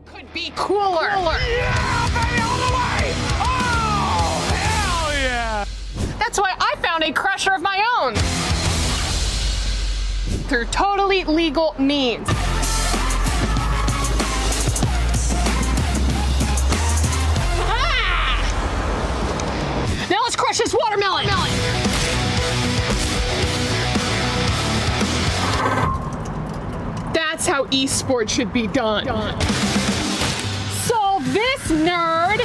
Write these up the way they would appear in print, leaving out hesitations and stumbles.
Could be cooler. Yeah, baby, all the way! Oh, hell yeah! That's why I found a crusher of my own. Through totally legal means. Ah! Now let's crush this watermelon. That's how esports should be done. Solve this, nerd!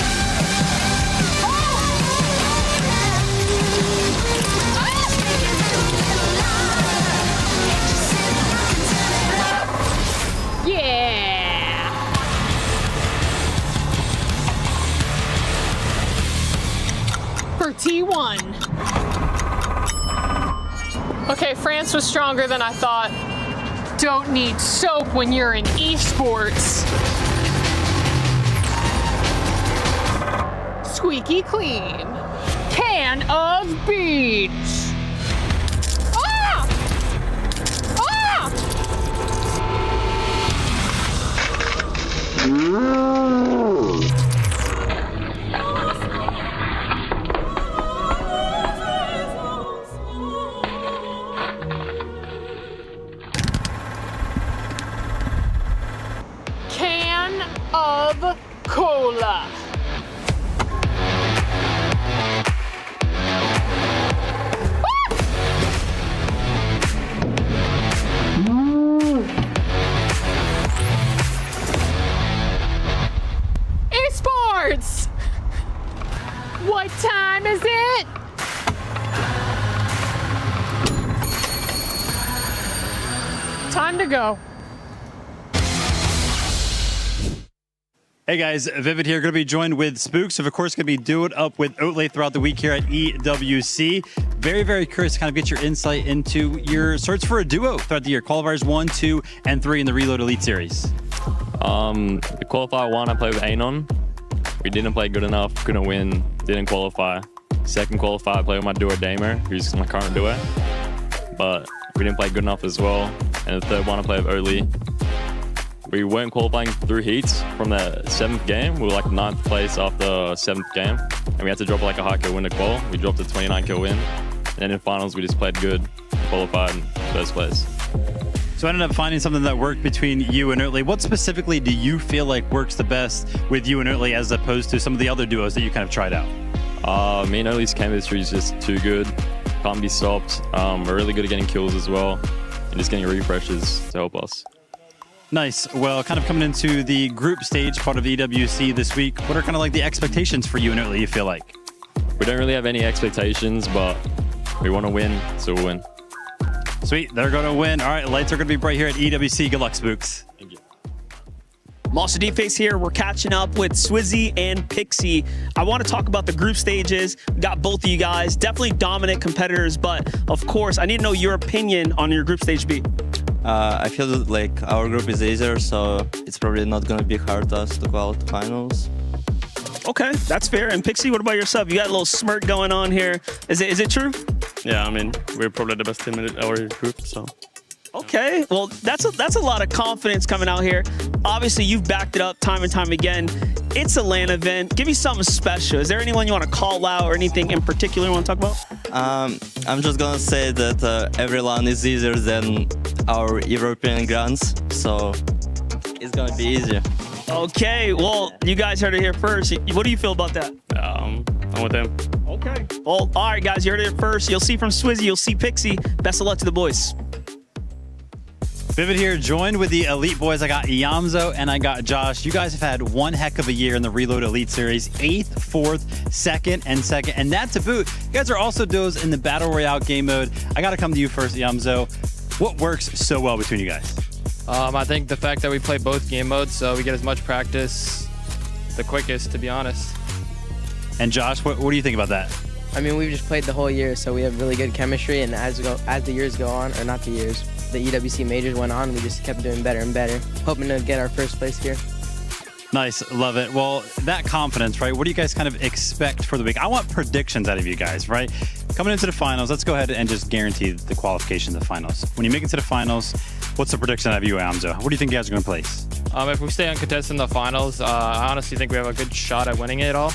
Yeah! For T1. Okay, France was stronger than I thought. Don't need soap when you're in esports. Squeaky clean. Can of beans. Ah! Ah! Can of cola. Esports! What time is it? Time to go. Hey guys, Vivid here, going to be joined with Spooks, of course going to be doing up with Oatley throughout the week here at EWC. Very, very curious to kind of get your insight into your search for a duo throughout the year. Qualifiers 1, 2, and 3 in the Reload Elite Series. The qualifier 1, I played with Anon. We didn't play good enough, couldn't win, didn't qualify. Second qualifier, I played with my duo Damer, who's my current duo. But we didn't play good enough as well. And the third one, I played with Oatley. We weren't qualifying through heats from the 7th game. We were like 9th place after 7th game. And we had to drop like a high kill win to qual. We dropped a 29 kill win. And then in finals, we just played good, qualified in first place. So I ended up finding something that worked between you and Oatley. What specifically do you feel like works the best with you and Oatley as opposed to some of the other duos that you kind of tried out? Me and Oatley's chemistry is just too good. Can't be stopped. We're really good at getting kills as well. And just getting refreshes to help us. Nice. Well, kind of coming into the group stage part of EWC this week, what are kind of like the expectations for you and Oatley, you feel like? We don't really have any expectations, but we want to win, so we'll win. Sweet. They're going to win. All right. Lights are going to be bright here at EWC. Good luck, Spooks. Thank you. Monster Deepface here. We're catching up with Swizzy and Pixie. I want to talk about the group stages. We got both of you guys. Definitely dominant competitors, but of course, I need to know your opinion on your group stage B. I feel like our group is easier, so it's probably not going to be hard to us to qualify to finals. Okay, that's fair. And Pixie, what about yourself? You got a little smirk going on here. Is it true? Yeah, I mean, we're probably the best team in our group, so. Okay, well, that's a lot of confidence coming out here. Obviously, you've backed it up time and time again. It's a LAN event. Give me something special. Is there anyone you want to call out or anything in particular you want to talk about? I'm just gonna say that every LAN is easier than our European grands, so it's gonna be easier. Okay, well, you guys heard it here first. What do you feel about that? I'm with him. Okay. Well, all right, guys, you heard it first. You'll see from Swizzy, you'll see Pixie. Best of luck to the boys. Vivid here, joined with the Elite boys. I got Yamzo and I got Josh. You guys have had one heck of a year in the Reload Elite Series. 8th, 4th, 2nd, and 2nd. And that to boot, you guys are also duos in the Battle Royale game mode. I got to come to you first, Yamzo. What works so well between you guys? I think the fact that we play both game modes, so we get as much practice the quickest, to be honest. And Josh, what do you think about that? I mean, we've just played the whole year, so we have really good chemistry, and as the years go on, or not the years, the EWC majors went on, we just kept doing better and better, hoping to get our first place here. Nice, love it. Well, that confidence, right? What do you guys kind of expect for the week? I want predictions out of you guys, right? Coming into the finals, let's go ahead and just guarantee the qualification to the finals. When you make it to the finals, what's the prediction out of you, Amzo? What do you think you guys are going to place? If we stay uncontested in the finals, I honestly think we have a good shot at winning it all.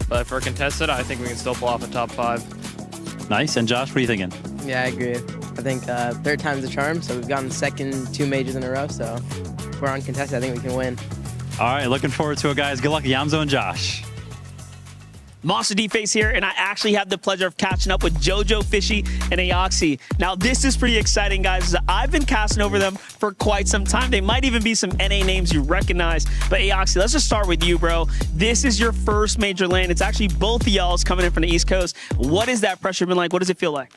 But if we're contested, I think we can still pull off a top 5. Nice. And Josh, what are you thinking? Yeah, I agree. I think third time's the charm, so we've gotten second 2 majors in a row, so if we're uncontested, I think we can win. All right, looking forward to it, guys. Good luck, Yamzo and Josh. Monster D-Face here, and I actually have the pleasure of catching up with JoJo, Fishy, and Aoxy. Now, this is pretty exciting, guys. I've been casting over them for quite some time. They might even be some NA names you recognize. But Aoxy, let's just start with you, bro. This is your first major lane. It's actually both of y'all's coming in from the East Coast. What has that pressure been like? What does it feel like?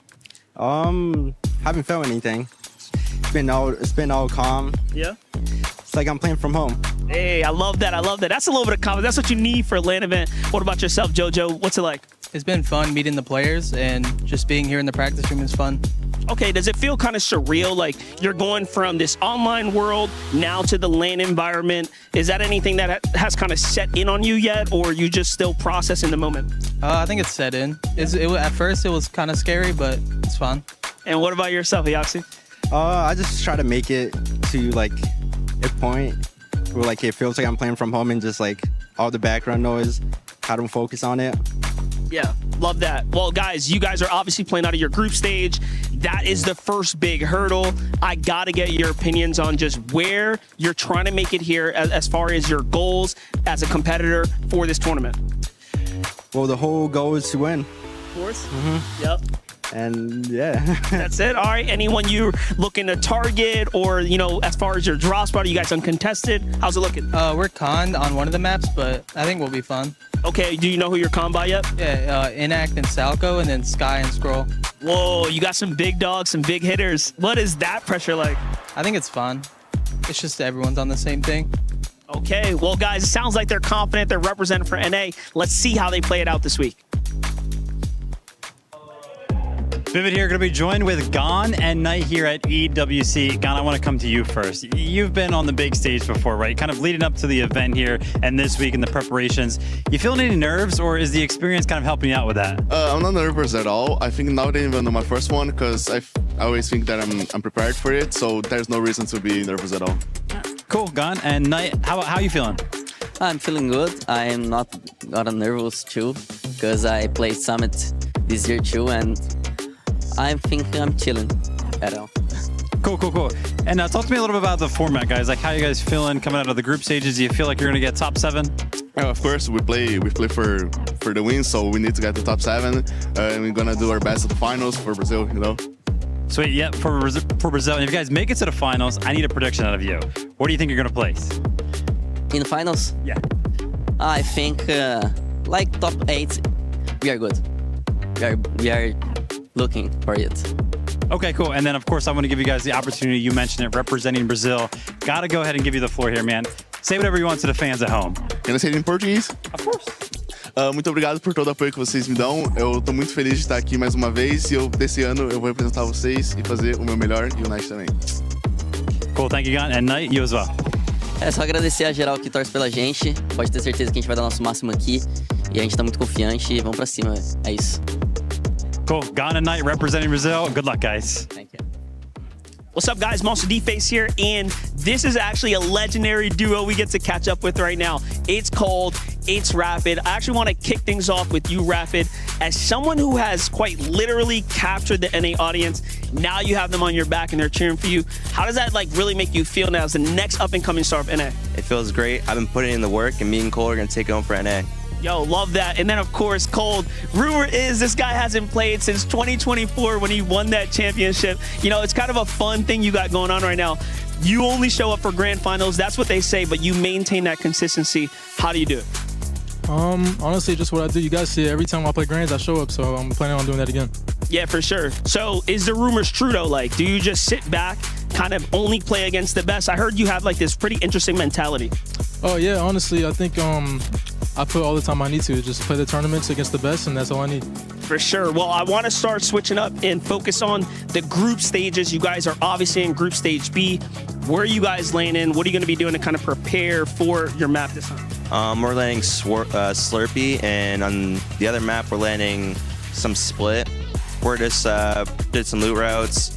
Haven't felt anything. It's been all calm. Yeah. It's like I'm playing from home. Hey, I love that. I love that. That's a little bit of confidence. That's what you need for a LAN event. What about yourself, JoJo? What's it like? It's been fun meeting the players, and just being here in the practice room is fun. Okay, does it feel kind of surreal? Like you're going from this online world now to the LAN environment. Is that anything that has kind of set in on you yet, or are you just still processing the moment? I think it's set in. At first, it was kind of scary, but it's fun. And what about yourself, Aoxy? I just try to make it to like a point where like it feels like I'm playing from home and just like all the background noise, I don't focus on it. Yeah, love that. Well, guys, you guys are obviously playing out of your group stage. That is the first big hurdle. I got to get your opinions on just where you're trying to make it here as far as your goals as a competitor for this tournament. Well, the whole goal is to win. Of course. Yep. And yeah. That's it. All right. Anyone you looking to target, or, you know, as far as your draw spot, are you guys uncontested? How's it looking? We're conned on one of the maps, but I think we'll be fun. Okay. Do you know who you're conned by yet? Yeah, Inact and Salco, and then Sky and Scroll. Whoa, you got some big dogs, some big hitters. What is that pressure like? I think it's fun. It's just everyone's on the same thing. Okay. Well, guys, it sounds like they're confident. They're representing for NA. Let's see how they play it out this week. Vivid here, going to be joined with Gon and Knight here at EWC. Gon, I want to come to you first. You've been on the big stage before, right? Kind of leading up to the event here and this week in the preparations. You feeling any nerves, or is the experience kind of helping you out with that? I'm not nervous at all. I think now that even though my first one, because I always think that I'm prepared for it, so there's no reason to be nervous at all. Cool, Gon. And Knight, how are you feeling? I'm feeling good. I am not nervous too, because I played Summit this year too, and I think I'm chilling at all. Cool. And talk to me a little bit about the format, guys. Like, how you guys feeling coming out of the group stages? Do you feel like you're going to get top 7? Of course, we play for the win, so we need to get the top 7. And we're going to do our best at the finals for Brazil, you know. Sweet, yeah, for Brazil. And if you guys make it to the finals, I need a prediction out of you. What do you think you're going to place? In the finals? Yeah. I think like top 8, we are good. We are looking for it. Okay, cool. And then, of course, I want to give you guys the opportunity. You mentioned it, representing Brazil. Got to go ahead and give you the floor here, man. Say whatever you want to the fans at home. Can I say it in Portuguese? Of course. Muito obrigado por todo o apoio que vocês me dão. Eu tô muito feliz de estar aqui mais uma vez. E desse ano, eu vou representar vocês e fazer o meu melhor, e o Knight também. Cool, thank you, Gon. And Knight, you as well. É só agradecer a geral que torce pela gente. Pode ter certeza que a gente vai dar nosso máximo aqui. E a gente tá muito confiante e vamos pra cima. É isso. Cool. Gon and Knight representing Brazil. Good luck, guys. Thank you. What's up, guys? Monster D-Face here, and this is actually a legendary duo we get to catch up with right now. It's Cold, it's Rapid. I actually want to kick things off with you, Rapid. As someone who has quite literally captured the NA audience, now you have them on your back and they're cheering for you. How does that like really make you feel now as the next up-and-coming star of NA? It feels great. I've been putting in the work, and me and Cole are going to take it home for NA. Yo, love that. And then, of course, Cold. Rumor is this guy hasn't played since 2024 when he won that championship. You know, it's kind of a fun thing you got going on right now. You only show up for grand finals. That's what they say, but you maintain that consistency. How do you do it? Honestly, just what I do. You guys see it. Every time I play grands, I show up, so I'm planning on doing that again. Yeah, for sure. So is the rumors true, though? Like, do you just sit back, kind of only play against the best? I heard you have, like, this pretty interesting mentality. Oh, yeah, honestly, I think I put all the time I need to. Just play the tournaments against the best, and that's all I need. For sure. Well, I want to start switching up and focus on the group stages. You guys are obviously in Group Stage B. Where are you guys laying in? What are you going to be doing to kind of prepare for your map this time? We're landing Slurpee, and on the other map, we're landing some Split. We're just did some loot routes.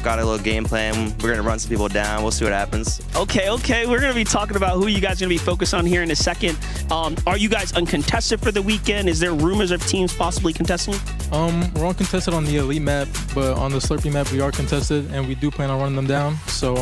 Got a little game plan. We're going to run some people down. We'll see what happens. Okay. We're going to be talking about who you guys are going to be focused on here in a second. Are you guys uncontested for the weekend? Is there rumors of teams possibly contesting? We're uncontested on the Elite map, but on the Slurpee map, we are contested, and we do plan on running them down. So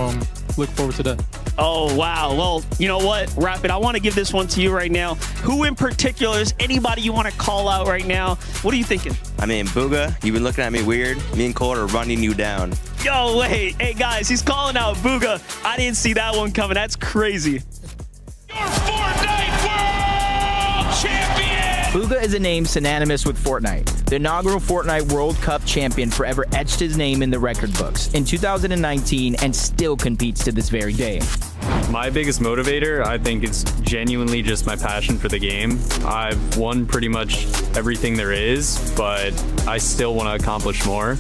look forward to that. Oh, wow. Well, you know what, Rapid, I want to give this one to you right now. Who in particular, is anybody you want to call out right now? What are you thinking? I mean, Booga, you've been looking at me weird. Me and Cole are running you down. Yo, wait. Hey, guys, he's calling out Booga. I didn't see that one coming. That's crazy. Your Fortnite World Champion! Booga is a name synonymous with Fortnite. The inaugural Fortnite World Cup champion forever etched his name in the record books in 2019 and still competes to this very day. My biggest motivator, I think, is genuinely just my passion for the game. I've won pretty much everything there is, but I still want to accomplish more,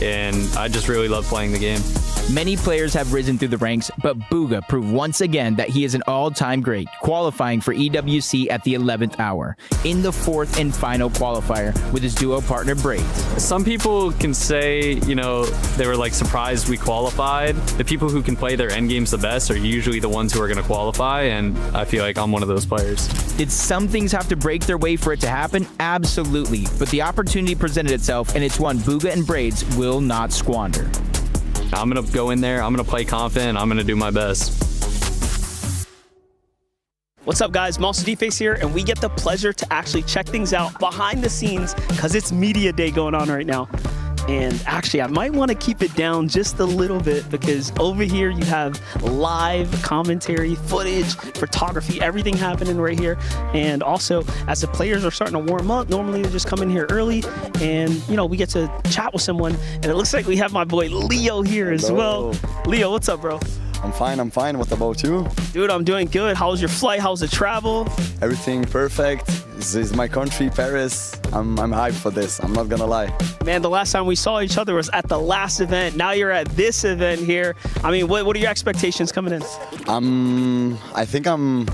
and I just really love playing the game. Many players have risen through the ranks, but Booga proved once again that he is an all-time great, qualifying for EWC at the 11th hour, in the fourth and final qualifier with his duo partner Braids. Some people can say, you know, they were like surprised we qualified. The people who can play their end games the best are usually the ones who are going to qualify, and I feel like I'm one of those players. Did some things have to break their way for it to happen? Absolutely, but the opportunity presented itself, and it's one Booga and Braids will not squander. I'm going to go in there, I'm going to play confident, I'm going to do my best. What's up, guys? Monster D-Face here, and we get the pleasure to actually check things out behind the scenes because it's media day going on right now. And actually, I might want to keep it down just a little bit because over here you have live commentary, footage, photography, everything happening right here. And also, as the players are starting to warm up, normally they just come in here early and, you know, we get to chat with someone. And it looks like we have my boy Leo here as well. Leo, what's up, bro? I'm fine. What about you? Dude, I'm doing good. How was your flight? How's the travel? Everything perfect. This is my country, Paris. I'm hyped for this. I'm not gonna lie. Man, the last time we saw each other was at the last event. Now you're at this event here. I mean, what are your expectations coming in? I think I'm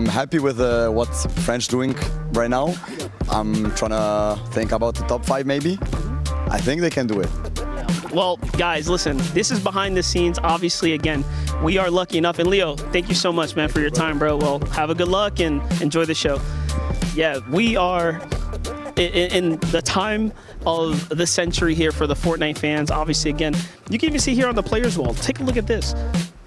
happy with what French doing right now. I'm trying to think about the top 5 maybe. I think they can do it. Well, guys, listen, this is behind the scenes. Obviously, again, we are lucky enough. And Leo, thank you so much, man, for your time, bro. Well, have a good luck and enjoy the show. Yeah, we are in the time of the century here for the Fortnite fans. Obviously, again, you can even see here on the players wall. Take a look at this.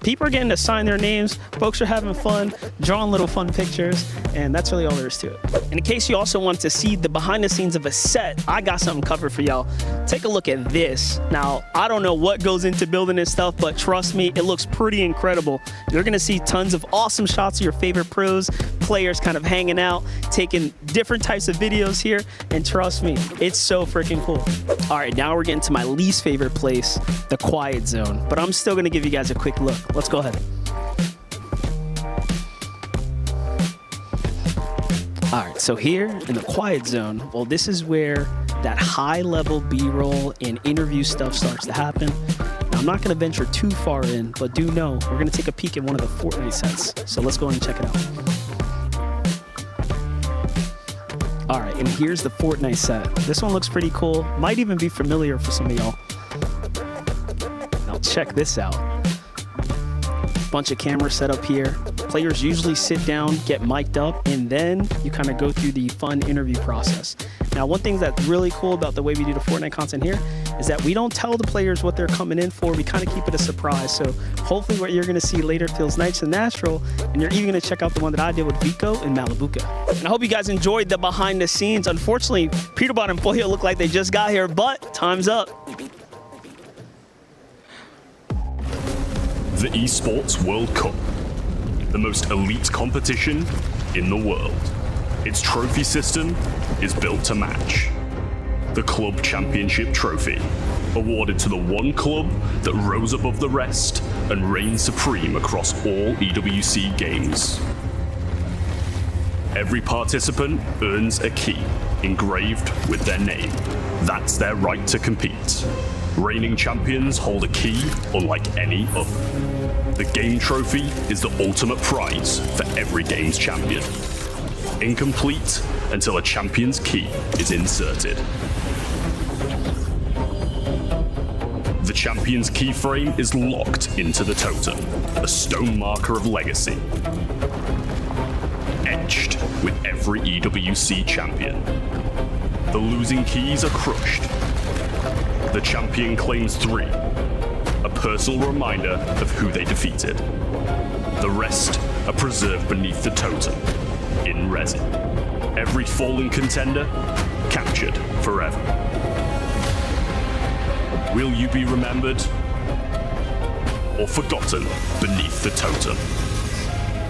People are getting to sign their names. Folks are having fun, drawing little fun pictures, and that's really all there is to it. And in case you also want to see the behind the scenes of a set, I got something covered for y'all. Take a look at this. Now, I don't know what goes into building this stuff, but trust me, it looks pretty incredible. You're gonna see tons of awesome shots of your favorite pros, players kind of hanging out, taking different types of videos here, and trust me, it's so freaking cool. All right, now we're getting to my least favorite place, the quiet zone, but I'm still gonna give you guys a quick look. Let's go ahead. All right, so here in the quiet zone, well, this is where that high-level B-roll and interview stuff starts to happen. Now, I'm not going to venture too far in, but do know we're going to take a peek at one of the Fortnite sets. So let's go ahead and check it out. All right, and here's the Fortnite set. This one looks pretty cool. Might even be familiar for some of y'all. Now check this out. Bunch of cameras set up here. Players usually sit down, get mic'd up, and then you kind of go through the fun interview process. Now, one thing that's really cool about the way we do the Fortnite content here is that we don't tell the players what they're coming in for. We kind of keep it a surprise. So hopefully what you're going to see later feels nice and natural, and you're even going to check out the one that I did with Vico and Malibuca. And I hope you guys enjoyed the behind the scenes. Unfortunately, Peterbot and Pollo look like they just got here, but time's up. The Esports World Cup, the most elite competition in the world. Its trophy system is built to match. The Club Championship trophy, awarded to the one club that rose above the rest and reigned supreme across all EWC games. Every participant earns a key engraved with their name. That's their right to compete. Reigning champions hold a key unlike any other. The game trophy is the ultimate prize for every game's champion. Incomplete until a champion's key is inserted. The champion's keyframe is locked into the totem, a stone marker of legacy, etched with every EWC champion. The losing keys are crushed. The champion claims 3, a personal reminder of who they defeated. The rest are preserved beneath the totem, in resin. Every fallen contender captured forever. Will you be remembered or forgotten beneath the totem?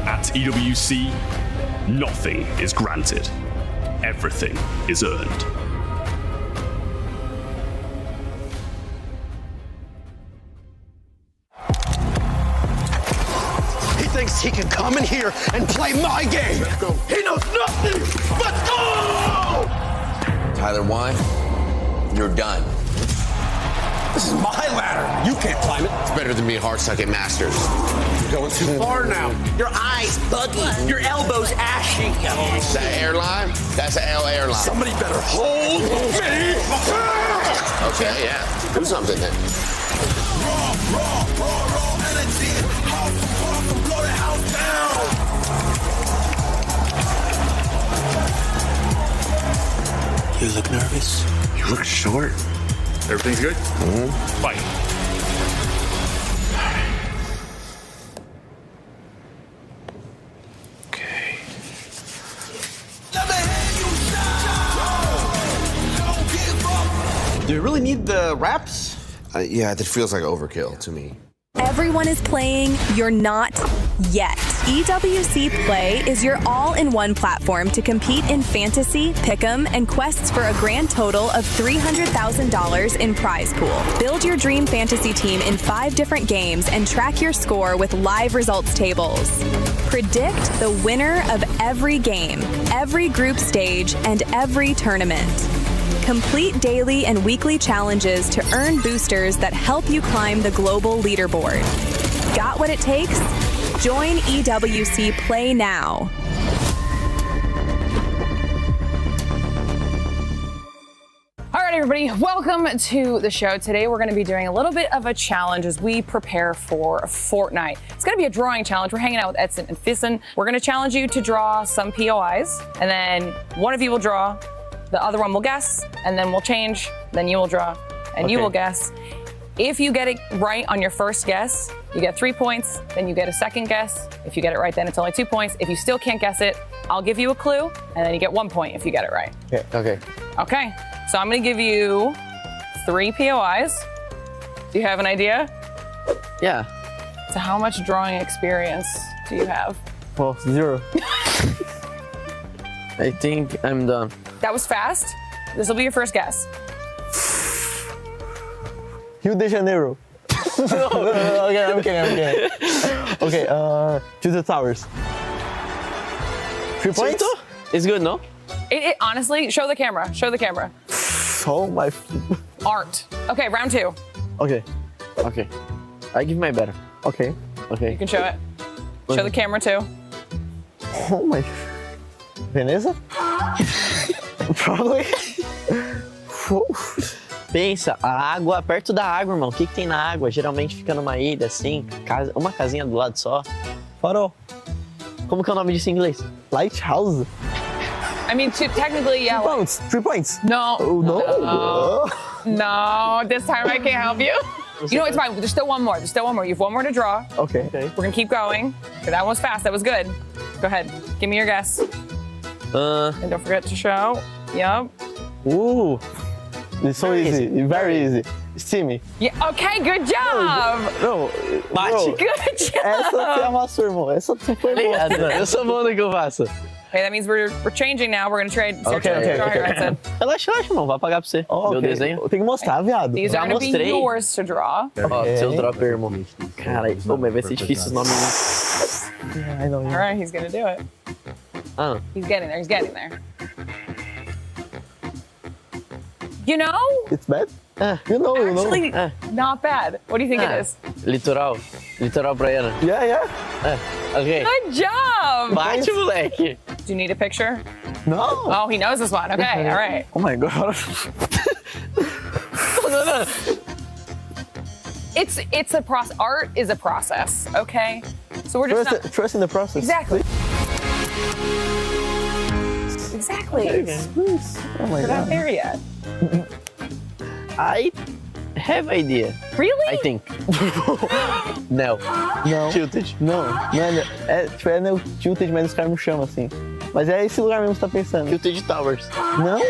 At EWC, nothing is granted. Everything is earned. He can come in here and play my game. He knows nothing. Let's go! Tyler Wine, you're done. This is my ladder. You can't climb it. It's better than me at Heartsuck at Masters. You're going too far now. Your eyes buggy. Your elbows ashy. That airline? That's an L airline. Somebody better hold me. Okay, yeah. Do something then. Raw energy. Blow the house down. You look nervous. You look short. Everything's good? Mm-hmm. Fight. Okay. Do you really need the wraps? Yeah, that feels like overkill to me. Everyone is playing, you're not yet. EWC Play is your all-in-one platform to compete in fantasy, pick'em, and quests for a grand total of $300,000 in prize pool. Build your dream fantasy team in 5 different games and track your score with live results tables. Predict the winner of every game, every group stage, and every tournament. Complete daily and weekly challenges to earn boosters that help you climb the global leaderboard. Got what it takes? Join EWC Play now. All right, everybody, welcome to the show. Today, we're going to be doing a little bit of a challenge as we prepare for Fortnite. It's going to be a drawing challenge. We're hanging out with Edson and Fissen. We're going to challenge you to draw some POIs, and then one of you will draw, the other one will guess, and then we'll change, then you will draw, and you will guess. If you get it right on your first guess, you get 3 points, then you get a second guess. If you get it right, then it's only 2 points. If you still can't guess it, I'll give you a clue, and then you get 1 point if you get it right. Yeah, okay. Okay, so I'm gonna give you 3 POIs. Do you have an idea? Yeah. So how much drawing experience do you have? Well, 0. I think I'm done. That was fast. This will be your first guess. Rio de Janeiro. No, okay, I'm kidding. Okay, to the towers. 3 points? It's good, no? It honestly, show the camera. Show the camera. Oh my. Art. Okay, round 2. Okay. Okay. I give my better. Okay. Okay. You can show it. Show the camera too. Oh my. Veneza? Probably. Pensa, a água, perto da água, irmão. O que tem na água? Geralmente fica numa ilha, assim, uma casinha do lado só. Farol. Como que é o nome disso em inglês? Lighthouse. I mean, technically, yeah. 3 points. No. Oh, no. No, this time I can't help you. You know, it's fine. There's still one more. You have one more to draw. Okay. We're gonna keep going. Okay, that one was fast. That was good. Go ahead. Give me your guess. And don't forget to show. Yep. Ooh. It's so easy. Very easy. Steamy. Yeah. Okay. Good job. Não. Bate. Good job. Essa você amassou, irmão. Essa você foi boa. Eu sou bom no que eu faço. Okay, that means we're changing now. We're gonna trade. Okay. Relaxa, irmão. Vai pagar pra você. Meu desenho. Tem que mostrar, viado. These are gonna be yours to draw. Ó, seu drop, irmão. Cara, vai ser difícil os nomes. I know. All right, he's gonna do it. He's getting there. He's getting there. You know? It's bad? You know. Actually, not bad. What do you think it is? Litoral praiana. Yeah. Okay. Good job. Bate, moleque. Do you need a picture? No. Oh, he knows this one. Okay, all right. Oh my god. No. It's a process. Art is a process, okay? So we're just trust in the process. Exactly. Oh my We're god. not there yet. I have idea. Really? I think. No. Tilted. Não. Mano, é o Tilted, mas os caras me chamam assim. Mas é esse lugar mesmo que você tá pensando. Tilted Towers. Não.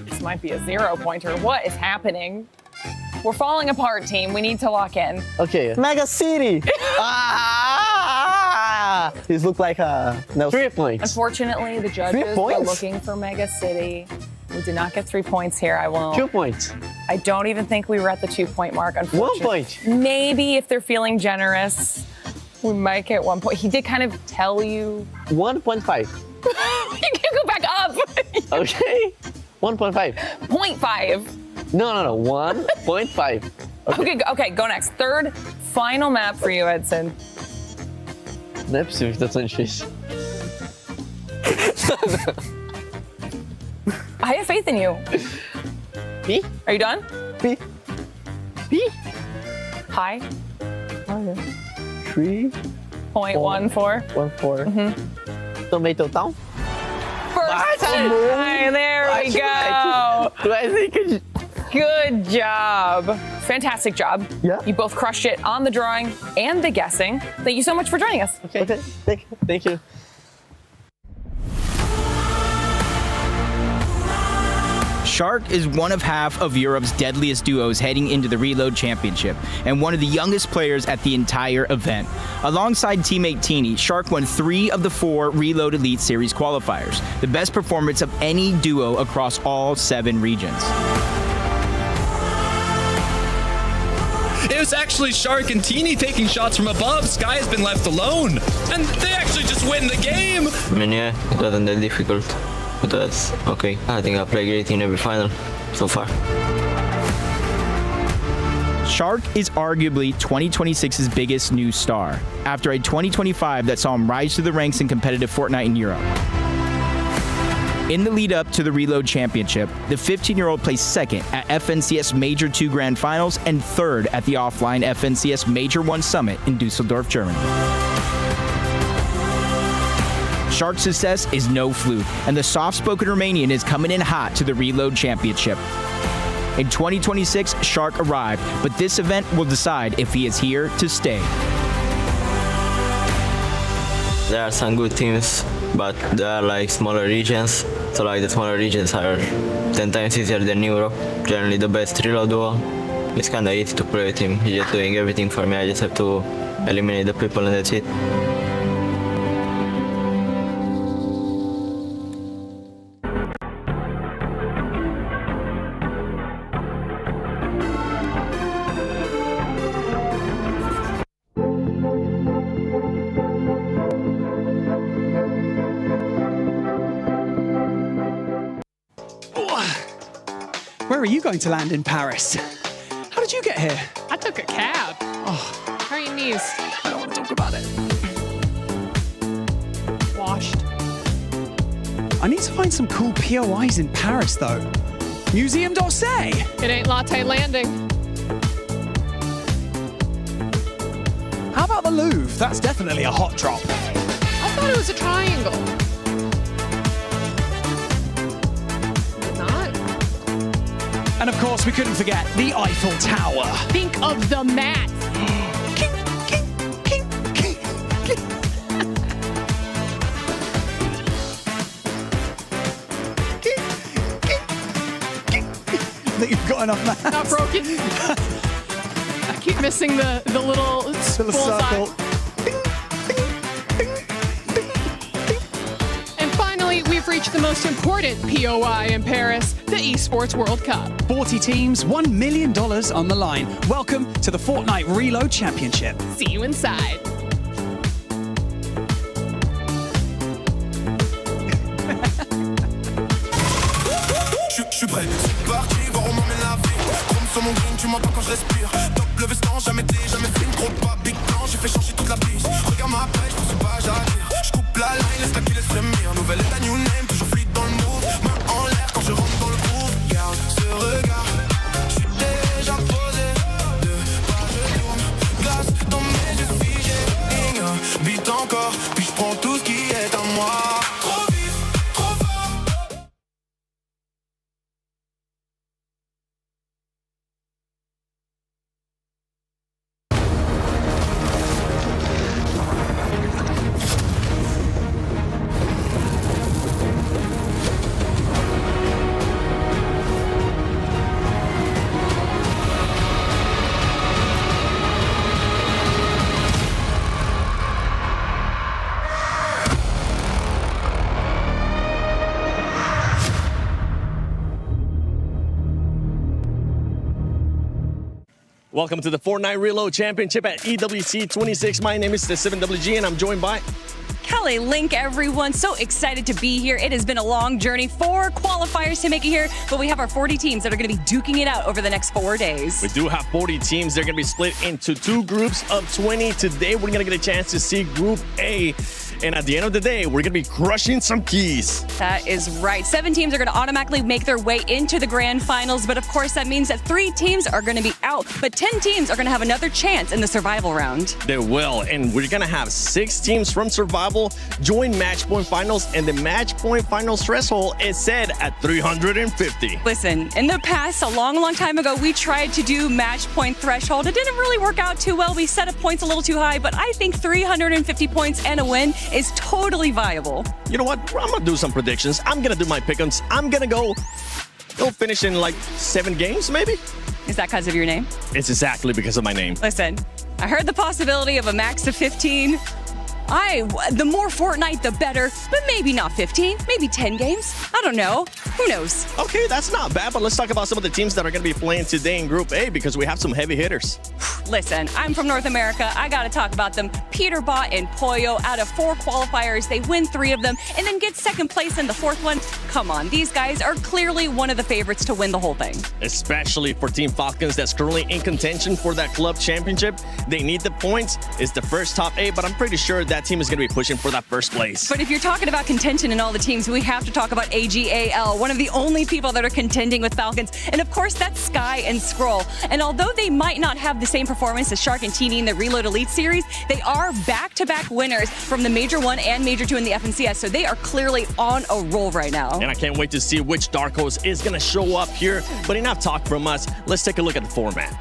This might be a 0-pointer. What is happening? We're falling apart, team. We need to lock in. Okay. Mega City. These look like no. 3 points. Unfortunately, the judges were looking for Mega City. We did not get 3 points here. I won't. 2 points. I don't even think we were at the 2-point mark, unfortunately. 1 point. Maybe if they're feeling generous, we might get 1 point. He did kind of tell you. 1.5. You can go back up. Okay. 1.5. 0.5. No. 1.5. Okay, go next. Third, final map for you, Edson. Não é possível que tá tão difícil. I have faith in you. P? Are you done? P. High. Oh, yeah. 3.14. 0.14. Tomato Town? First time. There we go. Good job. Fantastic job. Yeah. You both crushed it on the drawing and the guessing. Thank you so much for joining us. Okay. Thank you. Shark is one of half of Europe's deadliest duos heading into the Reload Championship, and one of the youngest players at the entire event. Alongside teammate Teeny, Shark won 3 of the 4 Reload Elite Series qualifiers, the best performance of any duo across all 7 regions. It was actually Shark and Teeny taking shots from above. Sky has been left alone, and they actually just win the game. I mean, yeah, it wasn't that difficult, but that's okay. I think I played great in every final so far. Shark is arguably 2026's biggest new star, after a 2025 that saw him rise through the ranks in competitive Fortnite in Europe. In the lead up to the Reload Championship, the 15-year-old placed second at FNCS Major 2 Grand Finals and third at the offline FNCS Major 1 Summit in Dusseldorf, Germany. Shark's success is no fluke, and the soft-spoken Romanian is coming in hot to the Reload Championship. In 2026, Shark arrived, but this event will decide if he is here to stay. There are some good teams, but there are like smaller regions. So like the smaller regions are 10 times easier than Europe. Generally the best reload duo. It's kind of easy to play with him. He's just doing everything for me. I just have to eliminate the people and that's it. Where are you going to land in Paris? How did you get here? I took a cab. Oh, How are your knees? I don't want to talk about it. Washed. I need to find some cool POIs in Paris, though. Museum d'Orsay. It ain't latte landing. How about the Louvre? That's definitely a hot drop. I thought it was a triangle. Not. And of course, we couldn't forget the Eiffel Tower. Think of the mat. That you've got enough maths. Not broken. I keep missing the little circle. And finally, we've reached the most important POI in Paris, the Esports World Cup. 40 teams, $1 million on the line. Welcome to the Fortnite Reload Championship. See you inside. Je suis prêt, c'est parti, voir au moment la vie. Chrome sur mon green, tu m'entends quand je respire. Top le veston, jamais film, trop de pas, big plan, j'ai fait changer toute la piste. Regarde ma page, je pas j'attire. Je coupe la line, laisse la qui laisse frémir. Nouvelle état, new name, toujours fluide dans le move. Main en l'air quand je rentre dans le groove. Garde ce regard, je suis déjà posé. De part je tourne, glace dans mes yeux figés. Beat encore, puis je prends tout ce qui est à moi. Trop vite, trop fort. Welcome to the Fortnite Reload Championship at EWC 26. My name is the 7WG and I'm joined by Kelly Link, everyone. So excited to be here. It has been a long journey. 4 qualifiers to make it here, but we have our 40 teams that are going to be duking it out over the next 4 days. We do have 40 teams. They're going to be split into 2 groups of 20. Today, we're going to get a chance to see Group A. And at the end of the day, we're going to be crushing some keys. That is right. 7 teams are going to automatically make their way into the grand finals. But of course, that means that 3 teams are going to be out. But 10 teams are going to have another chance in the survival round. They will. And we're going to have 6 teams from survival join match point finals. And the match point finals threshold is set at 350. Listen, in the past, a long, long time ago, we tried to do match point threshold. It didn't really work out too well. We set up points a little too high. But I think 350 points and a win is totally viable. You know what? I'm going to do some predictions. I'm going to do my pick-ems. I'm going to go finish in like 7 games, maybe. Is that because of your name? It's exactly because of my name. Listen, I heard the possibility of a max of 15. The more Fortnite, the better, but maybe not 15, maybe 10 games. I don't know. Who knows? Okay, that's not bad, but let's talk about some of the teams that are going to be playing today in Group A because we have some heavy hitters. Listen, I'm from North America. I got to talk about them. Peterbot and Pollo, out of 4 qualifiers, they win 3 of them and then get second place in the 4th one. Come on, these guys are clearly one of the favorites to win the whole thing. Especially for Team Falcons that's currently in contention for that club championship. They need the points. It's the first top 8, but I'm pretty sure that team is going to be pushing for that first place. But if you're talking about contention in all the teams, we have to talk about AGAL, one of the only people that are contending with Falcons. And of course, that's Sky and Scroll. And although they might not have the same performance as Shark and Teeny in the Reload Elite Series, they are back-to-back winners from the Major 1 and Major 2 in the FNCS. So they are clearly on a roll right now. And I can't wait to see which Dark Horse is going to show up here. But enough talk from us. Let's take a look at the format.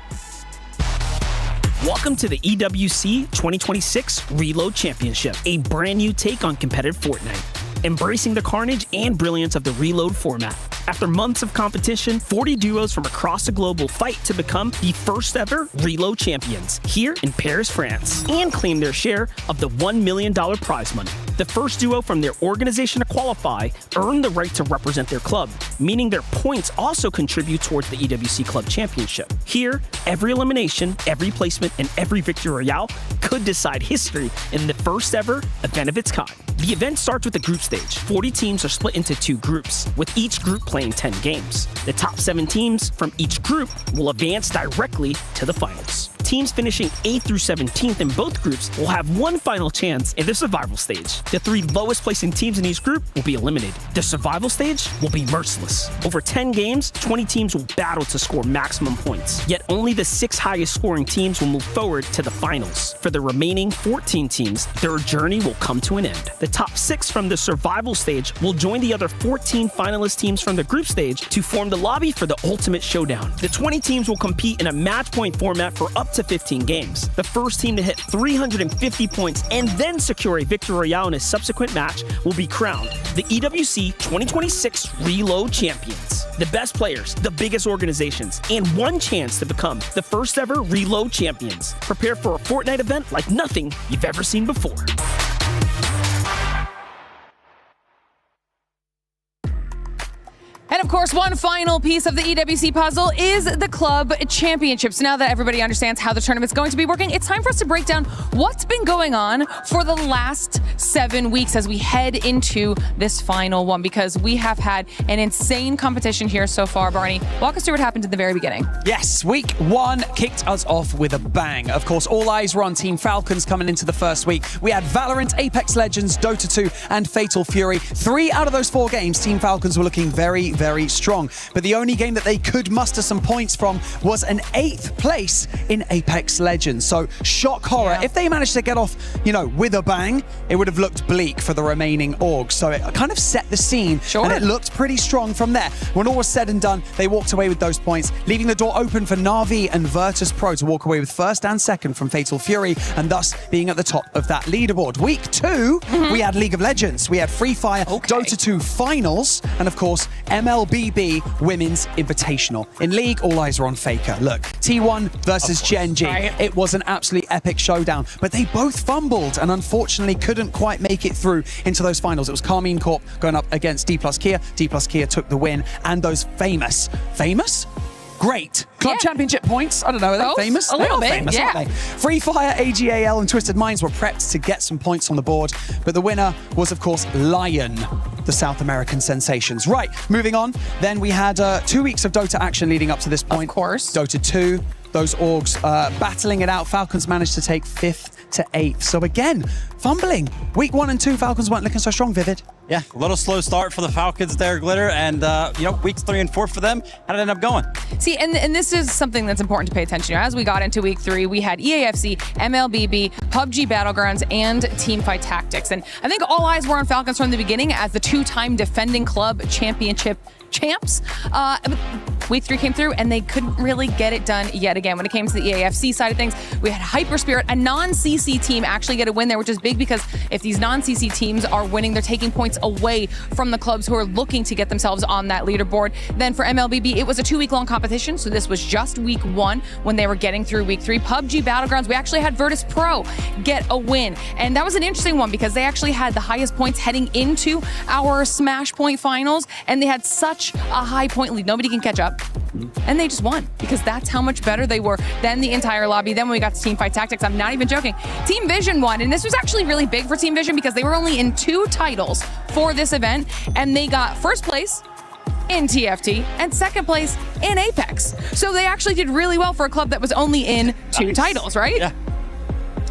Welcome to the EWC 2026 Reload Championship, a brand new take on competitive Fortnite, embracing the carnage and brilliance of the Reload format. After months of competition, 40 duos from across the globe will fight to become the first ever Reload champions here in Paris, France, and claim their share of the $1 million prize money. The first duo from their organization to qualify earn the right to represent their club, meaning their points also contribute towards the EWC Club Championship. Here, every elimination, every placement, and every victory royale could decide history in the first ever event of its kind. The event starts with the group stage. 40 teams are split into 2 groups, with each group playing 10 games. The top 7 teams from each group will advance directly to the finals. teams finishing 8th through 17th in both groups will have one final chance in the survival stage. The 3 lowest placing teams in each group will be eliminated. The survival stage will be merciless. Over 10 games, 20 teams will battle to score maximum points. Yet only the 6 highest scoring teams will move forward to the finals. For the remaining 14 teams, their journey will come to an end. The top 6 from the survival stage will join the other 14 finalist teams from the group stage to form the lobby for the ultimate showdown. The 20 teams will compete in a match point format for up to 15 games. The first team to hit 350 points and then secure a victory royale in a subsequent match will be crowned the EWC 2026 Reload Champions. The best players, the biggest organizations, and one chance to become the first ever Reload Champions. Prepare for a Fortnite event like nothing you've ever seen before. And of course, one final piece of the EWC puzzle is the Club Championships. Now that everybody understands how the tournament's going to be working, it's time for us to break down what's been going on for the last 7 weeks as we head into this final one, because we have had an insane competition here so far. Barney, walk us through what happened at the very beginning. Yes, week 1 kicked us off with a bang. Of course, all eyes were on Team Falcons coming into the first week. We had Valorant, Apex Legends, Dota 2, and Fatal Fury. 3 out of those 4 games, Team Falcons were looking very strong. But the only game that they could muster some points from was an 8th place in Apex Legends. So shock horror. If they managed to get off, with a bang, it would have looked bleak for the remaining orgs. So it kind of set the scene, and it looked pretty strong from there. When all was said and done, they walked away with those points, leaving the door open for Na'Vi and Virtus Pro to walk away with 1st and 2nd from Fatal Fury, and thus being at the top of that leaderboard. Week 2, we had League of Legends, we had Free Fire, Dota 2 Finals, and of course, MLBB Women's Invitational. In League, all eyes are on Faker. Look, T1 versus Gen G. Right. It was an absolutely epic showdown, but they both fumbled and unfortunately couldn't quite make it through into those finals. It was Carmine Corp going up against D+ Kia. D+ Kia took the win, and those famous? Great Club Championship points. I don't know, are they famous? A little they are bit, famous, aren't they? Free Fire, AGAL, and Twisted Minds were prepped to get some points on the board, but the winner was, of course, Lion, the South American sensations. Right, moving on. Then we had 2 weeks of Dota action leading up to this point. Of course. Dota 2, those orgs battling it out. Falcons managed to take 5th to 8th. So again, fumbling. Week 1 and 2, Falcons weren't looking so strong, Vivid. Yeah, a little slow start for the Falcons there, Glitter, and weeks 3 and 4 for them. How did it end up going? See, and this is something that's important to pay attention to. As we got into week 3, we had EAFC, MLBB, PUBG Battlegrounds, and Teamfight Tactics. And I think all eyes were on Falcons from the beginning as the 2-time defending club championship champs. Week 3 came through and they couldn't really get it done yet again. When it came to the EAFC side of things, we had Hyper Spirit, a non-CC team, actually get a win there, which is big because if these non-CC teams are winning, they're taking points away from the clubs who are looking to get themselves on that leaderboard. Then for MLBB, it was a 2-week-long competition, so this was just week 1 when they were getting through week 3. PUBG Battlegrounds, we actually had Virtus Pro get a win, and that was an interesting one because they actually had the highest points heading into our Smash Point finals, and they had such a high point lead. Nobody can catch up. And they just won because that's how much better they were than the entire lobby. Then when we got to Teamfight Tactics, I'm not even joking, Team Vision won. And this was actually really big for Team Vision because they were only in 2 titles for this event. And they got 1st place in TFT and 2nd place in Apex. So they actually did really well for a club that was only in 2 titles, right? Yeah.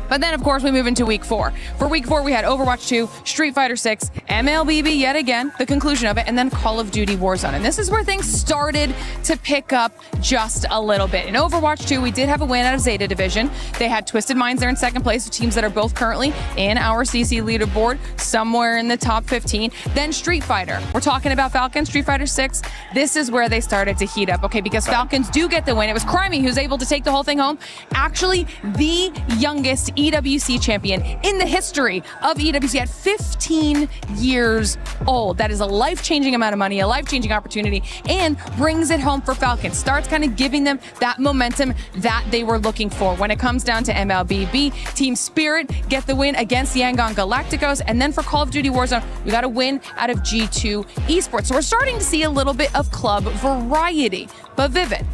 But then, of course, we move into week 4. For week 4, we had Overwatch 2, Street Fighter 6, MLBB yet again, the conclusion of it, and then Call of Duty Warzone. And this is where things started to pick up just a little bit. In Overwatch 2, we did have a win out of Zeta Division. They had Twisted Minds there in 2nd place, teams that are both currently in our CC leaderboard, somewhere in the top 15. Then Street Fighter. We're talking about Falcons, Street Fighter 6. This is where they started to heat up, okay, because Falcons do get the win. It was Crimey who's able to take the whole thing home. Actually, the youngest EWC champion in the history of EWC at 15 years old. That is a life-changing amount of money, a life-changing opportunity, and brings it home for Falcons. Starts kind of giving them that momentum that they were looking for. When it comes down to MLBB, Team Spirit get the win against the Yangon Galacticos, and then for Call of Duty Warzone, we got a win out of G2 Esports. So we're starting to see a little bit of club variety. But Vivid,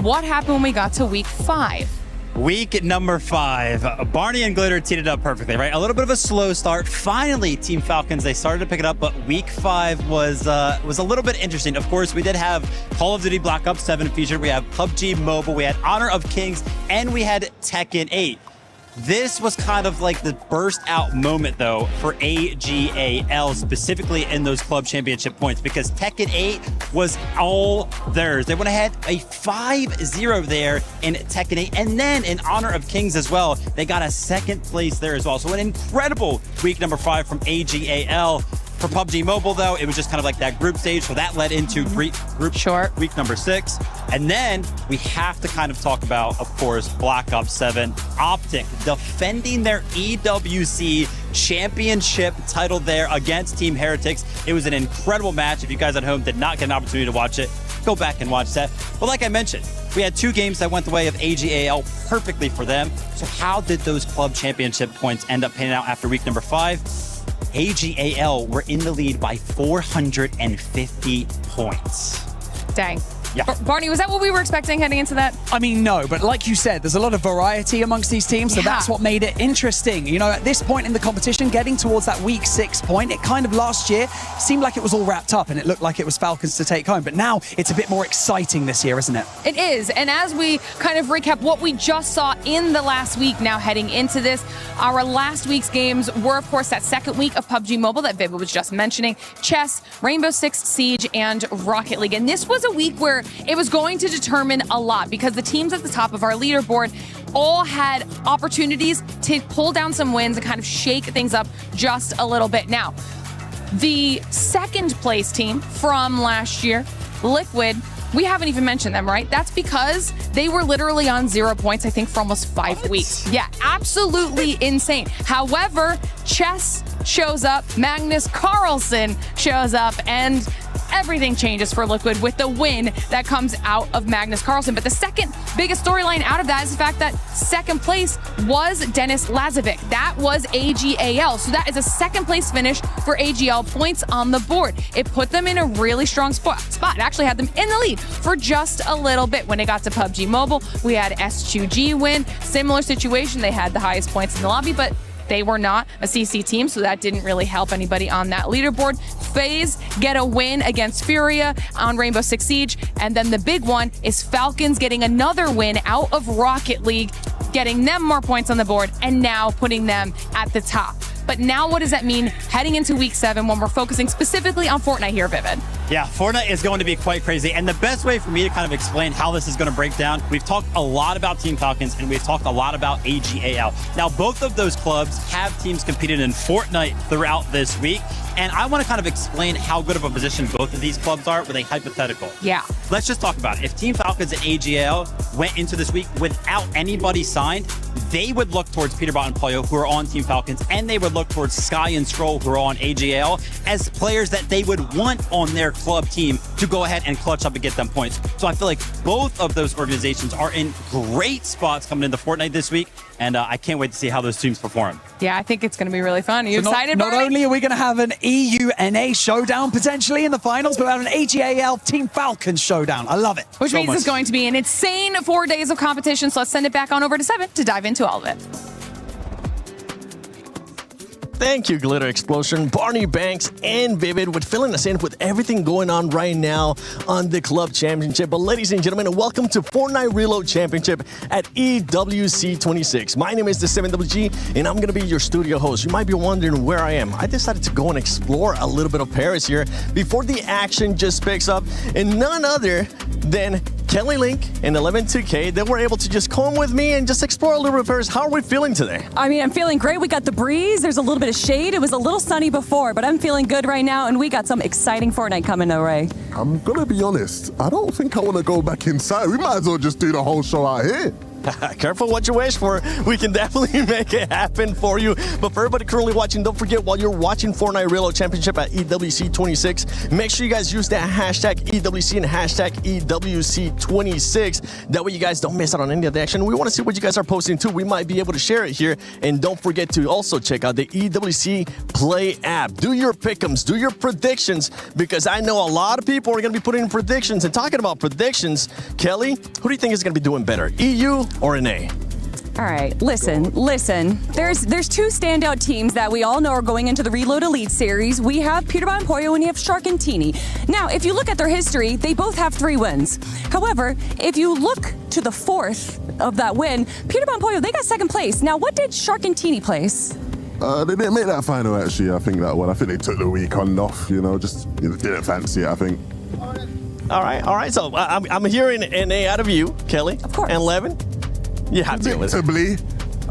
what happened when we got to week 5? Week number 5. Barney and Glitter teed it up perfectly, right? A little bit of a slow start. Finally, Team Falcons, they started to pick it up, but week 5 was a little bit interesting. Of course, we did have Call of Duty Black Ops 7 featured. We have PUBG Mobile. We had Honor of Kings, and we had Tekken 8. This was kind of like the burst out moment, though, for AGAL, specifically in those club championship points, because Tekken 8 was all theirs. They went ahead a 5-0 there in Tekken 8, and then in Honor of Kings as well, they got a second place there as well. So an incredible week number 5 from AGAL. For PUBG Mobile, though, it was just kind of like that group stage, so that led into group short week number 6. And then we have to kind of talk about, of course, Black Ops 7. Optic defending their EWC Championship title there against Team Heretics. It was an incredible match. If you guys at home did not get an opportunity to watch it, go back and watch that. But like I mentioned, we had 2 games that went the way of AGAL perfectly for them. So how did those club championship points end up panning out after week number 5? AGAL were in the lead by 450 points. Dang. Yeah. Barney, was that what we were expecting heading into that? I mean, no, but like you said, there's a lot of variety amongst these teams, so that's what made it interesting. You know, at this point in the competition, getting towards that week 6 point, it kind of last year seemed like it was all wrapped up and it looked like it was Falcons to take home. But now it's a bit more exciting this year, isn't it? It is. And as we kind of recap what we just saw in the last week, now heading into this, our last week's games were, of course, that second week of PUBG Mobile that Vivid was just mentioning, Chess, Rainbow Six Siege, and Rocket League. And this was a week where it was going to determine a lot because the teams at the top of our leaderboard all had opportunities to pull down some wins and kind of shake things up just a little bit. Now, the second place team from last year, Liquid, we haven't even mentioned them, right? That's because they were literally on 0 points, I think, for almost 5 weeks. Yeah, absolutely insane. However, Chess shows up, Magnus Carlsen shows up, and everything changes for Liquid with the win that comes out of Magnus Carlsen. But the second biggest storyline out of that is the fact that second place was Dennis Lazovic. That was AGAL. So that is a second place finish for AGL, points on the board. It put them in a really strong spot. It actually had them in the lead for just a little bit. When it got to PUBG Mobile, we had S2G win. Similar situation. They had the highest points in the lobby, but they were not a CC team, so that didn't really help anybody on that leaderboard. FaZe get a win against Furia on Rainbow Six Siege, and then the big one is Falcons getting another win out of Rocket League, getting them more points on the board, and now putting them at the top. But now what does that mean heading into week 7 when we're focusing specifically on Fortnite here, Vivid? Yeah, Fortnite is going to be quite crazy. And the best way for me to kind of explain how this is going to break down, we've talked a lot about Team Falcons and we've talked a lot about AGAL. Now, both of those clubs have teams competed in Fortnite throughout this week. And I want to kind of explain how good of a position both of these clubs are with a hypothetical. Yeah. Let's just talk about it. If Team Falcons and AGAL went into this week without anybody signed, they would look towards Peterbot and Pollo, who are on Team Falcons, and they would look towards Sky and Stroll, who are on AGAL, as players that they would want on their club team to go ahead and clutch up and get them points. So I feel like both of those organizations are in great spots coming into Fortnite this week, and I can't wait to see how those teams perform. Yeah, I think it's going to be really fun. Are you So excited, not Barney? only are we going to have an EUNA showdown potentially in the finals, but we have an AGAL Team Falcons showdown. I love it. Which means it's going to be an insane 4 days of competition. So let's send it back on over to 7 to dive into all of it. Thank you, Glitter Explosion, Barney Banks, and Vivid with filling us in with everything going on right now on the Club Championship. But ladies and gentlemen, welcome to Fortnite Reload Championship at EWC 26. My name is the 7WG, and I'm going to be your studio host. You might be wondering where I am. I decided to go and explore a little bit of Paris here before the action just picks up, and none other than Kelly Link and 112K, they were able to just come with me and just explore a little bit of Paris. How are we feeling today? I mean, I'm feeling great. We got the breeze. There's a little bit of shade. It was a little sunny before, but I'm feeling good right now, and we got some exciting Fortnite coming our way. I'm gonna be honest. I don't think I want to go back inside. We might as well just do the whole show out here. Careful what you wish for. We can definitely make it happen for you. But for everybody currently watching, don't forget, while you're watching Fortnite Reload Championship at EWC 26, make sure you guys use that hashtag EWC and hashtag EWC 26. That way you guys don't miss out on any of the action. We want to see what you guys are posting too. We might be able to share it here. And don't forget to also check out the EWC Play app. Do your pick'ems, do your predictions, because I know a lot of people are going to be putting in predictions. And talking about predictions, Kelly, who do you think is going to be doing better, EU or NA? All right, listen. There's two standout teams that we all know are going into the Reload Elite Series. We have Peterborough and Porte, and you have Shark and Teeny. Now, if you look at their history, they both have 3 wins. However, if you look to the 4th of that win, Peterborough and Porte, they got 2nd place. Now, what did Shark and Teeny place? They didn't make that final, actually. I think that one. I think they took the weekend off. Just didn't fancy it, I think. All right. So I'm hearing NA out of you, Kelly. Of course. And Levin. You have to listen. Predictably,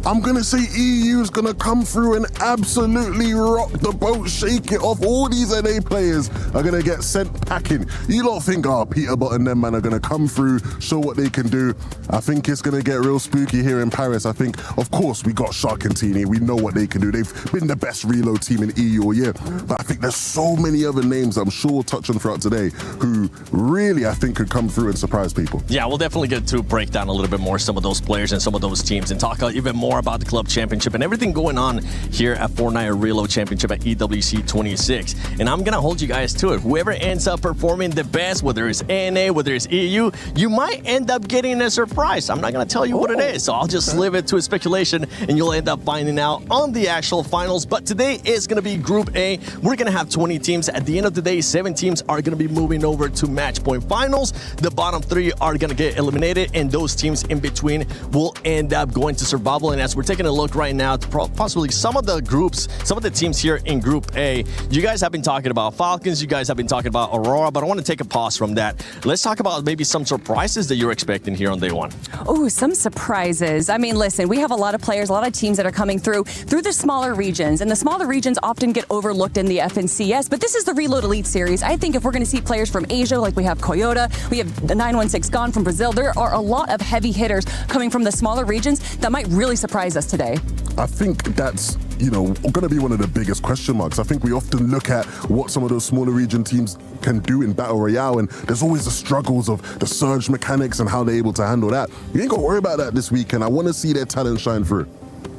I'm going to say EU is going to come through and absolutely rock the boat, shake it off. All these NA players are going to get sent packing. You don't think, Peterborough and them, man, are going to come through, show what they can do. I think it's going to get real spooky here in Paris. I think, of course, we got Shark and Teeny. We know what they can do. They've been the best reload team in EU all year. But I think there's so many other names I'm sure we'll touch on throughout today who really, I think, could come through and surprise people. Yeah, we'll definitely get to break down a little bit more some of those players and some of those teams and talk even more about the Club Championship and everything going on here at Fortnite Reload Championship at EWC 26. And I'm going to hold you guys to it. Whoever ends up performing the best, whether it's NA, whether it's EU, you might end up getting a surprise. I'm not going to tell you what it is, so I'll just leave it to a speculation, and you'll end up finding out on the actual finals. But today is going to be Group A. We're going to have 20 teams. At the end of the day, 7 teams are going to be moving over to match point finals. The bottom 3 are going to get eliminated, and those teams in between will end up going to survival. And as we're taking a look right now to possibly some of the groups, some of the teams here in Group A, you guys have been talking about Falcons, you guys have been talking about Aurora, but I want to take a pause from that. Let's talk about maybe some surprises that you're expecting here on day one. Oh, some surprises. I mean, listen, we have a lot of players, a lot of teams that are coming through the smaller regions, and the smaller regions often get overlooked in the FNCS, but this is the Reload Elite Series. I think if we're going to see players from Asia, like we have Coyote, we have the 916 Gone from Brazil, there are a lot of heavy hitters coming from the smaller regions that might really surprise us today. I think that's, going to be one of the biggest question marks. I think we often look at what some of those smaller region teams can do in Battle Royale, and there's always the struggles of the surge mechanics and how they're able to handle that. You ain't got to worry about that this weekend. I want to see their talent shine through.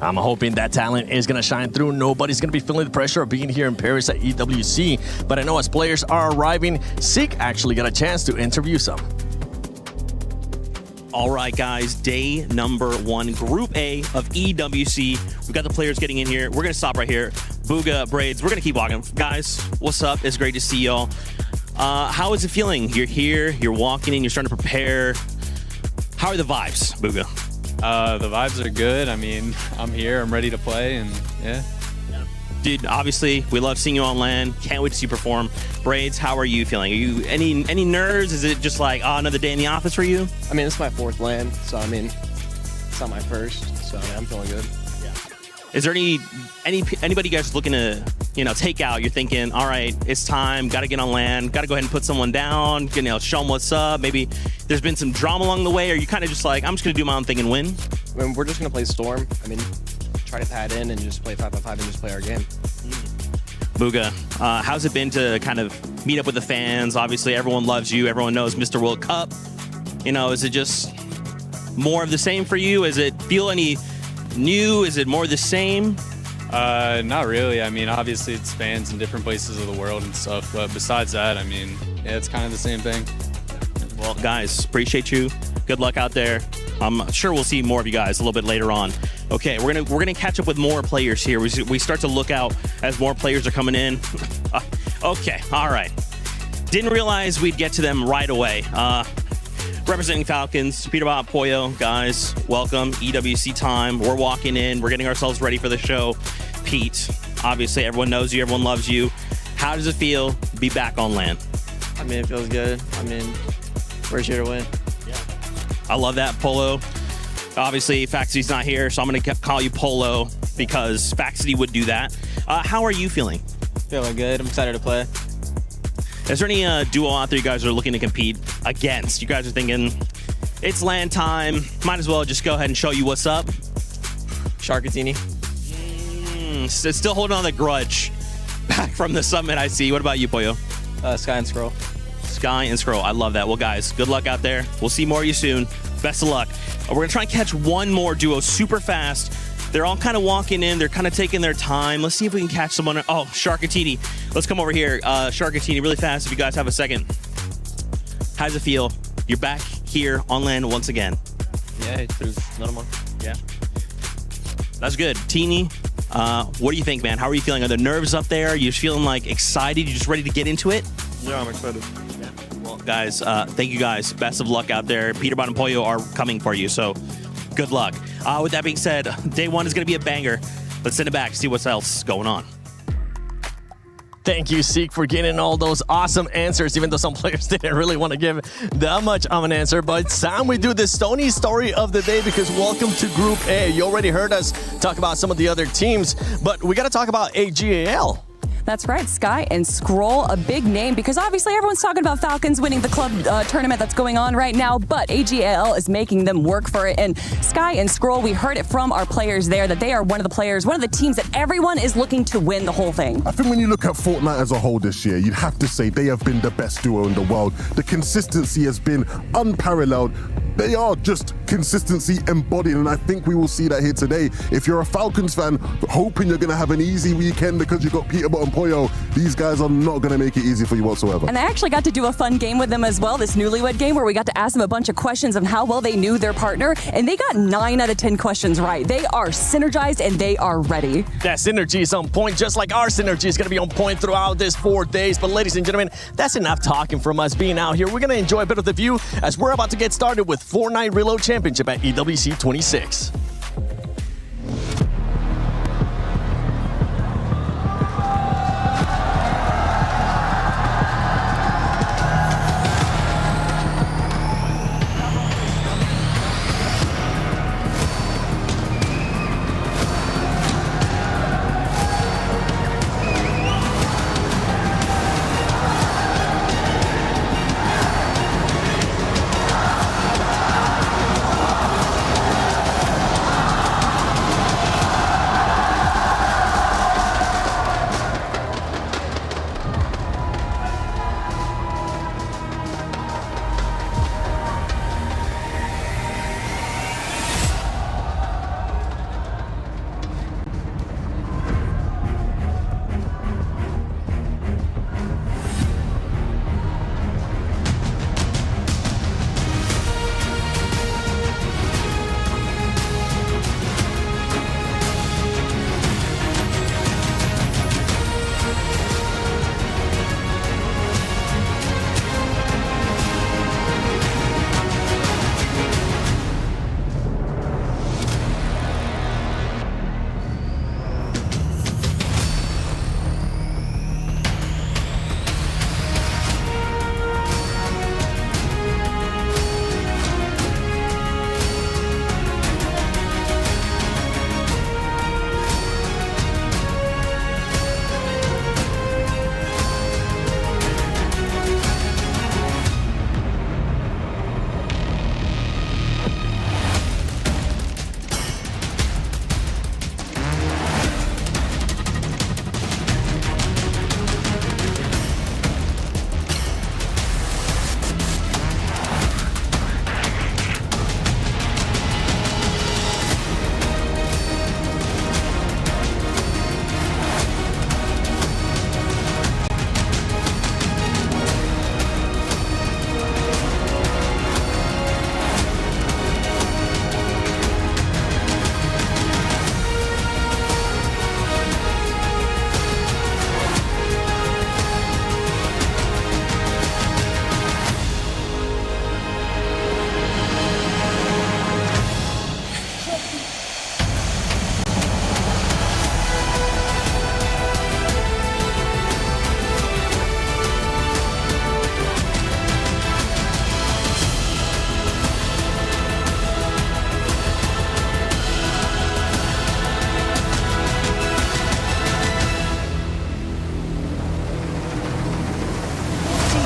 I'm hoping that talent is going to shine through. Nobody's going to be feeling the pressure of being here in Paris at EWC. But I know as players are arriving, Seek actually got a chance to interview some. All right, guys, day number 1, Group A of EWC. We've got the players getting in here. We're going to stop right here. Booga, Braids, we're going to keep walking. Guys, what's up? It's great to see y'all. How is it feeling? You're here, you're walking in, you're starting to prepare. How are the vibes, Booga? The vibes are good. I mean, I'm here, I'm ready to play, and yeah. Dude, obviously, we love seeing you on land. Can't wait to see you perform. Braids, how are you feeling? Are you any nerves? Is it just like, another day in the office for you? I mean, it's my 4th land, so I mean, it's not my first, so I mean, I'm feeling good. Yeah. Is there anybody you guys looking to, take out? You're thinking, all right, it's time, got to get on land, got to go ahead and put someone down, show them what's up. Maybe there's been some drama along the way, or you kind of just like, I'm just going to do my own thing and win? I mean, we're just going to play Storm. I mean, try to pad in and just play 5-on-5 and just play our game. Booga, how's it been to kind of meet up with the fans? Obviously, everyone loves you. Everyone knows Mr. World Cup. Is it just more of the same for you? Does it feel any new? Is it more the same? Not really. I mean, obviously, it's fans in different places of the world and stuff. But besides that, I mean, yeah, it's kind of the same thing. Well, guys, appreciate you. Good luck out there. I'm sure we'll see more of you guys a little bit later on. Okay, we're gonna catch up with more players here. We start to look out as more players are coming in. Okay, all right. Didn't realize we'd get to them right away. Representing Falcons, Peterborough, Poyo, guys, welcome. EWC time. We're walking in. We're getting ourselves ready for the show. Pete, obviously everyone knows you. Everyone loves you. How does it feel to be back on land? I mean, it feels good. I mean, we're here to win. I love that, Polo. Obviously, Faxity's not here, so I'm going to call you Polo because Faxity would do that. How are you feeling? Feeling good. I'm excited to play. Is there any duo out there you guys are looking to compete against? You guys are thinking, it's land time. Might as well just go ahead and show you what's up. Sharkatini. Still holding on the grudge back from the summit, I see. What about you, Pollo? Sky and Scroll. Sky and Scroll. I love that. Well, guys, good luck out there. We'll see more of you soon. Best of luck. We're going to try and catch one more duo super fast. They're all kind of walking in. They're kind of taking their time. Let's see if we can catch someone. Oh, Sharkatini. Let's come over here. Sharkatini, really fast if you guys have a second. How does it feel? You're back here on land once again. Yeah, it's normal. Yeah. That's good. Teeny, what do you think, man? How are you feeling? Are the nerves up there? Are you feeling like excited? You just ready to get into it? Yeah, I'm excited. Well, guys, thank you guys. Best of luck out there. Peterbot and Pollo are coming for you, so good luck. With that being said, day one is going to be a banger. Let's send it back, see what else is going on. Thank you, Seek, for getting all those awesome answers, even though some players didn't really want to give that much of an answer. But it's time we do the Stony story of the day, because welcome to Group A. You already heard us talk about some of the other teams, but we got to talk about AGAL. That's right, Sky and Scroll, a big name, because obviously everyone's talking about Falcons winning the club tournament that's going on right now, but AGAL is making them work for it. And Sky and Scroll, we heard it from our players there that they are one of the teams that everyone is looking to win the whole thing. I think when you look at Fortnite as a whole this year, you'd have to say they have been the best duo in the world. The consistency has been unparalleled. They are just consistency embodied, and I think we will see that here today. If you're a Falcons fan hoping you're going to have an easy weekend because you've got Peterbot and Pollo, these guys are not going to make it easy for you whatsoever. And I actually got to do a fun game with them as well, this newlywed game where we got to ask them a bunch of questions on how well they knew their partner, and they got 9 out of 10 questions right. They are synergized and they are ready. That synergy is on point, just like our synergy is going to be on point throughout this 4 days. But ladies and gentlemen, that's enough talking from us being out here. We're going to enjoy a bit of the view as we're about to get started with Fortnite Reload Championship at EWC 26.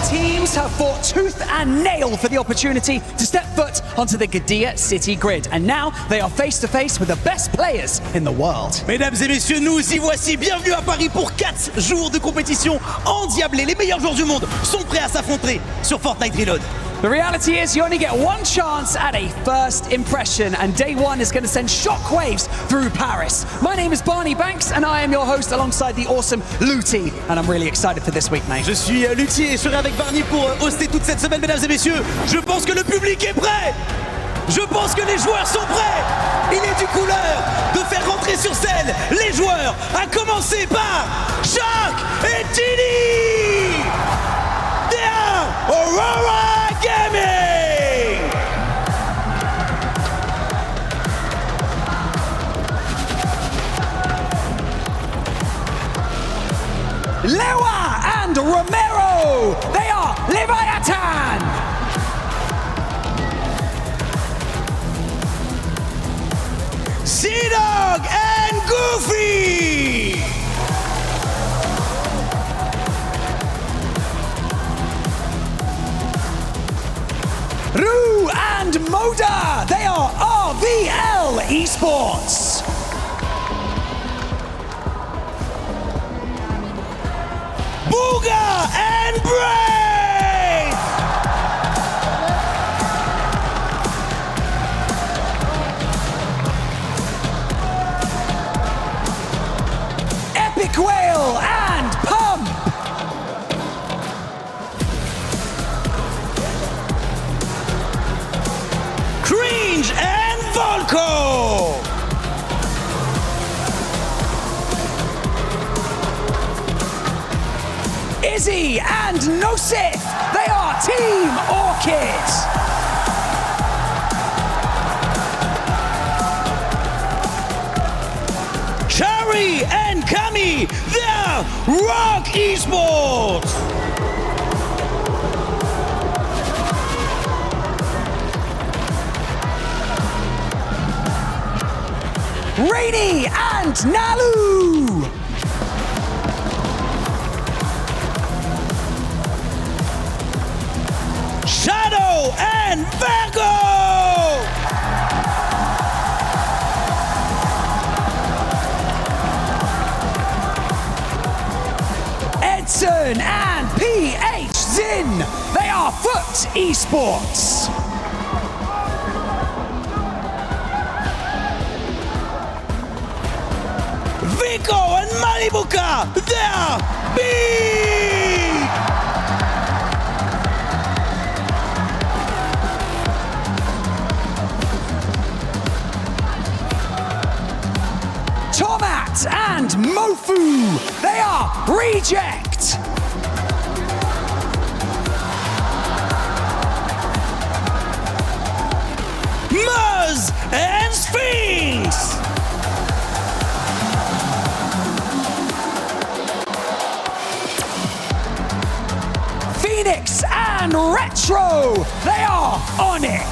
Teams have fought tooth and nail for the opportunity to step foot onto the Gadia City grid. And now they are face to face with the best players in the world. Mesdames et messieurs, nous y voici. Bienvenue à Paris pour 4 jours de compétition endiablée. Les meilleurs joueurs du monde sont prêts à s'affronter sur Fortnite Reload. The reality is you only get one chance at a first impression, and day one is going to send shockwaves through Paris. My name is Barney Banks, and I am your host alongside the awesome Luti, and I'm really excited for this week, mate. Je suis Luti et je serai avec Barney pour hoster toute cette semaine, mesdames et messieurs. Je pense que le public est prêt. Je pense que les joueurs sont prêts. Il est du couleur de faire rentrer monter sur scène les joueurs, à commencer par Shark et Tini de Aurora Gaming. Lewa and Romero, they are Leviathan. Sea-Dog and Goofy. Rue and Moda, they are RVL Esports. Booga and Brave. Epic Whale and Pump. Cringe and Volko. Izzy and Nosith, they are Team Orchid. Cherry and Kami, they're Rock Esports. Rainy and Nalu. Shadow and Virgo. Edson and PH Zin, they are Foot Esports. Vico and Malibuka, they're big. Tomat and Mofu, they are Reject. Muzz and Sphinx. Phoenix and Retro, they are Onic.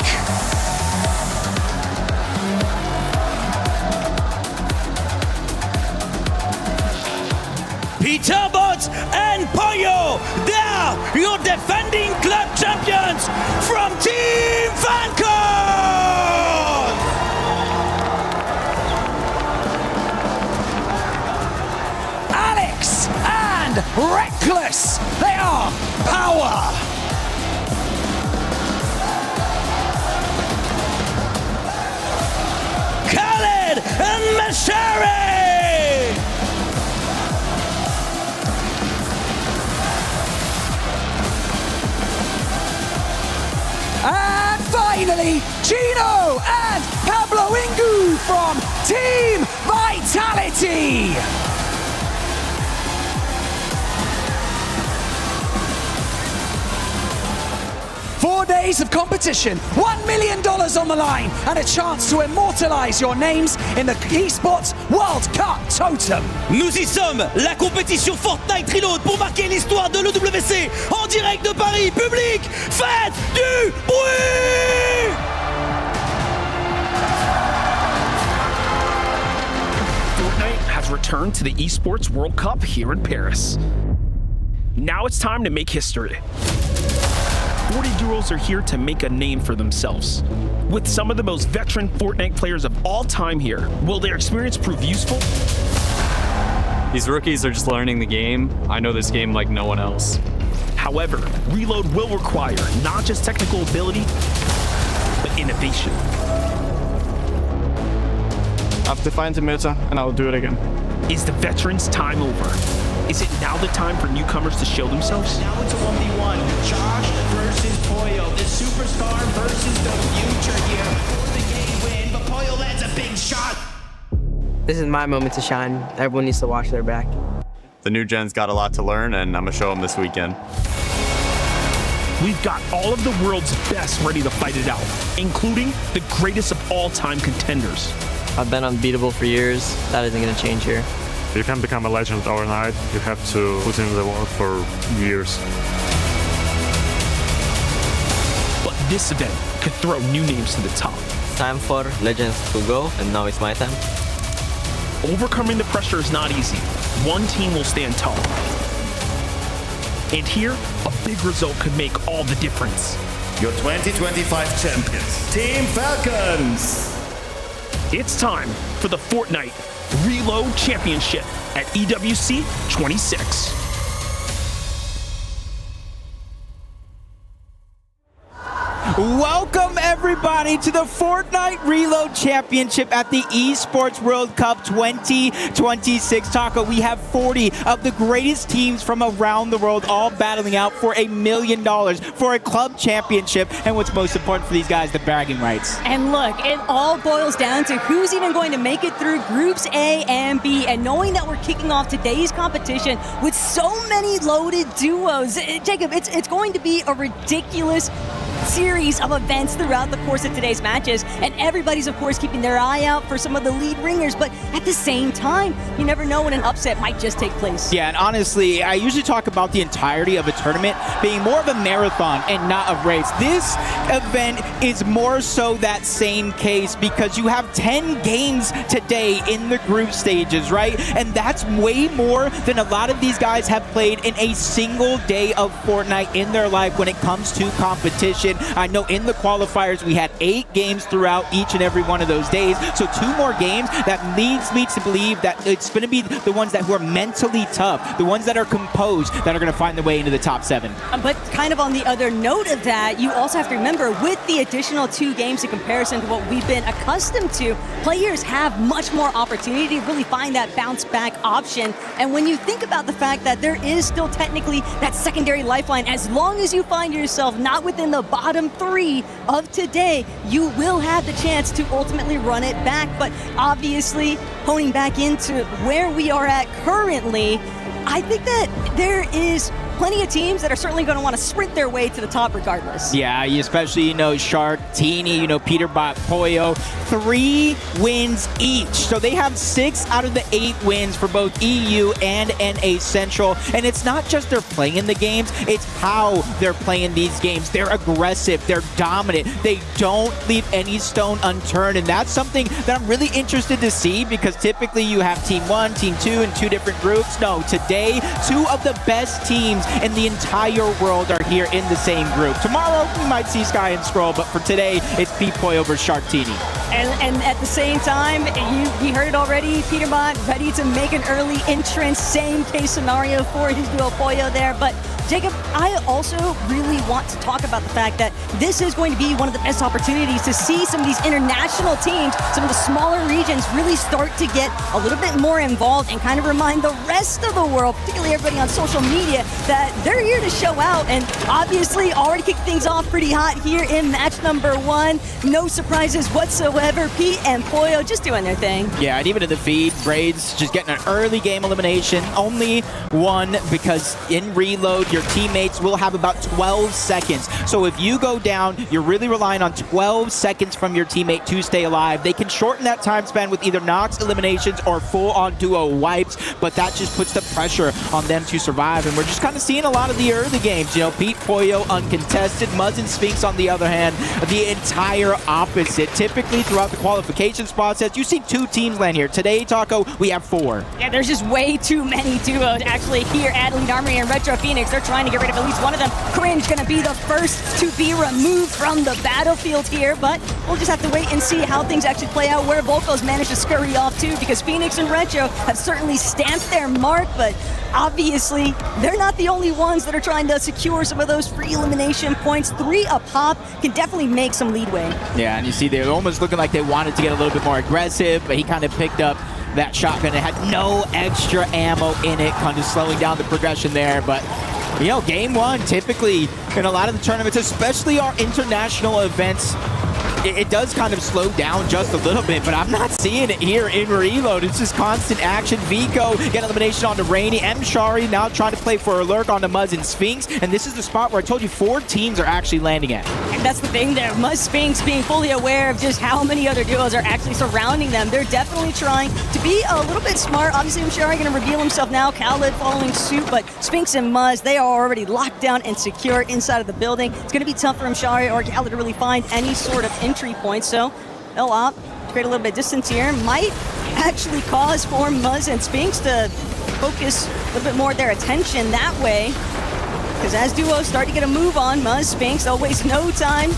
Peter Bot and Pollo, they're your defending club champions from Team Falcon. Alex and Reckless, they are Power. Khaled and Mashari. And finally, Gino and Pablo Ingu from Team Vitality. Four days of competition, $1 million on the line, and a chance to immortalize your names in the Esports World Cup Totem. Nous y sommes, la compétition Fortnite Reload pour marquer l'histoire de l'EWC en direct de Paris. Public, faites du bruit! Fortnite has returned to the Esports World Cup here in Paris. Now it's time to make history. 40 duos are here to make a name for themselves. With some of the most veteran Fortnite players of all time here, will their experience prove useful? These rookies are just learning the game. I know this game like no one else. However, Reload will require not just technical ability, but innovation. I've defined the meta, and I'll do it again. Is the veterans' time over? Is it now the time for newcomers to show themselves? Now it's a 1v1. Josh versus Pollo. The superstar versus the future here. For the game win, but Pollo lands a big shot. This is my moment to shine. Everyone needs to watch their back. The new gen's got a lot to learn, and I'm going to show them this weekend. We've got all of the world's best ready to fight it out, including the greatest of all-time contenders. I've been unbeatable for years. That isn't going to change here. You can't become a legend overnight. You have to put in the work for years. But this event could throw new names to the top. Time for legends to go, and now it's my time. Overcoming the pressure is not easy. One team will stand tall. And here, a big result could make all the difference. Your 2025 champions, Team Falcons! It's time for the Fortnite Reload Championship at EWC 26. Welcome everybody to the Fortnite Reload Championship at the Esports World Cup 2026. Taco, we have 40 of the greatest teams from around the world all battling out for $1 million for a club championship. And what's most important for these guys, the bragging rights. And look, it all boils down to who's even going to make it through groups A and B. And knowing that we're kicking off today's competition with so many loaded duos, Jacob, it's going to be a ridiculous series of events throughout the course of today's matches, and everybody's of course keeping their eye out for some of the lead ringers, but at the same time, you never know when an upset might just take place. Yeah, and honestly, I usually talk about the entirety of a tournament being more of a marathon and not a race. This event is more so that same case because you have 10 games today in the group stages, right? And that's way more than a lot of these guys have played in a single day of Fortnite in their life when it comes to competition. I know in the qualifiers we had 8 games throughout each and every one of those days, so 2 more games. That leads me to believe that it's going to be the ones that who are mentally tough, the ones that are composed, that are going to find their way into the top 7. But kind of on the other note of that, you also have to remember with the additional 2 games in comparison to what we've been accustomed to, players have much more opportunity to really find that bounce back option. And when you think about the fact that there is still technically that secondary lifeline, as long as you find yourself not within the bottom 3 of today, you will have the chance to ultimately run it back. But obviously, honing back into where we are at currently, I think that there is plenty of teams that are certainly going to want to sprint their way to the top regardless. Yeah, especially, Shark, Teeny, Peterbot, Pollo, 3 wins each. So they have 6 out of the 8 wins for both EU and NA Central. And it's not just they're playing the games, it's how they're playing these games. They're aggressive, they're dominant, they don't leave any stone unturned. And that's something that I'm really interested to see because typically you have Team 1, Team 2, and 2 different groups. No, today, 2 of the best teams in the entire world are here in the same group. Tomorrow, we might see Sky and Scroll, but for today, it's Pete Poi over Shark Teeny. And at the same time, you heard it already, Peterbot ready to make an early entrance. Same case scenario for his duo Pollo there. But Jacob, I also really want to talk about the fact that this is going to be one of the best opportunities to see some of these international teams, some of the smaller regions really start to get a little bit more involved and kind of remind the rest of the world, particularly everybody on social media, that they're here to show out. And obviously already kicked things off pretty hot here in match number 1. No surprises whatsoever. Pete and Pollo just doing their thing. Yeah, and even in the feed, Braids just getting an early game elimination. Only 1 because in reload, your teammates will have about 12 seconds. So if you go down, you're really relying on 12 seconds from your teammate to stay alive. They can shorten that time span with either Nox eliminations or full-on duo wipes, but that just puts the pressure on them to survive. And we're just kind of seeing a lot of the early games. Pete Pollo uncontested, Muzz and Sphinx on the other hand, the entire opposite. Typically throughout the qualifications process, you see 2 teams land here. Today, Taco, we have 4. Yeah, there's just way too many duos actually here at Elite Armory and Retro Phoenix. They're trying to get rid of at least one of them. Cringe going to be the first to be removed from the battlefield here, but we'll just have to wait and see how things actually play out, where Volko's managed to scurry off too, because Phoenix and Retro have certainly stamped their mark, but obviously they're not the only ones that are trying to secure some of those free elimination points. 3 a pop can definitely make some leadway. Yeah, and you see they're almost looking like they wanted to get a little bit more aggressive, but he kind of picked up that shotgun. It had no extra ammo in it, kind of slowing down the progression there. But game 1, typically in a lot of the tournaments, especially our international events, it does kind of slow down just a little bit, but I'm not seeing it here in Reload. It's just constant action. Vico get elimination onto Rainy. Shari now trying to play for a lurk onto Muzz and Sphinx, and this is the spot where I told you 4 teams are actually landing at. And that's the thing there. Muzz Sphinx being fully aware of just how many other duos are actually surrounding them. They're definitely trying to be a little bit smart. Obviously, Shari going to reveal himself now. Khaled following suit, but Sphinx and Muzz, they are already locked down and secure inside of the building. It's going to be tough for Shari or Khaled to really find any sort of entry point, so they'll opt to create a little bit of distance here. Might actually cause for Muzz and Sphinx to focus a little bit more of their attention that way, because as duos start to get a move on, Muzz, Sphinx, they'll waste no time.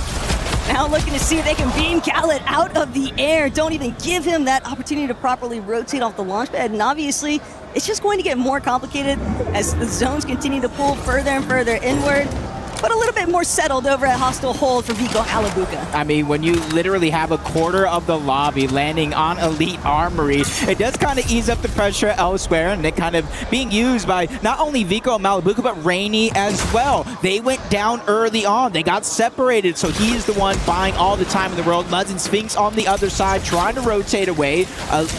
Now looking to see if they can beam Khaled out of the air. Don't even give him that opportunity to properly rotate off the launch pad, and obviously it's just going to get more complicated as the zones continue to pull further and further inward. But a little bit more settled over at Hostile Hold for Vico Halabuka. I mean, when you literally have a quarter of the lobby landing on Elite Armory, it does kind of ease up the pressure elsewhere, and it kind of being used by not only Vico and Malabuka, but Rainy as well. They went down early on. They got separated, so he's the one buying all the time in the world. Muzz and Sphinx on the other side, trying to rotate away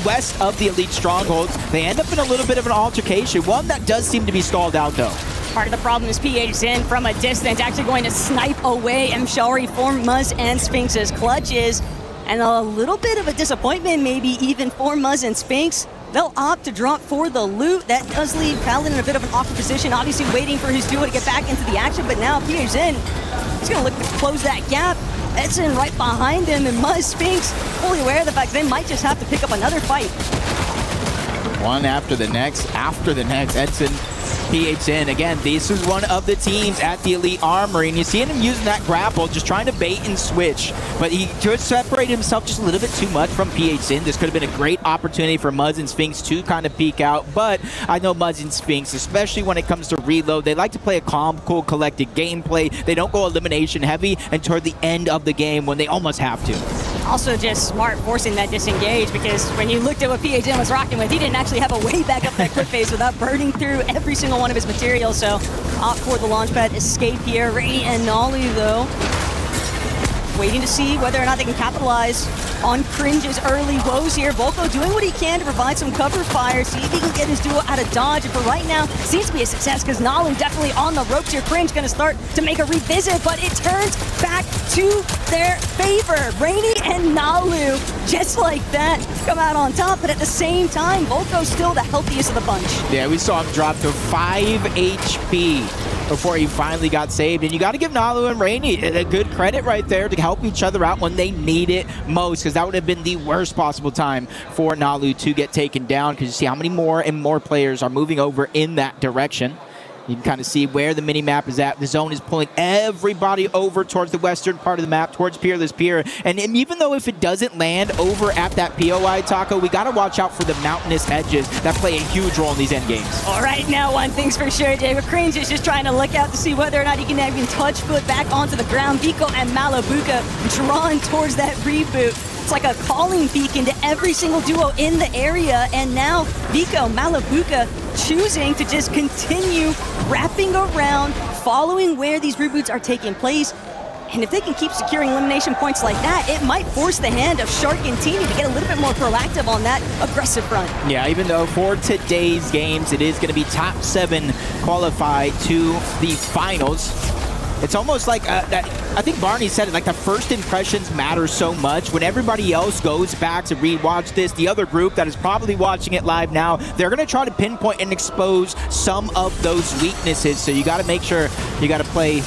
west of the Elite Strongholds. They end up in a little bit of an altercation, one that does seem to be stalled out, though. Part of the problem is PH in from a distance, actually going to snipe away Shari for Muzz and Sphinx's clutches. And a little bit of a disappointment maybe even for Muzz and Sphinx. They'll opt to drop for the loot. That does leave Khaled in a bit of an awkward position, obviously waiting for his duo to get back into the action, but now PH in, he's going to look to close that gap. Edson right behind him, and Muzz, Sphinx fully aware of the fact they might just have to pick up another fight. One after the next, Edson, PHN. Again, this is one of the teams at the Elite Armory, and you see him using that grapple, just trying to bait and switch. But he just separated himself just a little bit too much from PHN. This could have been a great opportunity for Muzz and Sphinx to kind of peek out, but I know Muzz and Sphinx, especially when it comes to reload, they like to play a calm, cool, collected gameplay. They don't go elimination heavy and toward the end of the game when they almost have to. Also just smart forcing that disengage, because when you looked at what PHN was rocking with, he didn't actually have a way back up that clip face without burning through every single one of his materials. So opt for the launchpad escape here. Rainy and Nolly though, waiting to see whether or not they can capitalize on Cringe's early woes here. Volko doing what he can to provide some cover fire, see if he can get his duo out of dodge. And for right now, seems to be a success, because Nalu definitely on the ropes here. Cringe gonna start to make a revisit, but it turns back to their favor. Rainy and Nalu, just like that, come out on top, but at the same time, Volko's still the healthiest of the bunch. Yeah, we saw him drop to 5 HP before he finally got saved. And you got to give Nalu and Rainy a good credit right there to help each other out when they need it most, because that would have been the worst possible time for Nalu to get taken down, because you see how many more and more players are moving over in that direction. You can kind of see where the mini-map is at. The zone is pulling everybody over towards the western part of the map, towards Peerless Pier. And even though if it doesn't land over at that POI, Taco, we got to watch out for the mountainous edges that play a huge role in these end games. All right, now one thing's for sure, Jay. Cringe is just trying to look out to see whether or not he can even touch foot back onto the ground. Vico and Malabuka drawn towards that reboot. It's like a calling beacon to every single duo in the area, and now Vico, Malabuka choosing to just continue wrapping around, following where these reboots are taking place. And if they can keep securing elimination points like that, it might force the hand of Shark and Teeny to get a little bit more proactive on that aggressive front. Yeah, even though for today's games, it is going to be top 7 qualified to the finals. It's almost like, I think Barney said it, like the first impressions matter so much. When everybody else goes back to rewatch this, the other group that is probably watching it live now, they're going to try to pinpoint and expose some of those weaknesses. So you got to make sure you got to play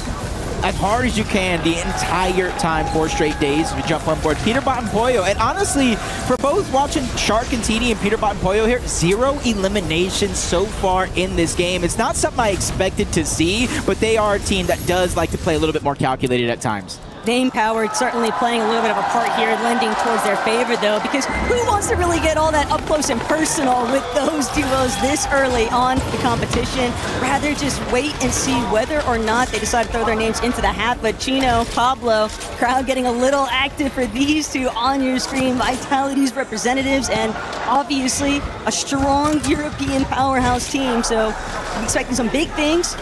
as hard as you can the entire time, 4 straight days. We jump on board Peterbot and Pollo. And honestly, for both watching Shark and TD and Peterbot and Pollo here, 0 eliminations so far in this game. It's not something I expected to see, but they are a team that does like to play a little bit more calculated at times. Name power certainly playing a little bit of a part here, lending towards their favor though, because who wants to really get all that up close and personal with those duos this early on the competition? Rather just wait and see whether or not they decide to throw their names into the hat. But Chino, Pablo, crowd getting a little active for these two on your screen. Vitality's representatives, and obviously a strong European powerhouse team. So I'm expecting some big things,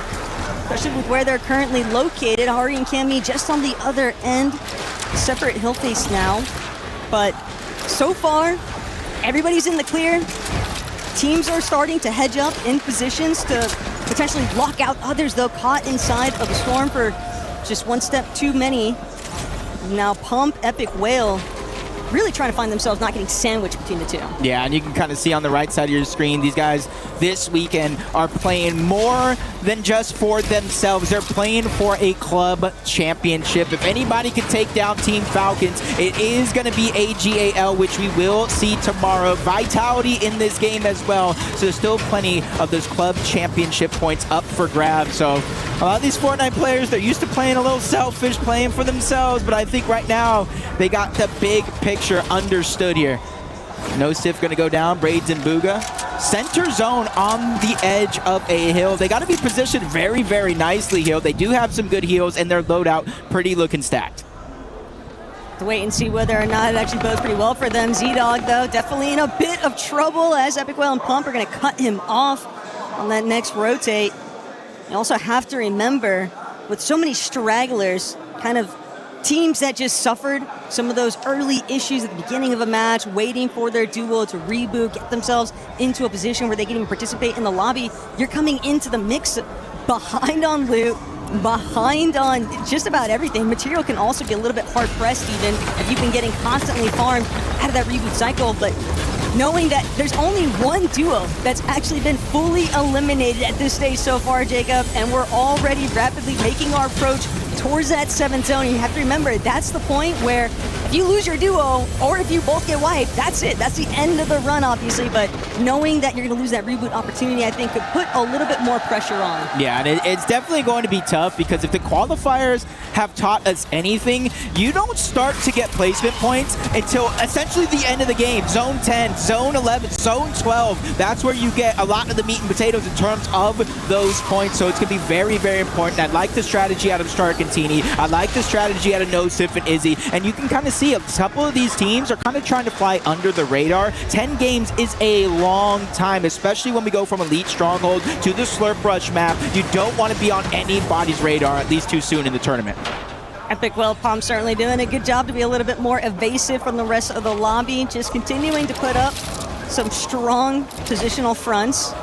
especially with where they're currently located. Hari and Cammy just on the other end. separate hill face now, but so far, everybody's in the clear. Teams are starting to hedge up in positions to potentially lock out others, though, caught inside of the storm for just one step too many. Now Pump, Epic Whale, really trying to find themselves not getting sandwiched between the two. Yeah, and you can kind of see on the right side of your screen, these guys this weekend are playing more than just for themselves. They're playing for a club championship. If anybody can take down Team Falcons, it is going to be AGAL, which we will see tomorrow. Vitality in this game as well. So there's still plenty of those club championship points up for grabs. So a lot of these Fortnite players, they're used to playing a little selfish, playing for themselves, but I think right now they got the big picture understood here. No Sif gonna go down, Braids and Booga. Center zone on the edge of a hill. They gotta be positioned very, very nicely here. They do have some good heals and their loadout pretty looking stacked. To wait and see whether or not it actually bodes pretty well for them. Z-Dog, though, definitely in a bit of trouble as Epic Whale and Pump are gonna cut him off on that next rotate. You also have to remember, with so many stragglers, kind of teams that just suffered some of those early issues at the beginning of a match, waiting for their duo to reboot, get themselves into a position where they can even participate in the lobby. You're coming into the mix behind on loot, behind on just about everything. Material can also be a little bit hard pressed even if you've been getting constantly farmed out of that reboot cycle, but knowing that there's only one duo that's actually been fully eliminated at this stage so far, Jacob, and we're already rapidly making our approach towards that 7th zone. You have to remember, that's the point where if you lose your duo, or if you both get wiped, that's it. That's the end of the run, obviously, but knowing that you're going to lose that reboot opportunity, I think, could put a little bit more pressure on. Yeah, and it's definitely going to be tough because if the qualifiers have taught us anything, you don't start to get placement points until essentially the end of the game. Zone 10, Zone 11, Zone 12, that's where you get a lot of the meat and potatoes in terms of those points, so it's going to be very, very important. I like the strategy out of Stark and Teeny. I like the strategy out of NoSif and Izzy, and you can kind of see a couple of these teams are kind of trying to fly under the radar. 10 games is a long time, especially when we go from Elite Stronghold to the Slurp Rush map. You don't want to be on anybody's radar, at least too soon in the tournament. Epic Whale Pump certainly doing a good job to be a little bit more evasive from the rest of the lobby, just continuing to put up some strong positional fronts.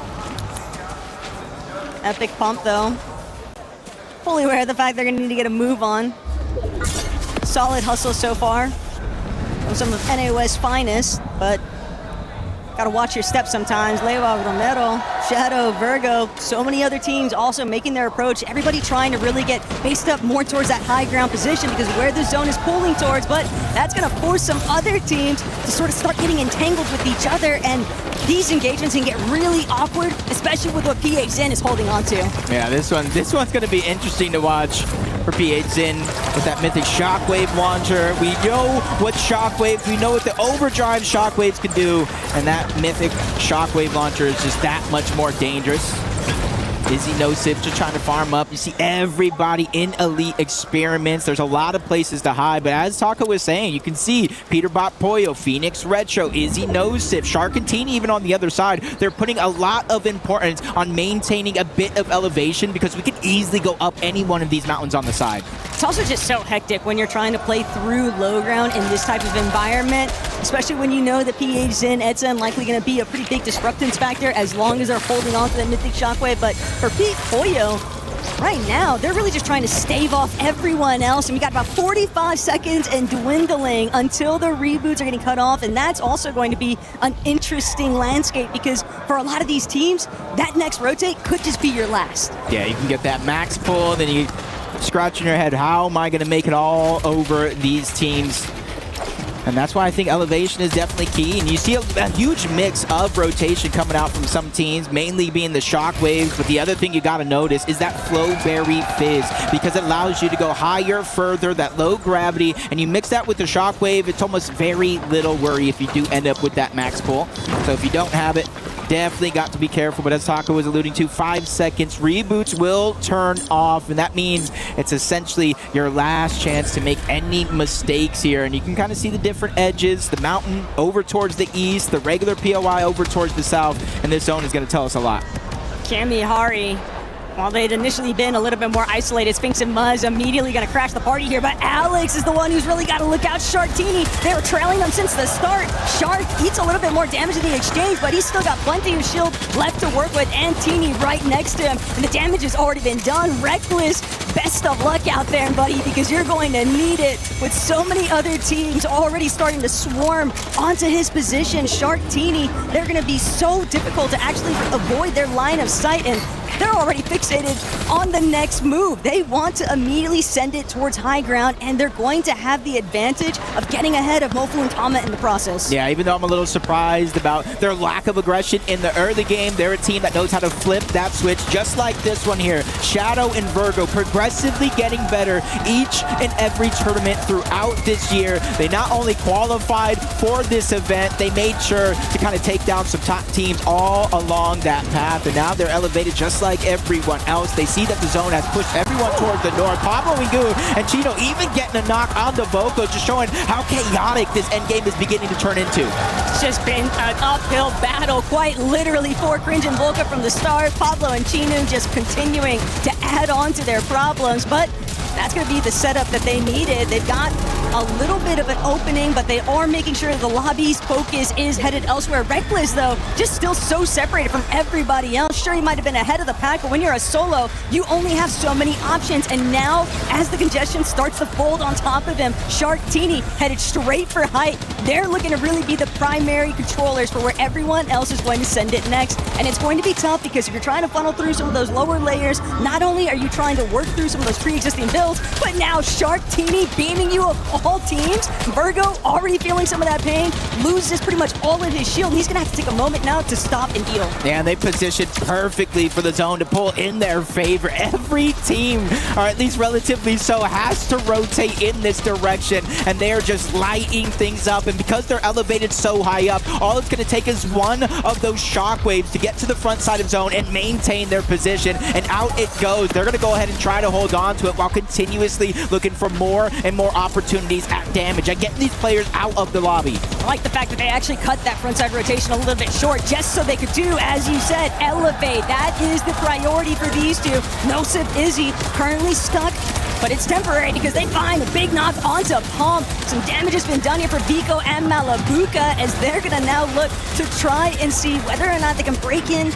Epic Pump, though, fully aware of the fact they're going to need to get a move on. Solid hustle so far from some of NAOS finest, but gotta watch your steps sometimes. Lewa, Romero, Shadow, Virgo, so many other teams also making their approach. Everybody trying to really get based up more towards that high ground position because where the zone is pulling towards, but that's gonna force some other teams to sort of start getting entangled with each other, and these engagements can get really awkward, especially with what PH Zen is holding on to. Yeah, this one's gonna be interesting to watch for PH Zen with that mythic Shockwave launcher. We know what Shockwaves, we know what the overdrive Shockwaves can do, and that mythic Shockwave launcher is just that much more dangerous. Izzy NoSif just trying to farm up. You see everybody in Elite Experiments. There's a lot of places to hide, but as Taka was saying, you can see Peterbot Poyo, Phoenix Retro, Izzy NoSif, Shark and Teen even on the other side. They're putting a lot of importance on maintaining a bit of elevation because we can easily go up any one of these mountains on the side. It's also just so hectic when you're trying to play through low ground in this type of environment, especially when you know that PH Zen, Edson likely going to be a pretty big disruptance factor as long as they're holding on to that mythic Shockwave. But for Pete Poyo, right now, they're really just trying to stave off everyone else. And we got about 45 seconds and dwindling until the reboots are getting cut off. And that's also going to be an interesting landscape because for a lot of these teams, that next rotate could just be your last. Yeah, you can get that max pull, then you scratching your head, how am I going to make it all over these teams? And that's why I think elevation is definitely key. And you see a huge mix of rotation coming out from some teams, mainly being the Shockwaves. But the other thing you got to notice is that Flowberry Fizz, because it allows you to go higher, further, that low gravity. And you mix that with the Shockwave, it's almost very little worry if you do end up with that max pull. So if you don't have it, definitely got to be careful, but as Taka was alluding to, 5 seconds, reboots will turn off, and that means it's essentially your last chance to make any mistakes here, and you can kind of see the different edges, the mountain over towards the east, the regular POI over towards the south, and this zone is going to tell us a lot. Kami Hari While they'd initially been a little bit more isolated, Sphinx and Muzz immediately going to crash the party here, but Alex is the one who's really got to look out. Sharktini, they were trailing them since the start. Shark eats a little bit more damage in the exchange, but he's still got plenty of shield left to work with, and Tini right next to him, and the damage has already been done. Reckless, best of luck out there, buddy, because you're going to need it with so many other teams already starting to swarm onto his position. Sharktini, they're going to be so difficult to actually avoid their line of sight, and they're already fixated on the next move. They want to immediately send it towards high ground, and they're going to have the advantage of getting ahead of Mofu and Tama in the process. Yeah, even though I'm a little surprised about their lack of aggression in the early game, they're a team that knows how to flip that switch, just like this one here. Shadow and Virgo progressively getting better each and every tournament throughout this year. They not only qualified for this event, they made sure to kind of take down some top teams all along that path, and now they're elevated just like everyone else. They see that the zone has pushed everyone towards the north. Pablo Ingu and Chino even getting a knock on the Voco, just showing how chaotic this endgame is beginning to turn into. It's just been an uphill battle, quite literally, for Cringe and Volca from the start. Pablo and Chino just continuing to add on to their problems, but that's going to be the setup that they needed. They've got a little bit of an opening, but they are making sure the lobby's focus is headed elsewhere. Reckless, though, just still so separated from everybody else. Sure, he might have been ahead of the pack, but when you're a solo, you only have so many options. And now, as the congestion starts to fold on top of him, Sharktini headed straight for height. They're looking to really be the primary controllers for where everyone else is going to send it next. And it's going to be tough, because if you're trying to funnel through some of those lower layers, not only are you trying to work through some of those pre-existing builds, but now Sharktini beaming you of all teams. Virgo already feeling some of that pain, loses pretty much all of his shield, and he's gonna have to take a moment now to stop and heal. Yeah, and they positioned perfectly for the zone to pull in their favor. Every team, or at least relatively so, has to rotate in this direction, and they're just lighting things up. And because they're elevated so high up, all it's gonna take is one of those shockwaves to get to the front side of zone and maintain their position, and out it goes. They're gonna go ahead and try to hold on to it while continuously looking for more and more opportunities at damage and getting these players out of the lobby. I like the fact that they actually cut that frontside rotation a little bit short, just so they could do, as you said, elevate. That is the priority for these two. Nosip Izzy currently stuck, but it's temporary because they find a big knock onto Pump. Some damage has been done here for Vico and Malabuka, as they're gonna now look to try and see whether or not they can break in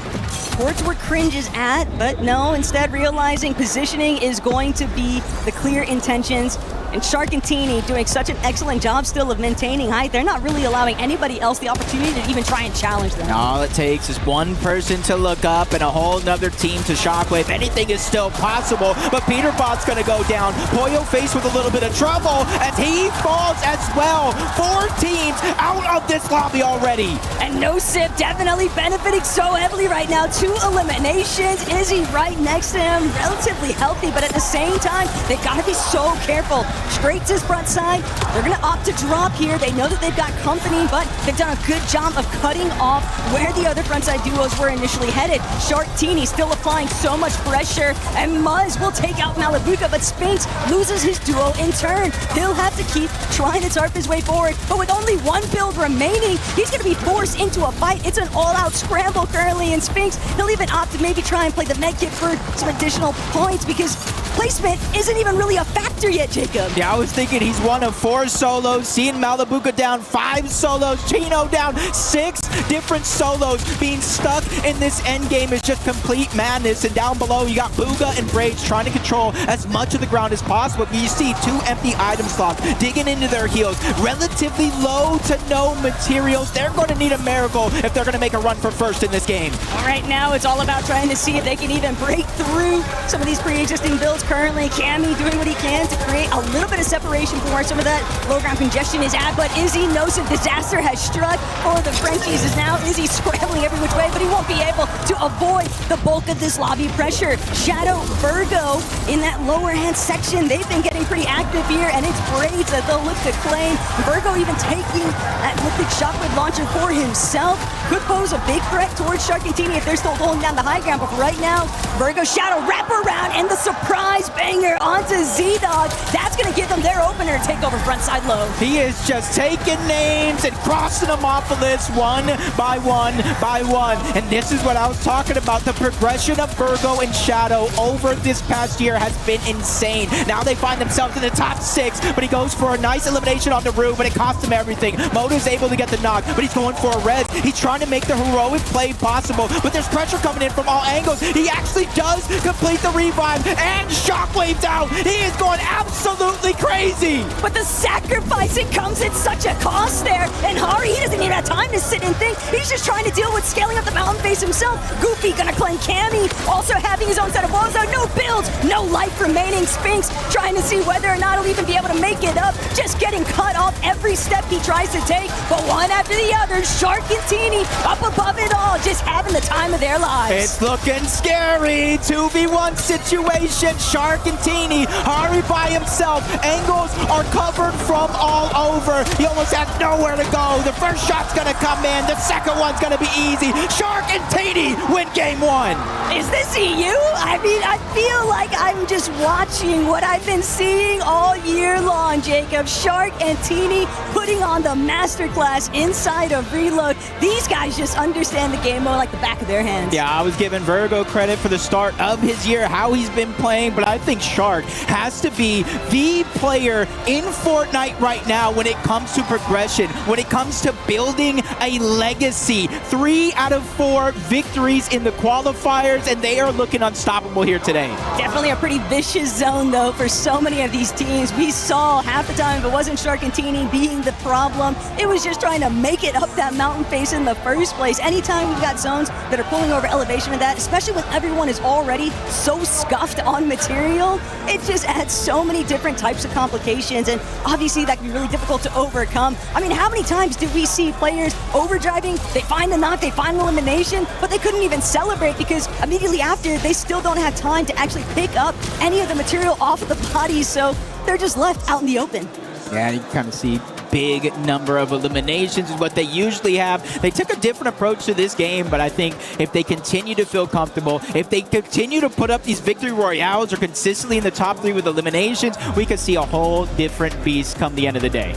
towards where Cringe is at, but no, instead realizing positioning is going to be the clear intentions. And Sharktini doing such an excellent job still of maintaining height. They're not really allowing anybody else the opportunity to even try and challenge them. All it takes is one person to look up and a whole nother team to shockwave. Anything is still possible, but Peterbot's gonna go down. Poyo faced with a little bit of trouble as he falls as well. 4 teams out of this lobby already. And Nosip definitely benefiting so heavily right now. 2 eliminations. Izzy right next to him, relatively healthy, but at the same time, they gotta be so careful. Straight to his front side. They're going to opt to drop here. They know that they've got company, but they've done a good job of cutting off where the other frontside duos were initially headed. Sharktini still applying so much pressure, and Muzz will take out Malabuka, but Sphinx loses his duo in turn. He'll have to keep trying to tarp his way forward, but with only 1 build remaining, he's going to be forced into a fight. It's an all-out scramble currently, and Sphinx, he'll even opt to maybe try and play the medkit for some additional points, because placement isn't even really a factor yet, Jacob. Yeah, I was thinking he's one of 4 solos, seeing Malabuka down 5 solos, Chino down 6 different solos. Being stuck in this end game is just complete madness. And down below, you got Booga and Braids trying to control as much of the ground as possible. You see 2 empty item slots digging into their heels. Relatively low to no materials. They're going to need a miracle if they're going to make a run for first in this game. Right now, it's all about trying to see if they can even break through some of these pre-existing builds currently. Cammy doing what he can to create a little bit of separation from where some of that low ground congestion is at, but Izzy knows that disaster has struck for the Frenchies. Is now Izzy scrambling every which way, but he won't be able to avoid the bulk of this lobby pressure. Shadow Virgo in that lower hand section, they've been getting pretty active here, and it's Braids that they'll look to claim. Virgo even taking that liquid shockwave launcher for himself. could pose a big threat towards Sharkantini if they're still holding down the high ground. But for right now, Virgo Shadow wrap around and the surprise banger onto Z-Dog. That's going to give them their opener to take over frontside low. He is just taking names and crossing them off the list one by one by one. And this is what I was talking about. The progression of Virgo and Shadow over this past year has been insane. Now they find themselves in the top 6, but he goes for a nice elimination on the Rue, but it costs him everything. Moto's able to get the knock, but he's going for a res. He's trying to make the heroic play possible, but there's pressure coming in from all angles. He actually does complete the revive and shockwave down. He is going absolutely crazy. But the sacrifice, it comes at such a cost there. And Hari, he doesn't even have time to sit and think. He's just trying to deal with scaling up the mountain face himself. Goofy gonna claim Cammy, also having his own set of walls out. No builds, no life remaining. Sphinx trying to see whether or not he'll even be able to make it up. Just getting cut off every step he tries to take. But one after the other, Sharkantini up above it all, just having the time of their lives. It's looking scary. 2v1 situation. Sharkantini, Hari by himself. Angles are covered from all over. He almost has nowhere to go. The first shot's gonna come in. The second one's gonna be easy. Sharkantini win game 1. Is this EU? I mean, I feel like I'm just watching what I've been seeing all year long, Jacob. Sharkantini putting on the masterclass inside of Reload. These guys just understand the game mode like the back of their hands. Yeah, I was giving Virgo credit for the start of his year, how he's been playing, but I think Shark has to be the player in Fortnite right now when it comes to progression, when it comes to building a legacy. 3 out of 4 victories in the qualifiers, and they are looking unstoppable here today. Definitely a pretty vicious zone, though, for so many of these teams. We saw half the time if it wasn't Sharkantini being the problem, it was just trying to make it up that mountain face in the first place. Anytime we've got zones that are pulling over elevation of that, especially when everyone is already so scuffed on material, it just adds so many different types of complications, and obviously that can be really difficult to overcome. I mean, how many times did we see players overdriving, they find the knock, they find the elimination, but they couldn't even celebrate because immediately after, they still don't have time to actually pick up any of the material off of the bodies, so they're just left out in the open. Yeah, you can kind of see big number of eliminations is what they usually have. They took a different approach to this game, but I think if they continue to feel comfortable, if they continue to put up these victory royales or consistently in the top 3 with eliminations, we could see a whole different beast come the end of the day.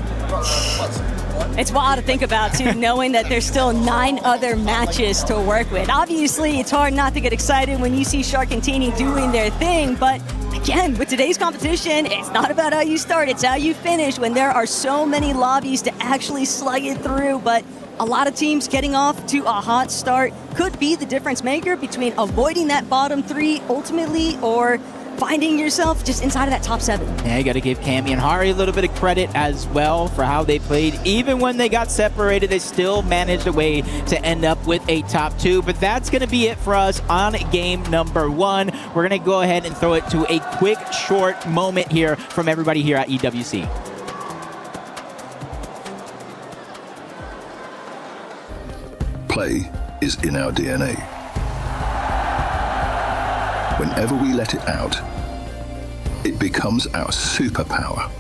It's wild to think about, too, knowing that there's still 9 other matches to work with. Obviously, it's hard not to get excited when you see Sharkantini doing their thing, but again, with today's competition, it's not about how you start, it's how you finish when there are so many lobbies to actually slug it through. But a lot of teams getting off to a hot start could be the difference maker between avoiding that bottom 3 ultimately or finding yourself just inside of that top 7. Yeah, you got to give Cammy and Hari a little bit of credit as well for how they played. Even when they got separated, they still managed a way to end up with a top 2. But that's going to be it for us on game number 1. We're going to go ahead and throw it to a quick, short moment here from everybody here at EWC. Play is in our DNA. Whenever we let it out, it becomes our superpower.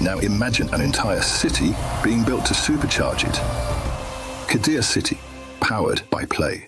Now imagine an entire city being built to supercharge it. Kadir City, powered by Play.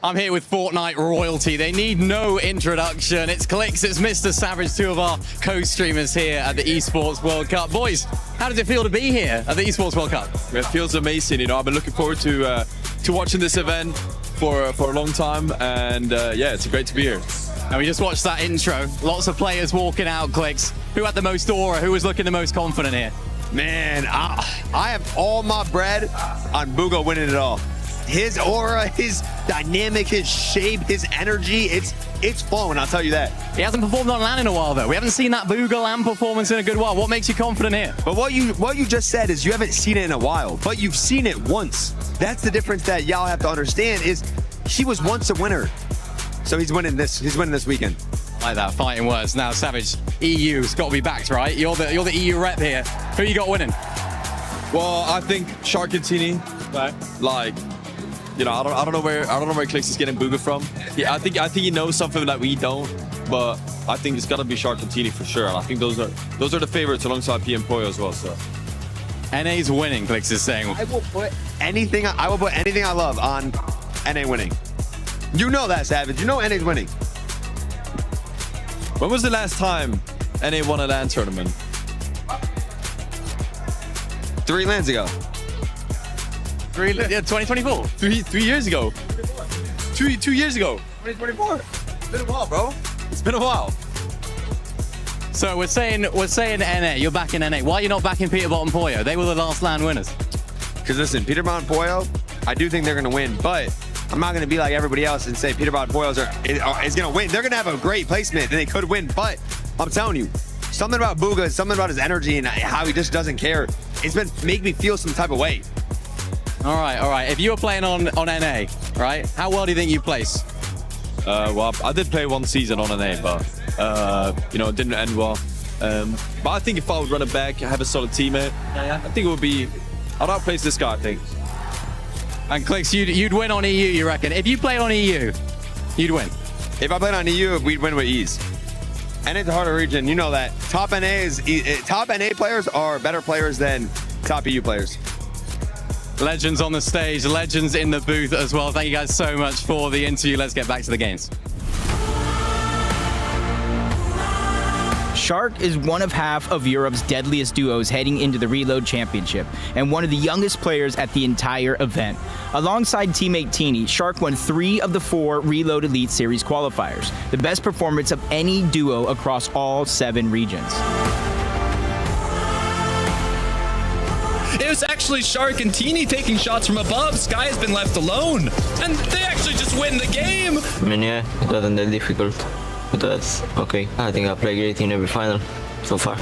I'm here with Fortnite royalty. They need no introduction. It's Clicks, it's Mr. Savage, 2 of our co-streamers here at the Esports World Cup. Boys, how does it feel to be here at the Esports World Cup? It feels amazing. You know, I've been looking forward to watching this event for a long time, and yeah, it's great to be here. And we just watched that intro. Lots of players walking out, Clicks. Who had the most aura? Who was looking the most confident here? Man, I have all my bread on Bugo winning it all. His aura, his dynamic, his shape, his energy, it's flowing, I'll tell you that. He hasn't performed on LAN in a while, though. We haven't seen that Booga LAN performance in a good while. What makes you confident here? But what you just said is you haven't seen it in a while, but you've seen it once. That's the difference that y'all have to understand is She was once a winner. So he's winning this weekend. Like that, fighting words. Now, Savage, EU's got to be backed, right? You're the EU rep here. Who you got winning? Well, I think Sharkantini. Right. Like, you know, I don't know where Clix is getting Booga from. Yeah, I think he knows something that we don't, but I think it's gotta be Sharkantini for sure. And I think those are the favorites alongside P and Poyo as well. So NA's winning, Clix is saying. I will put anything I love on NA winning. You know that, Savage. You know NA's winning. When was the last time NA won a LAN tournament? 3 LANs ago. 2024. 3 years ago. 2 years ago. 2024. It's been a while, bro. It's been a while. So we're saying NA. You're back in NA. Why are you not backing Peterbot and Poyo? They were the last LAN winners. Because listen, Peterbot and Poyo, I do think they're going to win, but I'm not going to be like everybody else and say Peterbot and Poyo is going to win. They're going to have a great placement and they could win, but I'm telling you, something about Booga, something about his energy and how he just doesn't care. It's been making me feel some type of way. All right. If you were playing on NA, right, how well do you think you place? Well, I did play 1 season on NA, but you know, it didn't end well. But I think if I would run it back, have a solid teammate, I think it would be. I'd outplace this guy, I think. And Clix, you'd win on EU, you reckon? If you played on EU, you'd win. If I played on EU, we'd win with ease. And it's a harder region, you know that. Top NA players are better players than top EU players. Legends on the stage, legends in the booth as well. Thank you guys so much for the interview. Let's get back to the games. Shark is one of half of Europe's deadliest duos heading into the Reload Championship, and one of the youngest players at the entire event. Alongside teammate Teeny, Shark won 3 of the 4 Reload Elite Series qualifiers, the best performance of any duo across all 7 regions. It was actually Shark and Teeny taking shots from above. Sky has been left alone, and they actually just win the game. I mean, yeah, it wasn't that difficult. It was okay. I think I played great in every final so far.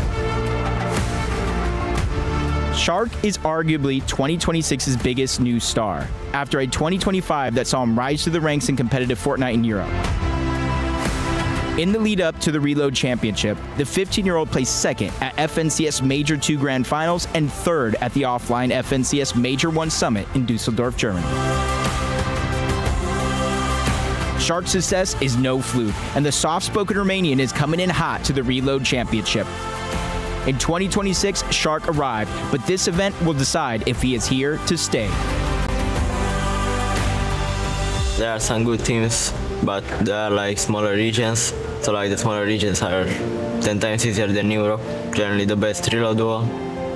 Shark is arguably 2026's biggest new star, after a 2025 that saw him rise through the ranks in competitive Fortnite in Europe. In the lead up to the Reload Championship, the 15-year-old placed 2nd at FNCS Major 2 Grand Finals and 3rd at the offline FNCS Major 1 Summit in Dusseldorf, Germany. Shark's success is no fluke, and the soft-spoken Romanian is coming in hot to the Reload Championship. In 2026, Shark arrived, but this event will decide if he is here to stay. There are some good teams, but there are like smaller regions. So like the smaller regions are 10 times easier than Europe. Generally the best reload duo.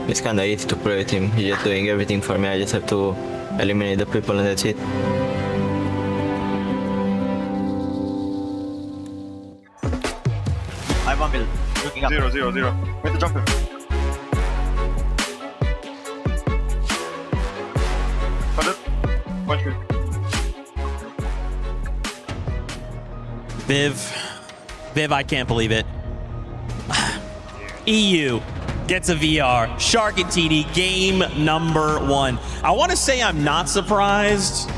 It's kinda easy to play with him. He's just doing everything for me. I just have to eliminate the people and that's it. I have 1 mil. Looking up. 0, 0, 0. Where's the jumper? Got it. Watch me. Viv, I can't believe it. EU gets a VR. Shark and Teeny, game number 1. I want to say I'm not surprised,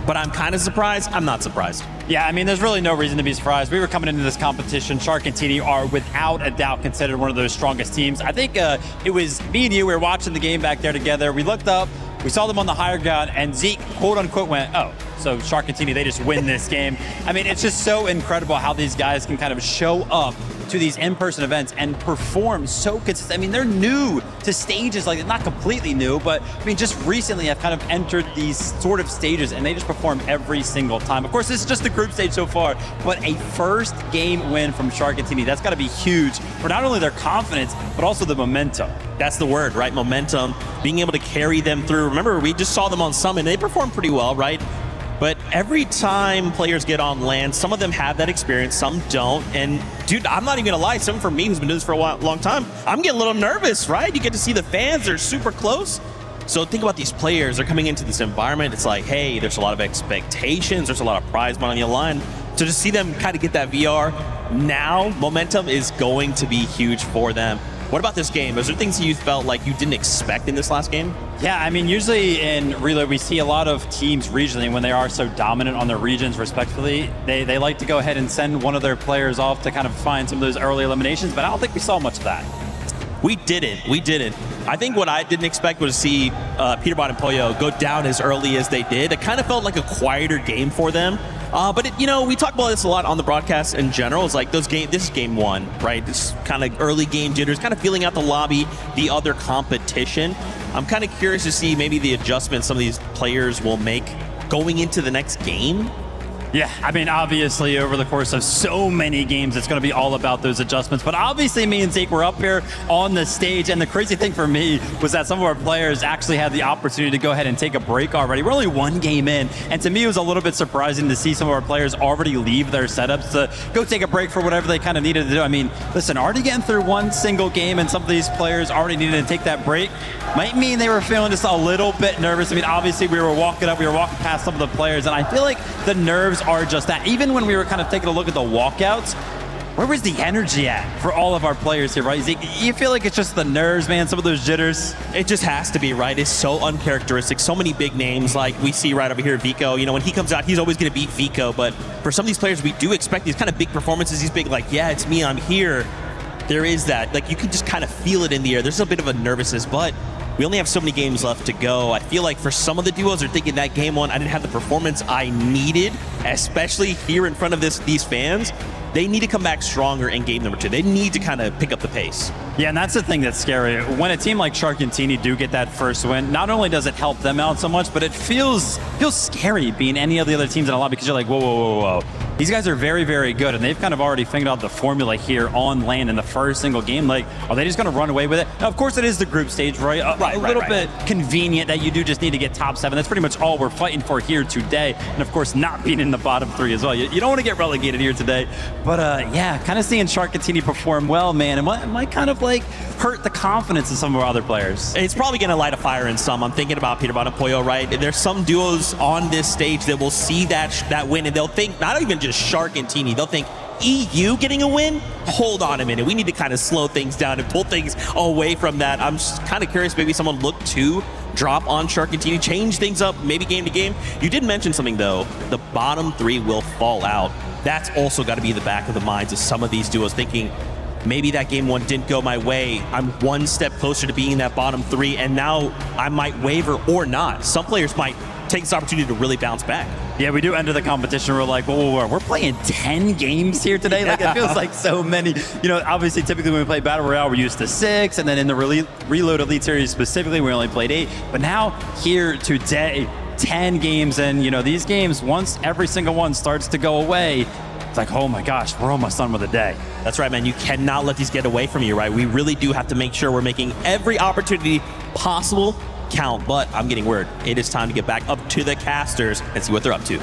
but I'm kind of surprised. I'm not surprised. Yeah, I mean, there's really no reason to be surprised. We were coming into this competition. Shark and Teeny are without a doubt considered one of those strongest teams. I think it was me and you, we were watching the game back there together. We looked up, we saw them on the higher ground, and Zeke, quote unquote, went, oh, so Shark and Teeny, they just win this game. I mean, it's just so incredible how these guys can kind of show up to these in-person events and perform so consistent. I mean, they're new to stages, like not completely new, but I mean, just recently have kind of entered these sort of stages and they just perform every single time. Of course, this is just the group stage so far, but a first game win from Shark and Teeny, that's gotta be huge for not only their confidence, but also the momentum. That's the word, right? Momentum, being able to carry them through. Remember, we just saw them on Summit, and they performed pretty well, right? But every time players get on land, some of them have that experience, some don't. And dude, I'm not even gonna lie, some for me who's been doing this for a long time, I'm getting a little nervous, right? You get to see the fans, they're super close. So think about these players, they're coming into this environment, it's like, hey, there's a lot of expectations, there's a lot of prize money on the line. So just see them kind of get that VR now, momentum is going to be huge for them. What about this game? Was there things you felt like you didn't expect in this last game? Yeah, I mean, usually in Reload, we see a lot of teams regionally, when they are so dominant on their regions, respectively, they like to go ahead and send one of their players off to kind of find some of those early eliminations, but I don't think we saw much of that. We didn't. I think what I didn't expect was to see Peterbot and Pollo go down as early as they did. It kind of felt like a quieter game for them. But we talk about this a lot on the broadcast in general. It's like this is game one, right? This kind of early game jitters, kind of feeling out the lobby, the other competition. I'm kind of curious to see maybe the adjustments some of these players will make going into the next game. Yeah, I mean, obviously, over the course of so many games, it's going to be all about those adjustments. But obviously, me and Zeke were up here on the stage, and the crazy thing for me was that some of our players actually had the opportunity to go ahead and take a break already. We're only one game in, and to me, it was a little bit surprising to see some of our players already leave their setups to go take a break for whatever they kind of needed to do. I mean, listen, already getting through one single game, and some of these players already needed to take that break, might mean they were feeling just a little bit nervous. I mean, obviously, we were walking past some of the players, and I feel like the nerves are just that. Even when we were kind of taking a look at the walkouts, where was the energy at for all of our players here, right? You feel like it's just the nerves, man, some of those jitters? It just has to be, right? It's so uncharacteristic. So many big names like we see right over here, Vico. When he comes out, he's always going to beat Vico. But for some of these players, we do expect these kind of big performances. These big, like, yeah, it's me, I'm here. There is that. Like, you can just kind of feel it in the air. There's a bit of a nervousness, but we only have so many games left to go. I feel like for some of the duos are thinking that game one, I didn't have the performance I needed, especially here in front of these fans. They need to come back stronger in game number 2. They need to kind of pick up the pace. Yeah, and that's the thing that's scary. When a team like Shark and Teeny do get that first win, not only does it help them out so much, but it feels scary being any of the other teams in a lot, because you're like, whoa. These guys are very, very good, and they've kind of already figured out the formula here on land in the first single game. Like, are they just going to run away with it? Now, of course, it is the group stage, right? A little bit convenient that you do just need to get top 7. That's pretty much all we're fighting for here today. And, of course, not being in the bottom 3 as well. You don't want to get relegated here today. But, yeah, kind of seeing Shark and Teeny perform well, man. It might kind of, like, hurt the confidence of some of our other players. It's probably going to light a fire in some. I'm thinking about Peterbot and Pollo, right? There's some duos on this stage that will see that win, and they'll think, not even just Shark and Teeny, they'll think, EU getting a win? Hold on a minute. We need to kind of slow things down and pull things away from that. I'm just kind of curious, maybe someone look to drop on Shark and Teeny, change things up, maybe game to game. You did mention something, though. The bottom 3 will fall out. That's also got to be the back of the minds of some of these duos thinking, maybe that game 1 didn't go my way. I'm one step closer to being in that bottom 3, and now I might waver or not. Some players might take this opportunity to really bounce back. Yeah, we do enter the competition. We're like, whoa, we're playing 10 games here today? Yeah. Like, it feels like so many. Obviously, typically when we play Battle Royale, we're used to 6, and then in the Reload Elite Series specifically, we only played 8. But now, here today, 10 games, and, these games, once every single one starts to go away, it's like, oh my gosh, we're almost done with the day. That's right, man. You cannot let these get away from you, right? We really do have to make sure we're making every opportunity possible count, but I'm getting word. It is time to get back up to the casters and see what they're up to.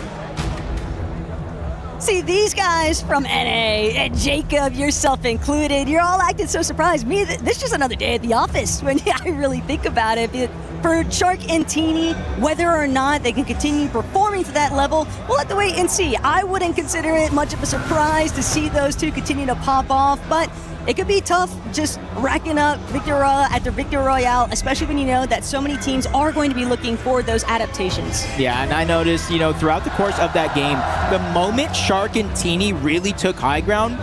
See, these guys from NA, and Jacob, yourself included, you're all acting so surprised. Me, this is just another day at the office when I really think about it. For Shark and Teeny, whether or not they can continue performing to that level, we'll have to wait and see. I wouldn't consider it much of a surprise to see those two continue to pop off, but it could be tough just racking up victory after victory royale, especially when you know that so many teams are going to be looking for those adaptations. Yeah, and I noticed, throughout the course of that game, the moment Shark and Teeny really took high ground,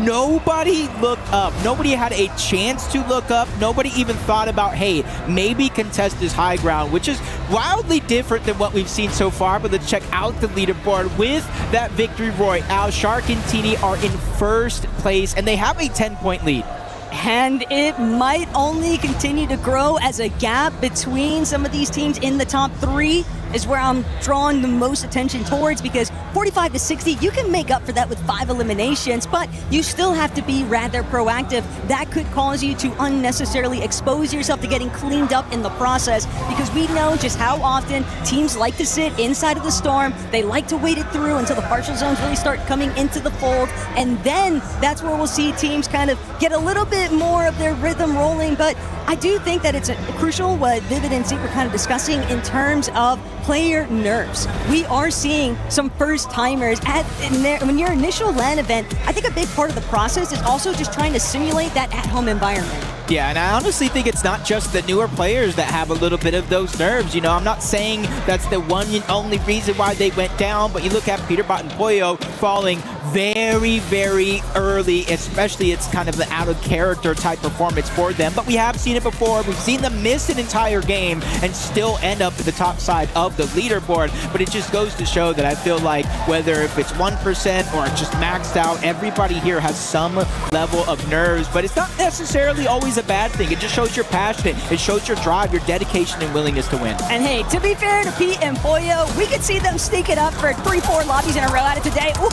nobody looked up. Nobody had a chance to look up. Nobody even thought about, hey, maybe contest this high ground, which is wildly different than what we've seen so far. But let's check out the leaderboard with that victory royale. Shark and Teeny are in first place, and they have a 10-point lead. And it might only continue to grow as a gap between some of these teams in the top 3 is where I'm drawing the most attention towards, because 45 to 60, you can make up for that with 5 eliminations, but you still have to be rather proactive. That could cause you to unnecessarily expose yourself to getting cleaned up in the process, because we know just how often teams like to sit inside of the storm. They like to wait it through until the partial zones really start coming into the fold, and then that's where we'll see teams kind of get a little bit more of their rhythm rolling. But I do think that it's crucial what Vivid and Zeke were kind of discussing in terms of player nerves. We are seeing some first-timers when your initial LAN event. I think a big part of the process is also just trying to simulate that at-home environment. Yeah, and I honestly think it's not just the newer players that have a little bit of those nerves. You know, I'm not saying that's the one and only reason why they went down, but you look at Peterbot and Pollo falling very, very early, especially it's kind of the out-of-character type performance for them. But we have seen it before. We've seen them miss an entire game and still end up at the top side of the leaderboard. But it just goes to show that I feel like whether if it's 1% or it's just maxed out, everybody here has some level of nerves. But it's not necessarily always a bad thing. It just shows you're passionate. It shows your drive, your dedication, and willingness to win. And hey, to be fair to Pete and Pollo, we could see them sneak it up for 3-4 lobbies in a row out of today. Ooh.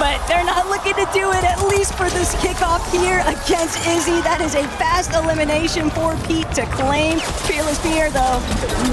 But they're not looking to do it, at least for this kickoff here against Izzy. That is a fast elimination for Pete to claim. Fearless Pierre, though,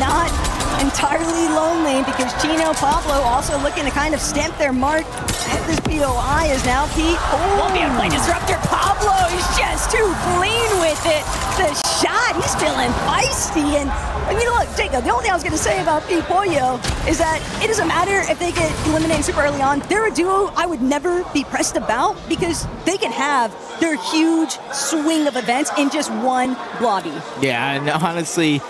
not entirely lonely because Chino Pablo also looking to kind of stamp their mark at this POI is now Pete. Won't be a play disruptor. Pablo is just too clean with it. The shot, he's feeling feisty. And you know, look, Jacob, the only thing I was going to say about Pete Pollo is that it doesn't matter if they get eliminated super early on. They're a duo I would never be pressed about because they can have their huge swing of events in just one lobby. Yeah, and honestly,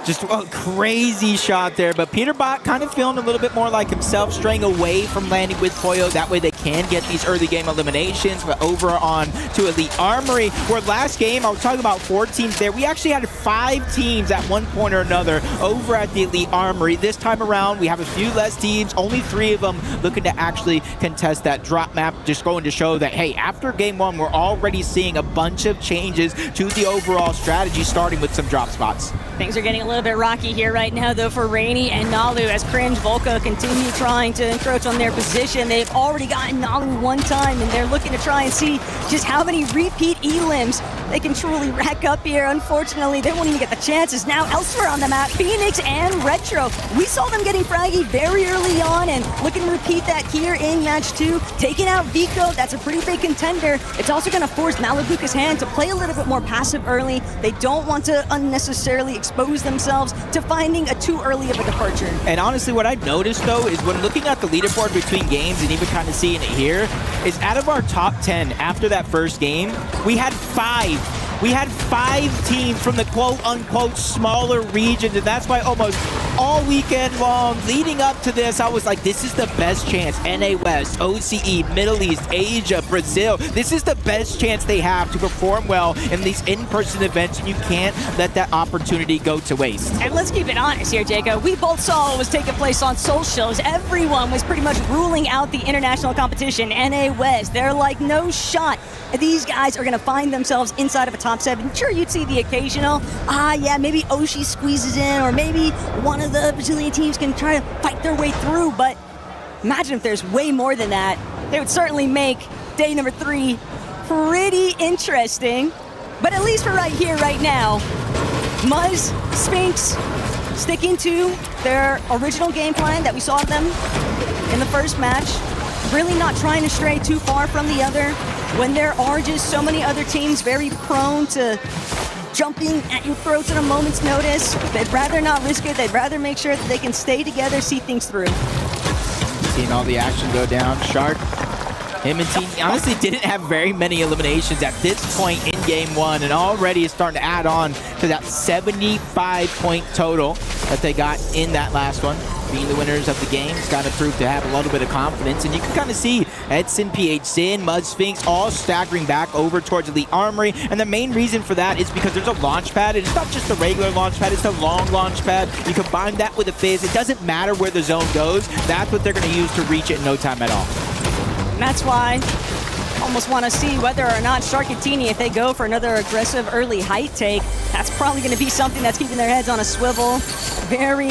just a crazy shot there, but Peterbot kind of feeling a little bit more like himself, straying away from landing with Pollo. That way they can get these early game eliminations. But over on to Elite Armory, where last game, I was talking about 4 teams there. We actually had 5 teams at one point or another over at the Elite Armory. This time around, we have a few less teams, only 3 of them looking to actually contest that drop map, just going to show that, hey, after game 1, we're already seeing a bunch of changes to the overall strategy, starting with some drop spots. Things are getting a little bit rocky here right now, though, for Rainy and Nalu as Cringe Volca continue trying to encroach on their position. They've already gotten Nalu one time, and they're looking to try and see just how many repeat elims they can truly rack up here. Unfortunately, they won't even get the chances. Now, elsewhere on the map, Phoenix and Retro. We saw them getting fraggy very early on and looking to repeat that here in match 2. Taking out Vico, that's a pretty big contender. It's also going to force Malabuka's hand to play a little bit more passive early. They don't want to unnecessarily expose themselves to finding a too early of a departure. And honestly, what I've noticed, though, is when looking at the leaderboard between games and even kind of seeing it here, is out of our top 10 after that first game, we had 5. We had 5 teams from the quote-unquote smaller regions, and that's why almost all weekend long, leading up to this, I was like, this is the best chance. NA West, OCE, Middle East, Asia, Brazil. This is the best chance they have to perform well in these in-person events, and you can't let that opportunity go to waste. And let's keep it honest here, Jacob. We both saw what was taking place on socials. Everyone was pretty much ruling out the international competition. NA West, they're like, no shot. These guys are going to find themselves inside of a top 7. Sure, you'd see the occasional, yeah, maybe Oshi squeezes in, or maybe one of the Brazilian teams can try to fight their way through, but imagine if there's way more than that. They would certainly make day number 3 pretty interesting. But at least for right here, right now, Muzz, Sphinx, sticking to their original game plan that we saw them in the first match, really not trying to stray too far from the other. When there are just so many other teams very prone to jumping at your throats at a moment's notice, they'd rather not risk it. They'd rather make sure that they can stay together, see things through. Seeing all the action go down. Shark, him and team honestly didn't have very many eliminations at this point in game 1, and already is starting to add on to that 75-point total that they got in that last one. Being the winners of the game, it's got to prove to have a little bit of confidence, and you can kind of see Edson, PH Sin, Mud Sphinx all staggering back over towards Elite Armory, and the main reason for that is because there's a launch pad, and it's not just a regular launch pad, it's a long launch pad. You combine that with a Fizz, it doesn't matter where the zone goes, that's what they're going to use to reach it in no time at all. And that's why I almost want to see whether or not Sharkatini, if they go for another aggressive early height take, that's probably going to be something that's keeping their heads on a swivel. Very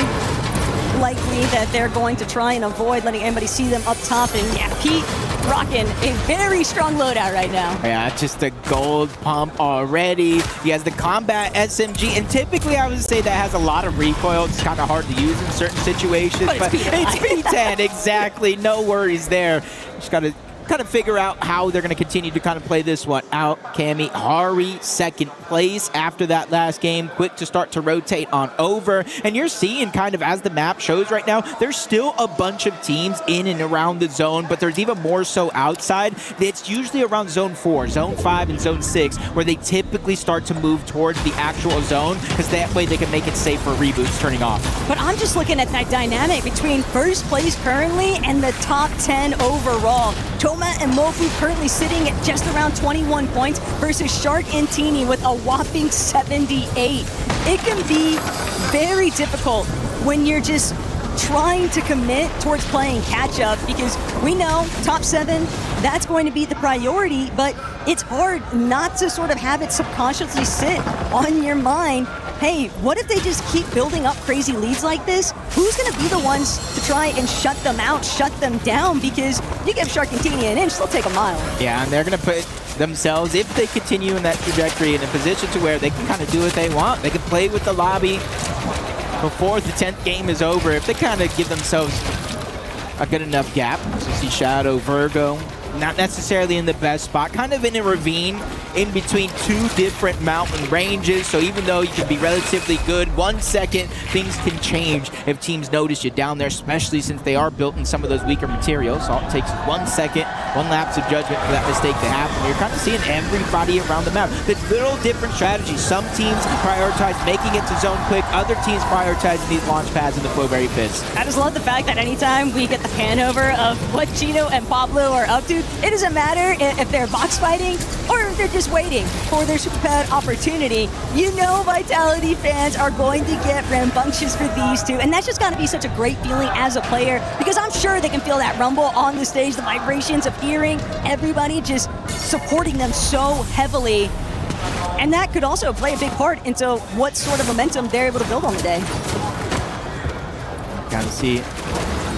likely that they're going to try and avoid letting anybody see them up top. And yeah, Pete rocking a very strong loadout right now. Yeah, just a gold pump already. He has the combat SMG, and typically I would say that has a lot of recoil. It's kind of hard to use in certain situations, but it's P10, exactly. No worries there. Just got to kind of figure out how they're going to continue to kind of play this one out. Cami Hari, second place after that last game. Quick to start to rotate on over. And you're seeing kind of as the map shows right now, there's still a bunch of teams in and around the zone, but there's even more so outside. It's usually around zone 4, zone 5, and zone 6, where they typically start to move towards the actual zone, because that way they can make it safe for reboots turning off. But I'm just looking at that dynamic between first place currently and the top 10 overall. Toma and Mofu currently sitting at just around 21 points versus Shark and Teeny with a whopping 78. It can be very difficult when you're just trying to commit towards playing catch-up, because we know top 7, that's going to be the priority, but it's hard not to sort of have it subconsciously sit on your mind. Hey, what if they just keep building up crazy leads like this? Who's going to be the ones to try and shut them out, shut them down? Because you give Shark and Teeny an inch, they'll take a mile. Yeah, and they're going to put themselves, if they continue in that trajectory, in a position to where they can kind of do what they want. They can play with the lobby before the 10th game is over, if they kind of give themselves a good enough gap. So you see Shadow, Virgo, not necessarily in the best spot, kind of in a ravine in between two different mountain ranges. So even though you can be relatively good, 1 second, things can change if teams notice you down there, especially since they are built in some of those weaker materials. So it takes 1 second, 1 lapse of judgment for that mistake to happen. You're kind of seeing everybody around the map. The little different strategies. Some teams prioritize making it to zone quick, other teams prioritizing these launch pads and the Flowberry Fizz. I just love the fact that anytime we get the pan over of what Chino and Pablo are up to, it doesn't matter if they're box fighting or if they're just waiting for their super pad opportunity. You know Vitality fans are going to get rambunctious for these two, and that's just got to be such a great feeling as a player, because I'm sure they can feel that rumble on the stage, the vibrations of hearing everybody just supporting them so heavily. And that could also play a big part into what sort of momentum they're able to build on the day. Kind of see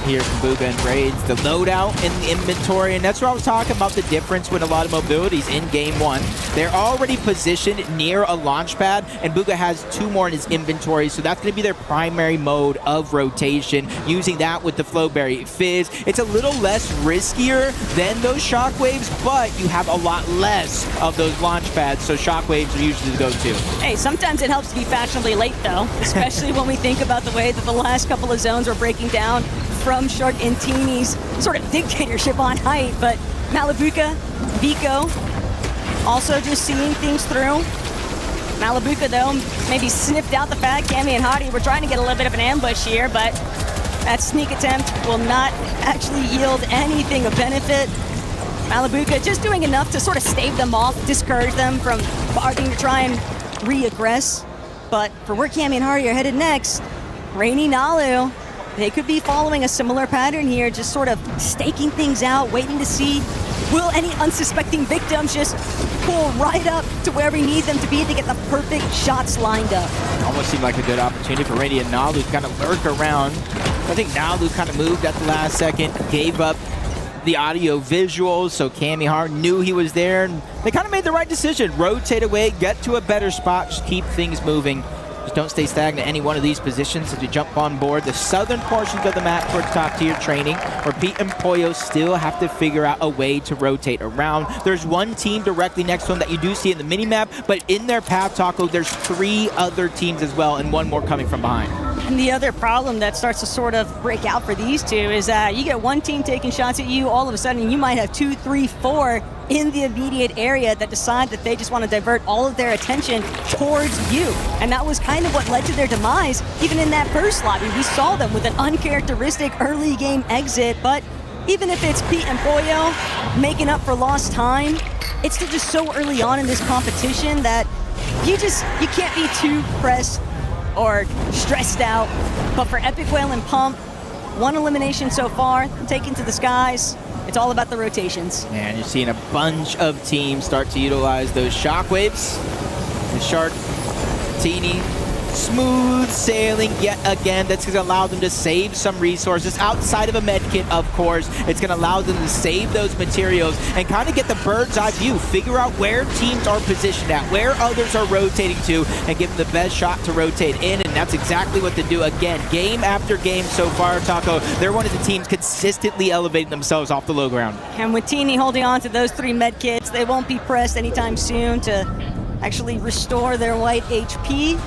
here from Bugha and Braids, the loadout in the inventory, and that's what I was talking about, the difference with a lot of mobilities in game 1. They're already positioned near a launch pad, and Bugha has 2 more in his inventory, so that's going to be their primary mode of rotation, using that with the Flowberry Fizz. It's a little less riskier than those shockwaves, but you have a lot less of those launch pads, so shockwaves are usually the go-to. Hey, sometimes it helps to be fashionably late, though, especially when we think about the way that the last couple of zones were breaking down from Shark and Teeny's sort of dictatorship on height. But Malabuka, Vico, also just seeing things through. Malabuka, though, maybe sniffed out the fact Cami and Hadi were trying to get a little bit of an ambush here, but that sneak attempt will not actually yield anything of benefit. Malabuka just doing enough to sort of stave them off, discourage them from starting to try and re-aggress. But for where Cami and Hadi are headed next, Rainy Nalu, they could be following a similar pattern here, just sort of staking things out, waiting to see, will any unsuspecting victims just pull right up to where we need them to be to get the perfect shots lined up. Almost seemed like a good opportunity for Rainy and Nalu to kind of lurk around. I think Nalu kind of moved at the last second, gave up the audio visuals, so Cami Har knew he was there, and they kind of made the right decision. Rotate away, get to a better spot, just keep things moving. Just don't stay stagnant at any one of these positions as you jump on board the southern portions of the map towards top-tier training, where Pete and Pollo still have to figure out a way to rotate around. There's one team directly next to them that you do see in the mini-map, but in their path, Taco, there's 3 other teams as well, and 1 more coming from behind. And the other problem that starts to sort of break out for these two is that you get one team taking shots at you, all of a sudden you might have 2, 3, 4 in the immediate area that decide that they just want to divert all of their attention towards you. And that was kind of what led to their demise. Even in that first lobby, we saw them with an uncharacteristic early game exit, but even if it's Pete and Pollo making up for lost time, it's still just so early on in this competition that you can't be too pressed or stressed out. But for Epic Whale and Pump, 1 elimination so far, taken to the skies. It's all about the rotations. And you're seeing a bunch of teams start to utilize those shockwaves. The Shark, Teeny, Smooth sailing yet again. That's going to allow them to save some resources outside of a med kit, of course. It's going to allow them to save those materials and kind of get the bird's eye view, figure out where teams are positioned at, where others are rotating to, and give them the best shot to rotate in. And that's exactly what they do again. Game after game so far, Taco, they're one of the teams consistently elevating themselves off the low ground. And with Teeny holding on to those 3 med kits, they won't be pressed anytime soon to actually restore their white HP.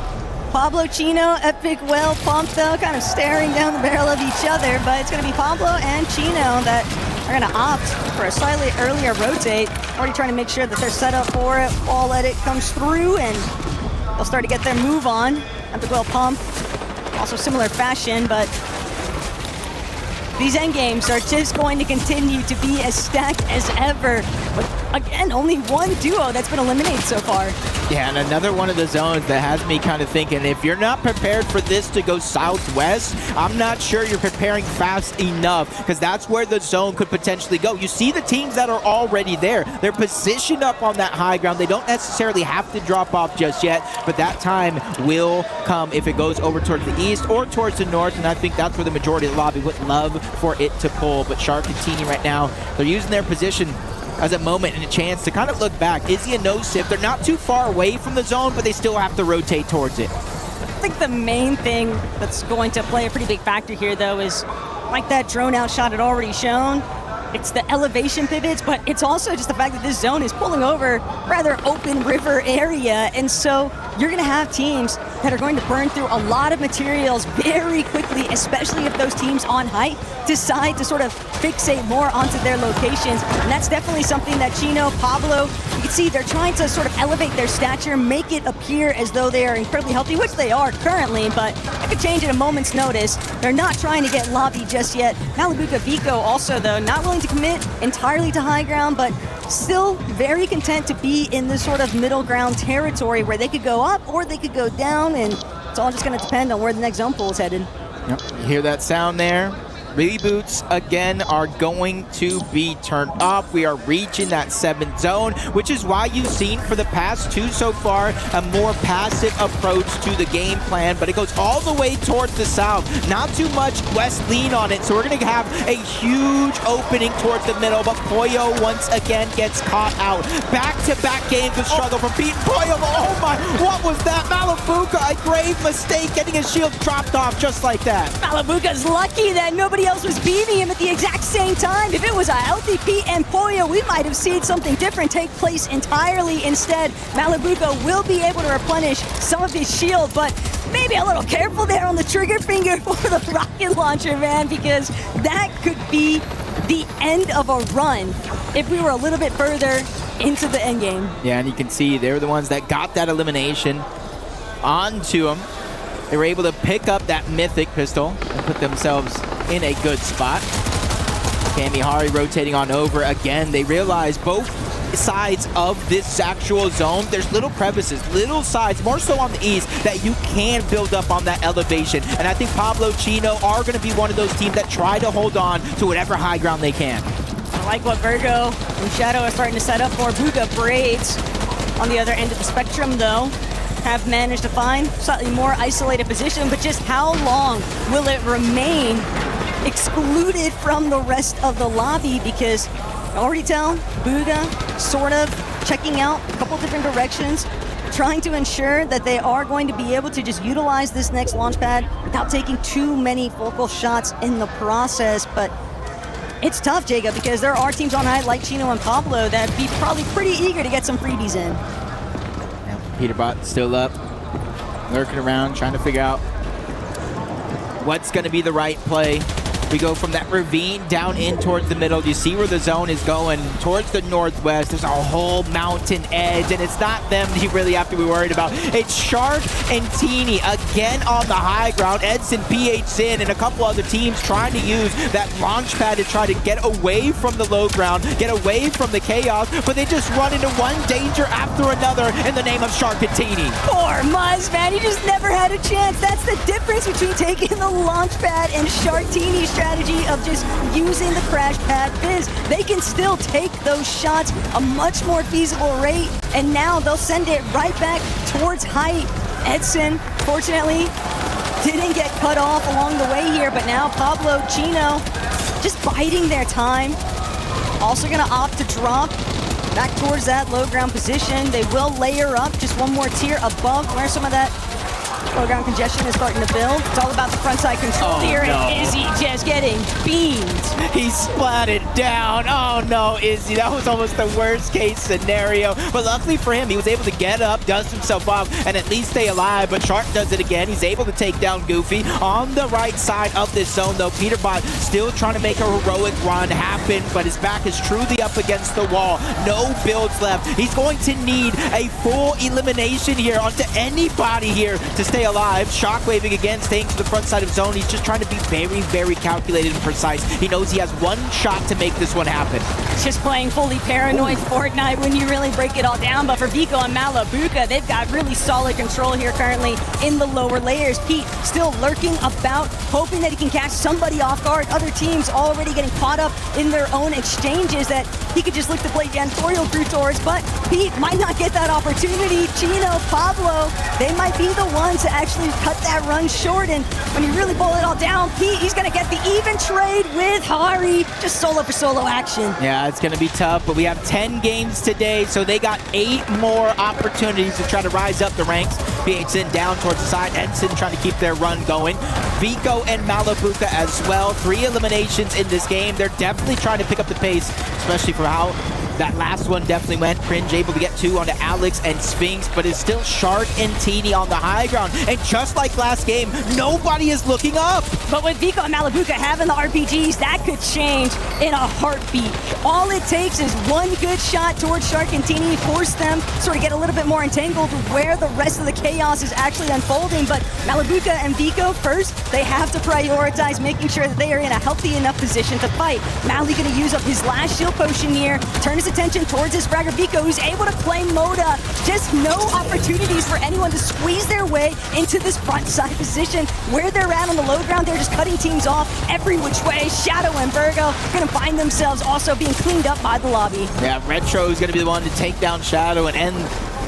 Pablo, Chino, Epic, well pumped though, kind of staring down the barrel of each other, but it's going to be Pablo and Chino that are going to opt for a slightly earlier rotate, already trying to make sure that they're set up for it while it comes through, and they'll start to get their move on. Epic, well pump, also similar fashion, but these endgames are just going to continue to be as stacked as ever. But again, only one duo that's been eliminated so far. Yeah, and another one of the zones that has me kind of thinking, if you're not prepared for this to go southwest, I'm not sure you're preparing fast enough, because that's where the zone could potentially go. You see the teams that are already there. They're positioned up on that high ground. They don't necessarily have to drop off just yet, but that time will come if it goes over towards the east or towards the north, and I think that's where the majority of the lobby would love for it to pull. But Shark and Teeny right now, they're using their position as a moment and a chance to kind of look back. Izzy and No Sip, they're not too far away from the zone, but they still have to rotate towards it. I think the main thing that's going to play a pretty big factor here, though, is like that drone out shot had already shown. It's the elevation pivots, but it's also just the fact that this zone is pulling over rather open river area. And so you're going to have teams that are going to burn through a lot of materials very quickly, especially if those teams on height decide to sort of fixate more onto their locations. And that's definitely something that Chino, Pablo, you can see they're trying to sort of elevate their stature, make it appear as though they are incredibly healthy, which they are currently, but it could change at a moment's notice. They're not trying to get lobby just yet. Malibuca Vico also, though, not willing to commit entirely to high ground, but still very content to be in this sort of middle ground territory where they could go up or they could go down, and it's all just going to depend on where the next zone pool is headed. Yep. You hear that sound there? Reboots again are going to be turned up. We are reaching that 7th zone, which is why you've seen for the past 2 so far a more passive approach to the game plan, but it goes all the way towards the south. Not too much west lean on it, so we're going to have a huge opening towards the middle, but Pollo once again gets caught out. Back-to-back games of struggle from beating Pollo. Oh my, what was that? Malibuca, a grave mistake, getting his shield dropped off just like that. Malibuca's lucky that nobody else was beating him at the exact same time. If it was a healthy Pete and Pollo, we might have seen something different take place entirely. Instead, Malibuca will be able to replenish some of his shield, but maybe a little careful there on the trigger finger for the rocket launcher, man, because that could be the end of a run if we were a little bit further into the end game. Yeah, and you can see they're the ones that got that elimination onto him. They were able to pick up that mythic pistol and put themselves in a good spot. Kamihari rotating on over again. They realize both sides of this actual zone, there's little crevices, little sides, more so on the east, that you can build up on that elevation. And I think Pablo, Chino are going to be one of those teams that try to hold on to whatever high ground they can. I like what Virgo and Shadow are starting to set up for. Buga Braids on the other end of the spectrum, though, have managed to find slightly more isolated position, but just how long will it remain excluded from the rest of the lobby? Because I already tell Buga sort of checking out a couple different directions, trying to ensure that they are going to be able to just utilize this next launch pad without taking too many focal shots in the process. But it's tough, Jacob, because there are teams on high like Chino and Pablo that'd be probably pretty eager to get some freebies in. Peterbot still up, lurking around, trying to figure out what's going to be the right play. We go from that ravine down in towards the middle. You see where the zone is going, towards the northwest. There's a whole mountain edge, and it's not them that you really have to be worried about. It's Shark and Teeny again on the high ground. Edson, PH Sin, and a couple other teams trying to use that launch pad to try to get away from the low ground, get away from the chaos, but they just run into one danger after another in the name of Shark and Teeny. Poor Muzz, man, he just never had a chance. That's the difference between taking the launch pad and Shark Teeny's strategy of just using the crash pad biz. They can still take those shots a much more feasible rate, and now they'll send it right back towards height Edson, fortunately, didn't get cut off along the way here, but now Pablo, Chino, just biding their time. Also gonna opt to drop back towards that low ground position. They will layer up just one more tier above where some of that low ground congestion is starting to build. It's all about the front side control here, and Izzy just getting beamed. He splatted down. Oh no, Izzy, that was almost the worst case scenario. But luckily for him, he was able to get up, dust himself off, and at least stay alive. But Shark does it again. He's able to take down Goofy on the right side of this zone, though. Peterbot still trying to make a heroic run happen, but his back is truly up against the wall. No builds left. He's going to need a full elimination here onto anybody here to stay alive. Shockwaving again, staying to the front side of zone. He's just trying to be very, very calculated and precise. He knows he has one shot to make this one happen. Just playing fully paranoid Fortnite when you really break it all down. But for Vico and Malabuka, they've got really solid control here currently in the lower layers. Pete still lurking about, hoping that he can catch somebody off guard. Other teams already getting caught up in their own exchanges that he could just look to play Gantorial through towards, but Pete might not get that opportunity. Chino, Pablo, they might be the ones to actually cut that run short, and when you really boil it all down, Pete, he's gonna get the even trade with Hari. Just solo for solo action. Yeah, it's gonna be tough, but we have 10 games today, so they got 8 more opportunities to try to rise up the ranks. Edson down towards the side, Edson trying to keep their run going. Vico and Malabuka as well. 3 eliminations in this game. They're definitely trying to pick up the pace, especially for how that last one definitely went. Cringe able to get 2 onto Alex and Sphinx, but it's still Shark and Teeny on the high ground. And just like last game, nobody is looking up. But with Vico and Malabuka having the RPGs, that could change in a heartbeat. All it takes is one good shot towards Shark and Teeny, force them sort of get a little bit more entangled where the rest of the chaos is actually unfolding. But Malabuka and Vico, first, they have to prioritize making sure that they are in a healthy enough position to fight. Mally gonna use up his last shield potion here, turn his attention towards his fragger Vico, who's able to claim Moda. Just no opportunities for anyone to squeeze their way into this front side position. Where they're at on the low ground, they're just cutting teams off every which way. Shadow and Virgo gonna find themselves also being cleaned up by the lobby. Yeah, Retro is gonna be the one to take down Shadow and end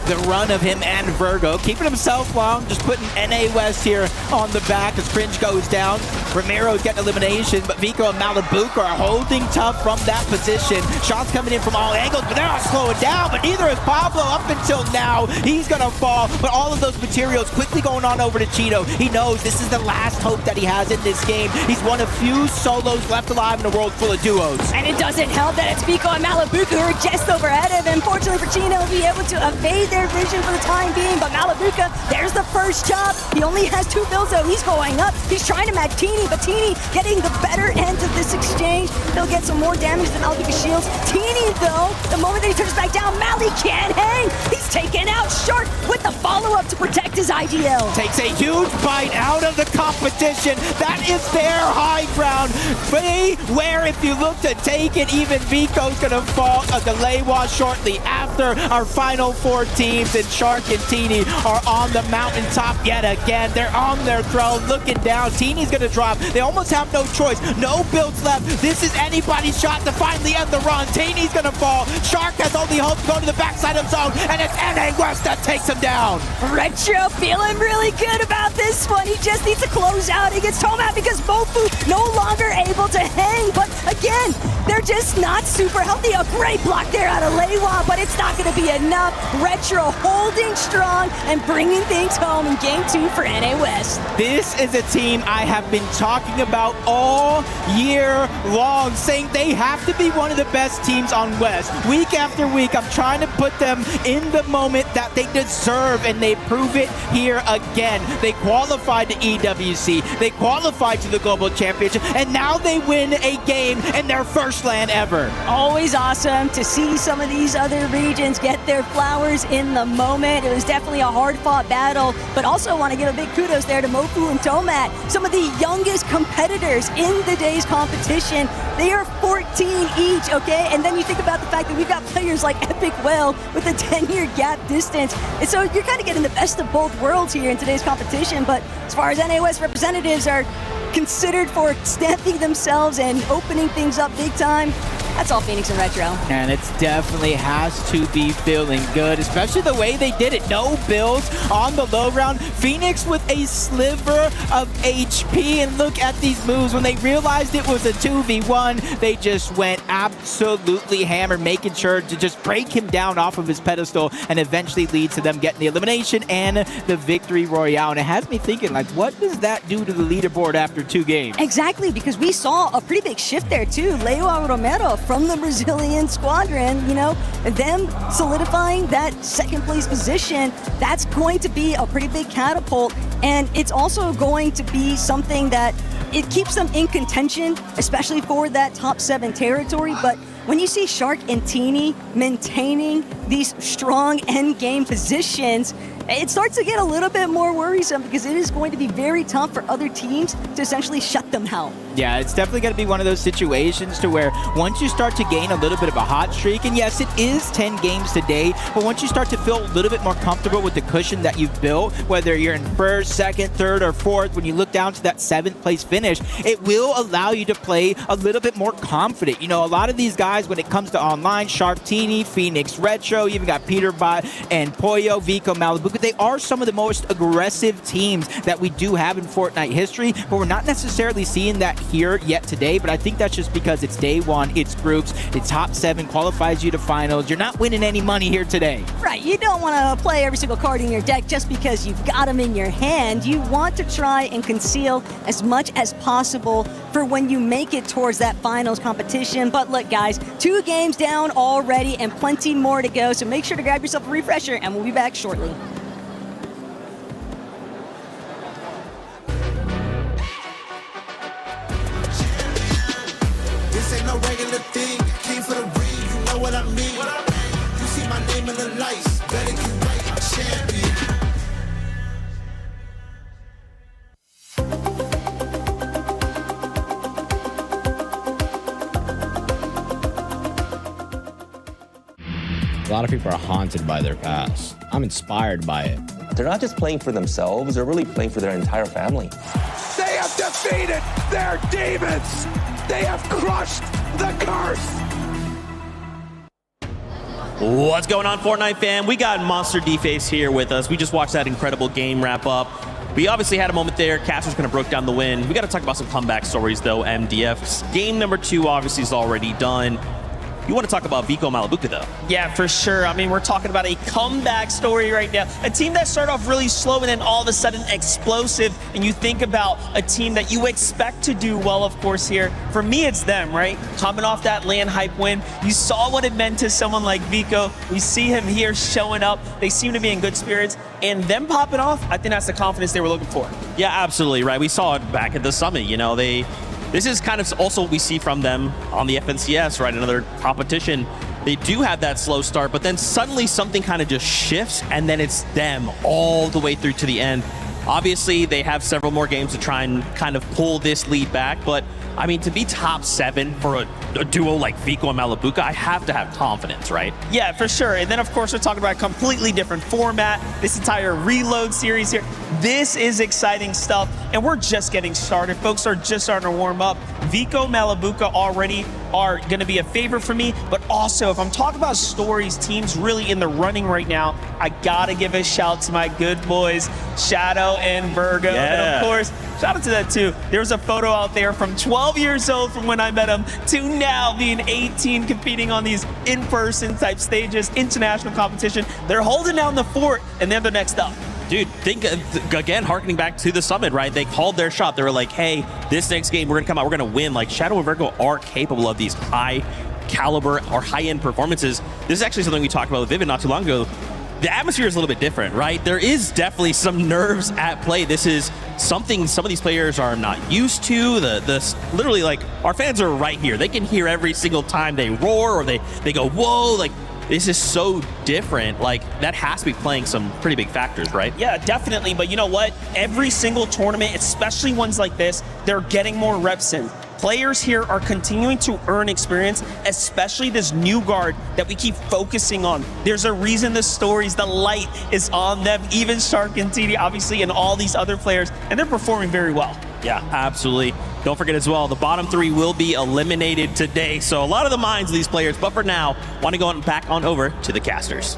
the run of him and Virgo, keeping himself long, just putting NA West here on the back as Cringe goes down. Romero's getting elimination, but Vico and Malabuka are holding tough from that position. Shots coming in from all angles, but they're not slowing down, but neither is Pablo up until now. He's gonna fall, but all of those materials quickly going on over to Cheeto. He knows this is the last hope that he has in this game. He's one of few solos left alive in a world full of duos. And it doesn't help that it's Vico and Malabuka who are just overhead of him. Fortunately for Chino, he'll be able to evade their vision for the time being, but Malabuka, there's the first chop. He only has 2 builds though. He's going up. He's trying to match Teeny, but Teeny getting the better end of this exchange. He'll get some more damage than Malabuka's shields. Teeny though, the moment that he turns back down, Mally can't hang. He's taken out Shark with the follow-up to protect his IDL. Takes a huge bite out of the competition. That is their high ground. Beware if you look to take it. Even Vico's gonna fall. A delay was shortly after. Our final 4 teams and Shark and Teeny are on the mountaintop yet again. They're on their throne looking down. Teeny's gonna drop. They almost have no choice. No builds left. This is anybody's shot to finally end the run. Teeny's gonna fall. Shark has only hope to go to the backside of zone, and it's NA West that takes him down. Retro feeling really good about this one. He just needs to close out against Tomat because Mofu no longer able to hang. But again, they're just not super healthy. A great block there out of Leiwa, but it's not going to be enough. Retro holding strong and bringing things home in Game 2 for NA West. This is a team I have been talking about all year long, saying they have to be one of the best teams on West. Week after week, I'm trying to put them in the moment that they deserve, and they prove it here again. They qualified to EWC, they qualified to the Global Championship, and now they win a game in their first LAN ever. Always awesome to see some of these other regions get their flowers in the moment. It was definitely a hard-fought battle, but also want to give a big kudos there to Mofu and Tomat, some of the youngest competitors in the day's competition. They are 14 each, okay? And then you think about the fact that we've got players like Epic Well with a 10-year gap distance. And so you're kind of getting the best of both worlds here in today's competition, but as far as NA West representatives are considered for stamping themselves and opening things up big time, That's all Phoenix and Retro. And it definitely has to be feeling good, especially the way they did it. No builds on the low ground. Phoenix with a sliver of HP, and look at these moves. When they realized it was a 2v1, they just went absolutely hammered, making sure to just break him down off of his pedestal and eventually lead to them getting the elimination and the victory royale. And it has me thinking, like, what does that do to the leaderboard after 2 games? Exactly, because we saw a pretty big shift there too. Leo Romero from the Brazilian squadron, you know, them solidifying that second place position, that's going to be a pretty big catapult. And it's also going to be something that it keeps them in contention, especially for that top 7 territory. But when you see Shark and Teeny maintaining these strong end game positions, it starts to get a little bit more worrisome because it is going to be very tough for other teams to essentially shut them out. Yeah, it's definitely going to be one of those situations to where once you start to gain a little bit of a hot streak, and yes, it is 10 games today, but once you start to feel a little bit more comfortable with the cushion that you've built, whether you're in first, second, third, or fourth, when you look down to that 7th place finish, it will allow you to play a little bit more confident. You know, a lot of these guys, when it comes to online, Shark Teeny, Phoenix Retro, you even got Peterbot and Pollo, Vico, Malibu, they are some of the most aggressive teams that we do have in Fortnite history, but we're not necessarily seeing that here yet today. But I think that's just because it's day 1, it's groups, the top 7 qualifies you to finals. You're not winning any money here today. Right, you don't want to play every single card in your deck just because you've got them in your hand. You want to try and conceal as much as possible for when you make it towards that finals competition. But look guys, 2 games down already and plenty more to go, so make sure to grab yourself a refresher and we'll be back shortly. This ain't no regular thing. Came for the ring, you know what I mean. You see my name in the lights, better get right, I'm champion. A lot of people are haunted by their past. I'm inspired by it. They're not just playing for themselves, they're really playing for their entire family. They have defeated their demons! They have crushed the curse! What's going on, Fortnite fam? We got Monster D-Face here with us. We just watched that incredible game wrap up. We obviously had a moment there. Caster's kind of broke down the win. We got to talk about some comeback stories, though. MDF's game number 2 obviously is already done. You want to talk about Vico Malabuca, though? Yeah, for sure. I mean, we're talking about a comeback story right now. A team that started off really slow and then all of a sudden explosive. And you think about a team that you expect to do well, of course, here. For me, it's them, right? Coming off that land hype win. You saw what it meant to someone like Vico. We see him here showing up. They seem to be in good spirits. And them popping off, I think that's the confidence they were looking for. Yeah, absolutely, right? We saw it back at the summit. You know, this is kind of also what we see from them on the FNCS, right? Another competition. They do have that slow start, but then suddenly something kind of just shifts, and then it's them all the way through to the end. Obviously, they have several more games to try and kind of pull this lead back, but I mean, to be top 7 for a duo like Vico and Malabuca, I have to have confidence, right? Yeah, for sure. And then, of course, we're talking about a completely different format. This entire reload series here. This is exciting stuff, and we're just getting started. Folks are just starting to warm up. Vico, Malabuca already are going to be a favorite for me, but also, if I'm talking about stories, teams really in the running right now, I got to give a shout to my good boys, Shadow and Virgo. Yeah. And, of course, shout out to that too. There's a photo out there from 12 years old from when I met him to now being 18, competing on these in-person type stages, international competition. They're holding down the fort, and they're the next up. Dude, think, again, harkening back to the summit, right? They called their shot. They were like, hey, this next game, we're going to come out, we're going to win. Like, Shadow and Virgo are capable of these high caliber or high-end performances. This is actually something we talked about with Vivid not too long ago. The atmosphere is a little bit different, right? There is definitely some nerves at play. This is something some of these players are not used to. Literally, like, our fans are right here. They can hear every single time they roar or they go, whoa, like, this is so different. Like, that has to be playing some pretty big factors, right? Yeah, definitely. But you know what? Every single tournament, especially ones like this, they're getting more reps in. Players here are continuing to earn experience, especially this new guard that we keep focusing on. There's a reason the stories, the light is on them, even Shark and TD, obviously, and all these other players, and they're performing very well. Yeah, absolutely. Don't forget as well, the bottom 3 will be eliminated today. So a lot of the minds of these players, but for now, want to go back on over to the casters.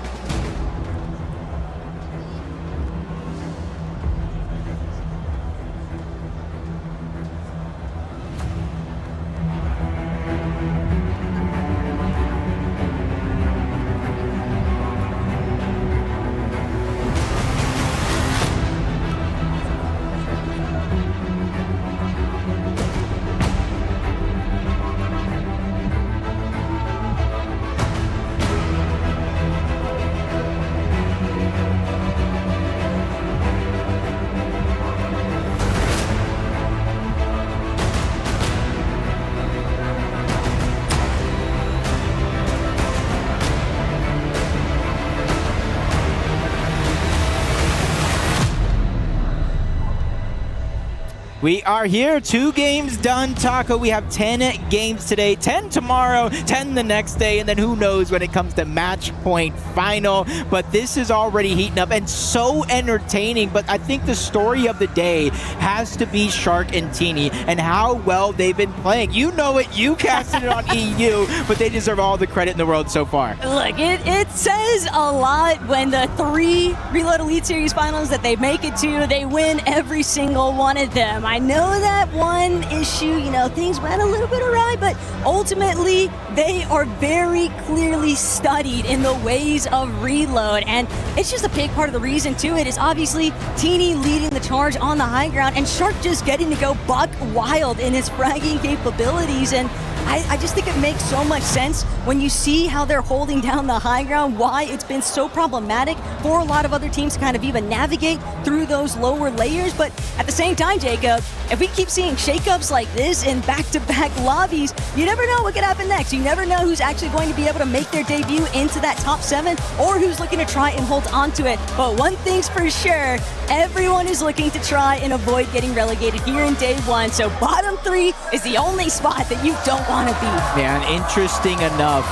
We are here, 2 games done, Taco. We have 10 games today, 10 tomorrow, 10 the next day, and then who knows when it comes to match point final. But this is already heating up and so entertaining. But I think the story of the day has to be Shark and Teeny and how well they've been playing. You know it, you casted it on EU, but they deserve all the credit in the world so far. Look, it says a lot when the 3 Reload Elite Series finals that they make it to, they win every single one of them. I know that one issue, things went a little bit awry, but ultimately they are very clearly studied in the ways of Reload. And it's just a big part of the reason to it is obviously Teeny leading the charge on the high ground and Shark just getting to go buck wild in his fragging capabilities. And I just think it makes so much sense when you see how they're holding down the high ground, why it's been so problematic for a lot of other teams to kind of even navigate through those lower layers. But at the same time, Jacob, if we keep seeing shakeups like this in back-to-back lobbies, you never know what could happen next. You never know who's actually going to be able to make their debut into that top 7 or who's looking to try and hold on to it. But one thing's for sure, everyone is looking to try and avoid getting relegated here in day 1. So bottom 3 is the only spot that you don't want to be. Man, interesting enough,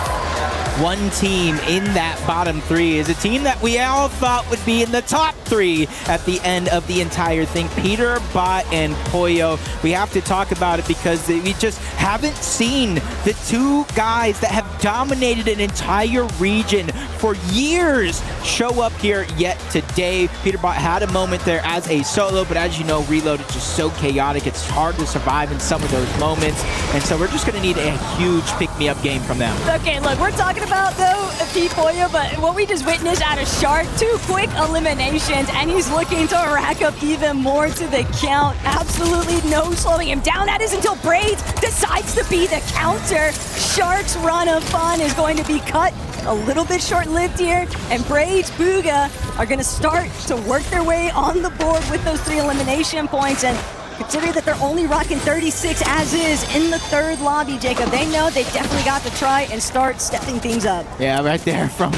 one team in that bottom 3 is a team that we all thought would be in the top 3 at the end of the entire thing. Peter, Bot, and Pollo. We have to talk about it because we just haven't seen the 2 guys that have dominated an entire region for years show up here yet today. Peter Bot had a moment there as a solo, but as you know, Reload is just so chaotic. It's hard to survive in some of those moments. And so we're just going to need a huge pick-me-up game from them. Okay, look, we're talking about, though, Pete Pollo, but what we just witnessed out of Shark, 2 quick eliminations, and he's looking to rack up even more to the count. Absolutely no slowing him down. That is until Braids decides to be the counter. Shark's run of fun is going to be cut a little bit short-lived here, and Braids, Booga are going to start to work their way on the board with those 3 elimination points. And considering that they're only rocking 36 as is in the 3rd lobby, Jacob, they know they definitely got to try and start stepping things up. Yeah, right there from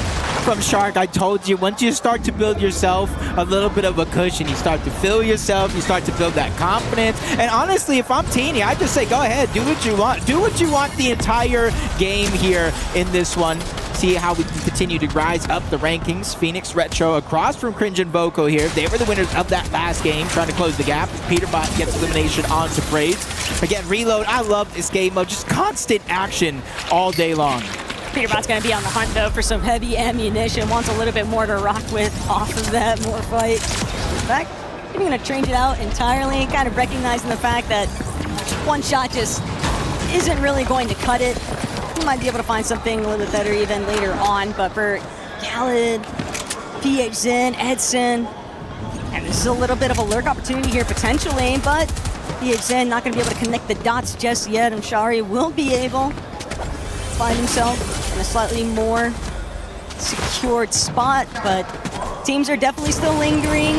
Shark. I told you, once you start to build yourself a little bit of a cushion, you start to feel yourself, you start to build that confidence. And honestly, if I'm Teeny, I just say, go ahead, do what you want. Do what you want the entire game here in this one. See how we can continue to rise up the rankings. Phoenix Retro across from Cringe and Voco here. They were the winners of that last game, trying to close the gap. Peterbot gets elimination onto Braids. Again, Reload, I love this game of just constant action all day long. Peterbot's going to be on the hunt, though, for some heavy ammunition. Wants a little bit more to rock with off of that, more fight. In fact, he's going to change it out entirely, kind of recognizing the fact that one shot just isn't really going to cut it. He might be able to find something a little bit better even later on, but for Khaled, PH Zen, Edson, and this is a little bit of a lurk opportunity here potentially, but PH Zen not going to be able to connect the dots just yet, and Shari will be able to find himself in a slightly more secured spot, but teams are definitely still lingering,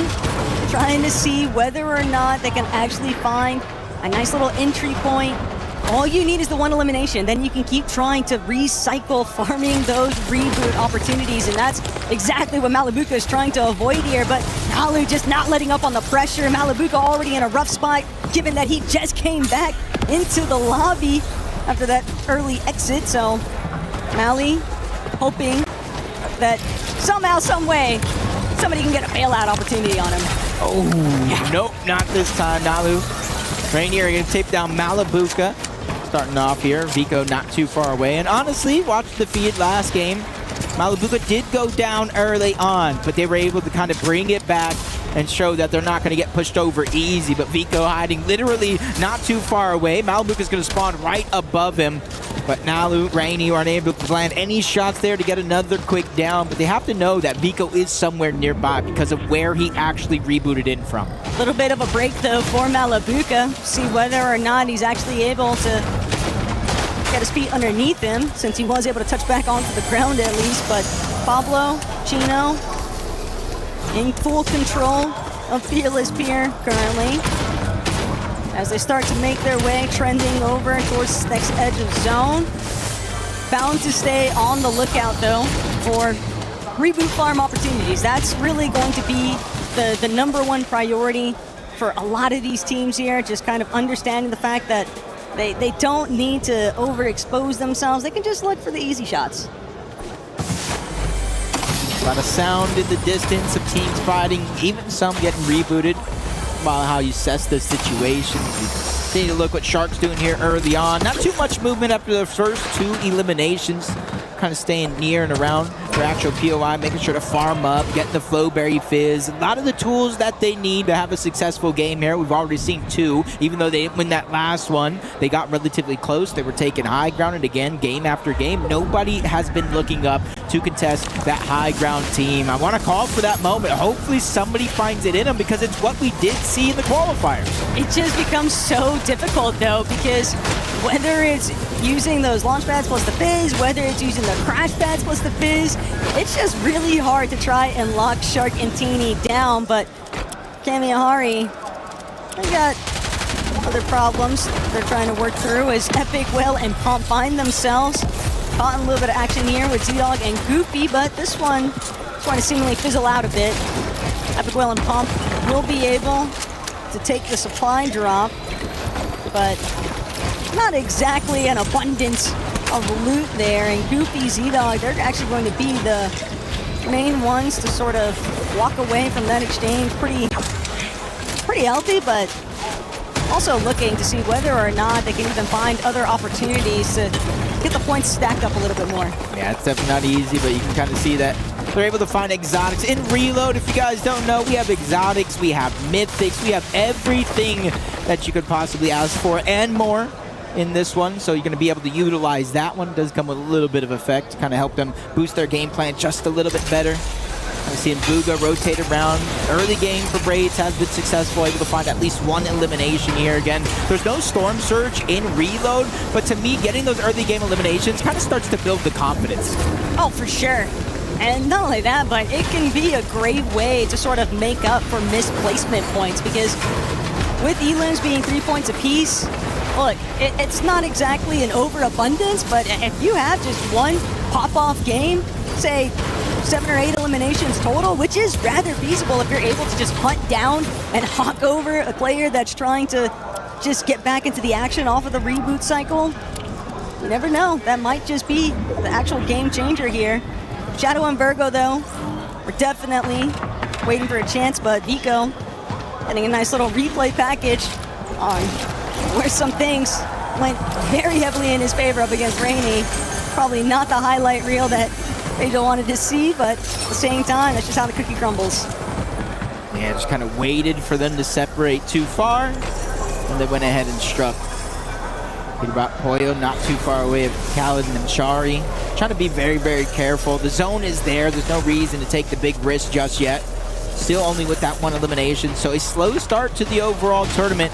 trying to see whether or not they can actually find a nice little entry point. All you need is the 1 elimination, then you can keep trying to recycle farming those reboot opportunities, and that's exactly what Malibuka is trying to avoid here, but Nalu just not letting up on the pressure. Malibuka already in a rough spot, given that he just came back into the lobby after that early exit, so Mali hoping that somehow, some way, somebody can get a bailout opportunity on him. Oh, yeah. Nope, not this time, Nalu. Rainier going to tape down Malabuka. Starting off here, Vico not too far away. And honestly, watched the feed last game. Malabuka did go down early on, but they were able to kind of bring it back and show that they're not going to get pushed over easy. But Vico hiding literally not too far away. Malabuka's going to spawn right above him. But Nalu, Rainy aren't able to land any shots there to get another quick down. But they have to know that Vico is somewhere nearby because of where he actually rebooted in from. A little bit of a break, though, for Malabuka. See whether or not he's actually able to get his feet underneath him, since he was able to touch back onto the ground at least. But Pablo, Chino, in full control of Fearless Pier currently, as they start to make their way, trending over towards the next edge of zone. Bound to stay on the lookout, though, for reboot farm opportunities. That's really going to be the #1 priority for a lot of these teams here, just kind of understanding the fact that they don't need to overexpose themselves. They can just look for the easy shots. A lot of sound in the distance of teams fighting, even some getting rebooted. About how you assess the situation. You need to look what Shark's doing here early on. Not too much movement after the first 2 eliminations. Kind of staying near and around their actual POI, making sure to farm up, getting the Flowberry Fizz. A lot of the tools that they need to have a successful game here. We've already seen 2. Even though they didn't win that last one, they got relatively close. They were taking high ground, and again, game after game, nobody has been looking up to contest that high ground team. I want to call for that moment. Hopefully somebody finds it in them, because it's what we did see in the qualifiers. It just becomes so difficult, though, because whether it's using those launch pads plus the Fizz, whether it's using the crash pads plus the Fizz, it's just really hard to try and lock Shark and Teeny down. But Kamihari, they got other problems they're trying to work through as Epic, Will, and Pump find themselves caught in a little bit of action here with Z-Dog and Goofy, but this one is going to seemingly fizzle out a bit. Epic, Will, and Pump will be able to take the supply drop, but not exactly an abundance of loot there. And Goofy, Z-Dog, they're actually going to be the main ones to sort of walk away from that exchange pretty healthy, but also looking to see whether or not they can even find other opportunities to get the points stacked up a little bit more. Yeah, it's definitely not easy, but you can kind of see that they're able to find exotics in reload. If you guys don't know, we have exotics, we have mythics, we have everything that you could possibly ask for and more in this one, so you're going to be able to utilize that one. It does come with a little bit of effect to kind of help them boost their game plan just a little bit better. I'm seeing Booga rotate around. Early game for Braids has been successful, able to find at least 1 elimination here. Again, there's no Storm Surge in reload, but to me, getting those early game eliminations kind of starts to build the confidence. Oh, for sure. And not only that, but it can be a great way to sort of make up for misplacement points, because with elims being 3 points apiece, look, it's not exactly an overabundance, but if you have just one pop-off game, say 7 or 8 eliminations total, which is rather feasible if you're able to just hunt down and hawk over a player that's trying to just get back into the action off of the reboot cycle. You never know, that might just be the actual game changer here. Shadow and Virgo, though, we're definitely waiting for a chance, but Vico getting a nice little replay package on where some things went very heavily in his favor up against Rainy. Probably not the highlight reel that Pedro wanted to see, but at the same time, that's just how the cookie crumbles. Yeah, just kind of waited for them to separate too far, and they went ahead and struck. About Poyo, not too far away of Khaled and Shari. Trying to be very, very careful. The zone is there. There's no reason to take the big risk just yet. Still only with that 1 elimination, so a slow start to the overall tournament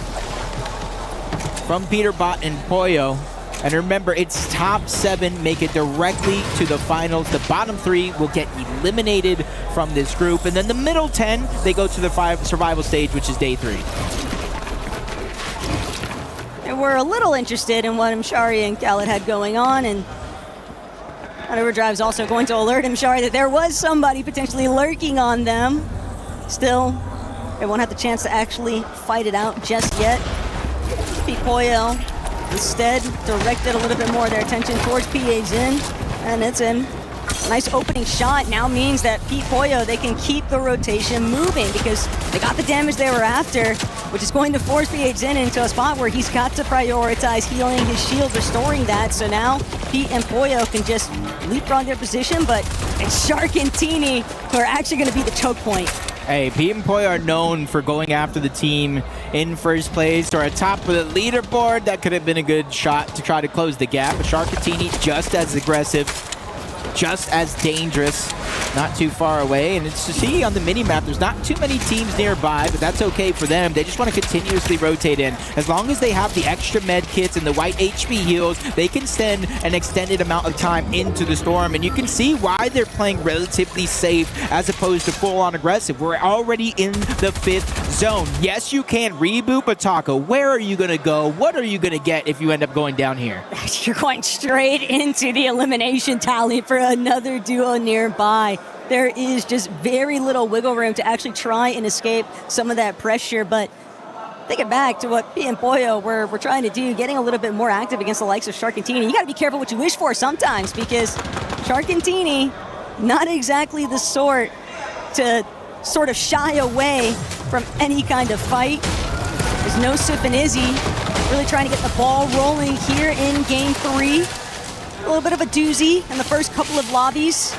from Peterbot and Poyo. And remember, it's top 7 make it directly to the finals. The bottom 3 will get eliminated from this group, and then the middle 10, they go to the survival stage, which is day 3. And we're a little interested in what Mshari and Khaled had going on, and Overdrive's also going to alert Mshari that there was somebody potentially lurking on them. Still, they won't have the chance to actually fight it out just yet. Poyo instead directed a little bit more of their attention towards PA Jin, and it's in. Nice opening shot now means that Pete Pollo, they can keep the rotation moving because they got the damage they were after, which is going to force PH Zen into a spot where he's got to prioritize healing his shield, restoring that. So now Pete and Pollo can just leapfrog their position, but it's Shark and Teeny who are actually going to be the choke point. Hey, Pete and Pollo are known for going after the team in first place or atop of the leaderboard. That could have been a good shot to try to close the gap, but Shark and Teeny just as aggressive, just as dangerous, not too far away. And it's to see on the mini-map, there's not too many teams nearby, but that's okay for them. They just want to continuously rotate in. As long as they have the extra med kits and the white HP heals, they can send an extended amount of time into the storm. And you can see why they're playing relatively safe as opposed to full-on aggressive. We're already in the 5th zone. Yes, you can reboot, but Taco, where are you going to go? What are you going to get if you end up going down here? You're going straight into the elimination tally for another duo nearby. There is just very little wiggle room to actually try and escape some of that pressure, but thinking back to what P and Pollo were trying to do, getting a little bit more active against the likes of Shark and Teeny. You got to be careful what you wish for sometimes, because Shark and Teeny, not exactly the sort to sort of shy away from any kind of fight. There's no Sif and Izzy really trying to get the ball rolling here in game 3. A little bit of a doozy in the first couple of lobbies,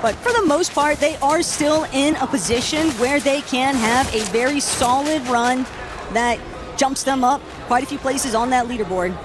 but for the most part, they are still in a position where they can have a very solid run that jumps them up quite a few places on that leaderboard.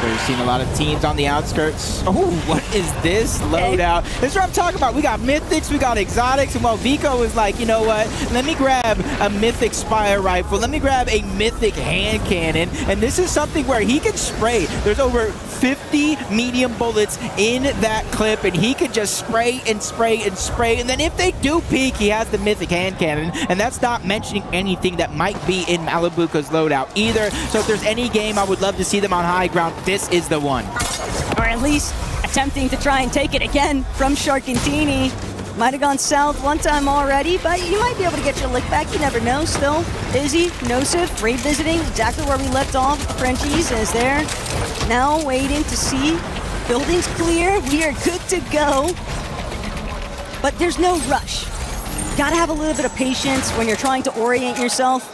We've seen a lot of teams on the outskirts. Oh, what is this loadout? This is what I'm talking about. We got mythics, we got exotics, and while Vico was like, you know what? Let me grab a mythic spire rifle. Let me grab a mythic hand cannon. And this is something where he can spray. There's over 50 medium bullets in that clip, and he can just spray and spray and spray. And then if they do peek, he has the mythic hand cannon. And that's not mentioning anything that might be in Malibuca's loadout either. So if there's any game I would love to see them on high ground, this is the one. Or at least attempting to try and take it again from Shark and Teeny. Might have gone south one time already, but you might be able to get your lick back. You never know. Still, Izzy, Nosif, revisiting exactly where we left off. The Frenchies is there. Now waiting to see. Buildings clear. We are good to go. But there's no rush. Gotta have a little bit of patience when you're trying to orient yourself,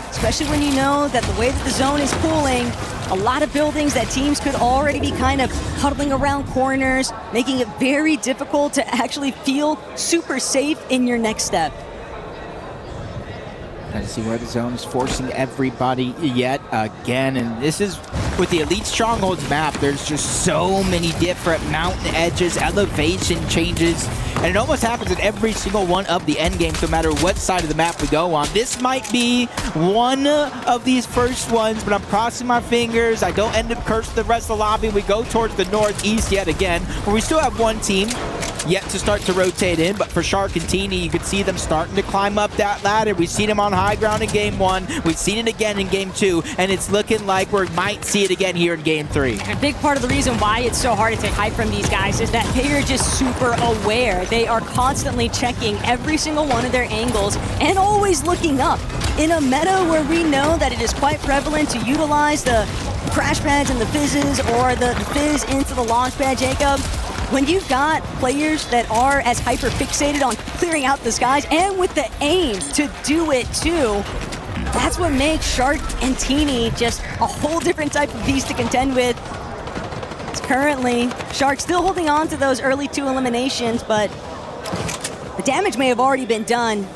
especially when you know that the way that the zone is pooling, a lot of buildings that teams could already be kind of huddling around corners, making it very difficult to actually feel super safe in your next step. Trying to see where the zone is forcing everybody yet again. And this is with the Elite Strongholds map, there's just so many different mountain edges, elevation changes, and it almost happens in every single one of the end games, no matter what side of the map we go on. This might be one of these first ones, but I'm crossing my fingers. I don't end up cursing the rest of the lobby. We go towards the northeast yet again, where we still have one team yet to start to rotate in, but for Shark and Teeny, you can see them starting to climb up that ladder. We've seen them on high ground in game 1. We've seen it again in game 2, and it's looking like we might see it again here in game 3. A big part of the reason why it's so hard to take hype from these guys is that they are just super aware. They are constantly checking every single one of their angles and always looking up. In a meta where we know that it is quite prevalent to utilize the crash pads and the fizzes, or the fizz into the launch pad, Jacob, when you've got players that are as hyper fixated on clearing out the skies and with the aim to do it too, that's what makes Shark and Teeny just a whole different type of beast to contend with. It's currently Shark still holding on to those early 2 eliminations, but the damage may have already been done.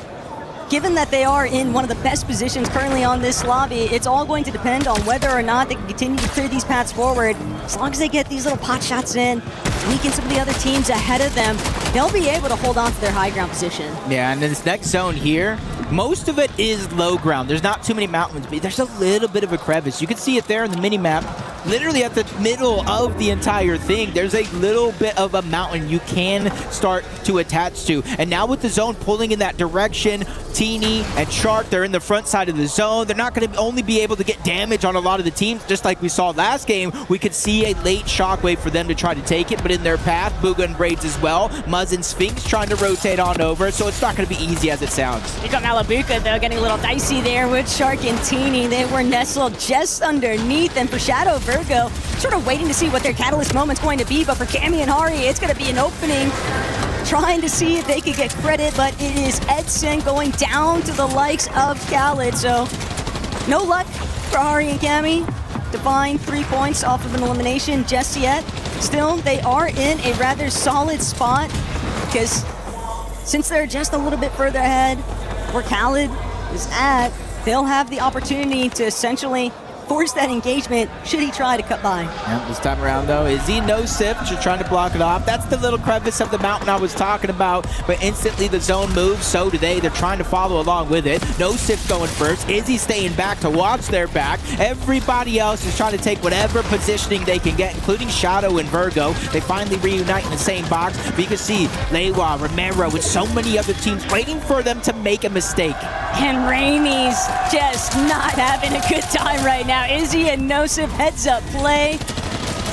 Given that they are in one of the best positions currently on this lobby, it's all going to depend on whether or not they can continue to clear these paths forward. As long as they get these little pot shots in, weaken some of the other teams ahead of them, they'll be able to hold on to their high ground position. Yeah, and this next zone here, most of it is low ground. There's not too many mountains, but there's a little bit of a crevice. You can see it there in the mini-map. Literally at the middle of the entire thing, there's a little bit of a mountain you can start to attach to. And now with the zone pulling in that direction, Teeny and Shark, they're in the front side of the zone. They're not going to only be able to get damage on a lot of the teams, just like we saw last game. We could see a late shockwave for them to try to take it, but in their path, Booga and Braids as well. Muzz and Sphinx trying to rotate on over, so it's not going to be easy as it sounds. You got Malibuca, though, getting a little dicey there with Shark and Teeny. They were nestled just underneath, and for Shadow Virgo, sort of waiting to see what their catalyst moment's going to be, but for Cammy and Hari, it's going to be an opening, trying to see if they could get credit, but it is Edson going down to the likes of Khaled, so no luck for Hari and Cammy to find 3 points off of an elimination just yet. Still, they are in a rather solid spot because since they're just a little bit further ahead where Khaled is at, they'll have the opportunity to essentially force that engagement should he try to cut by. Yeah, this time around though, Izzy no sip, just trying to block it off. That's the little crevice of the mountain I was talking about, but instantly the zone moves, so do they. They're trying to follow along with it. No sip going first, Izzy staying back to watch their back. Everybody else is trying to take whatever positioning they can get, including Shadow and Virgo. They finally reunite in the same box. But you can see Lewa, Romero, with so many other teams waiting for them to make a mistake. And Rainey's just not having a good time right now. Izzy and Nosif heads up play,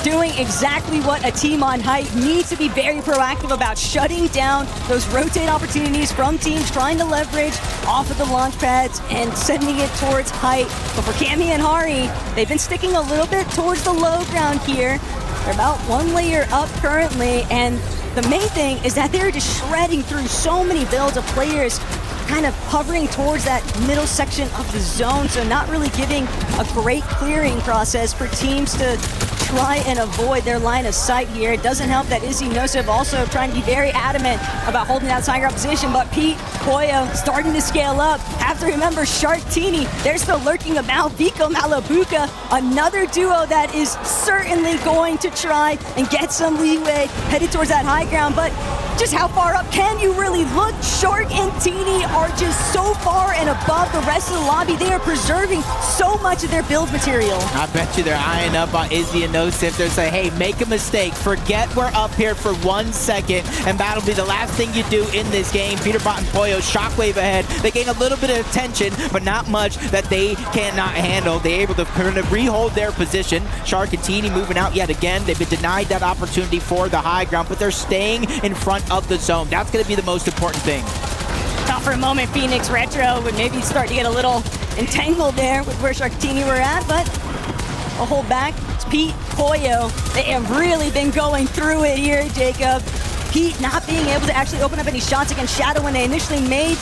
doing exactly what a team on height needs to be very proactive about, shutting down those rotate opportunities from teams trying to leverage off of the launch pads and sending it towards height. But for Cammy and Hari, they've been sticking a little bit towards the low ground here. They're about 1 layer up currently, and the main thing is that they're just shredding through so many builds of players kind of hovering towards that middle section of the zone, so not really giving a great clearing process for teams to try and avoid their line of sight here. It doesn't help that Izzy Nosif also trying to be very adamant about holding that high ground position, but Pete, Koyo starting to scale up. Have to remember Shark Teeny, they're still lurking about. Vico Malabuka, another duo that is certainly going to try and get some leeway headed towards that high ground, but just how far up can you really look? Shark and Teeny are just so far and above the rest of the lobby. They are preserving so much of their build material. I bet you they're eyeing up on Izzy and Nosif. They're saying, hey, make a mistake. Forget we're up here for 1 second, and that'll be the last thing you do in this game. Peterbot and Poyo, shockwave ahead. They gain a little bit of attention, but not much that they cannot handle. They're able to kind of rehold their position. Shark and Teeny moving out yet again. They've been denied that opportunity for the high ground, but they're staying in front of the zone. That's going to be the most important thing. Thought for a moment Phoenix Retro would maybe start to get a little entangled there with where Sharktini were at, but a hold back. It's Pete, Koyo. They have really been going through it here, Jacob. Pete not being able to actually open up any shots against Shadow when they initially made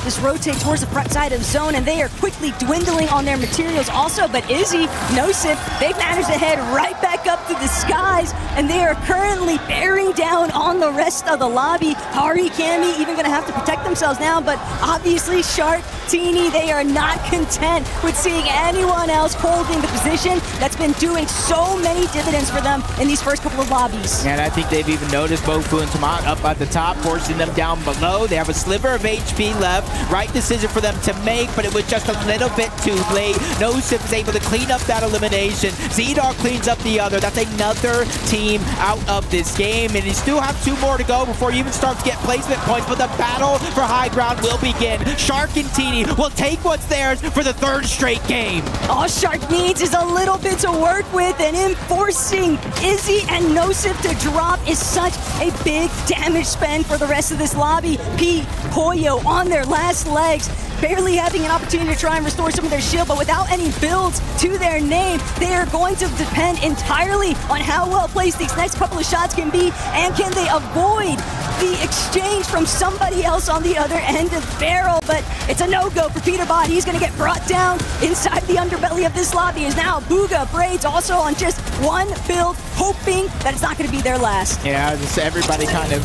this rotate towards the front side of zone, and they are quickly dwindling on their materials also, but Izzy, Nosif, they've managed to head right back up to the skies, and they are currently bearing down on the rest of the lobby. Hari, Cammy even gonna have to protect themselves now, but obviously Shark, Teeny, they are not content with seeing anyone else holding the position that's been doing so many dividends for them in these first couple of lobbies. And I think they've even noticed Bofu and Tamat up at the top, forcing them down below. They have a sliver of HP left. Right decision for them to make, but it was just a little bit too late. Nosif is able to clean up that elimination. Zedar cleans up the other. That's another team out of this game, and you still have 2 more to go before you even start to get placement points, but the battle for high ground will begin. Shark and Teeny will take what's theirs for the 3rd straight game. All Shark needs is a little bit to work with, and in forcing Izzy and Nosif to drop is such a big damage spend for the rest of this lobby. Pete, Koyo on their last legs, barely having an opportunity to try and restore some of their shield, but without any builds to their name, they are going to depend entirely on how well placed these next couple of shots can be, and can they avoid the exchange from somebody else on the other end of the barrel. But it's a no-go for Peterbot. He's going to get brought down inside the underbelly of this lobby. Is now Booga Braids also on just 1 build, hoping that it's not going to be their last. Yeah, just everybody kind of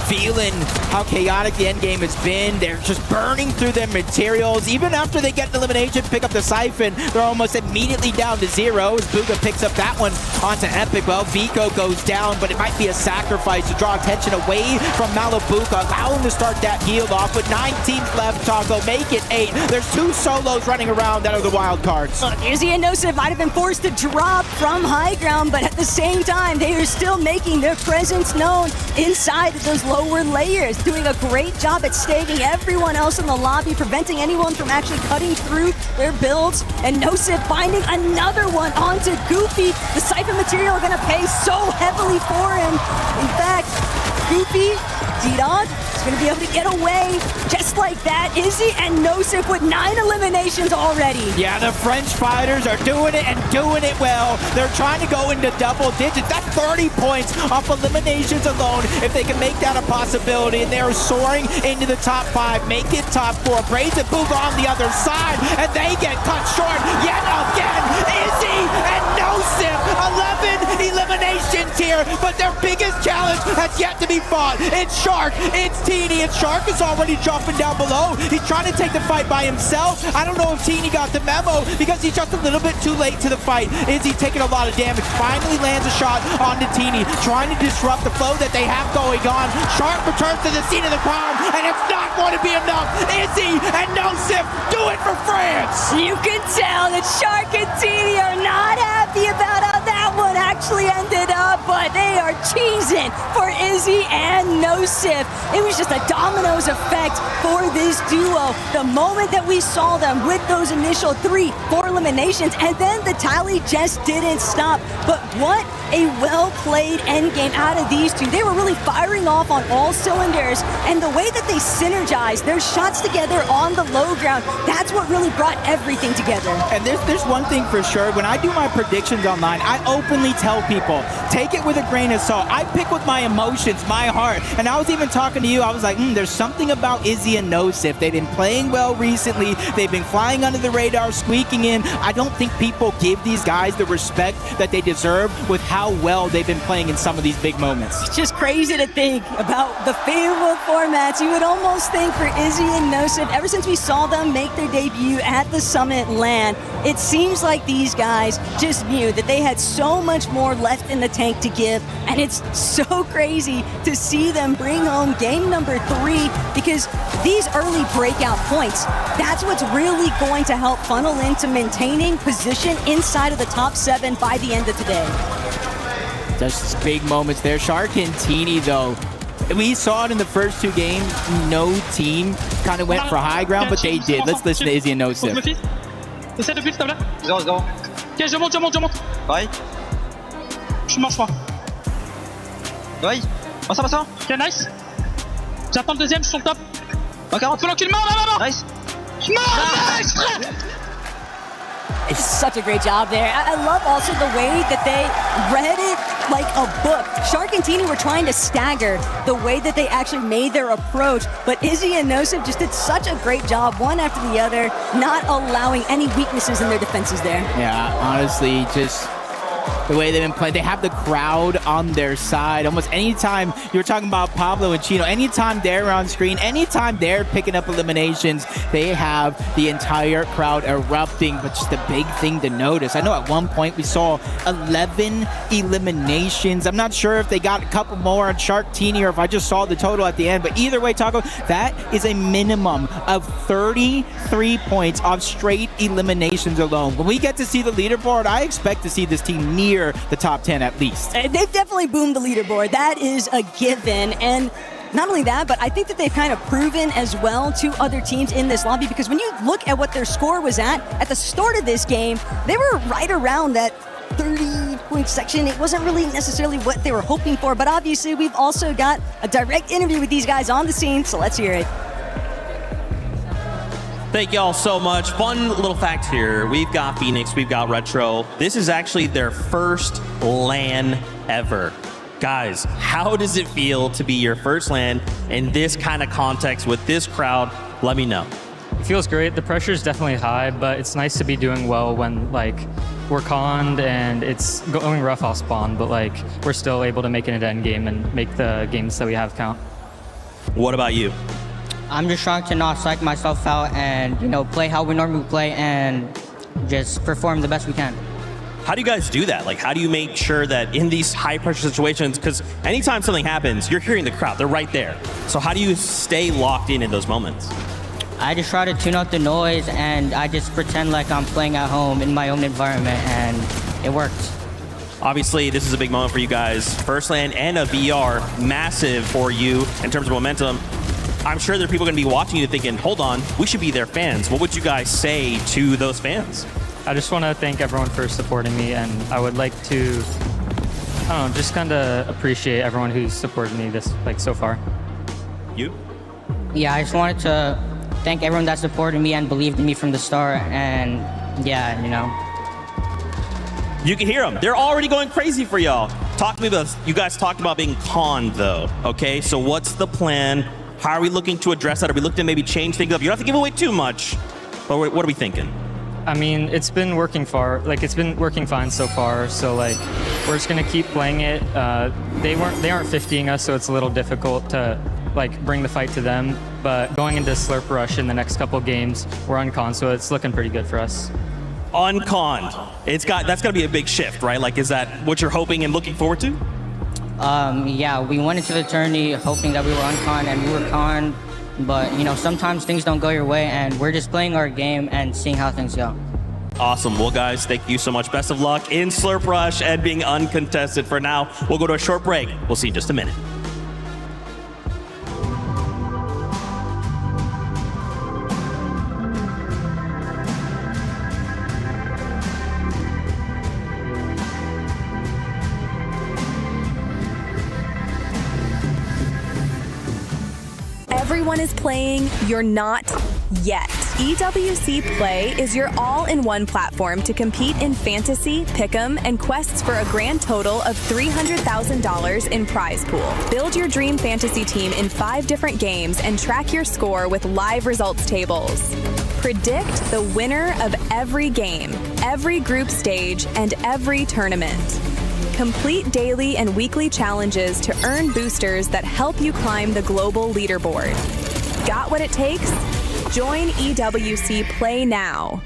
feeling how chaotic the end game has been. They're just burning through their materials. Even after they get an elimination, pick up the Siphon, they're almost immediately down to 0 as Booga picks up that one onto Epic. Well, Vico goes down, but it might be a sacrifice to draw attention away from Malabuka, allow him to start that heal off. With 9 teams left, Taco, make it 8. There's 2 solos running around that are the wild cards. Look, Izzy and Nosif might have been forced to drop from high ground, but at the same time, they are still making their presence known inside of those lower layers, doing a great job at staving everyone else in the lobby, preventing anyone from actually cutting through their builds, and Nosif finding another one onto Goofy. The Siphon material are going to pay so heavily for him. In fact, Goofy, D-Dog is going to be able to get away just like that. Izzy and Nosif with 9 eliminations already. Yeah, the French fighters are doing it and doing it well. They're trying to go into double digits. That's 30 points off eliminations alone. If they can make that a possibility, and they're soaring into the top 5, make it top 4. Braids and Booga on the other side, and they get cut short yet again. Izzy and Nosif, 11 eliminations here, but their biggest challenge has yet to be fought. It's Shark, it's Teeny, and Shark is already jumping down below. He's trying to take the fight by himself. I don't know if Teeny got the memo because he's just a little bit too late to the fight. Izzy taking a lot of damage, finally lands a shot onto Teeny, trying to disrupt the flow that they have going on. Shark returns to the scene of the crime, and it's not going to be enough. Izzy and Nosif do it for France. You can tell that Shark and Teeny are not happy about how that one actually ended up, but they are cheesing for Izzy and Nosif. It was just a dominoes effect for this duo. The moment that we saw them with those initial 3-4 eliminations, and then the tally just didn't stop. But what a well-played endgame out of these two. They were really firing off on all cylinders, and the way that they synergized their shots together on the low ground, that's what really brought everything together. And there's one thing for sure. When I do my predictions online, I openly tell people, take it with a grain of salt. I pick with my emotions, my heart. And I was even talking to you, I was like, there's something about Izzy and Nosif. They've been playing well recently. They've been flying under the radar, squeaking in. I don't think people give these guys the respect that they deserve with how well they've been playing in some of these big moments. It's just crazy to think about the favorable formats. You would almost think for Izzy and Nosif, ever since we saw them make their debut at the Summit LAN, it seems like these guys just knew that they had so much more left in the tank to give, and it's so crazy to see them bring home game number 3, because these early breakout points, that's what's really going to help funnel into maintaining position inside of the top 7 by the end of today. Just big moments there. Shark and Teeny, though, we saw it in the first 2 games. No team kind of went for high ground, but they did. Let's listen to Izzy and Nosif. Essaie de plus, s'il te plaît. 0-0. Ok, je monte. Pareil. Je marche pas. Ouais. Passe ça. Ok, nice. J'attends le deuxième, je suis sur le top. En 40. Faut l'enculer, mort. Nice. Nice, frère. It's such a great job there. I love also the way that they read it like a book. Shark and Teeny were trying to stagger the way that they actually made their approach, but Izzy and Nosif just did such a great job, one after the other, not allowing any weaknesses in their defenses there. Yeah, honestly, just the way they've been playing. They have the crowd on their side. Almost anytime, you were talking about Pablo and Chino, anytime they're on screen, anytime they're picking up eliminations, they have the entire crowd erupting. But just the big thing to notice, I know at one point we saw 11 eliminations. I'm not sure if they got a couple more on Shark Teeny or if I just saw the total at the end. But either way, Taco, that is a minimum of 33 points off straight eliminations alone. When we get to see the leaderboard, I expect to see this team near the top 10 at least. They've definitely boomed the leaderboard. That is a given. And not only that, but I think that they've kind of proven as well to other teams in this lobby, because when you look at what their score was at the start of this game, they were right around that 30-point section. It wasn't really necessarily what they were hoping for, but obviously we've also got a direct interview with these guys on the scene, so let's hear it. Thank y'all so much. Fun little fact here. We've got Phoenix, we've got Retro. This is actually their first LAN ever. Guys, how does it feel to be your first LAN in this kind of context with this crowd? Let me know. It feels great. The pressure is definitely high, but it's nice to be doing well when we're conned and it's going rough off spawn, but we're still able to make it into endgame and make the games that we have count. What about you? I'm just trying to not psych myself out and, play how we normally play and just perform the best we can. How do you guys do that? How do you make sure that in these high pressure situations, because anytime something happens, you're hearing the crowd, they're right there. So how do you stay locked in those moments? I just try to tune out the noise and I just pretend like I'm playing at home in my own environment, and it works. Obviously, this is a big moment for you guys. First LAN and a VR, massive for you in terms of momentum. I'm sure there are people going to be watching you thinking, hold on, we should be their fans. What would you guys say to those fans? I just want to thank everyone for supporting me, and I would like to I don't know, just kind of appreciate everyone who's supported me this so far. You? Yeah, I just wanted to thank everyone that supported me and believed in me from the start. And yeah, You can hear them. They're already going crazy for y'all. Talk to me about, you guys talked about being conned though, okay? So what's the plan? How are we looking to address that? Are we looking to maybe change things up? You don't have to give away too much, but what are we thinking? I mean, it's been working fine so far. So we're just gonna keep playing it. They aren't 50ing us, so it's a little difficult to bring the fight to them. But going into Slurp Rush in the next couple games, we're unconned, so it's looking pretty good for us. Unconned. That's gotta be a big shift, right? Is that what you're hoping and looking forward to? Yeah, we went into the tourney hoping that we were unconned, and we were conned. But sometimes things don't go your way, and we're just playing our game and seeing how things go. Awesome. Well, guys, thank you so much. Best of luck in Slurp Rush and being uncontested. For now, we'll go to a short break. We'll see you in just a minute. Everyone is playing, you're not yet. EWC Play is your all-in-one platform to compete in fantasy, pick'em, and quests for a grand total of $300,000 in prize pool. Build your dream fantasy team in 5 different games and track your score with live results tables. Predict the winner of every game, every group stage, and every tournament. Complete daily and weekly challenges to earn boosters that help you climb the global leaderboard. Got what it takes? Join EWC Play now.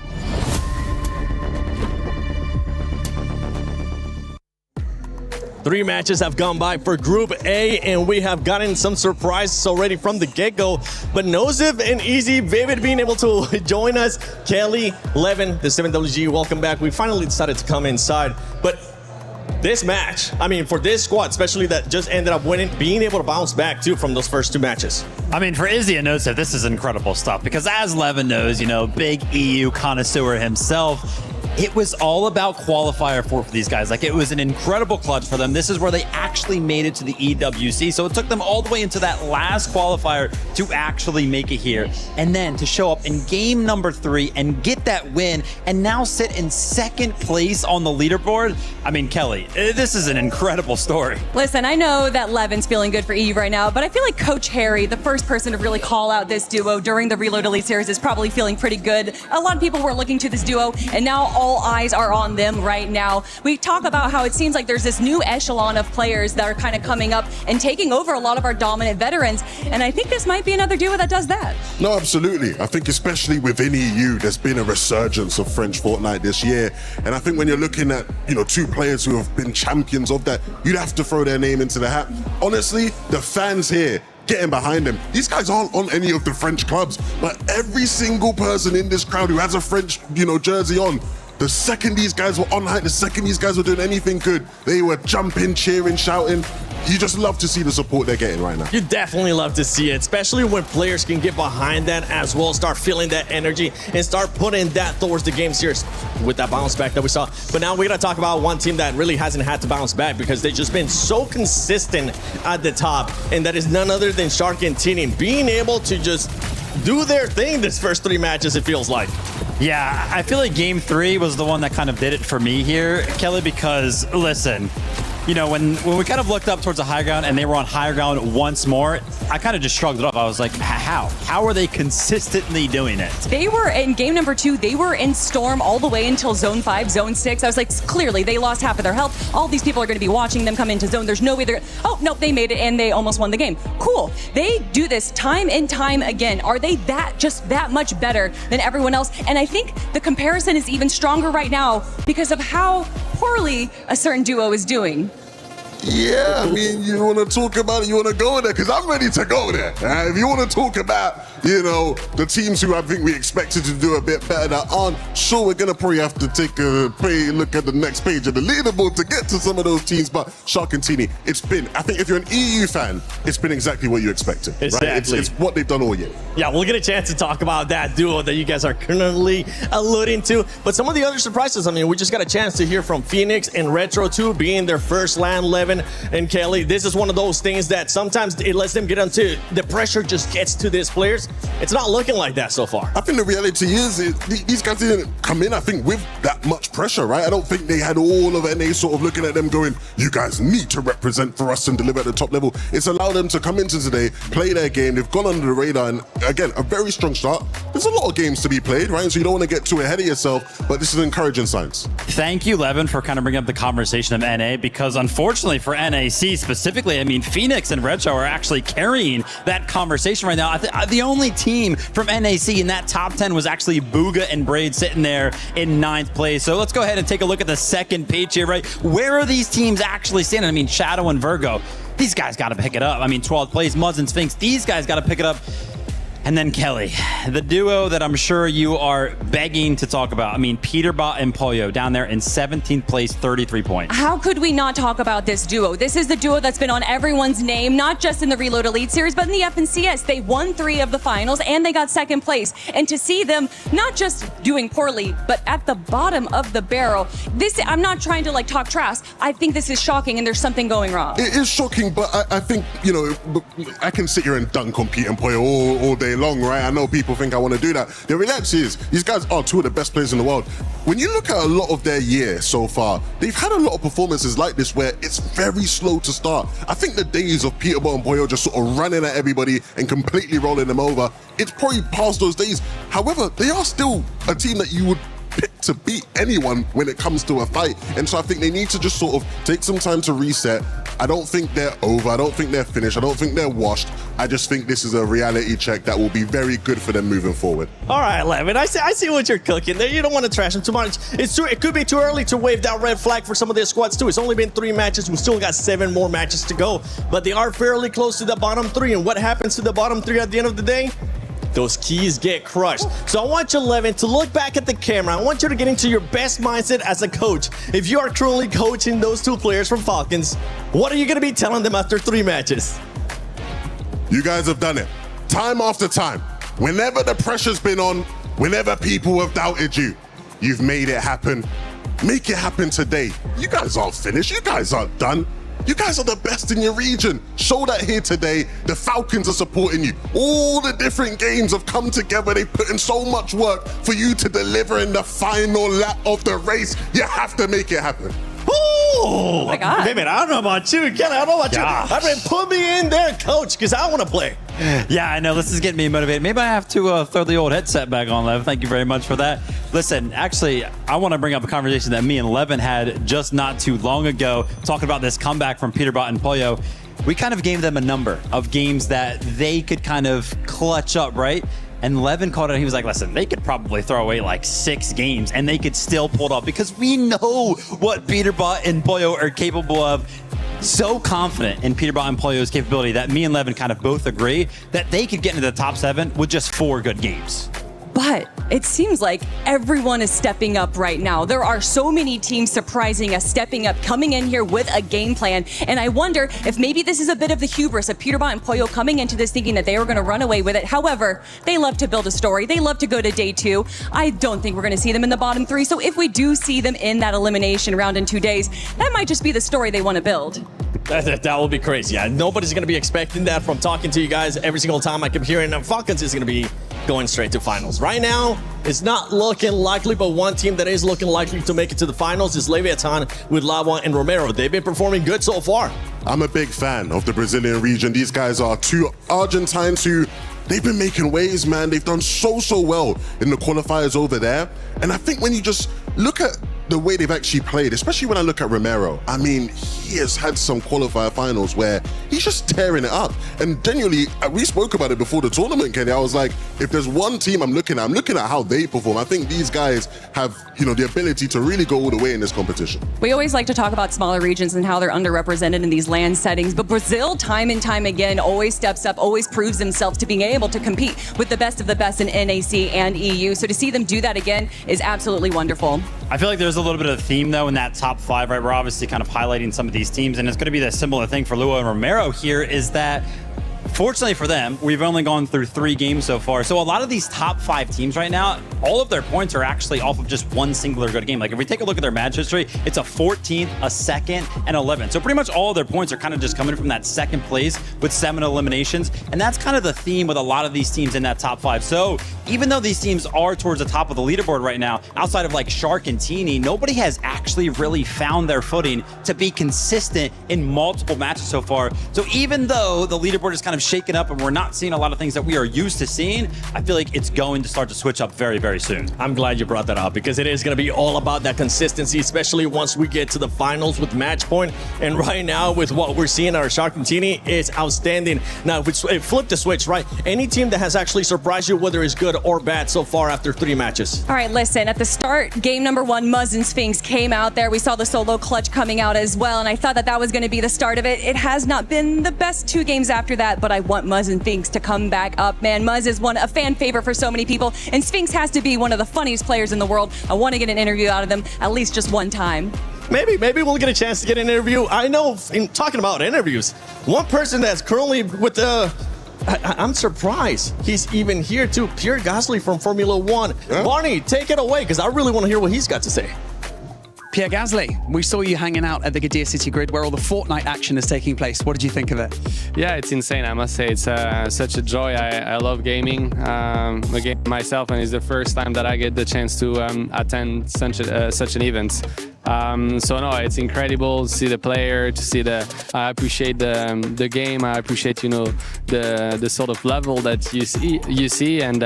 Three matches have gone by for Group A, and we have gotten some surprises already from the get-go. But Nosif and Easy, Vivid being able to join us. Kelly, Levin, the 7WG, welcome back. We finally decided to come inside. But this match, I mean, for this squad, especially that just ended up winning, being able to bounce back too from those first 2 matches. I mean, for Izzy and Nosif, this is incredible stuff because as Levin knows, big EU connoisseur himself, it was all about qualifier for these guys. It was an incredible clutch for them. This is where they actually made it to the EWC. So it took them all the way into that last qualifier to actually make it here. And then to show up in game number 3 and get that win and now sit in 2nd place on the leaderboard. I mean, Kelly, this is an incredible story. Listen, I know that Levin's feeling good for EU right now, but I feel like Coach Harry, the first person to really call out this duo during the Reload Elite Series, is probably feeling pretty good. A lot of people were looking to this duo, and now all eyes are on them right now. We talk about how it seems like there's this new echelon of players that are kind of coming up and taking over a lot of our dominant veterans, and I think this might be another duo that does that. No, absolutely. I think especially within EU, there's been a resurgence of French Fortnite this year, and I think when you're looking at 2 players who have been champions of that, you'd have to throw their name into the hat. Honestly, the fans here getting behind them. These guys aren't on any of the French clubs, but every single person in this crowd who has a French, jersey on, the second these guys were on height, the second these guys were doing anything good, they were jumping, cheering, shouting. You just love to see the support they're getting right now. You definitely love to see it, especially when players can get behind that as well, start feeling that energy and start putting that towards the game series with that bounce back that we saw. But now we're going to talk about one team that really hasn't had to bounce back because they've just been so consistent at the top, and that is none other than Shark and Tini being able to just do their thing this first 3 matches, it feels like. Yeah, I feel like game 3 was the one that kind of did it for me here, Kelly, because listen, when we kind of looked up towards the high ground and they were on higher ground once more, I kind of just shrugged it off. I was like, how are they consistently doing it? They were in game number 2, they were in Storm all the way until zone 5, zone 6. I was like, clearly they lost half of their health. All these people are going to be watching them come into zone. There's no way they're, oh, nope, they made it and they almost won the game. Cool. They do this time and time again. Are they just that much better than everyone else? And I think the comparison is even stronger right now because of how poorly a certain duo is doing. Yeah, I mean, you want to talk about it, you want to go there, because I'm ready to go there. If you want to talk about, you know, the teams who I think we expected to do a bit better that aren't, sure, we're going to probably have to take a look at the next page of the leaderboard to get to some of those teams. But Shark and Teeny, it's been, I think if you're an EU fan, it's been exactly what you expected. Exactly. Right? It's what they've done all year. Yeah, we'll get a chance to talk about that duo that you guys are currently alluding to. But some of the other surprises, I mean, we just got a chance to hear from Phoenix and Retro 2 being their first LAN 11. And Kelly, this is one of those things that sometimes it lets them get onto, the pressure just gets to these players. It's not looking like that so far. I think the reality is these guys didn't come in, I think, with that much pressure, right? I don't think they had all of NA sort of looking at them going, you guys need to represent for us and deliver at the top level. It's allowed them to come into today, play their game. They've gone under the radar, and again, a very strong start. There's a lot of games to be played, right? So you don't want to get too ahead of yourself, but this is encouraging signs. Thank you, Levin, for kind of bringing up the conversation of NA, because unfortunately for NAC specifically, I mean, Phoenix and Retro are actually carrying that conversation right now. The only team from NAC in that top 10 was actually Booga and Braid sitting there in 9th place. So let's go ahead and take a look at the second page here, right? Where are these teams actually standing? I mean, Shadow and Virgo, these guys got to pick it up. I mean, 12th place, Muzz and Sphinx, these guys got to pick it up. And then Kelly, the duo that I'm sure you are begging to talk about. I mean, Peterbot and Pollo down there in 17th place, 33 points. How could we not talk about this duo? This is the duo that's been on everyone's name, not just in the Reload Elite Series, but in the FNCS. They won 3 of the finals and they got 2nd place. And to see them not just doing poorly, but at the bottom of the barrel, I'm not trying to like talk trash. I think this is shocking and there's something going wrong. It is shocking, but I think, you know, I can sit here and dunk on Pete and Pollo all day long, right? I know people think I want to do that. The reality is, these guys are 2 of the best players in the world. When you look at a lot of their year so far, they've had a lot of performances like this where it's very slow to start. I think the days of Peterbot and Pollo just sort of running at everybody and completely rolling them over, it's probably past those days. However, they are still a team that you would pick to beat anyone when it comes to a fight. And so I think they need to just sort of take some time to reset. I don't think they're over. I don't think they're finished. I don't think they're washed. I just think this is a reality check that will be very good for them moving forward. All right, Levin, I see what you're cooking there. You don't want to trash them too much. It could be too early to wave that red flag for some of their squads too. It's only been 3 matches. We still got 7 more matches to go, but they are fairly close to the bottom 3. And what happens to the bottom 3 at the end of the day? Those keys get crushed. So I want you, Levin, to look back at the camera. I want you to get into your best mindset as a coach. If you are currently coaching those 2 players from Falcons, what are you going to be telling them after 3 matches? You guys have done it time after time. Whenever the pressure's been on, whenever people have doubted you, you've made it happen. Make it happen today. You guys aren't finished. You guys aren't done. You guys are the best in your region. Show that here today. The Falcons are supporting you. All the different games have come together. They put in so much work for you to deliver in the final lap of the race. You have to make it happen. Oh my God. Hey, man, I don't know about you, Kelly. I don't know about you. I mean, put me in there, coach, because I want to play. Yeah, I know. This is getting me motivated. Maybe I have to throw the old headset back on, Lev. Thank you very much for that. Listen, actually, I want to bring up a conversation that me and Levin had just not too long ago, talking about this comeback from Peterbot and Pollo. We kind of gave them a number of games that they could kind of clutch up, right? And Levin called it. He was like, listen, they could probably throw away like 6 games and they could still pull it off because we know what Peterbot and Pollo are capable of. So confident in Peterbot and Pollo's capability that me and Levin kind of both agree that they could get into the top 7 with just 4 good games. But it seems like everyone is stepping up right now. There are so many teams surprising us, stepping up, coming in here with a game plan. And I wonder if maybe this is a bit of the hubris of Peterbot and Pollo coming into this thinking that they were going to run away with it. However, they love to build a story. They love to go to day 2. I don't think we're going to see them in the bottom 3. So if we do see them in that elimination round in 2 days, that might just be the story they want to build. That will be crazy. Yeah, nobody's going to be expecting that from talking to you guys every single time I keep hearing that Falcons is going to be going straight to finals. Right now, it's not looking likely, but one team that is looking likely to make it to the finals is Leviathan with Lava and Romero. They've been performing good so far. I'm a big fan of the Brazilian region. These guys are 2 Argentines who they've been making waves, man. They've done so well in the qualifiers over there. And I think when you just look at the way they've actually played, especially when I look at Romero, I mean, he has had some qualifier finals where he's just tearing it up. And genuinely, we spoke about it before the tournament, Kenny. I was like, if there's one team I'm looking at how they perform. I think these guys have, the ability to really go all the way in this competition. We always like to talk about smaller regions and how they're underrepresented in these LAN settings, but Brazil, time and time again, always steps up, always proves themselves to being able to compete with the best of the best in NAC and EU. So to see them do that again is absolutely wonderful. I feel like there's a little bit of a theme, though, in that top 5, right? We're obviously kind of highlighting some of these teams, and it's going to be the similar thing for Lua and Romero here, is that fortunately for them, we've only gone through 3 games so far. So a lot of these top 5 teams right now, all of their points are actually off of just one singular good game. Like if we take a look at their match history, it's a 14th, a 2nd, and 11th. So pretty much all of their points are kind of just coming from that 2nd place with 7 eliminations. And that's kind of the theme with a lot of these teams in that top 5. So even though these teams are towards the top of the leaderboard right now, outside of like Shark and Teeny, nobody has actually really found their footing to be consistent in multiple matches so far. So even though the leaderboard is kind of shaken up and we're not seeing a lot of things that we are used to seeing, I feel like it's going to start to switch up very, very soon. I'm glad you brought that up because it is going to be all about that consistency, especially once we get to the finals with match point. And right now with what we're seeing our Shark and Teeny is outstanding. Now, if we flip the switch, right? Any team that has actually surprised you, whether it's good or bad so far after 3 matches? All right, listen, at the start, game number 1, Muzz and Sphinx came out there. We saw the solo clutch coming out as well, and I thought that that was going to be the start of it. It has not been the best 2 games after that, but I want Muzz and Sphinx to come back up, man. Muzz is a fan favorite for so many people, and Sphinx has to be one of the funniest players in the world. I want to get an interview out of them at least just one time. Maybe we'll get a chance to get an interview. I know, in talking about interviews, one person that's currently with the... I'm surprised he's even here too. Pierre Gasly from Formula 1. Yeah. Barney, take it away, because I really want to hear what he's got to say. Pierre Gasly, we saw you hanging out at the Gadir City Grid where all the Fortnite action is taking place. What did you think of it? Yeah, it's insane, I must say. It's such a joy. I love gaming. Again, myself, and it's the first time that I get the chance to attend such an event. So no, it's incredible to see the player, to see I appreciate the game. I appreciate, the sort of level that you see, and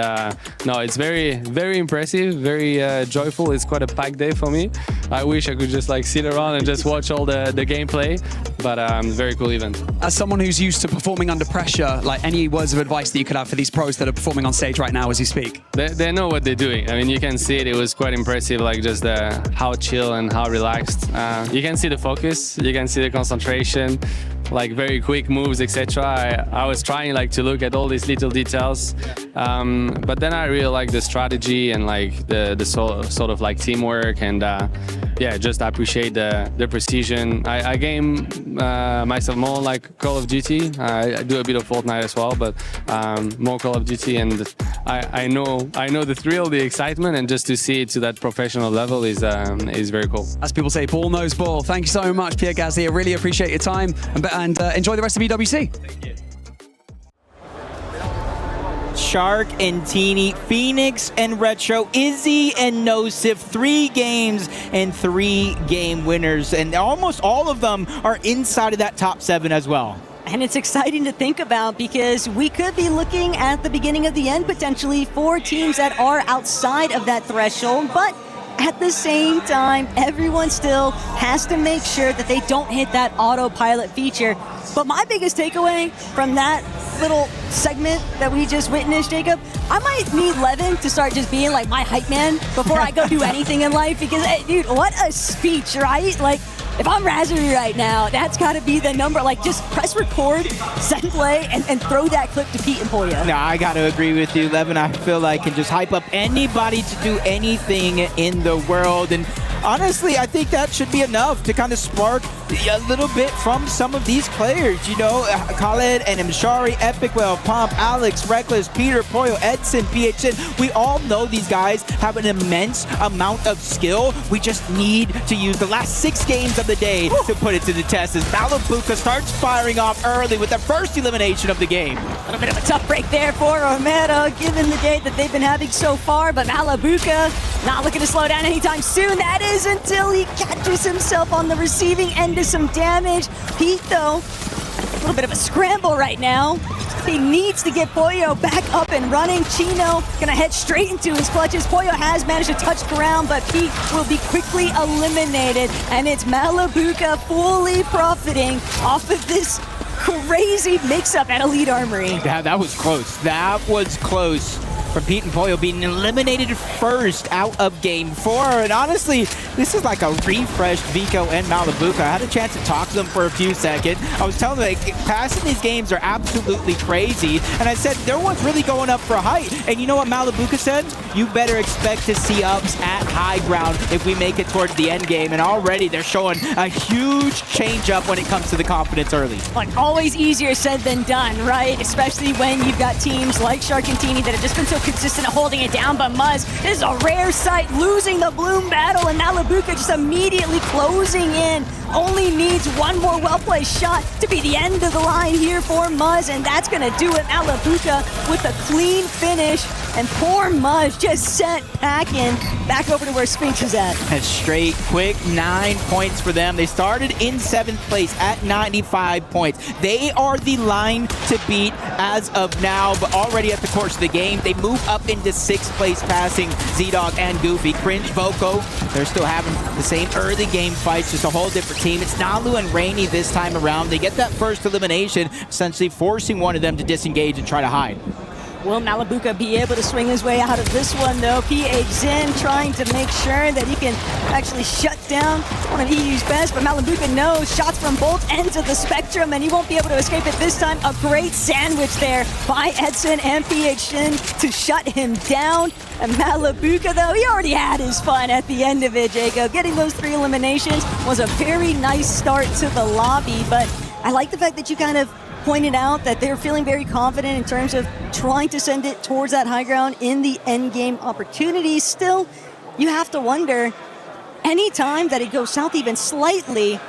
no, it's very, very impressive, very joyful. It's quite a packed day for me. I wish I could just sit around and just watch all the gameplay, but very cool event. As someone who's used to performing under pressure, any words of advice that you could have for these pros that are performing on stage right now as you speak? They know what they're doing. I mean, you can see it. It was quite impressive, just how chill and how relaxed. You can see the focus, you can see the concentration, very quick moves, etc. I was trying to look at all these little details, but then I really like the strategy and the sort of teamwork, and yeah, just appreciate the precision. I game myself more like Call of Duty. I do a bit of Fortnite as well, but more Call of Duty, and I know the thrill, the excitement, and just to see it to that professional level is very cool. As people say, ball knows ball. Thank you so much, Pierre Gasly. I really appreciate your time, and enjoy the rest of EWC. Thank you. Shark and Teeny, Phoenix and Retro, Izzy and Nosif, 3 games and 3 game winners, and almost all of them are inside of that top 7 as well. And it's exciting to think about because we could be looking at the beginning of the end potentially for teams that are outside of that threshold, but at the same time, everyone still has to make sure that they don't hit that autopilot feature. But my biggest takeaway from that little segment that we just witnessed, Jacob, I might need Levin to start just being my hype man before I go do anything in life, because, dude, what a speech, right? If I'm Razzie right now, that's got to be the number. Just press record, send play, and throw that clip to Pete and Polya. No, I got to agree with you, Levin. I feel like can just hype up anybody to do anything in the world. And honestly, I think that should be enough to kind of spark a little bit from some of these players. Khaled and Mshari, Epic Well, Pomp, Alex, Reckless, Peter, Poyo, Edson, PHN. We all know these guys have an immense amount of skill. We just need to use the last 6 games of the day to put it to the test as Malabuka starts firing off early with the first elimination of the game. A little bit of a tough break there for Romero, given the day that they've been having so far, but Malabuka not looking to slow down anytime soon. That is until he catches himself on the receiving end of some damage. Pete, though, a little bit of a scramble right now. He needs to get Pollo back up and running. Chino gonna head straight into his clutches. Pollo has managed to touch ground, but Pete will be quickly eliminated. And it's Malabuka fully profiting off of this crazy mix-up at Elite Armory. Yeah, that was close. That was close. From Pete and Pollo being eliminated first out of Game 4. And honestly, this is like a refreshed Vico and Malabuka. I had a chance to talk to them for a few seconds. I was telling them, like, passing these games are absolutely crazy. And I said, no one's really going up for height. And you know what Malabuka said? You better expect to see ups at high ground if we make it towards the end game. And already they're showing a huge change up when it comes to the confidence early. Like, always easier said than done, right? Especially when you've got teams like Sharkantini that have just been so consistent at holding it down. But Muzz, this is a rare sight, losing the Bloom battle, and Malabuka just immediately closing in. Only needs one more well-placed shot to be the end of the line here for Muzz, and that's gonna do it. Malabuka with a clean finish, and poor Muzz just sent packing back over to where Sphinx is at. A straight, quick 9 points for them. They started in 7th place at 95 points. They are the line to beat as of now, but already at the course of the game, they move up into 6th place, passing Z-Dog and Goofy. Cringe, Voco, they're still having the same early game fights, just a whole different team. It's Nalu and Rainy this time around. They get that first elimination, essentially forcing one of them to disengage and try to hide. Will Malabuka be able to swing his way out of this one, though? PH Zen trying to make sure that he can actually shut down one of EU's best, but Malabuka knows shots from both ends of the spectrum, and he won't be able to escape it this time. A great sandwich there by Edson and PH Zen to shut him down. And Malabuka, though, he already had his fun at the end of it, Jacob. Getting those 3 eliminations was a very nice start to the lobby, but I like the fact that you kind of pointed out that they're feeling very confident in terms of trying to send it towards that high ground in the end game opportunities. Still, you have to wonder, anytime that it goes south even slightly,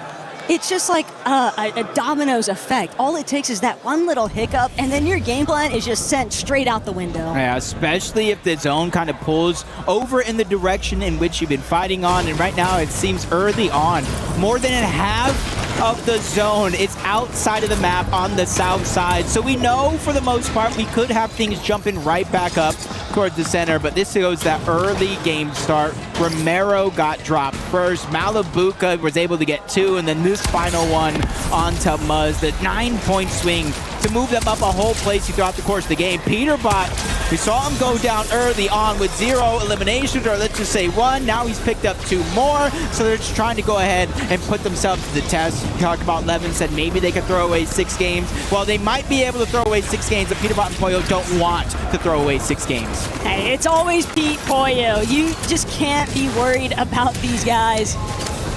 it's just like a dominoes effect. All it takes is that one little hiccup, and then your game plan is just sent straight out the window. Yeah, especially if the zone kind of pulls over in the direction in which you've been fighting on. And right now, it seems early on, more than half of the zone is outside of the map on the south side. So we know for the most part we could have things jumping right back up towards the center, but this goes that early game start. Romero got dropped first. Malabuka was able to get 2, and then this final one onto Muzz. The 9-point swing to move them up a whole place throughout the course of the game. Peterbot, we saw him go down early on with 0 eliminations, or let's just say 1. Now he's picked up 2 more, so they're just trying to go ahead and put themselves to the test. We talked about Levin said maybe they could throw away 6 games. Well, they might be able to throw away 6 games, but Peterbot and Pollo don't want to throw away 6 games. Hey, it's always Pete Pollo. You just can't be worried about these guys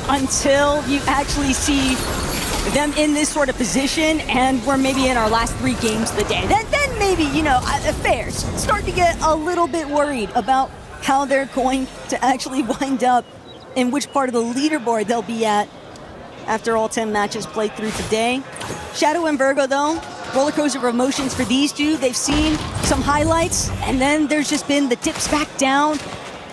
until you actually see them in this sort of position, and we're maybe in our last 3 games of the day. Then maybe, you know, fair. Start to get a little bit worried about how they're going to actually wind up in which part of the leaderboard they'll be at after all 10 matches played through today. Shadow and Virgo, though, roller coaster of emotions for these two. They've seen some highlights, and then there's just been the dips back down.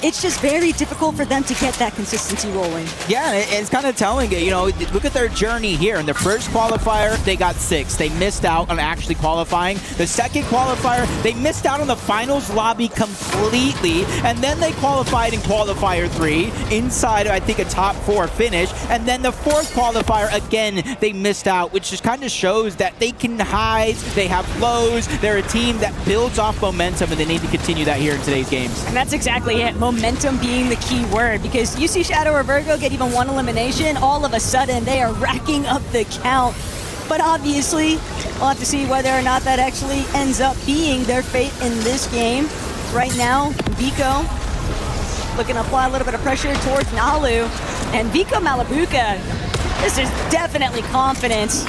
It's just very difficult for them to get that consistency rolling. Yeah, it's kind of telling it. You know, look at their journey here. In the first qualifier, they got 6. They missed out on actually qualifying. The second qualifier, they missed out on the finals lobby completely. And then they qualified in qualifier 3 inside, I think, a top 4 finish. And then the fourth qualifier, again, they missed out, which just kind of shows that they can hide. They have lows. They're a team that builds off momentum, and they need to continue that here in today's games. And that's exactly it. Momentum being the key word, because you see Shadow or Virgo get even 1 elimination, all of a sudden they are racking up the count. But obviously, we'll have to see whether or not that actually ends up being their fate in this game. Right now, Vico looking to apply a little bit of pressure towards Nalu. And Vico Malabuka, this is definitely confidence.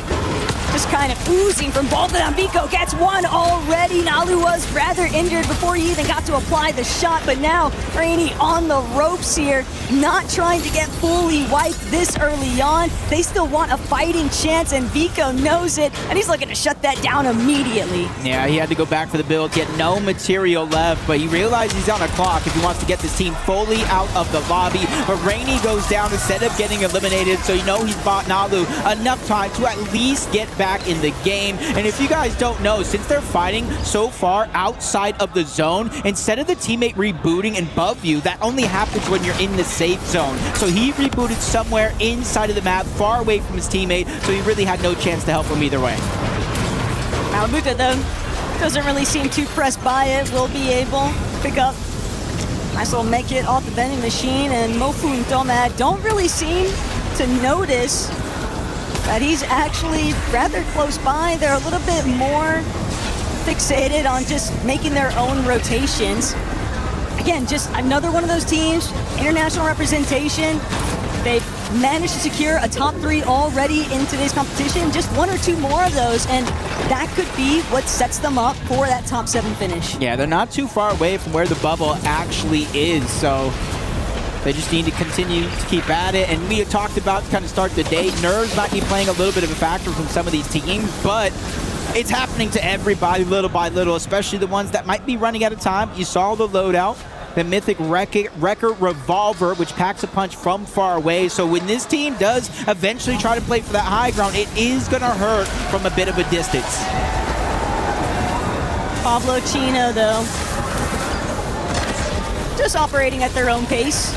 Just kind of oozing from both of them. Vico gets 1 already. Nalu was rather injured before he even got to apply the shot, but now Rainy on the ropes here, not trying to get fully wiped this early on. They still want a fighting chance, and Vico knows it, and he's looking to shut that down immediately. Yeah, he had to go back for the build, get no material left, but he realized he's on a clock if he wants to get this team fully out of the lobby. But Rainy goes down instead of getting eliminated, so you know he's bought Nalu enough time to at least get back back in the game. And if you guys don't know, since they're fighting so far outside of the zone, instead of the teammate rebooting above you, that only happens when you're in the safe zone. So he rebooted somewhere inside of the map, far away from his teammate, so he really had no chance to help him either way. Malabuka, though, doesn't really seem too pressed by it. Will be able to pick up nice little make it off the vending machine, and Mofu and Domad don't really seem to notice that he's actually rather close by. They're a little bit more fixated on just making their own rotations. Again, just another one of those teams, international representation. They've managed to secure a top 3 already in today's competition, just 1 or 2 more of those, and that could be what sets them up for that top 7 finish. Yeah, they're not too far away from where the bubble actually is, so they just need to continue to keep at it. And we had talked about to kind of start the day, nerves might be playing a little bit of a factor from some of these teams, but it's happening to everybody little by little, especially the ones that might be running out of time. You saw the loadout, the Mythic Wrecker Revolver, which packs a punch from far away. So when this team does eventually try to play for that high ground, it is going to hurt from a bit of a distance. Pablo Chino, though, just operating at their own pace.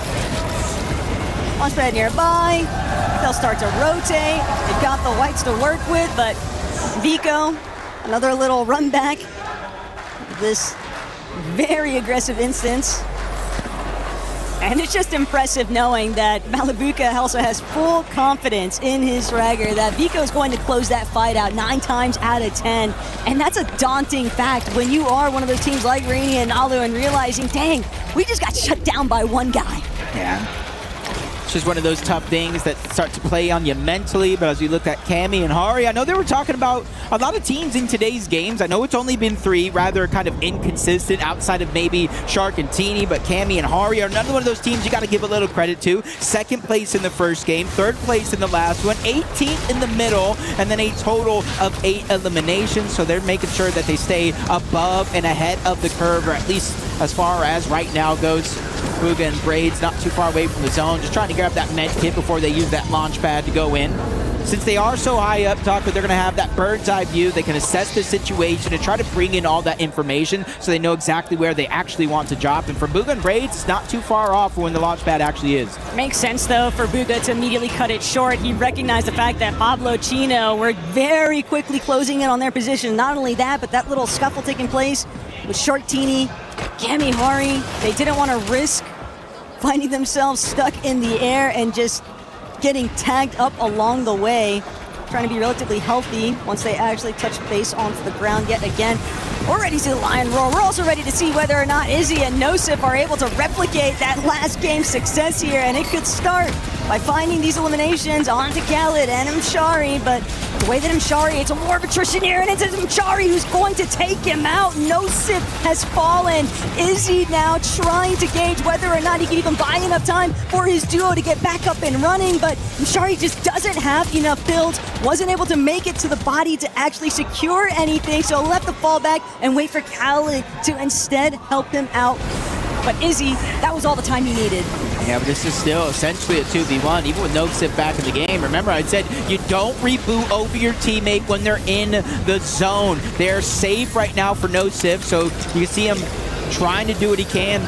Launchpad nearby. They'll start to rotate. They've got the whites to work with, but Vico, another little run back. This very aggressive instance. And it's just impressive knowing that Malabuka also has full confidence in his Swagger that Vico is going to close that fight out 9 times out of 10. And that's a daunting fact when you are one of those teams like Rainy and Alu and realizing, dang, we just got shut down by one guy. Yeah. It's just one of those tough things that start to play on you mentally. But as we look at Cammy and Hari, I know they were talking about a lot of teams in today's games. I know it's only been 3, rather kind of inconsistent outside of maybe Shark and Teeny, but Cammy and Hari are another one of those teams you got to give a little credit to. 2nd place in the first game, 3rd place in the last one, 18th in the middle, and then a total of 8 eliminations. So they're making sure that they stay above and ahead of the curve, or at least as far as right now goes. Booga and Braids not too far away from the zone, just trying to grab that med kit before they use that launch pad to go in. Since they are so high up, they're going to have that bird's eye view. They can assess the situation and try to bring in all that information so they know exactly where they actually want to drop. And for Booga and Braids, it's not too far off when the launch pad actually is. Makes sense, though, for Booga to immediately cut it short. He recognized the fact that Pablo Chino were very quickly closing in on their position. Not only that, but that little scuffle taking place with Shark Teeny, Cammy Hari. They didn't want to risk finding themselves stuck in the air and just getting tagged up along the way, trying to be relatively healthy once they actually touch base onto the ground yet again. We're ready to see the Lion Roar. We're also ready to see whether or not Izzy and Nosif are able to replicate that last game success here, and it could start by finding these eliminations onto Khaled and Mshari, but the way that Mshari, it's a war of attrition here, and it's Mshari who's going to take him out. Nosif has fallen. Izzy now trying to gauge whether or not he can even buy enough time for his duo to get back up and running, but Mshari just doesn't have enough builds, wasn't able to make it to the body to actually secure anything, so left to fall back and wait for Khaled to instead help him out. But Izzy, that was all the time he needed. Yeah, but this is still essentially a 2v1, even with Nosif back in the game. Remember, I said you don't reboot over your teammate when they're in the zone. They're safe right now for Nosif, so you can see him trying to do what he can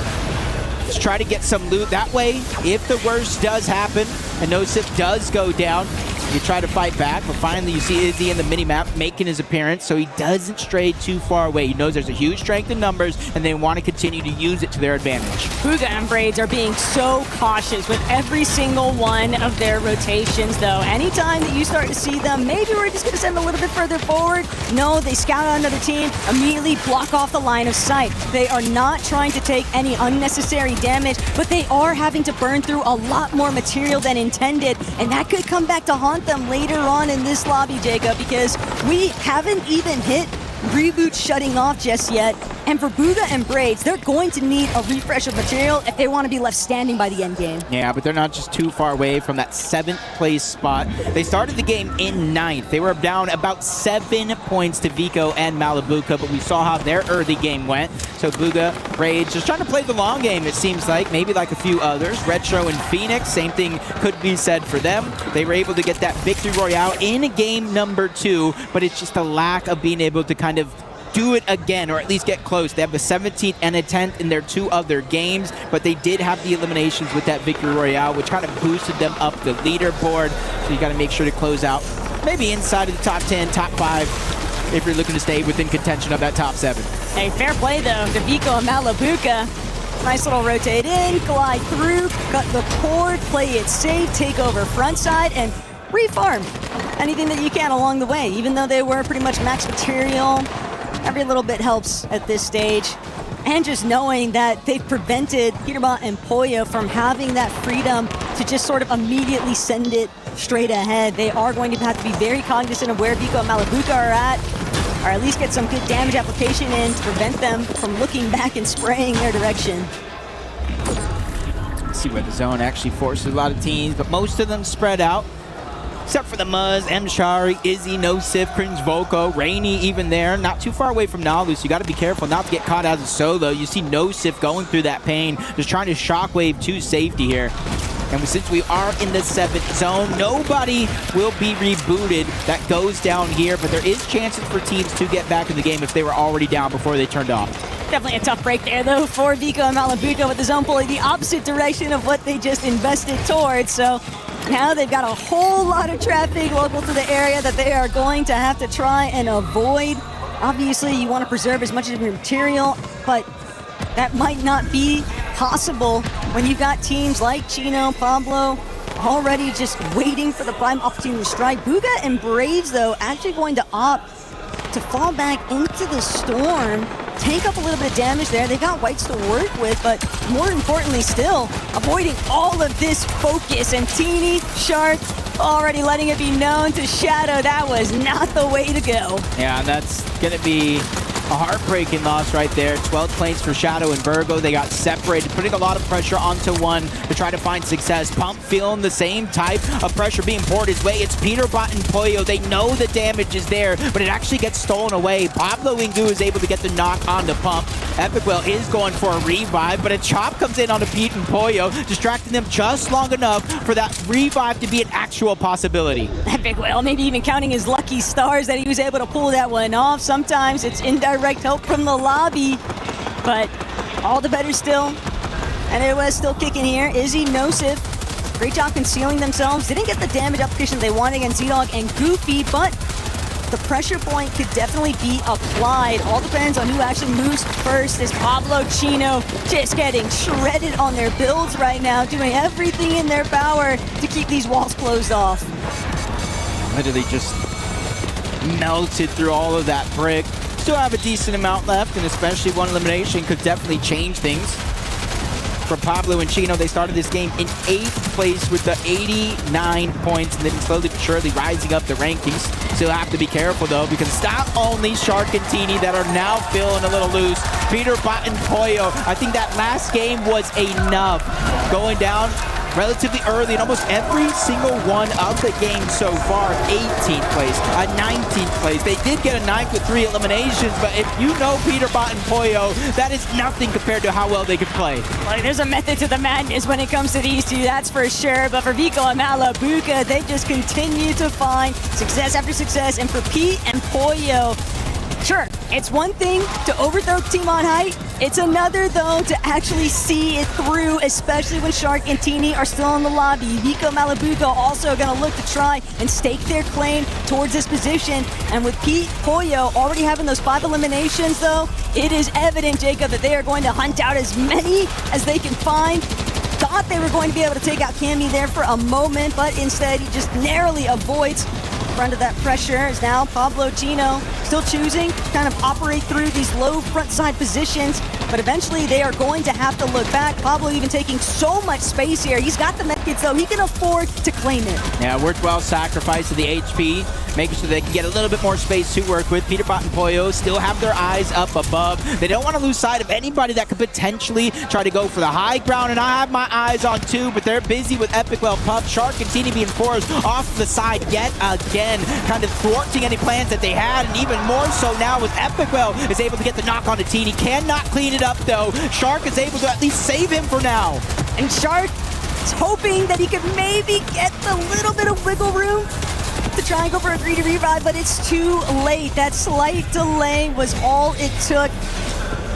to try to get some loot. That way, if the worst does happen and Nosif does go down, you try to fight back, but finally you see Izzy in the minimap making his appearance, so he doesn't stray too far away. He knows there's a huge strength in numbers, and they want to continue to use it to their advantage. Booga and Braids are being so cautious with every single one of their rotations, though. Anytime that you start to see them, maybe we're just going to send a little bit further forward. No, they scout out another team, immediately block off the line of sight. They are not trying to take any unnecessary damage, but they are having to burn through a lot more material than intended, and that could come back to haunt them later on in this lobby, Jacob, because we haven't even hit reboot shutting off just yet. And for Booga and Braids, they're going to need a refresh of material if they want to be left standing by the end game. Yeah, but they're not just too far away from that 7th place spot. They started the game in 9th. They were down about 7 points to Vico and Malabuka, but we saw how their early game went. So Booga, Braids, just trying to play the long game, it seems like, maybe like a few others. Retro and Phoenix, same thing could be said for them. They were able to get that victory royale in game number 2, but it's just a lack of being able to kind of do it again, or at least get close. They have a 17th and a 10th in their 2 other games, but they did have the eliminations with that victory royale, which kind of boosted them up the leaderboard. So you got to make sure to close out maybe inside of the top 10, top 5, if you're looking to stay within contention of that top 7. Hey, fair play though to Vico and Malabuka. Nice little rotate in, glide through, cut the cord, play it safe, take over front side, and refarm anything that you can along the way. Even though they were pretty much max material, every little bit helps at this stage. And just knowing that they've prevented Peterbot and Pollo from having that freedom to just sort of immediately send it straight ahead. They are going to have to be very cognizant of where Vico and Malabuka are at, or at least get some good damage application in to prevent them from looking back and spraying their direction. Let's see where the zone actually forces a lot of teams, but most of them spread out. Except for the Muzz, M-Shari, Izzy, Nosif, Cringe Volko, Rainy even there. Not too far away from Nalu, so you got to be careful not to get caught as a solo. You see Nosif going through that pain, just trying to shockwave to safety here. And since we are in the 7th zone, nobody will be rebooted that goes down here, but there is chances for teams to get back in the game if they were already down before they turned off. Definitely a tough break there, though, for Vico and Malabuka, with the zone pulling the opposite direction of what they just invested towards. So now they've got a whole lot of traffic local to the area that they are going to have to try and avoid. Obviously, you want to preserve as much of your material, but that might not be possible when you've got teams like Chino, Pablo, already just waiting for the prime opportunity to strike. Booga and Braids, though, actually going to opt to fall back into the storm, take up a little bit of damage there. They got whites to work with, but more importantly still, avoiding all of this focus. And Teeny, Shark, already letting it be known to Shadow that was not the way to go. Yeah, and that's going to be a heartbreaking loss right there. 12 planes for Shadow and Virgo. They got separated, putting a lot of pressure onto one to try to find success. Pump feeling the same type of pressure being poured his way. It's Peterbot and Pollo. They know the damage is there, but it actually gets stolen away. Pablo Ingu is able to get the knock onto Pump. Epicwell is going for a revive, but a chop comes in onto Pete and Pollo, distracting them just long enough for that revive to be an actual possibility. Epicwell maybe even counting his lucky stars that he was able to pull that one off. Sometimes it's indirect help from the lobby, but all the better still. And it was still kicking here. Izzy, Nosif, great job concealing themselves. Didn't get the damage application they wanted against Z-Dog and Goofy, but the pressure point could definitely be applied. All depends on who actually moves first. Is Pablo, Chino just getting shredded on their builds right now, doing everything in their power to keep these walls closed off. Literally just melted through all of that brick. Still have a decent amount left, and especially one elimination could definitely change things. For Pablo and Chino, they started this game in 8th place with the 89 points, and then slowly but surely rising up the rankings. Still have to be careful, though, because it's not only Shark and Teeny that are now feeling a little loose. Peterbot and Pollo, I think that last game was enough. Going down relatively early in almost every single one of the games so far. 18th place, a 19th place. They did get a 9th with 3 eliminations, but if you know Peterbot and Pollo, that is nothing compared to how well they could play. Like, there's a method to the madness when it comes to these two, that's for sure. But for Vico and Malabuka, they just continue to find success after success. And for Pete and Pollo, sure, it's one thing to overthrow the team on height. It's another, though, to actually see it through, especially when Shark and Teeny are still in the lobby. Vico Malabuka also going to look to try and stake their claim towards this position. And with Pete, Pollo already having those 5 eliminations, though, it is evident, Jacob, that they are going to hunt out as many as they can find. Thought they were going to be able to take out Cammy there for a moment, but instead he just narrowly avoids front of that pressure. Is now Pablo Chino still choosing to kind of operate through these low front side positions, but eventually they are going to have to look back. Pablo even taking so much space here. He's got the buckets, though. He can afford to claim it. Yeah, worthwhile sacrifice of the HP, making sure they can get a little bit more space to work with. Peterbot and Pollo still have their eyes up above. They don't want to lose sight of anybody that could potentially try to go for the high ground, and I have my eyes on two, but they're busy with Epic Well Pup. Shark and Teeny being forced off the side yet again, kind of thwarting any plans that they had, and even more so now with Epic Well is able to get the knock on to Teeny. Cannot clean it up though. Shark is able to at least save him for now. And Shark is hoping that he could maybe get the little bit of wiggle room to try and go for a 3 to revive, but it's too late. That slight delay was all it took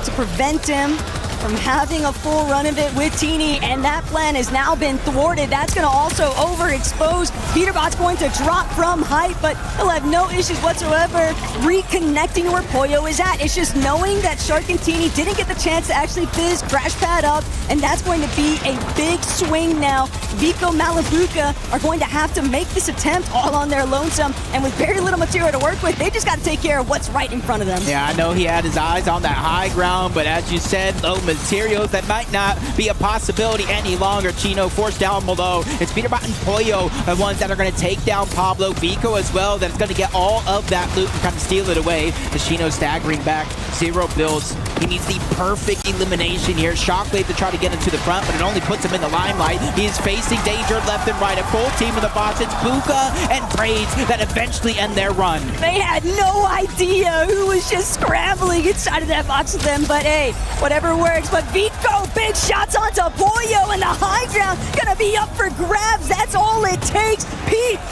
to prevent him from having a full run of it with Teeny, and that plan has now been thwarted. That's going to also overexpose. Peterbot's going to drop from height, but he'll have no issues whatsoever reconnecting to where Pollo is at. It's just knowing that Shark and Teeny didn't get the chance to actually fizz Crash Pad up, and that's going to be a big swing now. Vico, Malabuka are going to have to make this attempt all on their lonesome, and with very little material to work with, they just got to take care of what's right in front of them. Yeah, I know he had his eyes on that high ground, but as you said, low materials, that might not be a possibility any longer. Chino forced down below. It's Peterbot and Pollo, the ones that are going to take down Pablo. Vico as well, that's going to get all of that loot and kind of steal it away. The Chino staggering back, 0 builds. He needs the perfect elimination here. Shockwave to try to get him to the front, but it only puts him in the limelight. He's facing danger left and right. A full team of the bots. It's Buka and Braids that eventually end their run. They had no idea who was just scrambling inside of that box with them, but hey, whatever works. But Vico, big shots onto Pollo, and the high ground gonna be up for grabs. That's all it takes.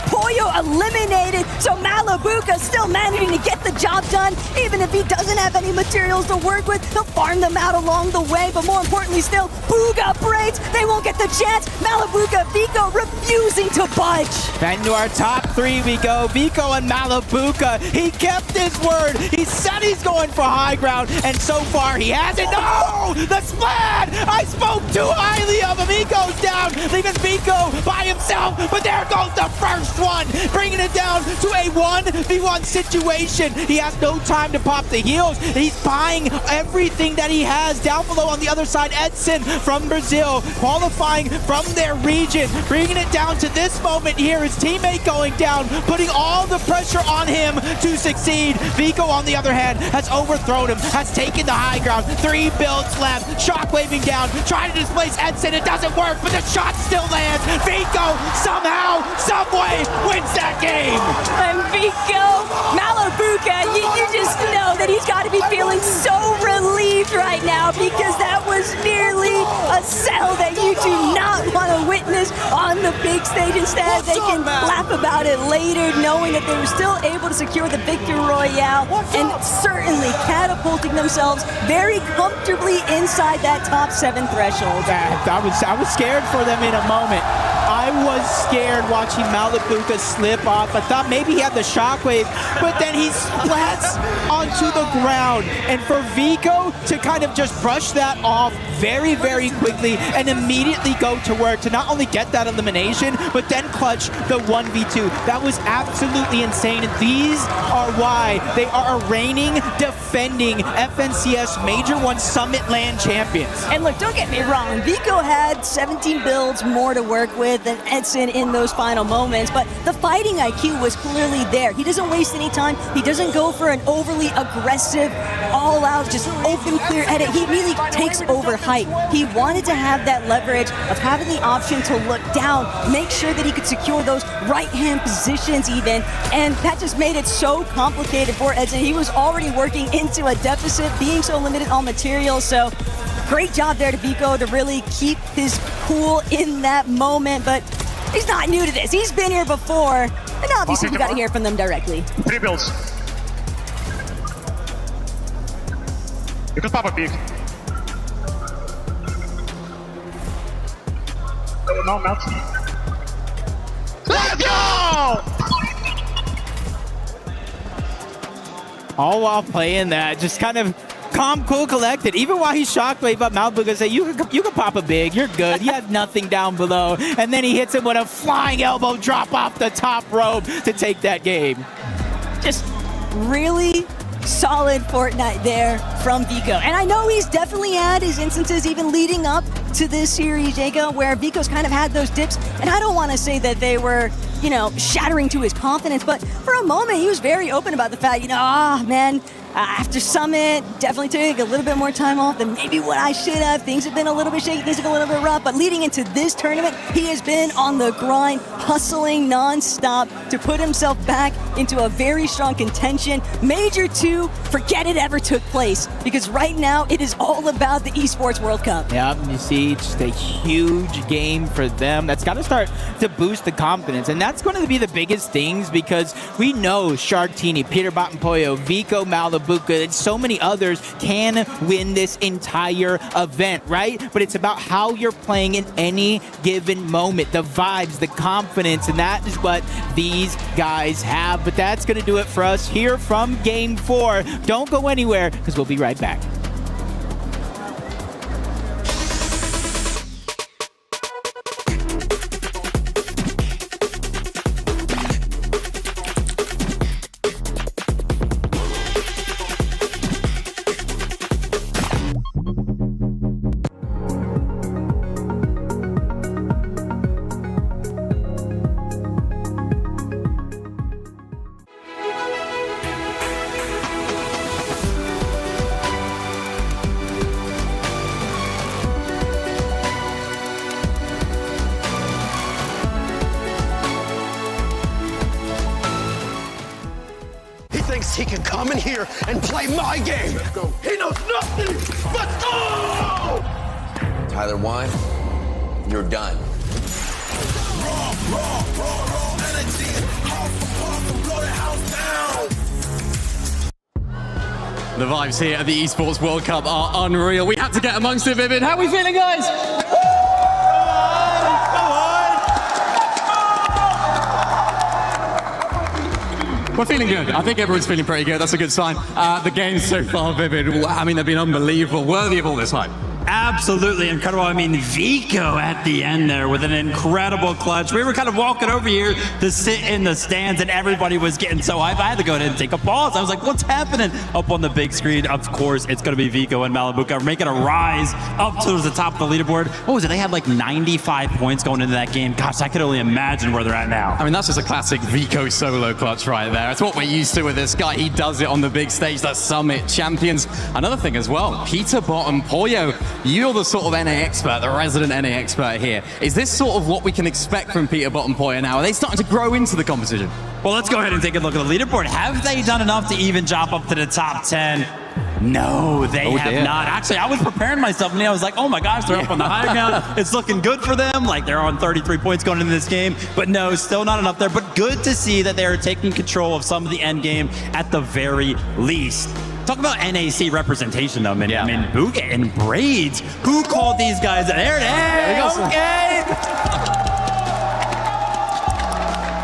Pollo eliminated, so Malabuka still managing to get the job done. Even if he doesn't have any materials to work with, he'll farm them out along the way. But more importantly still, Booga Braids, they won't get the chance. Malabuka, Vico refusing to budge. And to our top 3 we go. Vico and Malabuka. He kept his word. He said he's going for high ground, and so far he hasn't. No! The splat! I spoke too highly of him. He goes down, leaving Vico by himself, but there goes the first one, bringing it down to a 1v1 situation. He has no time to pop the heals. He's buying everything that he has. Down below on the other side, Edson from Brazil, qualifying from their region, bringing it down to this moment here. His teammate going down, putting all the pressure on him to succeed. Vico, on the other hand, has overthrown him, has taken the high ground. 3 builds left, shockwaving down, trying to displace Edson. It doesn't work, but the shot still lands. Vico somehow, someway wins that game. And Vico, Malabuka, you just know that he's got to be feeling so relieved right now, because that was nearly a sell that you do not want to witness on the big stage. Instead, they can laugh about it later, knowing that they were still able to secure the victory royale and certainly catapulting themselves very comfortably inside that top 7 threshold. I was scared for them in a moment. I was scared watching Malabuka slip off. I thought maybe he had the shockwave, but then he splats onto the ground. And for Vico to kind of just brush that off very, very quickly and immediately go to work to not only get that elimination, but then clutch the 1v2. That was absolutely insane. And these are why they are a reigning, defending FNCS Major 1 Summit Land champions. And look, don't get me wrong, Vico had 17 builds more to work with than Edson in those final moments, but the fighting IQ was clearly there. He doesn't waste any time. He doesn't go for an overly aggressive, all-out, just open, clear edit. He really takes over height. He wanted to have that leverage of having the option to look down, make sure that he could secure those right-hand positions even, and that just made it so complicated for Edson. He was already working into a deficit, being so limited on materials, so great job there to Vico to really keep his cool in that moment, but he's not new to this. He's been here before, and obviously we got to hear from them directly. 3 builds. You can pop a peek. No, melt. Let's go! All while playing that, just kind of calm, cool, collected. Even while he shockwave up, Malabuka say, you can pop a big, you're good. He has nothing down below. And then he hits him with a flying elbow drop off the top rope to take that game. Just really solid Fortnite there from Vico. And I know he's definitely had his instances even leading up to this series, Jacob, where Vico's kind of had those dips, and I don't want to say that they were, you know, shattering to his confidence, but for a moment he was very open about the fact, you know, man, after Summit, definitely took a little bit more time off than maybe what I should have. Things have been a little bit shaky, things have been a little bit rough, but leading into this tournament, he has been on the grind, hustling nonstop to put himself back into a very strong contention. Major 2, forget it ever took place, because right now it is all about the Esports World Cup. Yep, you see, just a huge game for them. That's got to start to boost the confidence, and that's going to be the biggest things, because we know Sharktini, Peterbot and Pollo, Vico, Malibuca, and so many others can win this entire event, right? But it's about how you're playing in any given moment, the vibes, the confidence, and that is what these guys have. But that's going to do it for us here from Game 4. Don't go anywhere, because we'll be right back. He can come in here and play my game. Let's go. He knows nothing. Let's go! Tyler 1, you're done. Raw energy. Blow the house down. The vibes here at the Esports World Cup are unreal. We have to get amongst it, Vivid. How are we feeling, guys? We're feeling good. I think everyone's feeling pretty good. That's a good sign. The games so far, Vivid, I mean, they've been unbelievable, worthy of all this hype. Absolutely incredible. I mean, Vico at the end there with an incredible clutch. We were kind of walking over here to sit in the stands and everybody was getting so hyped. I had to go ahead and take a pause. I was like, what's happening up on the big screen? Of course, it's going to be Vico and Malibuca making a rise up to the top of the leaderboard. What was it? They had like 95 points going into that game. Gosh, I could only imagine where they're at now. I mean, that's just a classic Vico solo clutch right there. It's what we're used to with this guy. He does it on the big stage, the Summit Champions. Another thing as well, Peterbot and Pollo, you're the sort of NA expert, the resident NA expert here. Is this sort of what we can expect from Peterbot and Pollo now? Are they starting to grow into the competition? Well, let's go ahead and take a look at the leaderboard. Have they done enough to even jump up to the top 10? No, they have not. Actually, I was preparing myself, and I was like, oh my gosh, they're up on the higher ground. It's looking good for them. Like, they're on 33 points going into this game. But no, still not enough there. But good to see that they're taking control of some of the end game at the very least. Talk about NAC representation, though, man. Yeah. I mean, Booga and Braids. Who called these guys? There it is. Okay.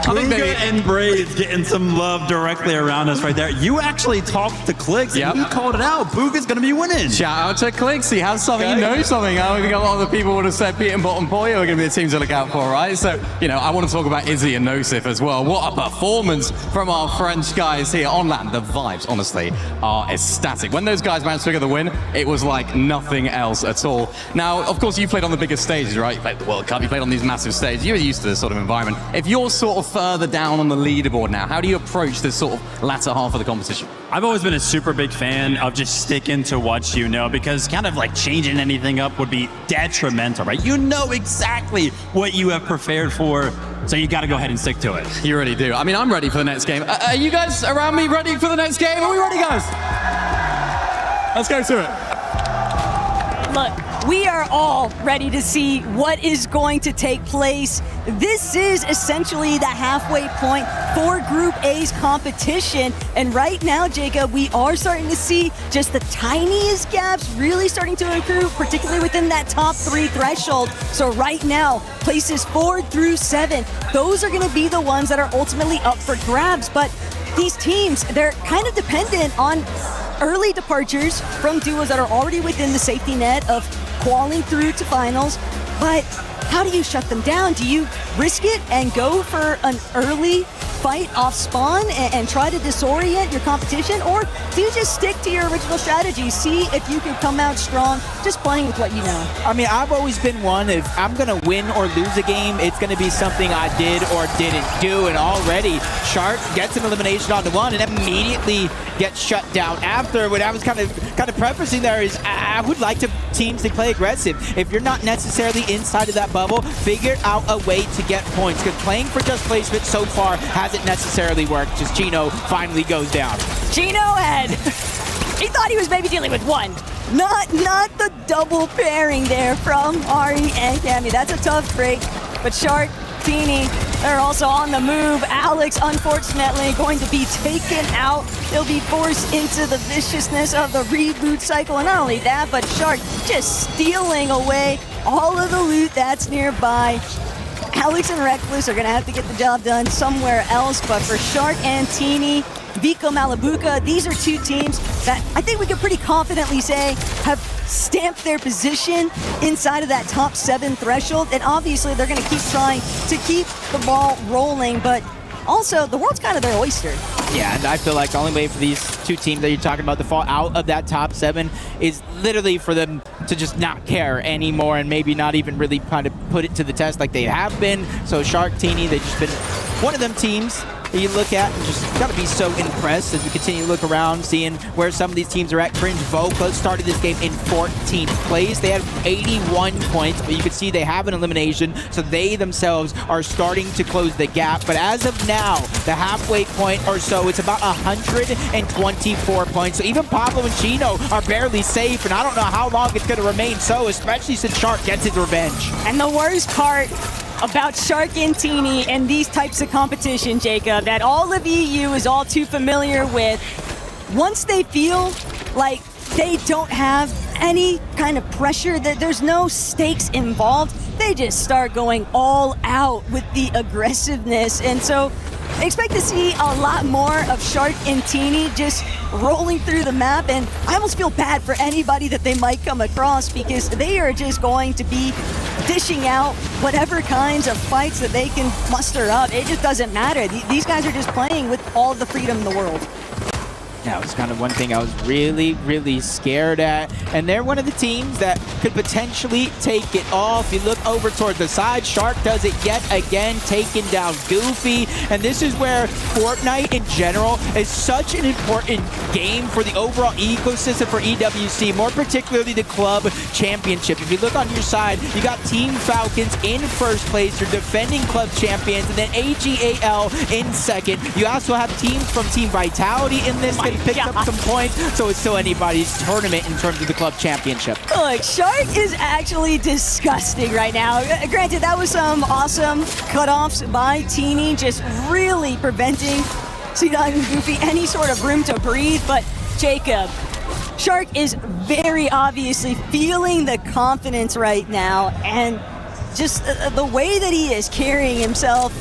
Booga and Braids getting some love directly around us right there. You actually talked to Clicks, and you called it out. Booga's going to be winning. Shout out to Clicks. He has something. He knows something. I think a lot of the people would have said Peterbot and Pollo are going to be the teams to look out for, right? So, you know, I want to talk about Izzy and Nosif as well. What a performance from our French guys here on land. The vibes, honestly, are ecstatic. When those guys managed to get the win, it was like nothing else at all. Now, of course, you played on the biggest stages, right? You played the World Cup, you played on these massive stages. You're used to this sort of environment. If you're sort of further down on the leaderboard now, how do you approach this sort of latter half of the competition? I've always been a super big fan of just sticking to what you know, because kind of like changing anything up would be detrimental, right? You know exactly what you have prepared for, so you got to go ahead and stick to it. You really do. I mean, I'm ready for the next game. Are you guys around me ready for the next game? Are we ready, guys? Let's go to it. Look, we are all ready to see what is going to take place. This is essentially the halfway point for Group A's competition. And right now, Jacob, we are starting to see just the tiniest gaps really starting to improve, particularly within that top 3 threshold. So right now, places 4 through 7, those are going to be the ones that are ultimately up for grabs. But these teams, they're kind of dependent on early departures from duos that are already within the safety net of qualing through to finals. But how do you shut them down? Do you risk it and go for an early fight off spawn and try to disorient your competition, or do you just stick to your original strategy, see if you can come out strong just playing with what you know? I mean, I've always been one, if I'm gonna win or lose a game, it's gonna be something I did or didn't do, and already Shark gets an elimination on the one and immediately gets shut down after. What I was kind of prefacing there is I would like teams to play aggressive. If you're not necessarily inside of that bubble, figure out a way to get points, because playing for just placement so far hasn't necessarily worked. Just Gino finally goes down. Gino he thought he was maybe dealing with one. Not the double pairing there from Ari and Cammy. That's a tough break. But Shark, Teeny, they're also on the move. Alex, unfortunately, going to be taken out. They'll be forced into the viciousness of the reboot cycle. And not only that, but Shark just stealing away all of the loot that's nearby. Alex and Reckless are going to have to get the job done somewhere else. But for Shark and Teeny, Vico Malabuka, these are two teams that I think we could pretty confidently say have stamped their position inside of that top 7 threshold. And obviously they're going to keep trying to keep the ball rolling, but also the world's kind of their oyster. Yeah, and I feel like the only way for these two teams that you're talking about to fall out of that top 7 is literally for them to just not care anymore and maybe not even really kind of put it to the test like they have been. So Shark, Teeny, they've just been one of them teams that you look at and just gotta be so impressed as we continue to look around, seeing where some of these teams are at. Cringe Voca started this game in 14th place. They had 81 points, but you can see they have an elimination, so they themselves are starting to close the gap. But as of now, the halfway point or so, it's about 124 points. So even Pablo and Chino are barely safe, and I don't know how long it's gonna remain so, especially since Shark gets his revenge. And the worst part about Shark and Teeny and these types of competition, Jacob, that all of EU is all too familiar with. Once they feel like they don't have any kind of pressure, that there's no stakes involved, they just start going all out with the aggressiveness. And so expect to see a lot more of Shark and Teeny just rolling through the map, and I almost feel bad for anybody that they might come across, because they are just going to be dishing out whatever kinds of fights that they can muster up. It just doesn't matter. These guys are just playing with all the freedom in the world. That was kind of one thing I was really scared at. And they're one of the teams that could potentially take it off. You look over toward the side, Shark does it yet again, taking down Goofy. And this is where Fortnite in general is such an important game for the overall ecosystem for EWC, more particularly the Club Championship. If you look on your side, you got Team Falcons in first place, your defending Club Champions, and then AGAL in second. You also have teams from Team Vitality in this that picked up some points, so it's still anybody's tournament in terms of the Club Championship. Look, Shark is actually disgusting right now. Granted, that was some awesome cutoffs by Teeny, just really preventing C-Dog and Goofy any sort of room to breathe. But Jacob, Shark is very obviously feeling the confidence right now, and just the way that he is carrying himself.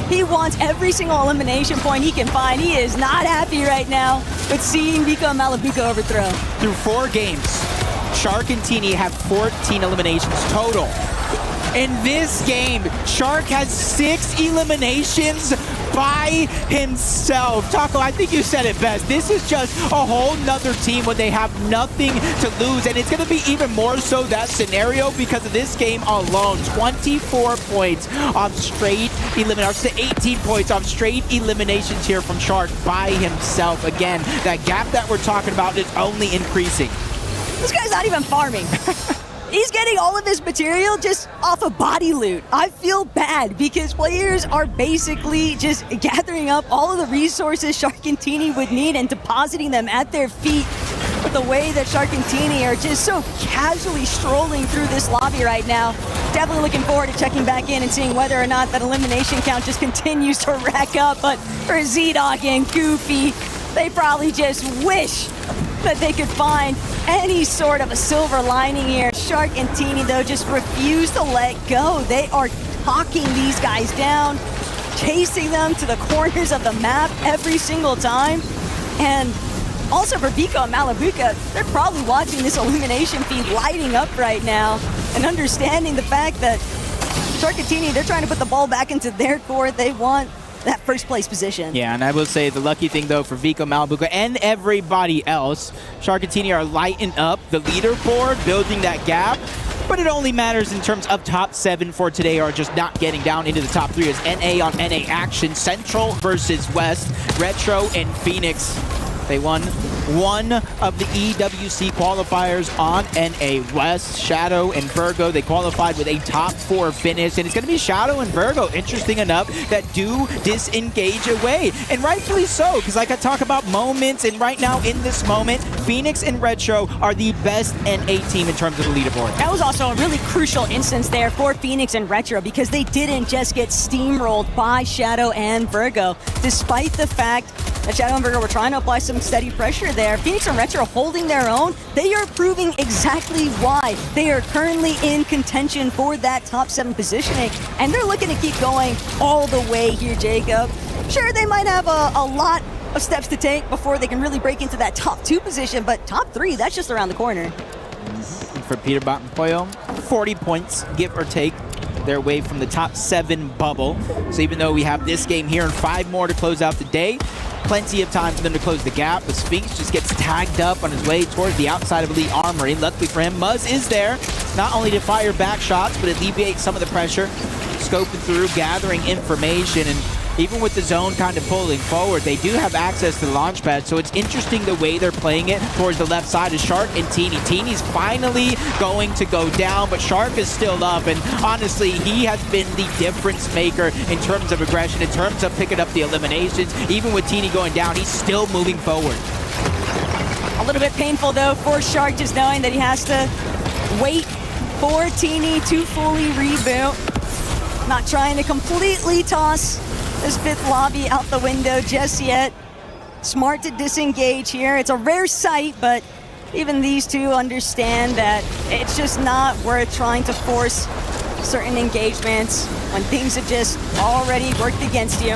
He wants every single elimination point he can find. He is not happy right now with seeing Vico and Malabuka overthrow. Through 4 games, Shark and Teeny have 14 eliminations total. In this game, Shark has 6 eliminations by himself. Taco, I think you said it best. This is just a whole nother team when they have nothing to lose, and it's going to be even more so that scenario because of this game alone. 24 points off straight eliminations, 18 points off straight eliminations here from Shark by himself. Again, that gap that we're talking about is only increasing. This guy's not even farming. He's getting all of his material just off of body loot. I feel bad because players are basically just gathering up all of the resources Shark and Teeny would need and depositing them at their feet. But the way that Shark and Teeny are just so casually strolling through this lobby right now, definitely looking forward to checking back in and seeing whether or not that elimination count just continues to rack up. But for Z-Dog and Goofy, they probably just wish that they could find any sort of a silver lining here. Shark and Teeny, though, just refuse to let go. They are talking these guys down, chasing them to the corners of the map every single time. And also for Vico and Malabuka, they're probably watching this elimination feed lighting up right now and understanding the fact that Sharkatini, they're trying to put the ball back into their court. They want that first place position. Yeah, and I will say the lucky thing though for Vico, Malabuka, and everybody else, Sharkatini are lighting up the leaderboard, building that gap. But it only matters in terms of top 7 for today, or just not getting down into the top 3 as NA on NA action. Central versus West, Retro and Phoenix. They won one of the EWC qualifiers on NA West. Shadow and Virgo, they qualified with a top 4 finish, and it's going to be Shadow and Virgo, interesting enough, that do disengage away. And rightfully so, because like I talk about moments, and right now in this moment, Phoenix and Retro are the best NA team in terms of the leaderboard. That was also a really crucial instance there for Phoenix and Retro, because they didn't just get steamrolled by Shadow and Virgo, despite the fact that Shadow and Virgo were trying to apply some steady pressure there. Phoenix and Retro holding their own. They are proving exactly why they are currently in contention for that top 7 positioning, and they're looking to keep going all the way here, Jacob. Sure, they might have a lot of steps to take before they can really break into that top 2 position, but top 3, that's just around the corner. For Peterbot and Poyo, 40 points, give or take, their way from the top 7 bubble. So even though we have this game here and 5 more to close out the day, plenty of time for them to close the gap. The Sphinx just gets tagged up on his way towards the outside of Elite Armory. Luckily for him, Muzz is there, not only to fire back shots, but alleviate some of the pressure, scoping through, gathering information, and even with the zone kind of pulling forward, they do have access to the launch pad, so it's interesting the way they're playing it towards the left side of Shark and Teeny. Teeny's finally going to go down, but Shark is still up, and honestly, he has been the difference maker in terms of aggression, in terms of picking up the eliminations. Even with Teeny going down, he's still moving forward. A little bit painful, though, for Shark, just knowing that he has to wait for Teeny to fully reboot. Not trying to completely toss this 5th lobby out the window just yet. Smart to disengage here. It's a rare sight, but even these two understand that it's just not worth trying to force certain engagements when things have just already worked against you.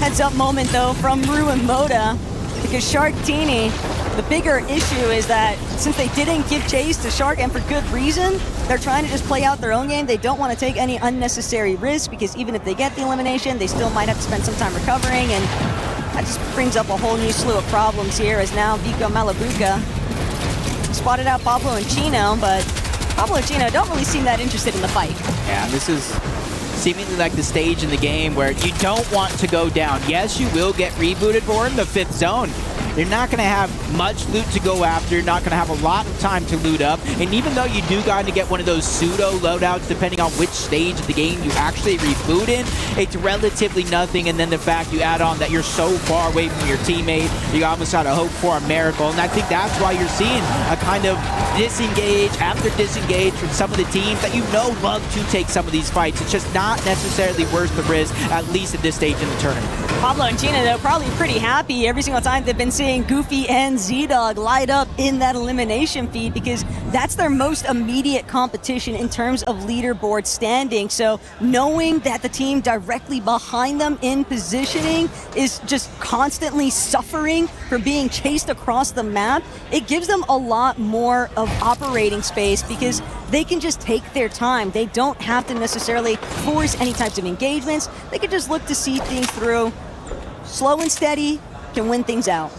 Heads up moment though from Rue and Moda, because Shark Teeny, the bigger issue is that since they didn't give chase to Shark, and for good reason, they're trying to just play out their own game. They don't want to take any unnecessary risks, because even if they get the elimination, they still might have to spend some time recovering, and that just brings up a whole new slew of problems here, as now Vico Malabuka spotted out Pablo and Chino, but Pablo and Chino don't really seem that interested in the fight. Yeah, this is seemingly like the stage in the game where you don't want to go down. Yes, you will get rebooted, but we're in the 5th zone. You're not going to have much loot to go after. You're not going to have a lot of time to loot up. And even though you do kind of get one of those pseudo loadouts, depending on which stage of the game you actually reboot in, it's relatively nothing. And then the fact you add on that you're so far away from your teammate, you almost got to hope for a miracle. And I think that's why you're seeing a kind of disengage after disengage from some of the teams that you know love to take some of these fights. It's just not necessarily worth the risk, at least at this stage in the tournament. Pablo and Gina, though, probably pretty happy every single time they've been seeing Goofy and Z-Dog light up in that elimination feed, because that's their most immediate competition in terms of leaderboard standing. So knowing that the team directly behind them in positioning is just constantly suffering from being chased across the map, it gives them a lot more of operating space, because they can just take their time. They don't have to necessarily force any types of engagements. They can just look to see things through. Slow and steady can win things out.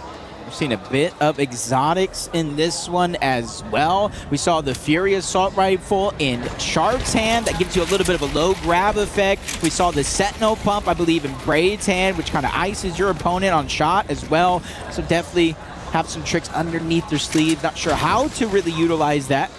We've seen a bit of exotics in this one as well. We saw the Fury Assault Rifle in Shark's hand. That gives you a little bit of a low grab effect. We saw the Sentinel Pump, I believe, in Braid's hand, which kind of ices your opponent on shot as well. So definitely have some tricks underneath their sleeve. Not sure how to really utilize that,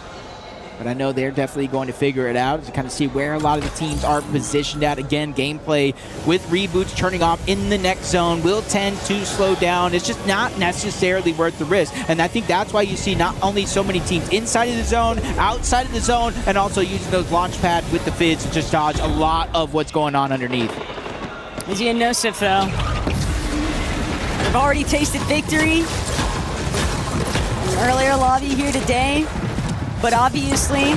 but I know they're definitely going to figure it out to kind of see where a lot of the teams are positioned at. Again, gameplay with reboots turning off in the next zone will tend to slow down. It's just not necessarily worth the risk. And I think that's why you see not only so many teams inside of the zone, outside of the zone, and also using those launch pads with the fids to just dodge a lot of what's going on underneath. Izzy and Nosif, though, they've already tasted victory in the earlier lobby here today. But obviously,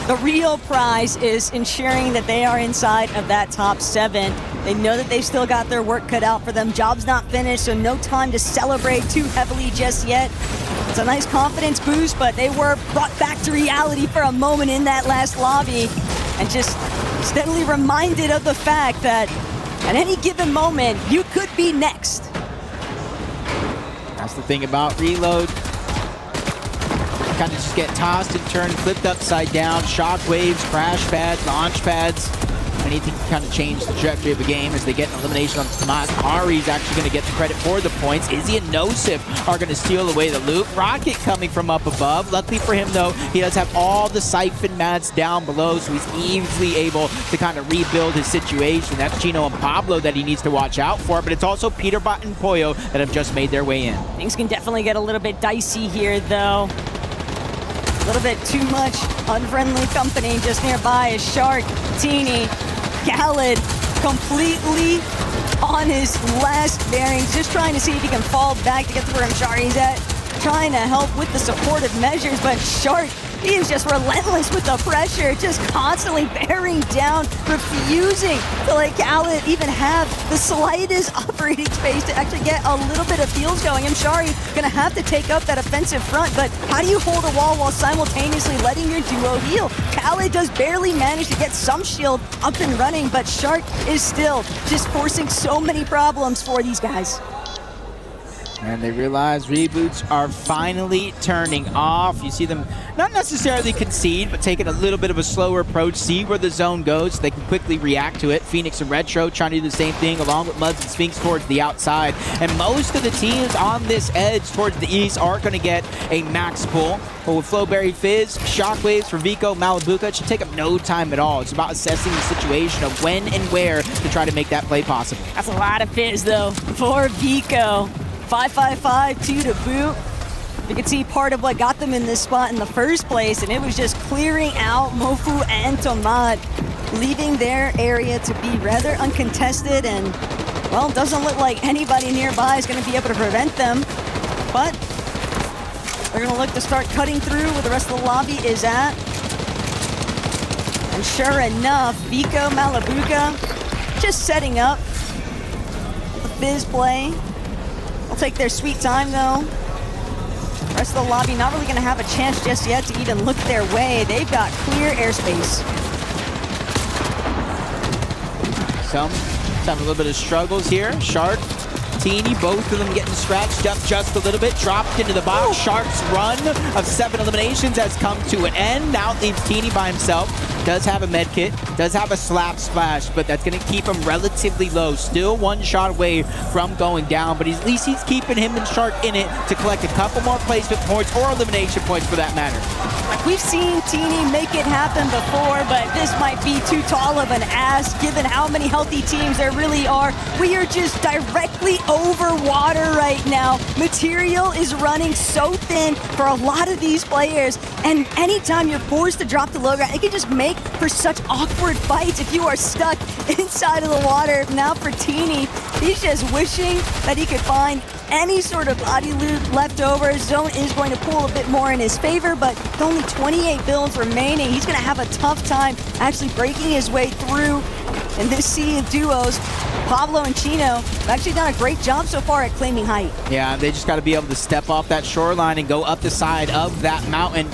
the real prize is ensuring that they are inside of that top 7. They know that they've still got their work cut out for them. Job's not finished, so no time to celebrate too heavily just yet. It's a nice confidence boost, but they were brought back to reality for a moment in that last lobby. and just steadily reminded of the fact that at any given moment, you could be next. That's the thing about reload. Kind of just get tossed and turned, flipped upside down, shockwaves, crash pads, launch pads. Anything can kind of change the trajectory of a game as they get an elimination on Tomas. Ari's actually going to get the credit for the points. Izzy and Nosif are going to steal away the loot. Rocket coming from up above. Luckily for him, though, he does have all the siphon mats down below, so he's easily able to kind of rebuild his situation. That's Chino and Pablo that he needs to watch out for, but it's also Peterbot and Pollo that have just made their way in. Things can definitely get a little bit dicey here, though. A little bit too much unfriendly company just nearby is Shark, Teeny, Khaled, completely on his last bearings, just trying to see if he can fall back to get to where Mshari's at, trying to help with the supportive measures, but Shark, he is just relentless with the pressure, just constantly bearing down, refusing to let Khaled even have the slightest operating space to actually get a little bit of feels going. Mshari gonna have to take up that offensive front, but how do you hold a wall while simultaneously letting your duo heal? Khaled does barely manage to get some shield up and running, but Shark is still just forcing so many problems for these guys. And they realize reboots are finally turning off. You see them not necessarily concede, but taking a little bit of a slower approach, see where the zone goes so they can quickly react to it. Phoenix and Retro trying to do the same thing along with Muds and Sphinx towards the outside. And most of the teams on this edge towards the east are going to get a max pull. But with Flowberry Fizz, Shockwaves for Vico, Malabuka, it should take up no time at all. It's about assessing the situation of when and where to try to make that play possible. That's a lot of Fizz, though, for Vico. 5-5-5, 2 to boot. You can see part of what got them in this spot in the first place, and it was just clearing out Mofu and Tomad, leaving their area to be rather uncontested, and, well, doesn't look like anybody nearby is going to be able to prevent them, but they're going to look to start cutting through where the rest of the lobby is at. And sure enough, Vico, Malabuka, just setting up the Fizz play. They'll take their sweet time, though. The rest of the lobby not really going to have a chance just yet to even look their way. They've got clear airspace. Some having a little bit of struggles here. Shark, Teeny, both of them getting scratched up just a little bit. Dropped into the box. Shark's run of 7 eliminations has come to an end. Now it leaves Teeny by himself. Does have a med kit, does have a slap splash, but that's going to keep him relatively low. Still 1 shot away from going down, but at least he's keeping him and Shark in it to collect a couple more placement points or elimination points for that matter. Like, we've seen Teeny make it happen before, but this might be too tall of an ask given how many healthy teams there really are. We are just directly over water right now. Material is running so thin for a lot of these players, and anytime you're forced to drop the low ground, it can just make for such awkward fights if you are stuck inside of the water. Now for Teeny, he's just wishing that he could find any sort of body loot left over. Zone is going to pull a bit more in his favor, but with only 28 builds remaining, he's going to have a tough time actually breaking his way through in this sea of duos. Pablo and Chino have actually done a great job so far at claiming height. Yeah, they just got to be able to step off that shoreline and go up the side of that mountain.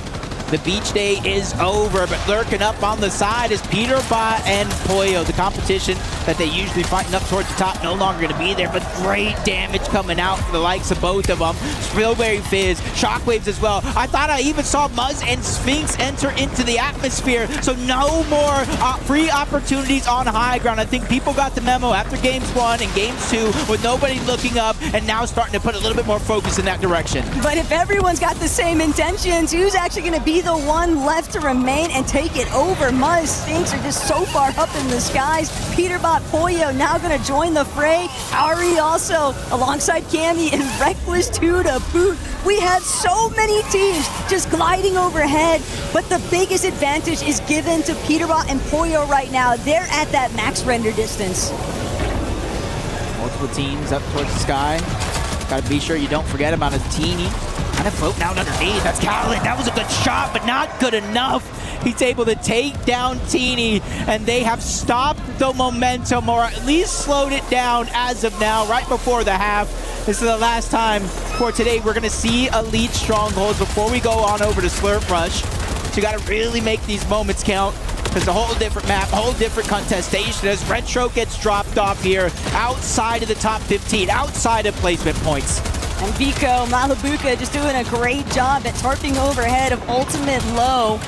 The beach day is over, but lurking up on the side is Peterbot and Pollo. The competition that they usually fighting up towards the top no longer going to be there, but great damage coming out for the likes of both of them. Spillberry Fizz, Shockwaves as well. I thought I even saw Muzz and Sphinx enter into the atmosphere, so no more free opportunities on high ground. I think people got the memo after games 1 and games 2 with nobody looking up, and now starting to put a little bit more focus in that direction. But if everyone's got the same intentions, who's actually going to be the one left to remain and take it over? Muzz, Sphinx are just so far up in the skies. Peterbot, Pollo now going to join the fray. Ari also alongside Cammy and Reckless 2 to boot. We have so many teams just gliding overhead, but the biggest advantage is given to Peterbot and Pollo right now. They're at that max render distance. Multiple teams up towards the sky. Got to be sure you don't forget about a Teeny. Kind of floating out underneath. That's Khaled. That was a good shot, but not good enough. He's able to take down Teeny, and they have stopped the momentum, or at least slowed it down as of now, right before the half. This is the last time for today. We're going to see Elite Strongholds before we go on over to Slurp Rush. So you got to really make these moments count. It's a whole different map, a whole different contestation as Retro gets dropped off here outside of the top 15, outside of placement points. And Vico Malabuka just doing a great job at tarping overhead of Ultimate Low.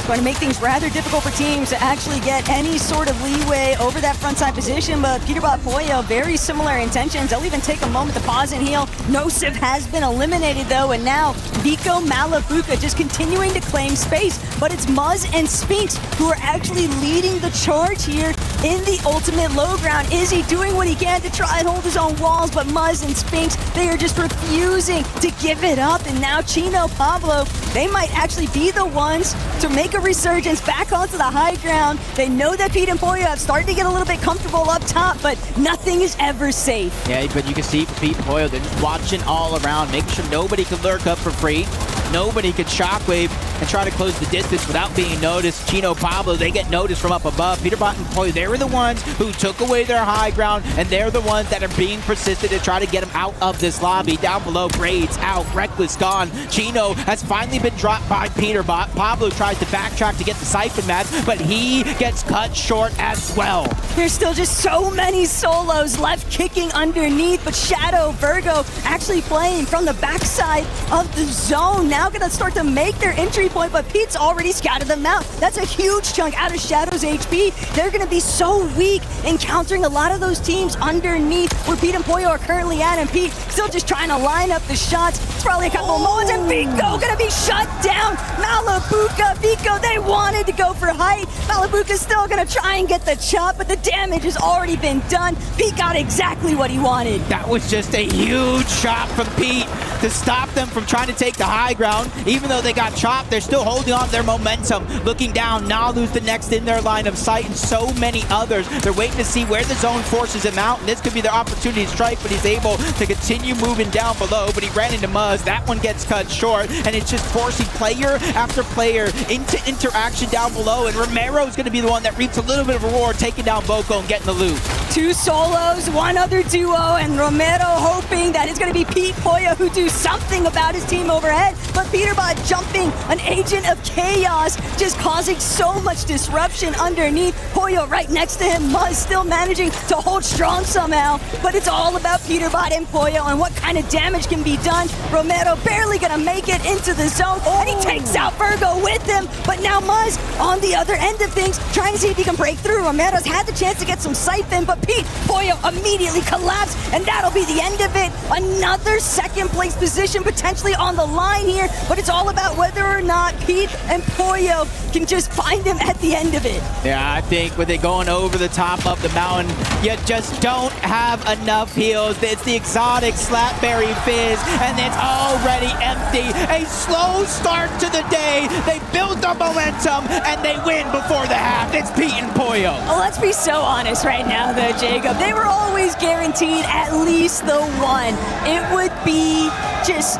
Going to make things rather difficult for teams to actually get any sort of leeway over that frontside position, but Peterbot Poyo, very similar intentions. They'll even take a moment to pause and heal. Nosif has been eliminated though, and now Vico Malabuka just continuing to claim space, but it's Muzz and Spinks who are actually leading the charge here in the ultimate low ground. Izzy doing what he can to try and hold his own walls, but Muzz and Spinks, they are just refusing to give it up, and now Chino Pablo, they might actually be the ones to make a resurgence back onto the high ground. They know that Pete and Poyo have started to get a little bit comfortable up top, but nothing is ever safe. Yeah, but you can see for Pete and Poyo, they're just watching all around, making sure nobody can lurk up for free. Nobody could shockwave and try to close the distance without being noticed. Chino Pablo, they get noticed from up above. Peterbot and Poyo, they were the ones who took away their high ground, and they're the ones that are being persistent to try to get them out of this lobby. Down below, Braids out, Reckless gone. Chino has finally been dropped by Peterbot. Pablo tries to backtrack to get the Siphon match, but he gets cut short as well. There's still just so many solos left kicking underneath, but Shadow Virgo actually playing from the backside of the zone. Now gonna start to make their entry point, but Pete's already scattered them out. That's a huge chunk out of Shadow's HP. They're gonna be so weak encountering a lot of those teams underneath where Pete and Poyo are currently at, and Pete still just trying to line up the shots. It's probably a couple of moments, and Vico gonna be shut down. Malabuka, Vico, they wanted to go for height. Malabuka's still gonna try and get the chop, but the damage has already been done. Pete got exactly what he wanted. That was just a huge shot from Pete to stop them from trying to take the high ground. Even though they got chopped, they're still holding on to their momentum. Looking down, Nalu's the next in their line of sight, and so many others. They're waiting to see where the zone forces him out, and this could be their opportunity to strike, but he's able to continue moving down below, but he ran into Muzz. That one gets cut short, and it's just forcing player after player into interaction down below, and Romero's gonna be the one that reaps a little bit of reward, taking down Boko and getting the loot. Two solos, one other duo, and Romero hoping that it's gonna be Pete Poyo who do something about his team overhead, but Peterbot jumping, an agent of chaos, just causing so much disruption underneath. Poyo right next to him, Muzz still managing to hold strong somehow, but it's all about Peterbot and Poyo and what kind of damage can be done. Romero barely gonna make it into the zone, and he takes out Virgo with him, but now Muzz on the other end of things, trying to see if he can break through. Romero's had the chance to get some Siphon, but Pete Poyo immediately collapsed, and that'll be the end of it. Another second place position potentially on the line here, but it's all about whether or not Pete and Poyo can just find him at the end of it. Yeah, I think with it going over the top of the mountain, you just don't have enough heals. It's the exotic Slapberry Fizz, and it's already empty. A slow start to the day. They build the momentum, and they win before the half. It's Pete and Poyo. Well, let's be so honest right now, though, Jacob. They were always guaranteed at least the one. It would be just...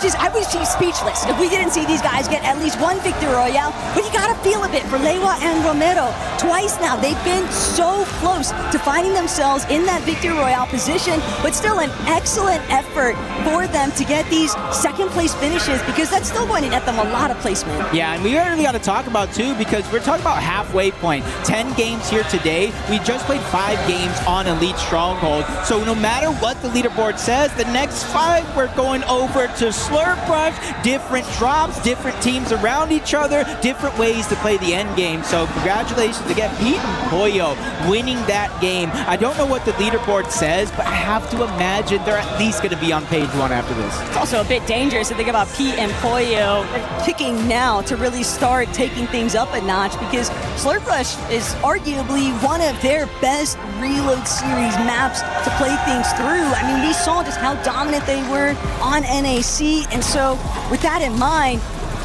I would be speechless if we didn't see these guys get at least one victory royale, but you gotta feel a bit for Lewa and Romero. Twice now, they've been so close to finding themselves in that victory royale position, but still an excellent effort for them to get these second place finishes, because that's still going to net them a lot of placement. Yeah, and we really got to talk about too, because we're talking about halfway point. 10 games here today. We just played 5 games on Elite Stronghold, so no matter what the leaderboard says, the next 5 we're going over to Slurp Rush, different drops, different teams around each other, different ways to play the end game. So congratulations again, Pete and Poyo winning that game. I don't know what the leaderboard says, but I have to imagine they're at least going to be on page 1 after this. It's also a bit dangerous to think about Pete and Poyo. They're picking now to really start taking things up a notch, because Slurp Rush is arguably one of their best Reload Series maps to play things through. I mean, we saw just how dominant they were on NAC, and so with that in mind,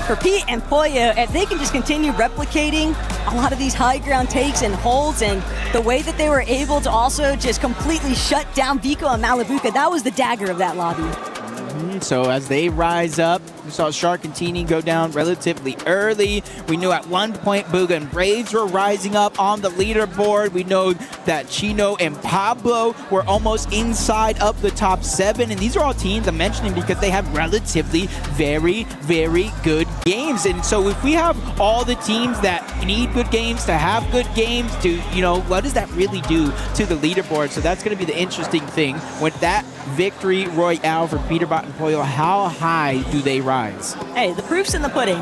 for Pete and Poyo, if they can just continue replicating a lot of these high ground takes and holds, and the way that they were able to also just completely shut down Vico and Malabuka, that was the dagger of that lobby. So as they rise up, we saw Shark and Teeny go down relatively early. We knew at one point Booga and Braves were rising up on the leaderboard. We know that Chino and Pablo were almost inside of the top 7. And these are all teams I'm mentioning because they have relatively very, very good games. And so if we have all the teams that need good games to have good games to, you know, what does that really do to the leaderboard? So that's going to be the interesting thing. With that victory royale for Peterbot and Pollo, how high do they rise? Hey, the proof's in the pudding.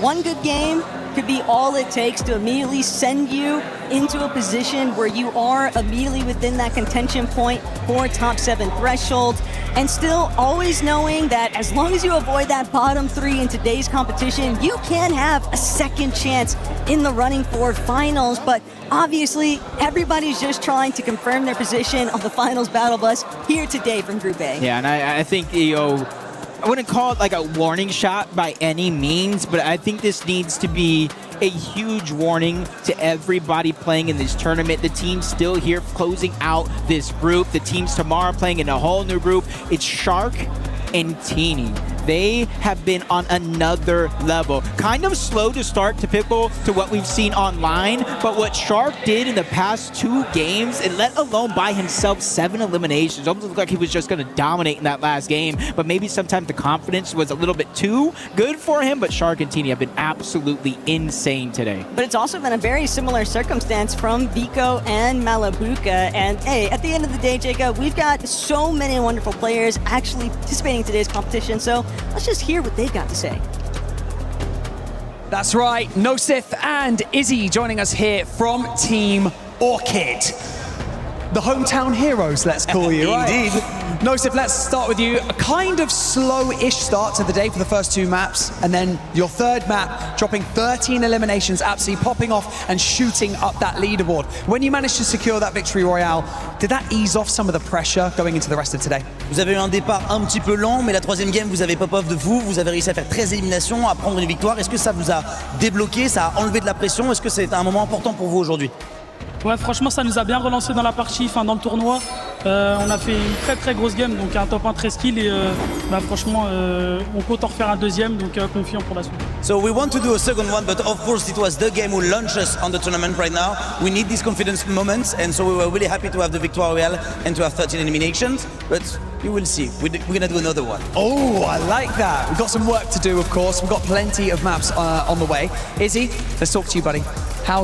One good game could be all it takes to immediately send you into a position where you are immediately within that contention point for top 7 threshold, and still always knowing that as long as you avoid that bottom 3 in today's competition, you can have a second chance in the running for finals. But obviously, everybody's just trying to confirm their position on the finals battle bus here today from Group A. Yeah, and I think, you know, I wouldn't call it like a warning shot by any means, but I think this needs to be a huge warning to everybody playing in this tournament. The teams still here closing out this group. The teams tomorrow playing in a whole new group. It's Shark and Teeny. They have been on another level. Kind of slow to start, typical to what we've seen online, but what Shark did in the past 2 games, and let alone by himself 7 eliminations, almost looked like he was just going to dominate in that last game, but maybe sometimes the confidence was a little bit too good for him, but Shark and Teeny have been absolutely insane today. But it's also been a very similar circumstance from Vico and Malabuka, and hey, at the end of the day, Jacob, we've got so many wonderful players actually participating in today's competition, so let's just hear what they've got to say. That's right, Nosif and Izzy joining us here from Team Orchid. The hometown heroes, let's call you, right? Indeed. Nosif, let's start with you. A kind of slow-ish start to the day for the first 2 maps, and then your third map, dropping 13 eliminations, absolutely popping off and shooting up that leaderboard. When you managed to secure that victory royale, did that ease off some of the pressure going into the rest of today? Vous avez eu un départ un petit peu lent, mais la 3e game, vous avez pop-off de vous avez réussi à faire 13 éliminations, à prendre une victoire. Est-ce que ça vous a débloqué, ça a enlevé de la pression? Est-ce que c'est un moment important pour vous aujourd'hui? Ouais, franchement, ça nous a bien relancé dans la partie, dans le tournoi. On a fait une très très grosse game, donc un top 1 très skill, et franchement, on compte en refaire un deuxième, donc confiant pour la suite. So we want to do a second one, but of course it was the game who launched us on the tournament right now. We need these confidence moments, and so we were really happy to have the victoire royale and to have 13 eliminations, but you will see. We're going to do another one. Oh, I like that. We've got some work to do, of course. We've got plenty of maps on the way. Izzy, let's talk to you, buddy. How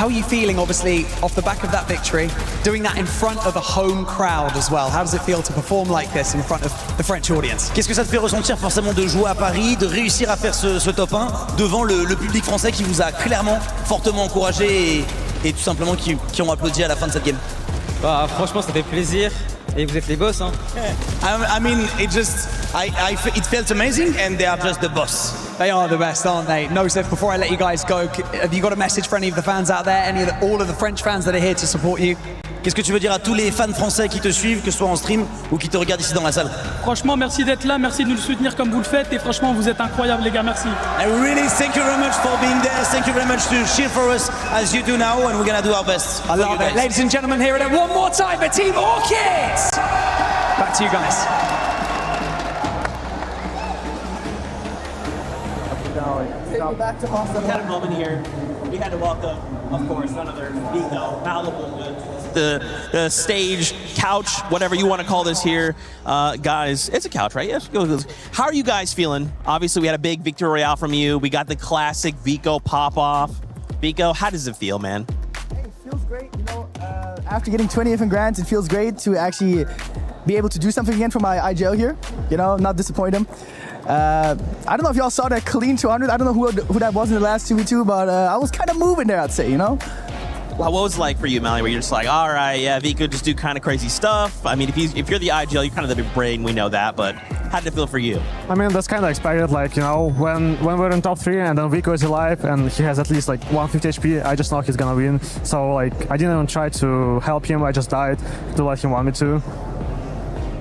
are you feeling, obviously, off the back of that victory, doing that in front of a home crowd as well? How does it feel to perform like this in front of the French audience? Qu'est-ce que ça te fait ressentir forcément de jouer à Paris, de réussir à faire ce top 1 devant le public français qui vous a clairement fortement encouragé et tout simplement qui ont applaudi à la fin de cette game? Bah, franchement, ça fait plaisir. Et vous êtes les boss, hein? I mean, it felt amazing, and they are just the boss. They are the best, aren't they? Nosif, before I let you guys go, have you got a message for any of the fans out there, all of the French fans that are here to support you? Qu'est-ce que tu veux dire à tous les fans français qui te suivent, que ce soit en stream ou qui te regardent ici dans la salle? Franchement, merci d'être là, merci de nous soutenir comme vous le faites, et franchement, vous êtes incroyables, les gars, merci. I really thank you very much for being there. Thank you very much to cheer for us as you do now, and we're gonna do our best. I love it. Ladies and gentlemen, here it is one more time for Team Orchid. Back to you guys. Back to Austin. We had a moment here. We had to welcome, of course, none other than Vico, Malibu, the stage, couch, whatever you want to call this here. Guys, it's a couch, right? Yes. How are you guys feeling? Obviously, we had a big victory royale from you. We got the classic Vico pop-off. Vico, how does it feel, man? Hey, it feels great. You know, after getting 20th in Grants, it feels great to actually be able to do something again for my IGL here. You know, not disappoint him. I don't know if y'all saw that clean 200. I don't know who that was in the last 2v2, but I was kind of moving there, I'd say, you know? Well, what was it like for you, Mally, where you're just like, all right, yeah, Vico just do kind of crazy stuff? I mean, if you're the IGL, you're kind of the big brain, we know that, but how did it feel for you? I mean, that's kind of expected, like, you know, when we're in top 3 and then Vico is alive and he has at least like 150 HP, I just know he's gonna win. So, like, I didn't even try to help him, I just died to let him want me to.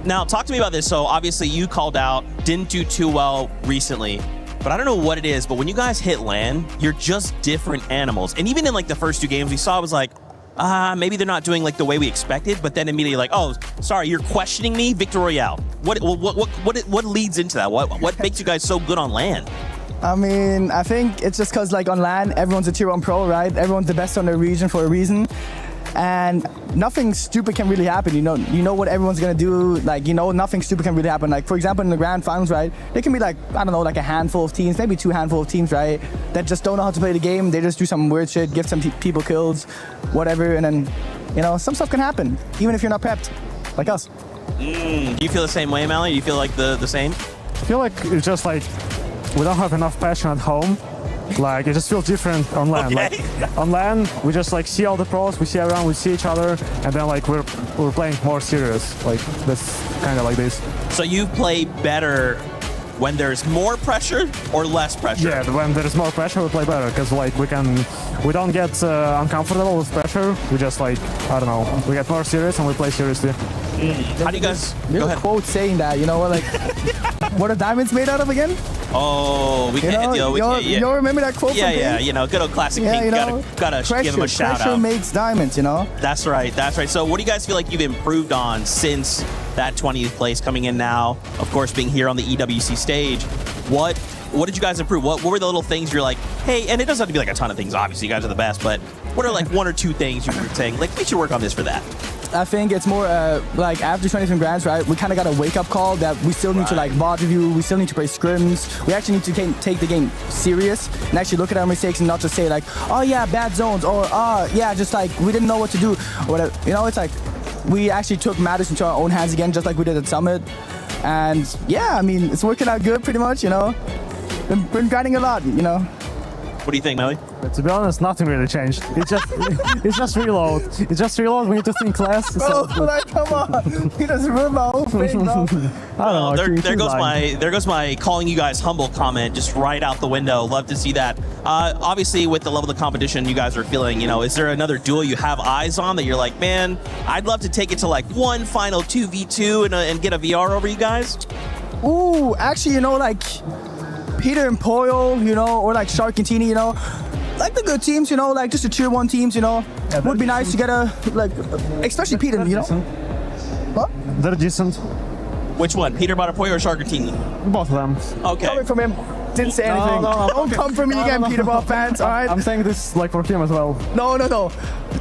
Now, talk to me about this. So, obviously, you called out, didn't do too well recently, but I don't know what it is, but when you guys hit LAN, you're just different animals. And even in, like, the first 2 games we saw, it was like, maybe they're not doing like the way we expected, but then immediately like, oh, sorry, you're questioning me, Victor Royale. What leads into that? What makes you guys so good on LAN? I mean, I think it's just because like on LAN, everyone's a tier 1 pro, right? Everyone's the best on their region for a reason. And nothing stupid can really happen. You know what everyone's gonna do. Like, nothing stupid can really happen. Like, for example, in the grand finals, right? There can be like, I don't know, like a handful of teams, maybe 2 handful of teams, right? That just don't know how to play the game. They just do some weird shit, give some people kills, whatever, and then, some stuff can happen, even if you're not prepped, like us. Do you feel the same way, Mally? Do you feel like the same? I feel like it's just like we don't have enough passion at home. Like, it just feels different on LAN. Okay. Like, on LAN, we just like see all the pros, we see everyone, we see each other, and then like we're playing more serious. Like, that's kind of like this. So you play better when there's more pressure or less pressure? Yeah, when there's more pressure, we play better because like we don't get uncomfortable with pressure. We just like, I don't know, we get more serious and we play seriously. How do you guys? There's Go a ahead. quote saying that, like, what are diamonds made out of again? Oh, we can't. You don't remember that quote? Yeah, from yeah. Good old classic Pink. Gotta give him a shout pressure out. makes diamonds. That's right. So, what do you guys feel like you've improved on since that 20th place coming in now? Of course, being here on the EWC stage. What did you guys improve? What were the little things you're like, hey? And it doesn't have to be like a ton of things. Obviously, you guys are the best. But what are like 1 or 2 things you were saying like we should work on this for that? I think it's more like after 20th grands, right? We kind of got a wake-up call that we still need to like VOD review. We still need to play scrims. We actually need to take the game serious and actually look at our mistakes and not just say like, oh yeah, bad zones, or yeah, just like we didn't know what to do, or whatever. It's like we actually took matters into our own hands again, just like we did at Summit. And yeah, I mean, it's working out good, pretty much. Been grinding a lot. What do you think, Melly? To be honest, nothing really changed. It's just reload. It's just reload. We need to think less. Bro, come on. He just ruined my whole thing, bro. I don't know. There goes my calling you guys humble comment just right out the window. Love to see that. Obviously, with the level of competition you guys are feeling, is there another duo you have eyes on that you're like, man, I'd love to take it to like one final 2v2 and get a VR over you guys? Ooh, actually, like Peter and Poyo, or like Shark and Tini, like the good teams, like just the tier 1 teams, would be nice to get especially Peter, What? They're decent. Which one, Peter Poyo or Shark and Tini? Both of them. Okay. Coming from him, didn't say anything. No. Don't come for me again, Peter Ball fans, all right? I'm saying this like for him as well. No.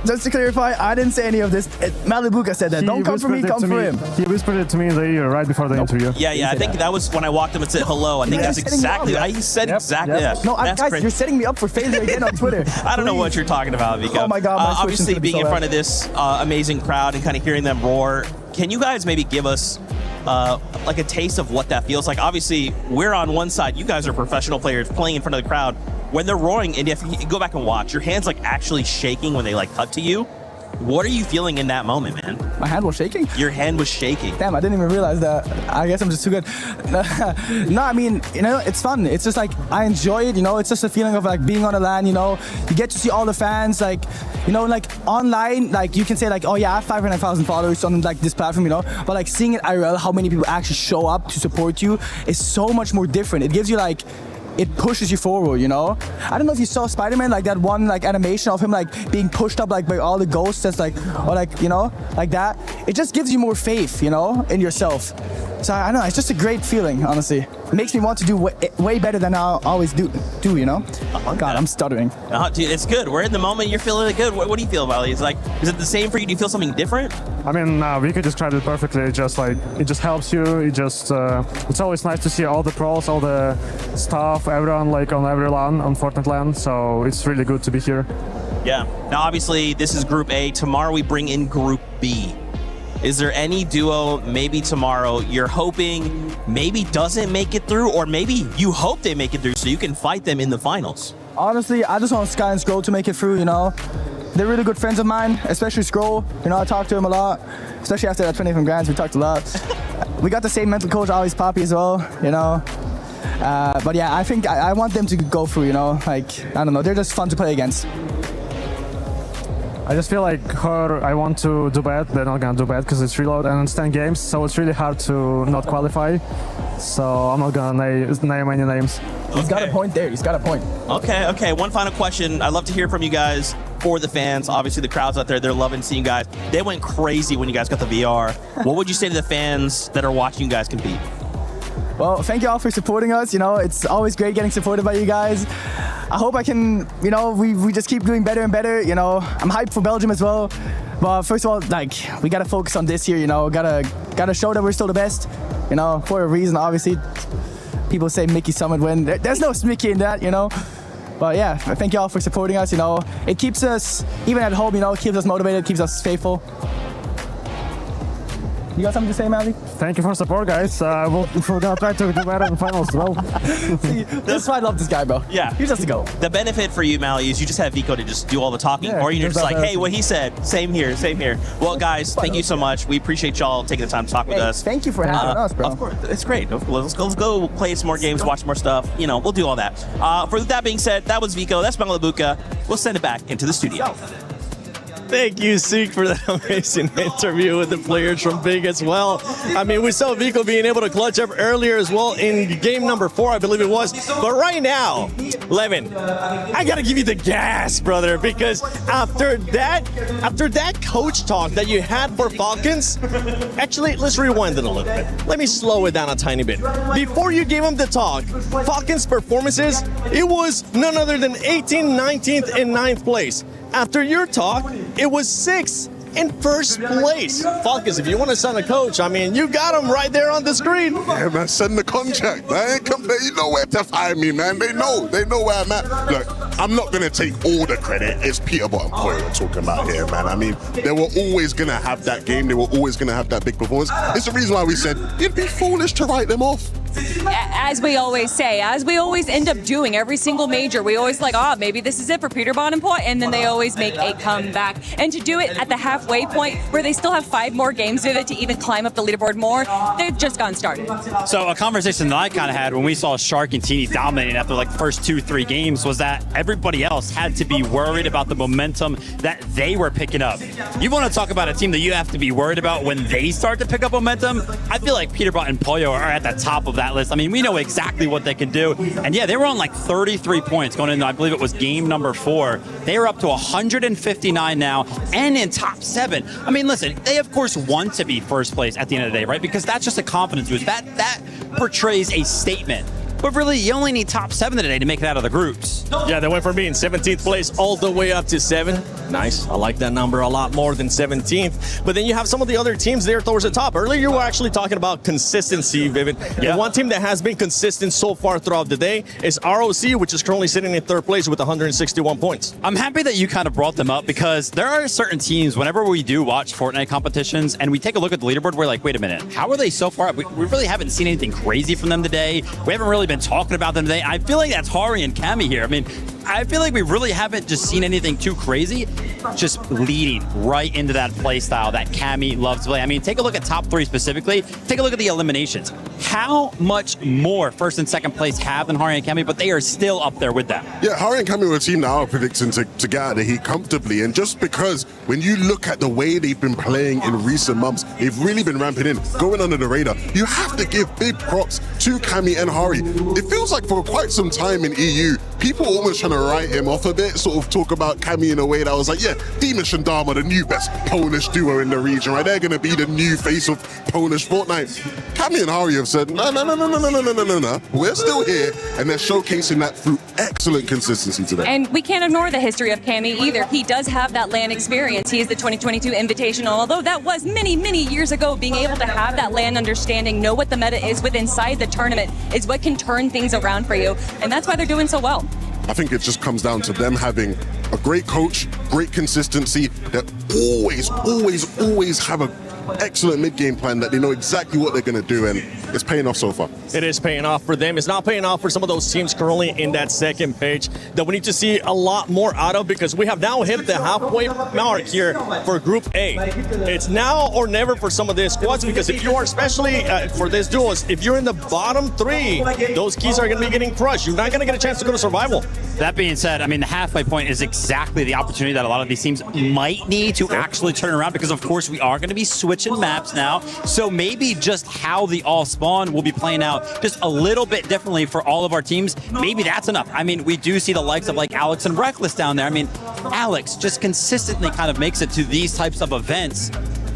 Just to clarify, I didn't say any of this. Malibuka said that. Don't come for me, come for him. He whispered it to me in the ear right before the interview. Yeah. I think that was when I walked him and said hello. I think that's exactly. He said exactly that. No, guys, you're setting me up for failure again on Twitter. I don't know what you're talking about, Viko. Oh my God, my obviously, being in front of this amazing crowd and kind of hearing them roar, can you guys maybe give us like a taste of what that feels like? Obviously, we're on one side. You guys are professional players playing in front of the crowd. When they're roaring, and if you go back and watch, your hand's like actually shaking when they like cut to you. What are you feeling in that moment, man? My hand was shaking? Your hand was shaking. Damn, I didn't even realize that. I guess I'm just too good. No, I mean, it's fun. It's just like, I enjoy it, It's just a feeling of like being on a LAN, You get to see all the fans, like, like online, like you can say like, oh yeah, I have 500,000 followers on like this platform, But like seeing it IRL, how many people actually show up to support you is so much more different. It gives you like, it pushes you forward, I don't know if you saw Spider-Man, like that one like animation of him like being pushed up like by all the ghosts, that's like, or like, like that. It just gives you more faith, in yourself. So I don't know, it's just a great feeling, honestly. It makes me want to do way better than I always do, God, I'm stuttering. Dude, it's good. We're in the moment. You're feeling it good. What do you feel about it? It's like, is it the same for you? Do you feel something different? I mean, we could describe it perfectly. It just helps you. It's always nice to see all the pros, all the stuff, everyone like on every LAN, on Fortnite LAN. So it's really good to be here. Yeah. Now, obviously, this is Group A. Tomorrow we bring in Group B. Is there any duo maybe tomorrow you're hoping maybe doesn't make it through, or maybe you hope they make it through so you can fight them in the finals? Honestly, I just want Sky and Scroll to make it through, They're really good friends of mine, especially Scroll. I talk to him a lot, especially after that 20th grands, we talked a lot. We got the same mental coach, always Poppy as well, But yeah, I think I want them to go through, Like, I don't know, they're just fun to play against. I just feel like I want to do bad, they're not gonna do bad because it's reload and it's 10 games, so it's really hard to not qualify. So I'm not gonna name any names. He's got a point there. He's got a point. Okay. One final question. I'd love to hear from you guys for the fans. Obviously, the crowds out there, they're loving seeing you guys. They went crazy when you guys got the VR. What would you say to the fans that are watching you guys compete? Well, thank you all for supporting us. You know, it's always great getting supported by you guys. I hope I can, you know, we just keep doing better and better. You know, I'm hyped for Belgium as well. But first of all, like, we gotta focus on this year. You know, gotta show that we're still the best. You know, for a reason, obviously. People say Mickey Summit win. There's no Mickey in that, you know. But yeah, thank you all for supporting us. You know, it keeps us, even at home, you know, keeps us motivated, keeps us faithful. You got something to say, Mavi? Thank you for the support, guys. We're gonna try to do better in finals, bro. See, this is why I love this guy, bro. Yeah. He's just a go. The benefit for you, Mally, is you just have Vico to just do all the talking, Yeah, or you're just like, hey, that. what he said, same here. Well, guys, thank you so much. We appreciate y'all taking the time to talk with us. Thank you for having us, bro. Of course, it's great. Let's go play some more games, watch more stuff. You know, we'll do all that. For that being said, that was Vico. That's Malabuka. We'll send it back into the studio. Thank you, Seek, for that amazing interview with the players from Big as well. I mean, we saw Vico being able to clutch up earlier as well in game number 4, I believe it was. But right now, Levin, I gotta give you the gas, brother, because after that coach talk that you had for Falcons, actually, let's rewind it a little bit. Let me slow it down a tiny bit. Before you gave him the talk, Falcons' performances, it was none other than 18th, 19th, and 9th place. After your talk, it was 6th in 1st place. Falcons, if you want to sign a coach, I mean, you got him right there on the screen. Yeah, man, send the contract, man. You know where to find me, man. They know where I'm at. Look, I'm not going to take all the credit. It's Peter Bottom Boy we're talking about here, man. I mean, they were always going to have that game. They were always going to have that big performance. It's the reason why we said it'd be foolish to write them off. As we always say, as we always end up doing every single major, we always like, maybe this is it for Peter Bottom Point, and then they always make a comeback. And to do it at the halfway point, where they still have 5 more games with it to even climb up the leaderboard more, they've just gotten started. So a conversation that I kind of had when we saw Shark and Teeny dominating after like the first 2-3 games was that everybody else had to be worried about the momentum that they were picking up. You want to talk about a team that you have to be worried about when they start to pick up momentum? I feel like Peterbot and Pollo are at the top of that list. I mean, we know exactly what they can do. And yeah, they were on like 33 points going into, I believe it was game number 4. They are up to 159 now and in top 7. I mean, listen, they of course want to be first place at the end of the day, right? Because that's just a confidence boost. That portrays a statement. But really, you only need top 7 today to make it out of the groups. Yeah, they went from being 17th place all the way up to 7. Nice. I like that number a lot more than 17th. But then you have some of the other teams there towards the top. Earlier, you were actually talking about consistency, Vivid. Yeah. And one team that has been consistent so far throughout the day is ROC, which is currently sitting in 3rd place with 161 points. I'm happy that you kind of brought them up because there are certain teams, whenever we do watch Fortnite competitions and we take a look at the leaderboard, we're like, wait a minute, how are they so far up? We really haven't seen anything crazy from them today. We haven't really been talking about them today. I feel like that's Hari and Cammy here. I mean, I feel like we really haven't just seen anything too crazy, just leading right into that play style that Cammy loves to play. I mean, take a look at top 3 specifically. Take a look at the eliminations. How much more 1st and 2nd place have than Hari and Cammy, but they are still up there with them. Yeah, Hari and Cammy were a team that are predicting to get out of the heat comfortably. And just because when you look at the way they've been playing in recent months, they've really been ramping in, going under the radar. You have to give big props to Cammy and Hari. It feels like for quite some time in EU, people were almost trying to write him off a bit, sort of talk about Cammy in a way that was like, yeah, Dimash and Dharma, the new best Polish duo in the region, right? They're going to be the new face of Polish Fortnite. Cammy and Hari have said, no, we're still here, and they're showcasing that through excellent consistency today. And we can't ignore the history of Cammy either. He does have that LAN experience. He is the 2022 Invitational, although that was many, many years ago. Being able to have that LAN understanding, know what the meta is with inside the tournament is what can turn things around for you, and that's why they're doing so well. I think it just comes down to them having a great coach, great consistency, that always have a excellent mid-game plan that they know exactly what they're going to do, and it's paying off so far. It is paying off for them. It's not paying off for some of those teams currently in that second page that we need to see a lot more out of, because we have now hit the halfway mark here for Group A. It's now or never for some of these squads, because if you are, especially for these duels, if you're in the bottom 3, those keys are going to be getting crushed. You're not going to get a chance to go to survival. That being said, I mean, the halfway point is exactly the opportunity that a lot of these teams might need to actually turn around, because of course we are going to be switching maps now. So maybe just how the all spawn will be playing out just a little bit differently for all of our teams. Maybe that's enough. I mean, we do see the likes of like Alex and Reckless down there. I mean, Alex just consistently kind of makes it to these types of events,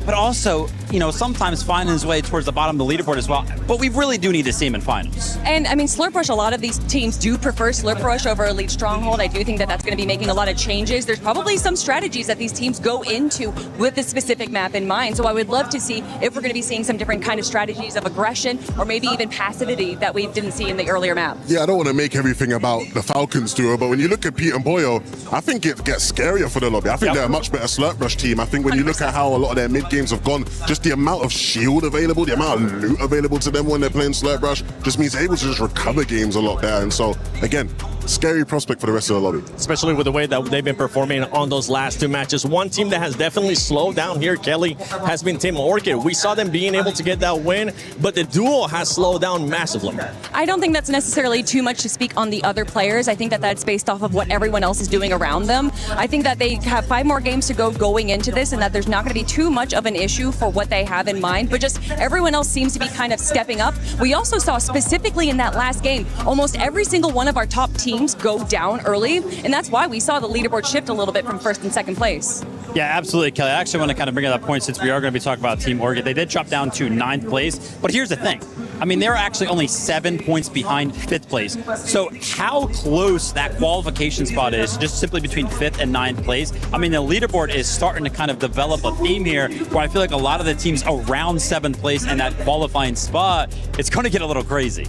but also, you know, sometimes finding his way towards the bottom of the leaderboard as well. But we really do need to see him in finals. And I mean, Slurp Rush, a lot of these teams do prefer Slurp Rush over Elite Stronghold. I do think that that's going to be making a lot of changes. There's probably some strategies that these teams go into with the specific map in mind. So I would love to see if we're going to be seeing some different kind of strategies of aggression, or maybe even passivity that we didn't see in the earlier map. Yeah, I don't want to make everything about the Falcons duo, but when you look at Pete and Boyo, I think it gets scarier for the lobby. I think they're a much better Slurp Rush team. I think when you look at how a lot of their mid games have gone, just the amount of shield available, the amount of loot available to them when they're playing Slurp Rush just means they're able to just recover games a lot better. And so, again, scary prospect for the rest of the lobby. Especially with the way that they've been performing on those last 2 matches. One team that has definitely slowed down here, Kelly, has been Team Orchid. We saw them being able to get that win, but the duo has slowed down massively. I don't think that's necessarily too much to speak on the other players. I think that that's based off of what everyone else is doing around them. I think that they have 5 more games to go going into this, and that there's not going to be too much of an issue for what they have in mind, but just everyone else seems to be kind of stepping up. We also saw specifically in that last game, almost every single one of our top teams go down early, and that's why we saw the leaderboard shift a little bit from 1st and 2nd place. Yeah, absolutely, Kelly. I actually want to kind of bring up that point, since we are going to be talking about Team Orchid. They did drop down to 9th place, but here's the thing. I mean, they're actually only 7 points behind 5th place. So how close that qualification spot is, just simply between 5th and 9th place. I mean, the leaderboard is starting to kind of develop a theme here, where I feel like a lot of the teams around 7th place and that qualifying spot, it's going to get a little crazy.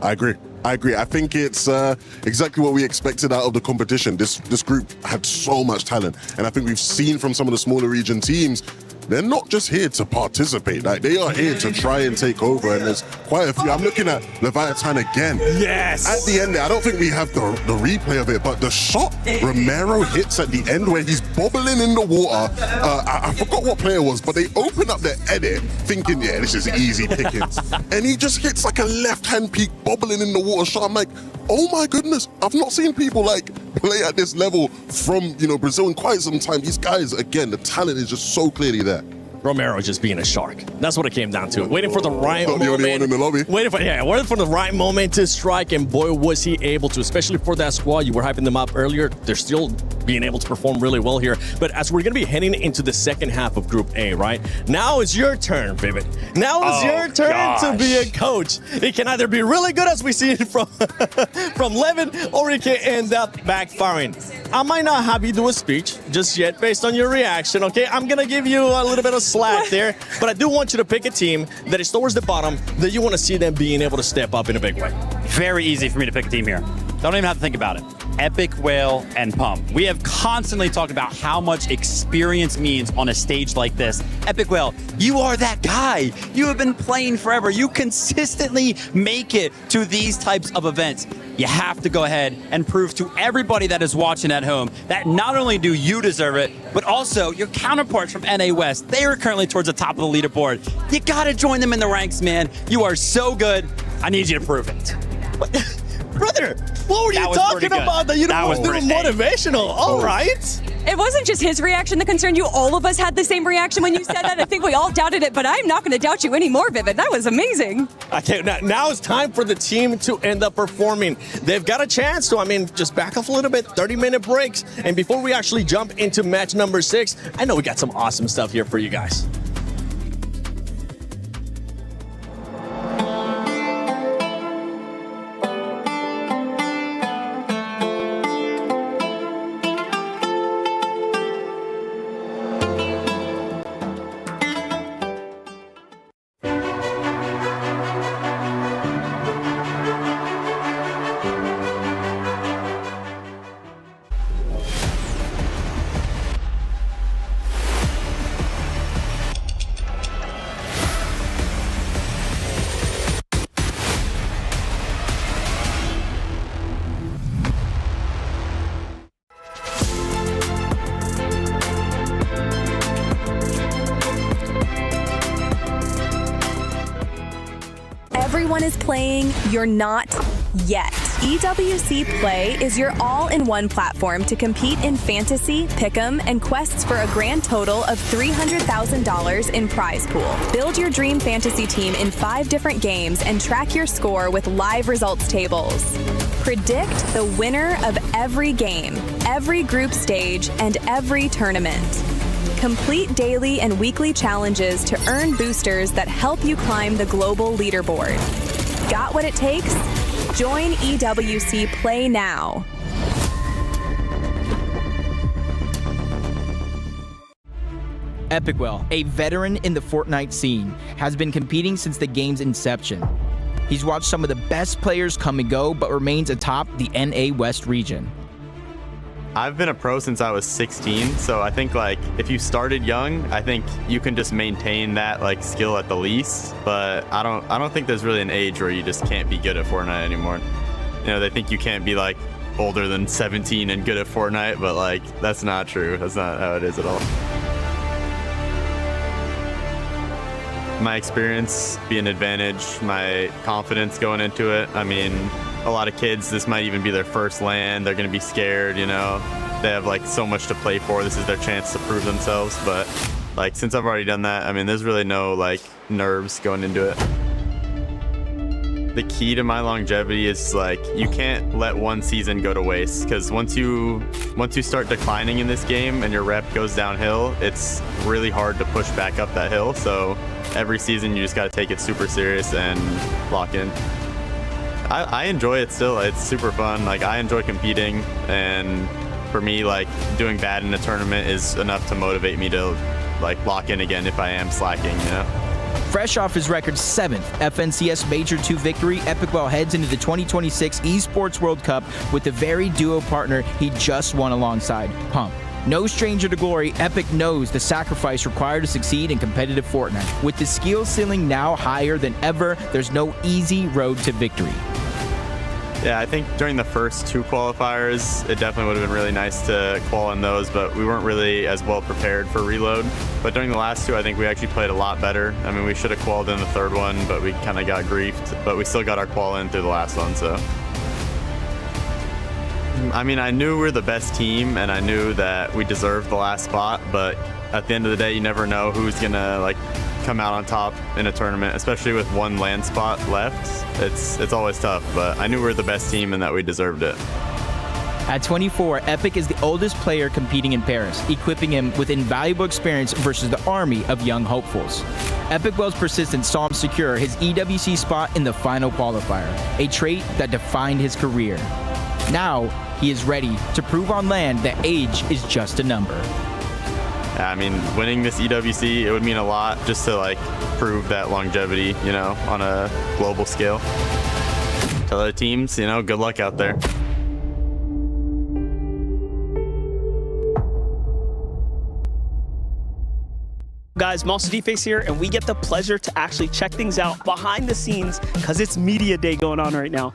I agree. I think it's exactly what we expected out of the competition. This group had so much talent, and I think we've seen from some of the smaller region teams, they're not just here to participate. Like, they are here to try and take over, and there's quite a few. I'm looking at Leviathan again. Yes! At the end there, I don't think we have the replay of it, but the shot Romero hits at the end where he's bobbling in the water, I forgot what player it was, but they open up their edit thinking, yeah, this is easy pickings. And he just hits like a left-hand peak bobbling in the water shot. I'm like, oh my goodness, I've not seen people like play at this level from, you know, Brazil in quite some time. These guys, again, the talent is just so clearly there. Romero just being a shark. That's what it came down to. Waiting for the right moment. The only one in the lobby. Waiting for the right moment to strike, and boy, was he able to, especially for that squad. You were hyping them up earlier. They're still being able to perform really well here. But as we're going to be heading into the second half of Group A, right? Now it's your turn, Vivid. Now it's your turn to be a coach. It can either be really good, as we see it from Levin, or it can end up backfiring. I might not have you do a speech just yet based on your reaction, okay? I'm going to give you a little bit of slack there, but I do want you to pick a team that is towards the bottom that you want to see them being able to step up in a big way. Very easy for me to pick a team here. Don't even have to think about it. Epic, Whale, and Pump. We have constantly talked about how much experience means on a stage like this. Epic Whale, you are that guy. You have been playing forever. You consistently make it to these types of events. You have to go ahead and prove to everybody that is watching at home that not only do you deserve it, but also your counterparts from NA West. They are currently towards the top of the leaderboard. You gotta join them in the ranks, man. You are so good. I need you to prove it. Brother, what were you talking about that you don't was doing motivational? All right. It wasn't just his reaction that concerned you. All of us had the same reaction when you said that. I think we all doubted it, but I'm not going to doubt you anymore, Vivid. That was amazing. Okay, now it's time for the team to end up performing. They've got a chance to, just back off a little bit, 30-minute breaks. And before we actually jump into match number 6, I know we got some awesome stuff here for you guys. is playing, you're not yet. EWC Play is your all-in-one platform to compete in fantasy, pick'em, and quests for a grand total of $300,000 in prize pool. Build your dream fantasy team in 5 different games and track your score with live results tables. Predict the winner of every game, every group stage, and every tournament. Complete daily and weekly challenges to earn boosters that help you climb the global leaderboard. Got what it takes? Join EWC Play now. Epicwell, a veteran in the Fortnite scene, has been competing since the game's inception. He's watched some of the best players come and go, but remains atop the NA West region. I've been a pro since I was 16, so I think like if you started young, I think you can just maintain that like skill at the least. But I don't think there's really an age where you just can't be good at Fortnite anymore. You know, they think you can't be like older than 17 and good at Fortnite, but like that's not true. That's not how it is at all. My experience be an advantage, my confidence going into it. I mean, a lot of kids, this might even be their first LAN. They're going to be scared, you know. They have like so much to play for. This is their chance to prove themselves. But like since I've already done that, I mean, there's really no like nerves going into it. The key to my longevity is like you can't let one season go to waste, because once you start declining in this game and your rep goes downhill, it's really hard to push back up that hill. So every season you just got to take it super serious and lock in. I enjoy it still. It's super fun. Like I enjoy competing, and for me, like doing bad in a tournament is enough to motivate me to like lock in again if I am slacking, you know. Fresh off his record 7th FNCS Major 2 victory, Epicwell heads into the 2026 Esports World Cup with the very duo partner he just won alongside, Pump. No stranger to glory, Epic knows the sacrifice required to succeed in competitive Fortnite. With the skill ceiling now higher than ever, there's no easy road to victory. Yeah, I think during the first 2 qualifiers, it definitely would have been really nice to qual in those, but we weren't really as well prepared for reload. But during the last 2, I think we actually played a lot better. I mean, we should have qualled in the 3rd one, but we kind of got griefed. But we still got our qual in through the last one, so. I mean, I knew we were the best team, and I knew that we deserved the last spot, but at the end of the day, you never know who's gonna like come out on top in a tournament, especially with 1 LAN spot left. It's always tough, but I knew we were the best team and that we deserved it. At 24, Epic is the oldest player competing in Paris, equipping him with invaluable experience versus the army of young hopefuls. Epicwell's persistence saw him secure his EWC spot in the final qualifier, a trait that defined his career. Now, he is ready to prove on LAN that age is just a number. Yeah, I mean, winning this EWC, it would mean a lot just to like prove that longevity, you know, on a global scale. To other teams, you know, good luck out there. Guys, Monster D-Face here, and we get the pleasure to actually check things out behind the scenes because it's media day going on right now.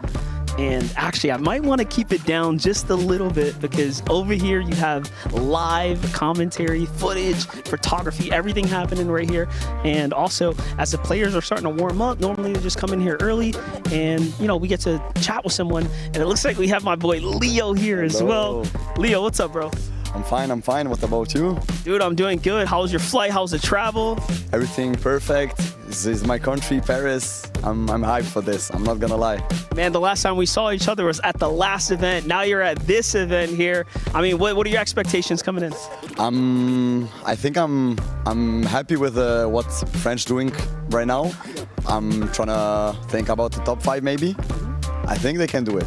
And actually, I might want to keep it down just a little bit because over here you have live commentary, footage, photography, everything happening right here. And also, as the players are starting to warm up, normally they just come in here early and, you know, we get to chat with someone. And it looks like we have my boy Leo here as well. Leo, what's up, bro? I'm fine. What about you? Dude, I'm doing good. How was your flight? How's the travel? Everything perfect. This is my country, Paris. I'm hyped for this. I'm not gonna lie. Man, the last time we saw each other was at the last event. Now you're at this event here. I mean, what are your expectations coming in? I think I'm happy with what French doing right now. I'm trying to think about the top 5 maybe. I think they can do it.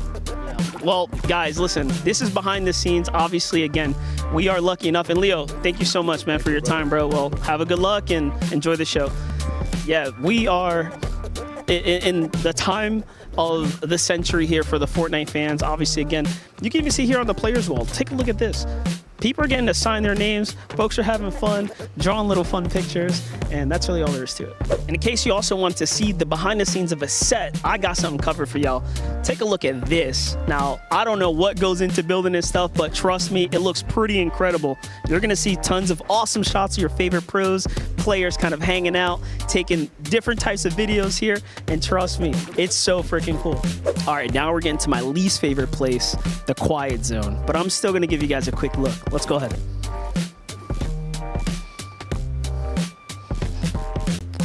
Well, guys, listen, this is behind the scenes. Obviously, again, we are lucky enough. And Leo, thank you so much, man, for your time, bro. Well, have a good luck and enjoy the show. Yeah, we are in the time of the century here for the Fortnite fans. Obviously, again, you can even see here on the players wall. Take a look at this. People are getting to sign their names. Folks are having fun, drawing little fun pictures, and that's really all there is to it. And in case you also want to see the behind the scenes of a set, I got something covered for y'all. Take a look at this. Now, I don't know what goes into building this stuff, but trust me, it looks pretty incredible. You're gonna see tons of awesome shots of your favorite pros, players kind of hanging out, taking different types of videos here, and trust me, it's so freaking cool. All right, now we're getting to my least favorite place, the quiet zone, but I'm still gonna give you guys a quick look. Let's go ahead.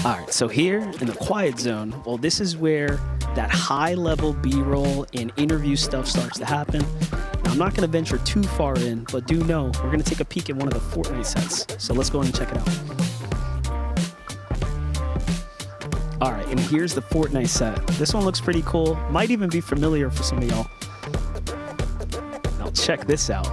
All right, so here in the quiet zone, well, this is where that high-level B-roll and interview stuff starts to happen. Now, I'm not going to venture too far in, but do know we're going to take a peek at one of the Fortnite sets. So let's go and check it out. All right, and here's the Fortnite set. This one looks pretty cool. Might even be familiar for some of y'all. Now check this out.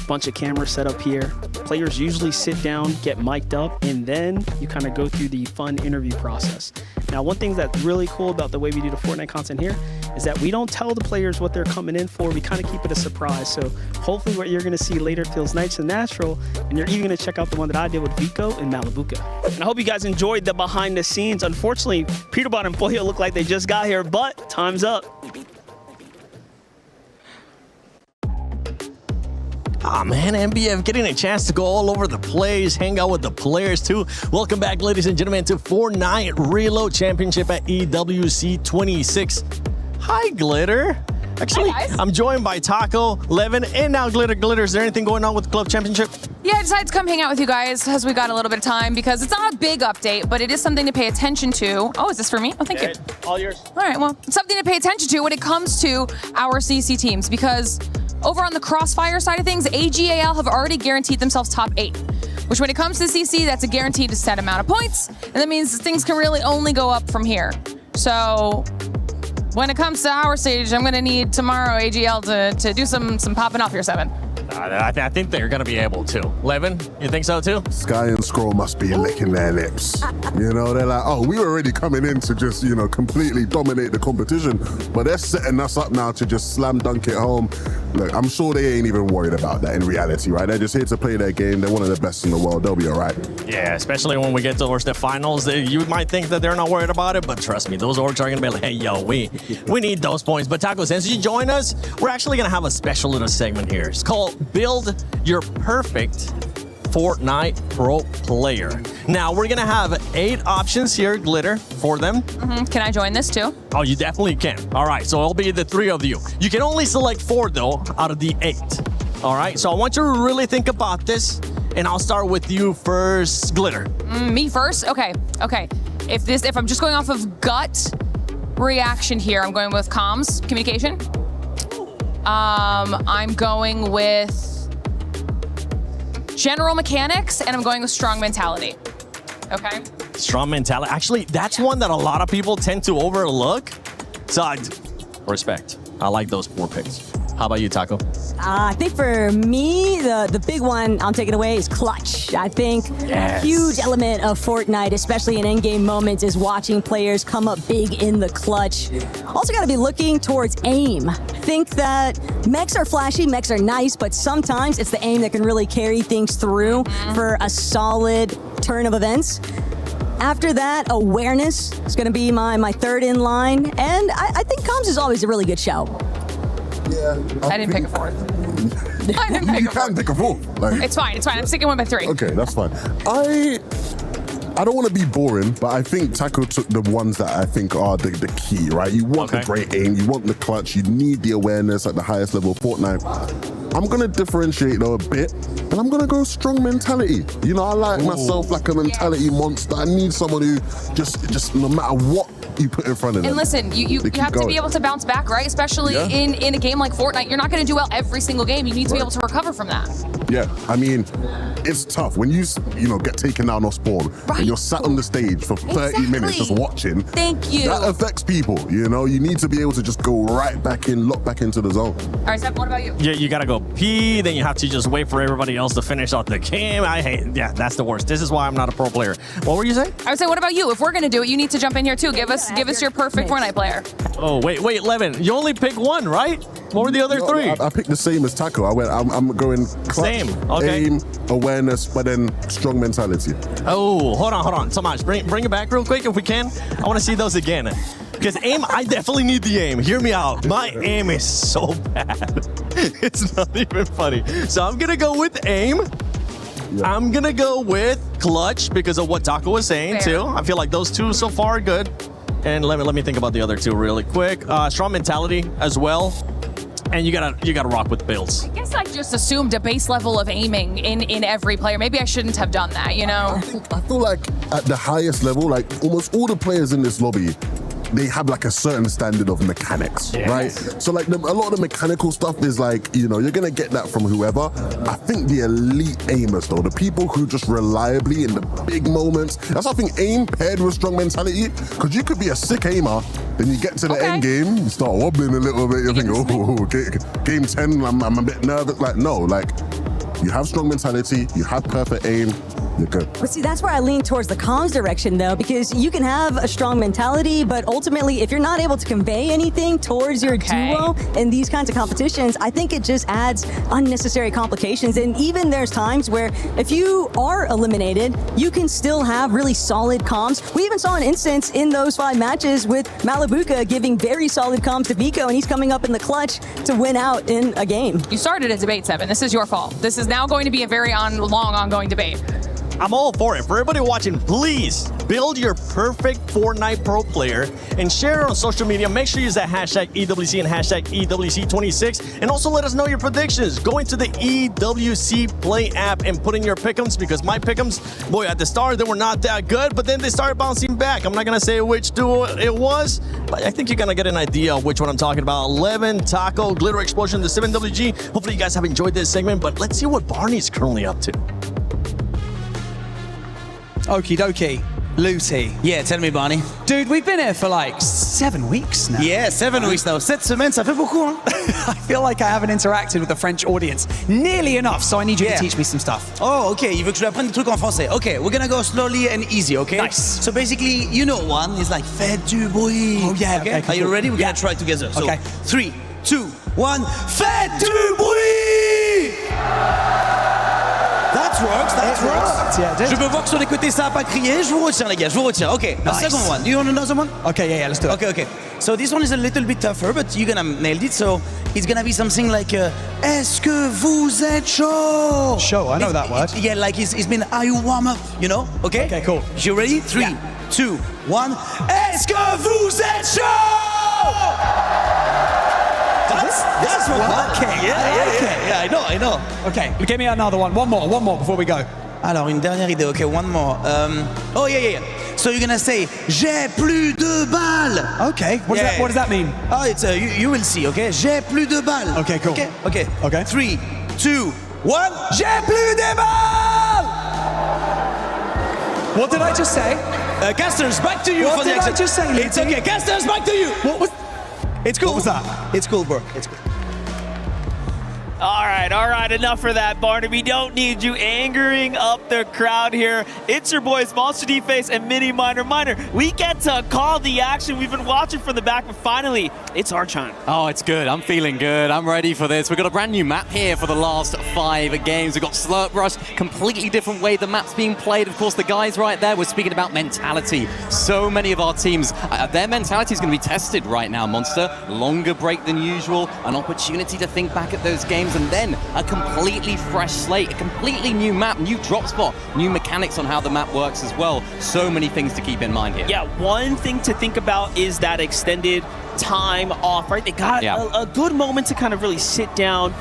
Bunch of cameras set up here. Players usually sit down, get mic'd up, and then you kind of go through the fun interview process. Now, one thing that's really cool about the way we do the Fortnite content here is that we don't tell the players what they're coming in for. We kind of keep it a surprise. So hopefully what you're going to see later feels nice and natural, and you're even going to check out the one that I did with Vico and Malibuca. And I hope you guys enjoyed the behind the scenes. Unfortunately, Peterbot and Pollo look like they just got here, but time's up. Ah, man, MBF getting a chance to go all over the place, hang out with the players too. Welcome back, ladies and gentlemen, to Fortnite Reload Championship at EWC 26. Hi, Glitter. Actually, hi, guys. I'm joined by Taco, Levin, and now Glitter. Glitter, is there anything going on with the Club Championship? Yeah, I decided to come hang out with you guys because we got a little bit of time because it's not a big update, but it is something to pay attention to. Oh, is this for me? Oh, thank you. All yours. All right, well, it's something to pay attention to when it comes to our CC teams because over on the Crossfire side of things, AGAL have already guaranteed themselves top 8, which when it comes to CC, that's a guaranteed set amount of points, and that means things can really only go up from here. So when it comes to our stage, I'm gonna need tomorrow AGL to do some popping off here, 7. I think they're going to be able to. Levin, you think so too? Sky and Scroll must be licking their lips. You know, they're like, oh, we were already coming in to just, you know, completely dominate the competition, but they're setting us up now to just slam dunk it home. Look, I'm sure they ain't even worried about that in reality, right? They're just here to play their game. They're one of the best in the world. They'll be all right. Yeah, especially when we get towards the finals. You might think that they're not worried about it, but trust me, those orgs are going to be like, hey, yo, we need those points. But Taco, since you join us, we're actually going to have a special little segment here. It's called Build Your Perfect Fortnite Pro Player. Now, we're going to have 8 options here, Glitter, for them. Can I join this too? Oh, you definitely can. All right, so it'll be the 3 of you. You can only select 4, though, out of the 8. All right, so I want you to really think about this, and I'll start with you first, Glitter. Me first? Okay. If I'm just going off of gut reaction here, I'm going with comms, communication. I'm going with general mechanics, and I'm going with strong mentality. Okay. Strong mentality. Actually, that's one that a lot of people tend to overlook. So, respect. I like those 4 picks. How about you, Taco? I think for me, the big one I'm taking away is clutch. I think a huge element of Fortnite, especially in in-game moments, is watching players come up big in the clutch. Also got to be looking towards aim. Think that mechs are flashy, mechs are nice, but sometimes it's the aim that can really carry things through for a solid turn of events. After that, awareness is going to be my 3rd in line, and I think comms is always a really good shout. Yeah. I didn't pick a 4th. You can pick a 4th. Like, It's fine. I'm sticking with my 3. okay, that's fine. I don't want to be boring, but I think Taco took the ones that I think are the key, right? You want the great aim, you want the clutch, you need the awareness at the highest level of Fortnite. I'm going to differentiate though a bit, and I'm going to go strong mentality. You know, I like myself like a mentality monster. I need someone who just no matter what you put in front of them. And listen, you have to be able to bounce back, right? Especially in a game like Fortnite. You're not going to do well every single game. You need to be able to recover from that. Yeah, I mean, it's tough when you get taken down off spawn and you're sat on the stage for 30 minutes just watching. Thank you. That affects people, you know? You need to be able to just go right back in, lock back into the zone. All right, Seth, what about you? Yeah, you gotta go pee, then you have to just wait for everybody else to finish out the game. That's the worst. This is why I'm not a pro player. What were you saying? I would say, what about you? If we're going to do it, you need to jump in here too. Give us your perfect Fortnite player. Oh, wait, Levin, you only pick 1, right? What were the other 3? I picked the same as Taco. I'm going clutch, aim, awareness, but then strong mentality. Oh, hold on. Tomas, bring it back real quick if we can. I want to see those again. Because aim, I definitely need the aim. Hear me out. My aim is so bad. It's not even funny. So I'm going to go with aim. Yeah. I'm going to go with Clutch because of what Taco was saying too. I feel like those two so far are good. And let me think about the other two really quick. Strong mentality as well. And you gotta rock with builds. I guess I just assumed a base level of aiming in every player. Maybe I shouldn't have done that, you know? I feel like at the highest level, like almost all the players in this lobby, they have like a certain standard of mechanics, right? So like a lot of the mechanical stuff is like, you know, you're gonna get that from whoever. I think the elite aimers though, the people who just reliably in the big moments, that's why I think aim paired with strong mentality, because you could be a sick aimer, then you get to the end game, you start wobbling a little bit, you think, oh, game 10, I'm a bit nervous. Like, no, like, you have strong mentality, you have perfect aim, you're good. But see, that's where I lean towards the comms direction, though, because you can have a strong mentality, but ultimately, if you're not able to convey anything towards your duo in these kinds of competitions, I think it just adds unnecessary complications. And even there's times where if you are eliminated, you can still have really solid comms. We even saw an instance in those 5 matches with Malibuca giving very solid comms to Vico, and he's coming up in the clutch to win out in a game. You started a debate, Seven. This is your fault. This is now going to be a very long ongoing debate. I'm all for it. For everybody watching, please build your perfect Fortnite pro player and share it on social media. Make sure you use that hashtag EWC and hashtag EWC26. And also let us know your predictions. Go into the EWC Play app and put in your pick'ems, because my pick'ems, boy, at the start, they were not that good, but then they started bouncing back. I'm not going to say which duo it was, but I think you're going to get an idea of which one I'm talking about. 11, Taco, Glitter Explosion, the 7WG. Hopefully you guys have enjoyed this segment, but let's see what Barney's currently up to. Okie dokie. Lucy. Yeah, tell me, Barney. Dude, we've been here for like 7 weeks now. Yeah, 7 weeks now. 7 semaines, ça fait beaucoup, hein? I feel like I haven't interacted with the French audience nearly enough, so I need you to teach me some stuff. Oh, okay. Il veut que je lui apprenne des trucs en français. Okay, we're gonna go slowly and easy, okay? Nice. So basically, you know one is like, faites du bruit. Oh, yeah. Okay, are you ready? We're gonna try together. So, Okay. 3, 2, 1. Faites du bruit! That works, that works. Yeah, Je veux voir que sur les côtés ça a pas crié. Je vous retiens, les gars, je vous retiens. Okay, the second one. Do you want another one? Okay, yeah, let's do it. Okay. So this one is a little bit tougher, but you're gonna nail it. So it's gonna be something like, est-ce que vous êtes chaud? Show, I know that word. Yeah, like it's been, are you warm up, you know? Okay? Okay, cool. You ready? 3, 2, 1. Est-ce que vous êtes chaud? That's working. Yeah, I know. Okay, give me another one. One more before we go. Alors, une dernière idée. Okay, one more. Oh, yeah. So you're gonna say, j'ai plus de balles. Okay, what does that mean? Oh, it's you will see, okay? J'ai plus de balles. Okay, cool. Okay. 3, 2, 1. J'ai plus de balles! What did I just say? Casters, back to you What for the did I exit. just say, It's okay. Casters, back to you. What was... It's cool. What was that? It's cool, bro. It's cool. All right, enough for that, Barney. We don't need you angering up the crowd here. It's your boys, Monster D-Face and Mini Miner. We get to call the action. We've been watching from the back, but finally, it's our time. Oh, it's good. I'm feeling good. I'm ready for this. We've got a brand new map here for the last 5 games. We've got Slurp Rush, completely different way the map's being played. Of course, the guys right there were speaking about mentality. So many of our teams, their mentality is going to be tested right now, Monster. Longer break than usual, an opportunity to think back at those games, and then a completely fresh slate, a completely new map, new drop spot, new mechanics on how the map works as well. So many things to keep in mind here. Yeah, one thing to think about is that extended time off, right? They got a good moment to kind of really sit down,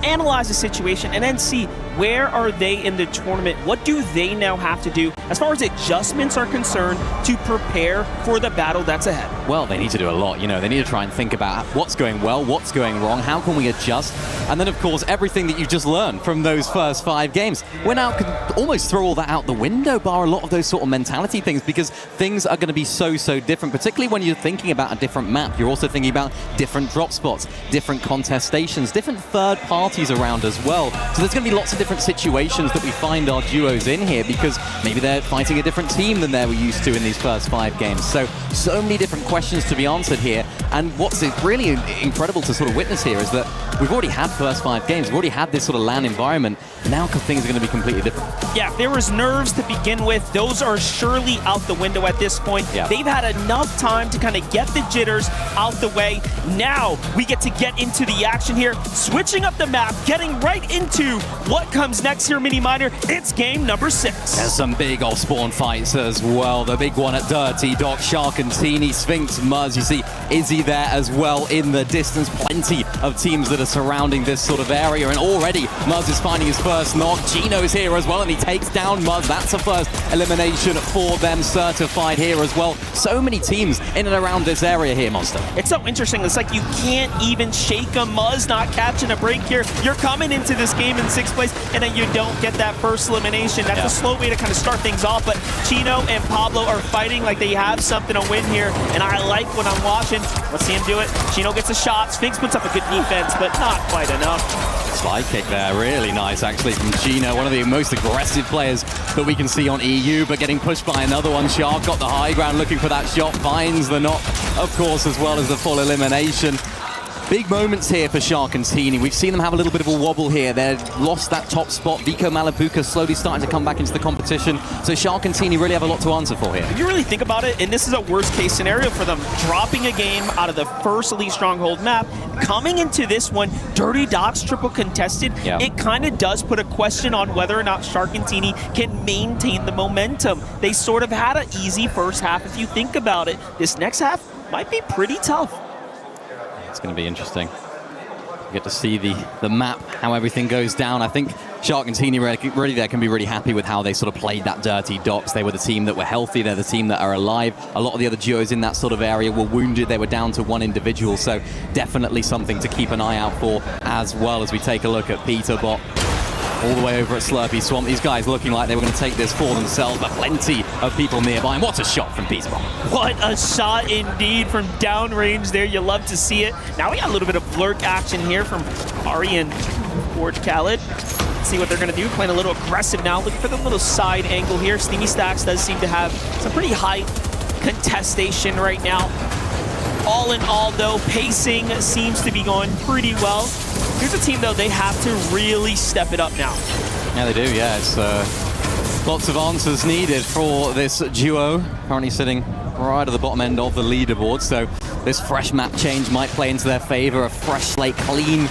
analyze the situation, and then see where are they in the tournament? What do they now have to do as far as adjustments are concerned to prepare for the battle that's ahead? Well, they need to do a lot. You know, they need to try and think about what's going well, what's going wrong, how can we adjust? And then, of course, everything that you just learned from those first 5 games. We now can almost throw all that out the window, bar a lot of those sort of mentality things, because things are going to be so different, particularly when you're thinking about a different map. You're also thinking about different drop spots, different contestations, different third parties around as well. So there's going to be lots of different situations that we find our duos in here, because maybe they're fighting a different team than they were used to in these first 5 games. So many different questions to be answered here. And what's really incredible to sort of witness here is that we've already had first 5 games. We've already had this sort of LAN environment. Now things are going to be completely different. Yeah, if there was nerves to begin with, those are surely out the window at this point. Yeah. They've had enough time to kind of get the jitters out the way. Now we get to get into the action here, switching up the map, getting right into what comes next here, Mini Miner. It's game number 6. There's some big off-spawn fights as well. The big one at Dirty Dock, Shark and Teeny, Sphinx, Muzz. You see Izzy there as well in the distance. Plenty of teams that are surrounding this sort of area, and already Muzz is finding his first knock. Gino's here as well, and he takes down Muzz. That's a first elimination for them, certified here as well. So many teams in and around this area here, Monster. It's so interesting. It's like you can't even shake a Muzz not catching a break here. You're coming into this game in 6th place, and then you don't get that first elimination. That's a slow way to kind of start things off, but Chino and Pablo are fighting like they have something to win here, and I like what I'm watching. Let's see him do it. Chino gets a shot. Sphinx puts up a good defense, but not quite enough. Slide kick there, really nice actually from Gino, one of the most aggressive players that we can see on EU, but getting pushed by another one. Shark got the high ground, looking for that shot, finds the knock, of course, as well as the full elimination. Big moments here for Shark and Teeny. We've seen them have a little bit of a wobble here. They've lost that top spot. Vico Malapuka slowly starting to come back into the competition. So Shark and Teeny really have a lot to answer for here. If you really think about it, and this is a worst case scenario for them, dropping a game out of the first Elite Stronghold map, coming into this one, Dirty Docks triple contested, it kind of does put a question on whether or not Shark and Teeny can maintain the momentum. They sort of had an easy first half if you think about it. This next half might be pretty tough. It's going to be interesting. You get to see the map, how everything goes down. I think Shark and Teeny really there can be really happy with how they sort of played that Dirty Docks. They were the team that were healthy. They're the team that are alive. A lot of the other duos in that sort of area were wounded. They were down to one individual. So definitely something to keep an eye out for, as well as we take a look at Peterbot. All the way over at Slurpy Swamp. These guys looking like they were going to take this for themselves, but plenty of people nearby. And what a shot from Peterbot. What a shot indeed from downrange there. You love to see it. Now we got a little bit of lurk action here from Ari and Forge Khaled. Let's see what they're going to do. Playing a little aggressive now. Looking for the little side angle here. Steamy Stacks does seem to have some pretty high contestation right now. All in all, though, pacing seems to be going pretty well. Here's a team, though, they have to really step it up now. Yeah, they do, yeah. It's lots of answers needed for this duo. Currently sitting right at the bottom end of the leaderboard, so this fresh map change might play into their favor. A fresh slate, clean,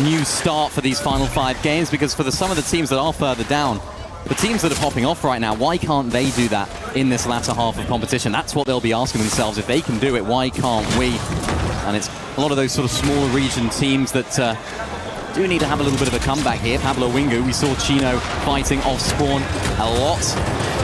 new start for these final 5 games, because for some of the teams that are further down, the teams that are popping off right now, why can't they do that in this latter half of competition? That's what they'll be asking themselves. If they can do it, why can't we? And it's a lot of those sort of smaller region teams that do need to have a little bit of a comeback here. Pablo Wingu, we saw Chino fighting off spawn a lot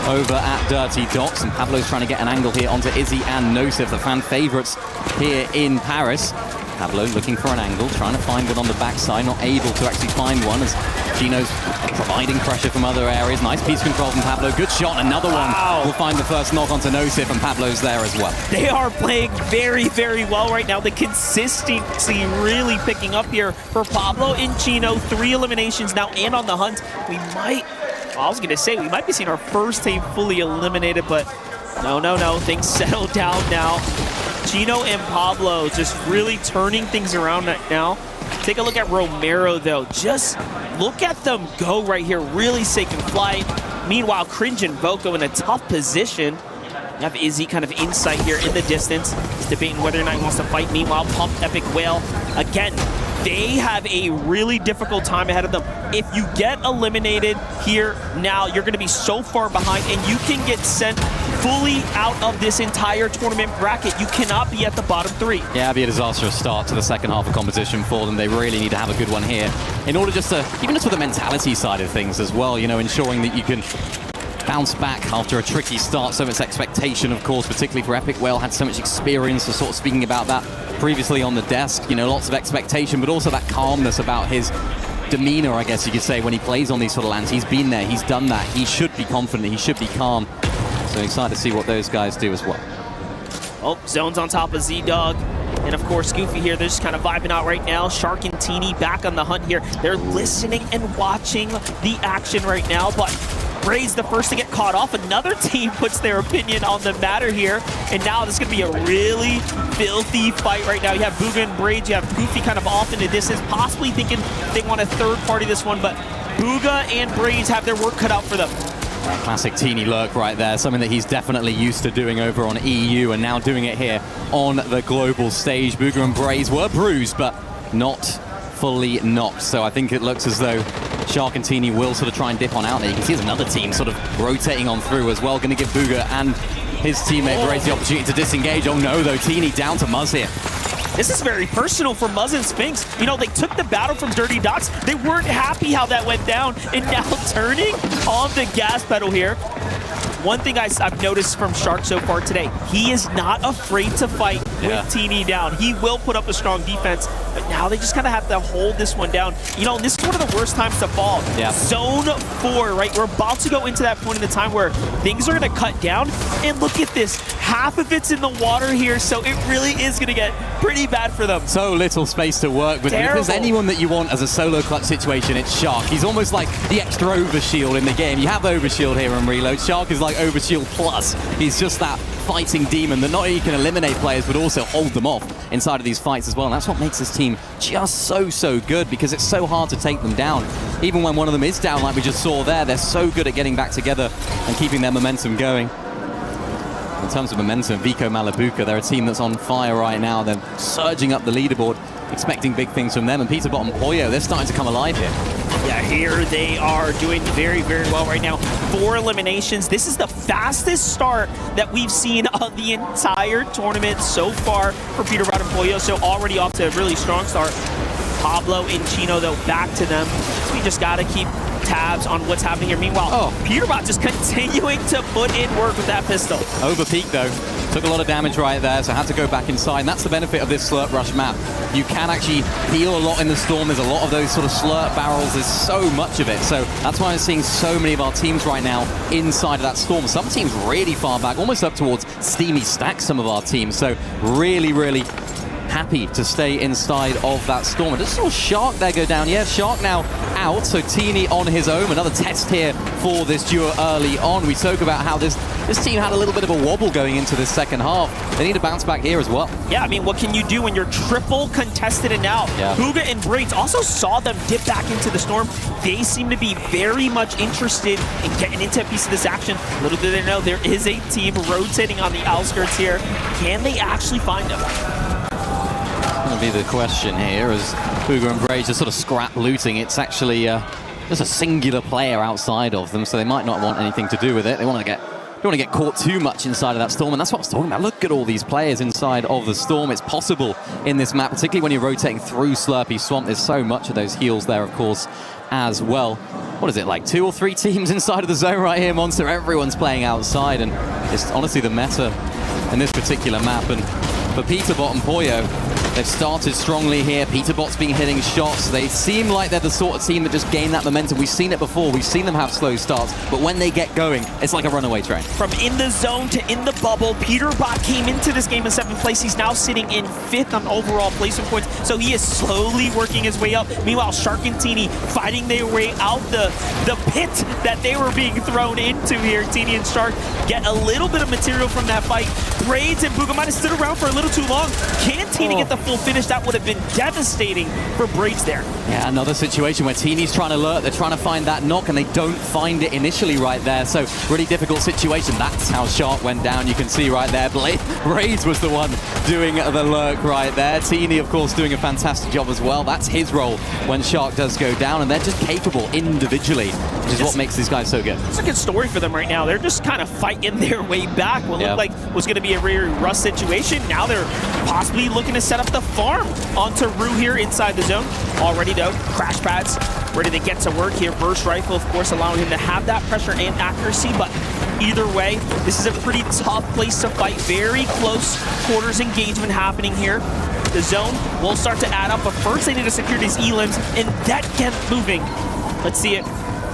over at Dirty Docks, and Pablo's trying to get an angle here onto Izzy and Nosif, the fan favorites here in Paris. Pablo looking for an angle, trying to find one on the backside, not able to actually find one as Gino's providing pressure from other areas. Nice piece control from Pablo, good shot, another one. Will find the first knock onto Nosif, and Pablo's there as well. They are playing very, very well right now. The consistency really picking up here for Pablo and Chino. 3 eliminations now and on the hunt. We might, well, I was going to say, we might be seeing our first team fully eliminated, but no, things settle down now. Chino and Pablo just really turning things around right now. Take a look at Romero, though. Just look at them go right here, really taking flight. Meanwhile, Cringe and Voco in a tough position. You have Izzy kind of insight here in the distance. He's debating whether or not he wants to fight. Meanwhile, Pump Epic Whale, again, they have a really difficult time ahead of them. If you get eliminated here now, you're going to be so far behind, and you can get sent fully out of this entire tournament bracket. You cannot be at the bottom 3. Yeah, it'd be a disastrous start to the second half of competition for them. They really need to have a good one here in order just to, even just with the mentality side of things as well, you know, ensuring that you can bounce back after a tricky start. So much expectation, of course, particularly for Epic Whale. Had so much experience, so sort of speaking about that previously on the desk. You know, lots of expectation, but also that calmness about his demeanor, I guess you could say, when he plays on these sort of lands. He's been there, he's done that. He should be confident, he should be calm. So excited to see what those guys do as well. Oh, Zone's on top of Z-Dog. And of course, Goofy here, they're just kind of vibing out right now. Shark and Teeny back on the hunt here. They're listening and watching the action right now, but Braids the first to get caught off. Another team puts their opinion on the matter here. And now this is going to be a really filthy fight right now. You have Booga and Braids. You have Goofy kind of off in the distance, possibly thinking they want a third party this one. But Booga and Braids have their work cut out for them. Classic Teeny lurk right there, something that he's definitely used to doing over on EU and now doing it here on the global stage. Booga and Braids were bruised, but not fully knocked. So I think it looks as though Shark and Teeny will sort of try and dip on out there. You can see there's another team sort of rotating on through as well, going to give Booga and his teammate Braids the opportunity to disengage. Oh no, though, Teeny down to Muzz here. This is very personal for Muzz and Sphinx. You know, they took the battle from Dirty Dots. They weren't happy how that went down, and now turning on the gas pedal here. One thing I've noticed from Shark so far today, he is not afraid to fight with Teeny down. He will put up a strong defense, but now they just kind of have to hold this one down. You know, this is one of the worst times to fall. Zone 4, right? We're about to go into that point in the time where things are going to cut down, and look at this. Half of it's in the water here, so it really is going to get pretty bad for them. So little space to work with. If there's anyone that you want as a solo clutch situation, it's Shark. He's almost like the extra overshield in the game. You have overshield here in Reload. Shark is like overshield plus. He's just that fighting demon that not only can eliminate players, but also hold them off inside of these fights as well. And that's what makes this team just so good, because it's so hard to take them down. Even when one of them is down, like we just saw there, they're so good at getting back together and keeping their momentum going. In terms of momentum, Vico Malabuca, they're a team that's on fire right now. They're surging up the leaderboard, expecting big things from them. And Peterbot and Pollo, they're starting to come alive here. Yeah, here they are doing very well right now. 4 eliminations. This is the fastest start that we've seen on the entire tournament so far for Peterbot and Pollo. So already off to a really strong start. Pablo and Chino, though, back to them. So we just got to keep tabs on what's happening here. Meanwhile, Peterbot just continuing to put in work with that pistol. Over peak, though. Took a lot of damage right there, so had to go back inside. And that's the benefit of this Slurp Rush map. You can actually heal a lot in the storm. There's a lot of those sort of Slurp barrels. There's so much of it. So that's why I'm seeing so many of our teams right now inside of that storm. Some teams really far back, almost up towards Steamy Stacks, some of our teams. So really happy to stay inside of that storm. And just saw Shark there go down. Yeah, Shark now out, so Teeny on his own. Another test here for this duo early on. We spoke about how this team had a little bit of a wobble going into this second half. They need to bounce back here as well. Yeah, I mean, what can you do when you're triple contested and out? Booga and Braids also saw them dip back into the storm. They seem to be very much interested in getting into a piece of this action. Little do they know, there is a team rotating on the outskirts here. Can they actually find them? Going to be the question here as Booga and Braids are sort of scrap looting. It's actually just a singular player outside of them, so they might not want anything to do with it. They don't want to get caught too much inside of that storm, and that's what I was talking about. Look at all these players inside of the storm. It's possible in this map, particularly when you're rotating through Slurpy Swamp. There's so much of those heals there, of course, as well. What is it, like 2 or 3 teams inside of the zone right here, Monster? Everyone's playing outside, and it's honestly the meta in this particular map. And for Peterbot and Pollo, they've started strongly here. Peterbot's been hitting shots. They seem like they're the sort of team that just gain that momentum. We've seen it before. We've seen them have slow starts, but when they get going, it's like a runaway train. From in the zone to in the bubble, Peterbot came into this game in 7th place. He's now sitting in 5th on overall placement points, so he is slowly working his way up. Meanwhile, Shark and Teeny fighting their way out the pit that they were being thrown into here. Teeny and Shark get a little bit of material from that fight. Braids and Booga might have stood around for a little too long. Can Teeny get the full finish? That would have been devastating for Braids there. Yeah, another situation where Teeny's trying to lurk. They're trying to find that knock, and they don't find it initially right there. So really difficult situation. That's how Shark went down. You can see right there. Braids was the one doing the lurk right there. Teeny, of course, doing a fantastic job as well. That's his role when Shark does go down, and they're just capable individually, which is what makes these guys so good. It's a good story for them right now. They're just kind of fighting their way back. What looked like was going to be a very rough situation. Now they're possibly looking to set up the farm onto Rue here inside the zone. Already though, crash pads ready to get to work here. Burst rifle, of course, allowing him to have that pressure and accuracy, but either way, this is a pretty tough place to fight. Very close quarters engagement happening here. The zone will start to add up, but first they need to secure these elims and that get moving. Let's see it.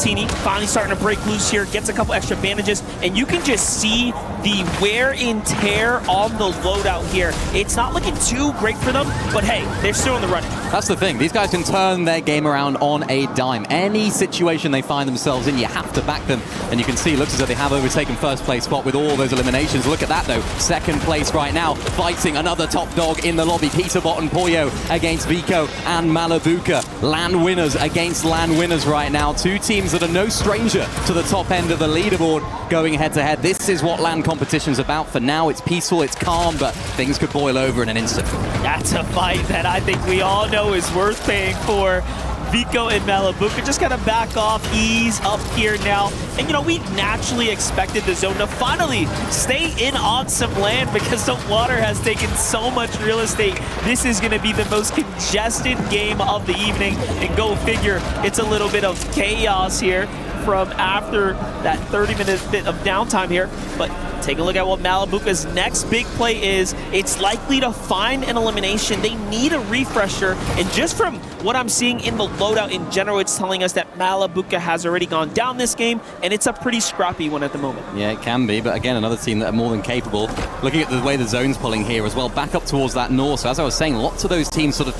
Teeny finally starting to break loose here, gets a couple extra bandages, and you can just see the wear and tear on the loadout here. It's not looking too great for them, but hey, they're still in the running. That's the thing. These guys can turn their game around on a dime. Any situation they find themselves in, you have to back them. And you can see, looks as though they have overtaken first place spot with all those eliminations. Look at that, though. Second place right now, fighting another top dog in the lobby. Peterbot and Pollo against Vico and Malabuka. LAN winners against LAN winners right now. Two teams that are no stranger to the top end of the leaderboard going head-to-head. This is what LAN competition's about. For now, it's peaceful, it's calm, but things could boil over in an instant. That's a fight that I think we all know is worth paying for. Vico and Malabuka just kind of back off, ease up here now. And you know, we naturally expected the zone to finally stay in on some land because the water has taken so much real estate. This is going to be the most congested game of the evening. And go figure, it's a little bit of chaos here from after that 30-minute bit of downtime here. But take a look at what Malabuka's next big play is. It's likely to find an elimination. They need a refresher. And just from what I'm seeing in the loadout in general, it's telling us that Malabuka has already gone down this game, and it's a pretty scrappy one at the moment. Yeah, it can be, but again, another team that are more than capable. Looking at the way the zone's pulling here as well, back up towards that north. So as I was saying, lots of those teams sort of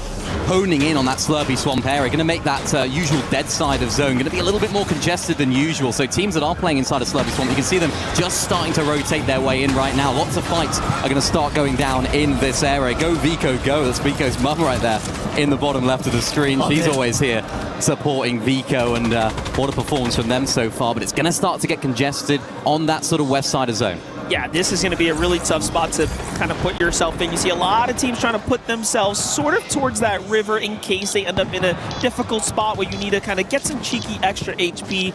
honing in on that Slurpy Swamp area, going to make that usual dead side of zone, going to be a little bit more congested than usual. So teams that are playing inside of Slurpy Swamp, you can see them just starting to rotate their way in right now. Lots of fights are going to start going down in this area. Go Vico, go. That's Vico's mum right there in the bottom left of the screen. She's always here supporting Vico, and what a performance from them so far. But it's going to start to get congested on that sort of west side of zone. Yeah, this is going to be a really tough spot to kind of put yourself in. You see a lot of teams trying to put themselves sort of towards that river in case they end up in a difficult spot where you need to kind of get some cheeky extra HP.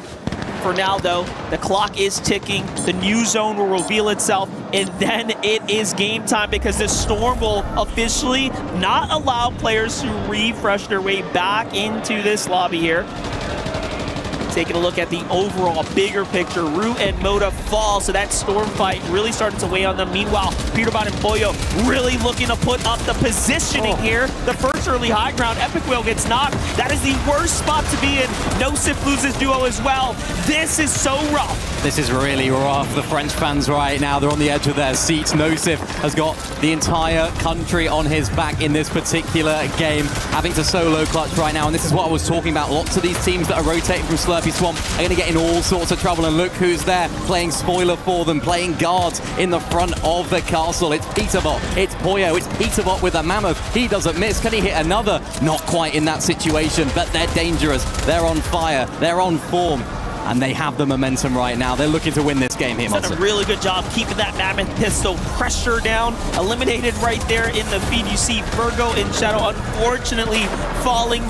For now, though, the clock is ticking. The new zone will reveal itself, and then it is game time because the Storm will officially not allow players to refresh their way back into this lobby here. Taking a look at the overall bigger picture, Root and Moda fall, so that Storm fight really started to weigh on them. Meanwhile, Peterbot and Pollo really looking to put up the positioning here. The first early high ground, Epic Whale gets knocked. That is the worst spot to be in. Nosif loses duo as well. This is so rough. This is really rough. The French fans right now, they're on the edge of their seats. Nosif has got the entire country on his back in this particular game, having to solo clutch right now. And this is what I was talking about. Lots of these teams that are rotating from Slurpy Swamp are going to get in all sorts of trouble. And look who's there playing spoiler for them, playing guards in the front of the castle. It's Peterbot, it's Pollo, it's Peterbot with a mammoth. He doesn't miss. Can he hit another? Not quite in that situation, but they're dangerous. They're on fire. They're on form. And they have the momentum right now. They're looking to win this game here, Monster. Done a really good job keeping that Mammoth pistol pressure down. Eliminated right there in the feed. You see Virgo and Shadow unfortunately falling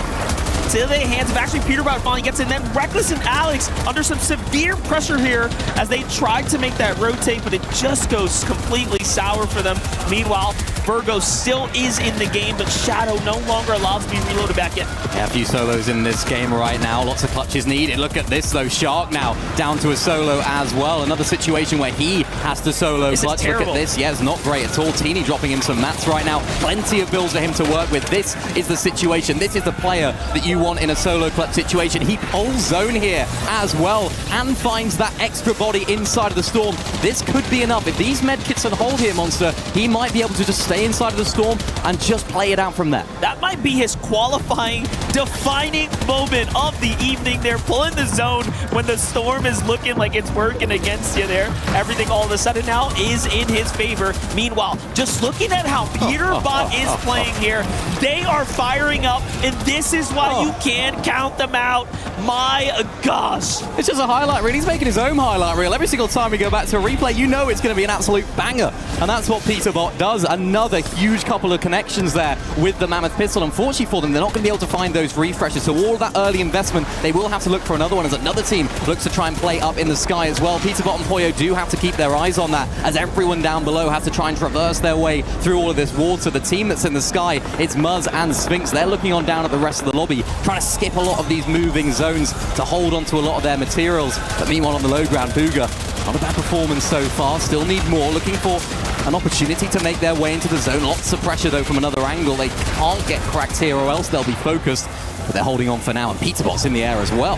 to the hands of actually Peterbot finally gets in. Then Reckless and Alex under some severe pressure here as they tried to make that rotate, but it just goes completely sour for them. Meanwhile, Virgo still is in the game, but Shadow no longer allowed to be reloaded back in. Yeah, a few solos in this game right now. Lots of clutches needed. Look at this, though. Shark now down to a solo as well. Another situation where he has to solo clutch. Look at this. Yeah, it's not great at all. Teeny dropping him some mats right now. Plenty of builds for him to work with. This is the situation. This is the player that you want in a solo clutch situation. He pulls zone here as well and finds that extra body inside of the Storm. This could be enough. If these medkits on hold here, Monster, he might be able to just stay inside of the Storm and just play it out from there. That might be his qualifying, defining moment of the evening. They're pulling the zone when the Storm is looking like it's working against you there. Everything all of a sudden now is in his favor. Meanwhile, just looking at how Peterbot is playing here, they are firing up, and this is why you can't count them out. My gosh. It's just a highlight reel. He's making his own highlight reel. Every single time we go back to a replay, you know it's going to be an absolute banger. And that's what Peterbot does. Another huge couple of connections there with the Mammoth pistol. Unfortunately for them, they're not going to be able to find those refreshes. So all that early investment, they will have to look for another one as another team looks to try and play up in the sky as well. Peterbot and Pollo do have to keep their eyes on that as everyone down below has to try and traverse their way through all of this water. The team that's in the sky, it's Muzz and Sphinx. They're looking on down at the rest of the lobby, trying to skip a lot of these moving zones to hold on to a lot of their materials. But meanwhile on the low ground, Booga, not a bad performance so far. Still need more, looking for an opportunity to make their way into the zone. Lots of pressure though from another angle. They can't get cracked here or else they'll be focused. But they're holding on for now, and Peterbot's in the air as well.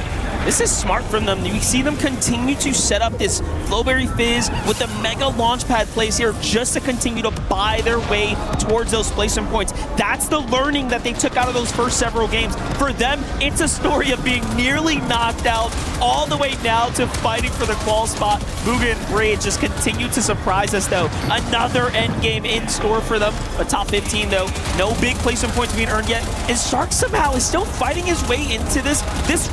This is smart from them. We see them continue to set up this Flowberry Fizz with the mega launchpad plays here just to continue to buy their way towards those placement points. That's the learning that they took out of those first several games. For them, it's a story of being nearly knocked out all the way now to fighting for the qual spot. Bugha and Braid just continue to surprise us, though. Another end game in store for them. A top 15, though. No big placement points being earned yet. And Shark somehow is still fighting his way into this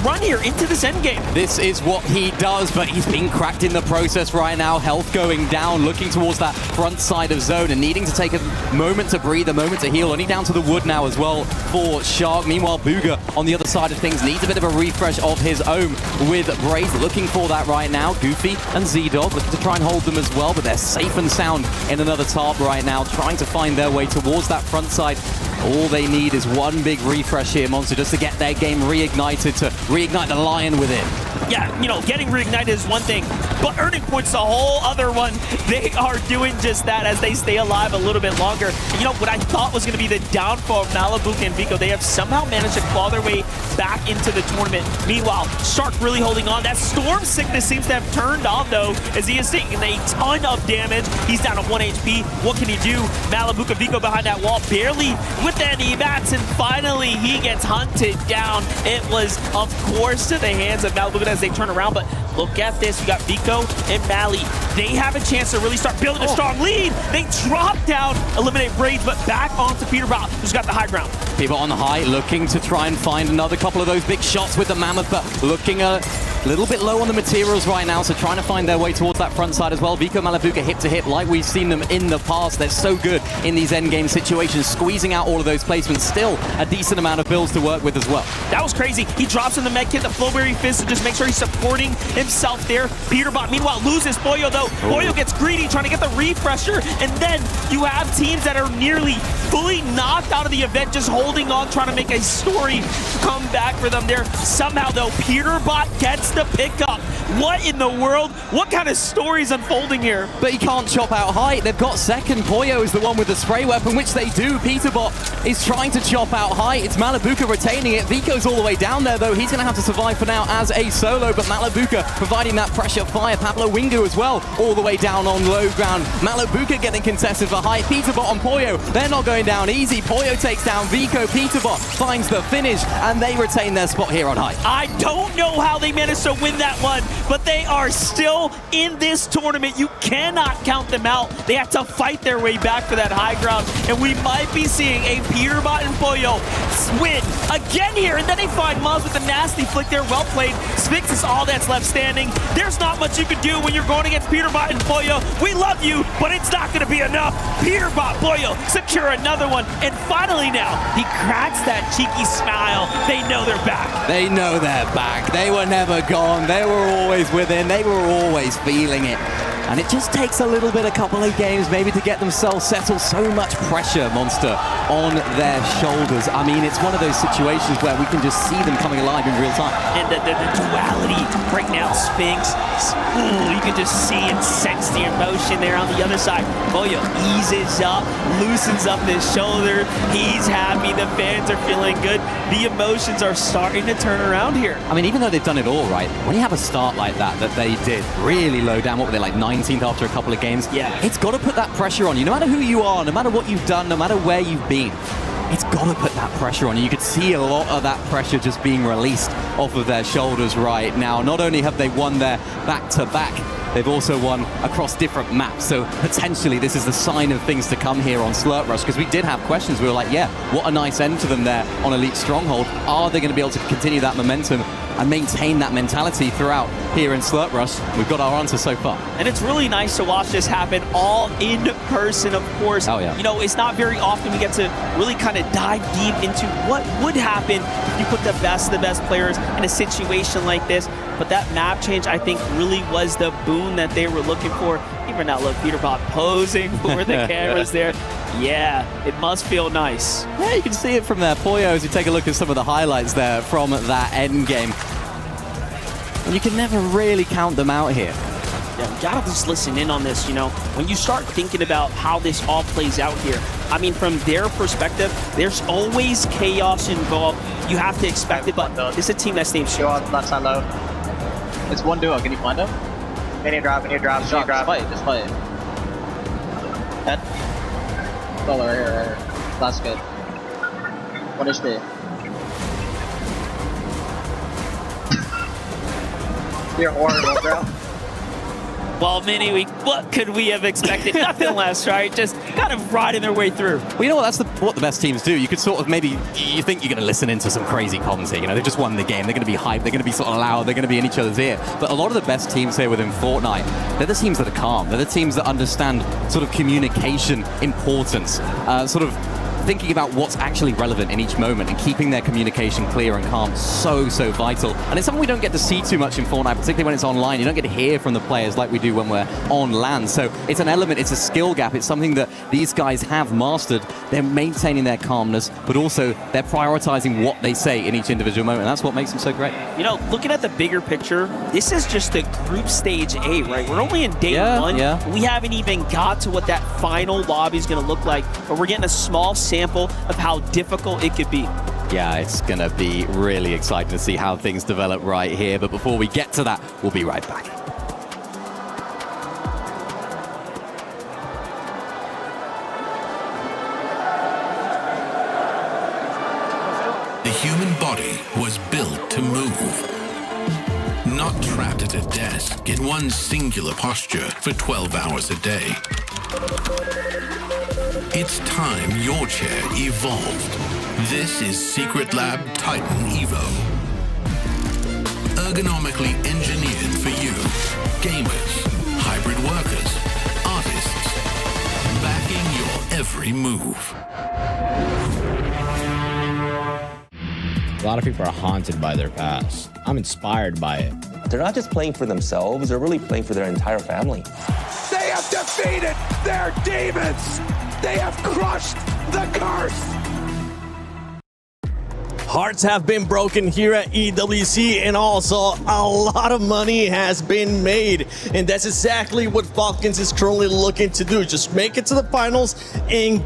run here, into this end game. This is what he does, but he's being cracked in the process right now. Health going down, looking towards that front side of zone and needing to take a moment to breathe, a moment to heal. Only down to the wood now as well for Shark. Meanwhile, Bugha on the other side of things needs a bit of a refresh of his own with Braid looking for that right now. Goofy and Z-Dog looking to try and hold them as well, but they're safe and sound in another tarp right now, trying to find their way towards that front side. All they need is one big refresh here, Monster, just to get their game reignited, to reignite the lion within. Yeah, you know, getting reignited is one thing, but earning points a whole other one. They are doing just that as they stay alive a little bit longer. And you know, what I thought was going to be the downfall of Malabuka and Vico, they have somehow managed to claw their way back into the tournament. Meanwhile, Shark really holding on. That Storm Sickness seems to have turned on, though, as he is taking a ton of damage. He's down to 1 HP. What can he do? Malabuka, Vico behind that wall, barely with any mats, and finally he gets hunted down. It was, of course, to the hands of Malabuka as they turn around, but look at this. We got Vico and Mally. They have a chance to really start building a strong lead. They drop down, eliminate Braids, but back onto Peterbot, who's got the high ground. People on the high looking to try and find another couple of those big shots with the Mammoth, but looking a little bit low on the materials right now, so trying to find their way towards that front side as well. Vico, Malabuka hip to hip like we've seen them in the past. They're so good in these endgame situations, squeezing out all of those placements. Still a decent amount of builds to work with as well. That was crazy. He drops in the med kit, the Flowberry Fizz, to just make sure he's supporting himself there. Peterbot, meanwhile, loses Boyo, though. Boyo gets greedy, trying to get the refresher, and then you have teams that are nearly fully knocked out of the event, just holding on, trying to make a story come back for them there. Somehow, though, Peterbot gets the pickup. What in the world? What kind of story is unfolding here? But he can't chop out height. They've got second. Boyo is the one with the spray weapon, which they do. Peterbot is trying to chop out height. It's Malabuka retaining it. Vico's all the way down there, though. He's going to have to survive for now as a solo, but Malabuka providing that pressure fire. Pablo Wingu as well, all the way down on low ground. Malabuka getting contested for height. Peterbot and Boyo, they're not going down easy. Boyo takes down Vico. Peterbot finds the finish, and they retain their spot here on height. I don't know how they managed to win that one, but they are still in this tournament. You cannot count them out. They have to fight their way back for that high ground, and we might be seeing a Peterbot and Boyo win again here, and then they find Muzz with the nasty flick there. Well played. Sphinx is all that's left standing. There's not much you can do when you're going against Peterbot and Boyo. We love you, but it's not going to be enough. Peterbot, Boyo secure another one, and finally now, he cracks that cheeky smile. They know they're back. They know they're back. They were never gone. They were always within. They were always feeling it. And it just takes a little bit, a couple of games maybe to get themselves settled. So much pressure, Monster, on their shoulders. I mean, it's one of those situations where we can just see them coming alive in real time. And the duality right now, Sphinx, ooh, you can just see and sense the emotion there on the other side. Boyo eases up, loosens up his shoulder. He's happy. The fans are feeling good. The emotions are starting to turn around here. I mean, even though they've done it all right, when you have a start like that they did, really low down, what were they, like 19th after a couple of games? Yeah. It's got to put that pressure on you, no matter who you are, no matter what you've done, no matter where you've been. It's got to put that pressure on you. You could see a lot of that pressure just being released off of their shoulders right now. Not only have they won their back-to-back, they've also won across different maps. So potentially this is the sign of things to come here on Slurp Rush, because we did have questions. We were like, yeah, what a nice end to them there on Elite Stronghold. Are they going to be able to continue that momentum and maintain that mentality throughout here in Slurp Rush? We've got our answer so far. And it's really nice to watch this happen all in person, of course. Oh, yeah. You know, it's not very often we get to really kind of dive deep into what would happen if you put the best of the best players in a situation like this. But that map change, I think, really was the boon that they were looking for. Even now, look, Peterbot posing for the cameras there. Yeah, it must feel nice. Yeah, you can see it from there. Boyo, as you take a look at some of the highlights there from that end game. And you can never really count them out here. Yeah, you gotta just listen in on this, you know. When you start thinking about how this all plays out here, I mean, from their perspective, there's always chaos involved. You have to expect it, but it's a team that stays Go on left side low. It's one duo. Can you find him? Can you drop? Just play it. Head. Oh, right here. That's good. 1 HP. You're horrible, bro. Well, Mini, what could we have expected? Nothing less, right? Just kind of riding their way through. Well, you know what? That's what the best teams do. You could sort of maybe, you think you're going to listen into some crazy comms here. You know, they've just won the game. They're going to be hyped. They're going to be sort of loud. They're going to be in each other's ear. But a lot of the best teams here within Fortnite, they're the teams that are calm. They're the teams that understand sort of communication importance, sort of thinking about what's actually relevant in each moment and keeping their communication clear and calm so vital. And it's something we don't get to see too much in Fortnite, particularly when it's online. You don't get to hear from the players like we do when we're on land. So it's an element, it's a skill gap. It's something that these guys have mastered. They're maintaining their calmness, but also they're prioritizing what they say in each individual moment. And that's what makes them so great. You know, looking at the bigger picture, this is just the group stage A, right? We're only in day one. Yeah. We haven't even got to what that final lobby is going to look like, but we're getting a small sample of how difficult it could be. Yeah, it's going to be really exciting to see how things develop right here. But before we get to that, we'll be right back. The human body was built to move. Not trapped at a desk in one singular posture for 12 hours a day. It's time your chair evolved. This is Secret Lab Titan Evo. Ergonomically engineered for you, gamers, hybrid workers, artists, backing your every move. A lot of people are haunted by their past. I'm inspired by it. They're not just playing for themselves, they're really playing for their entire family. They have defeated their demons! They have crushed the curse! Hearts have been broken here at EWC, and also a lot of money has been made. And that's exactly what Falcons is currently looking to do. Just make it to the finals and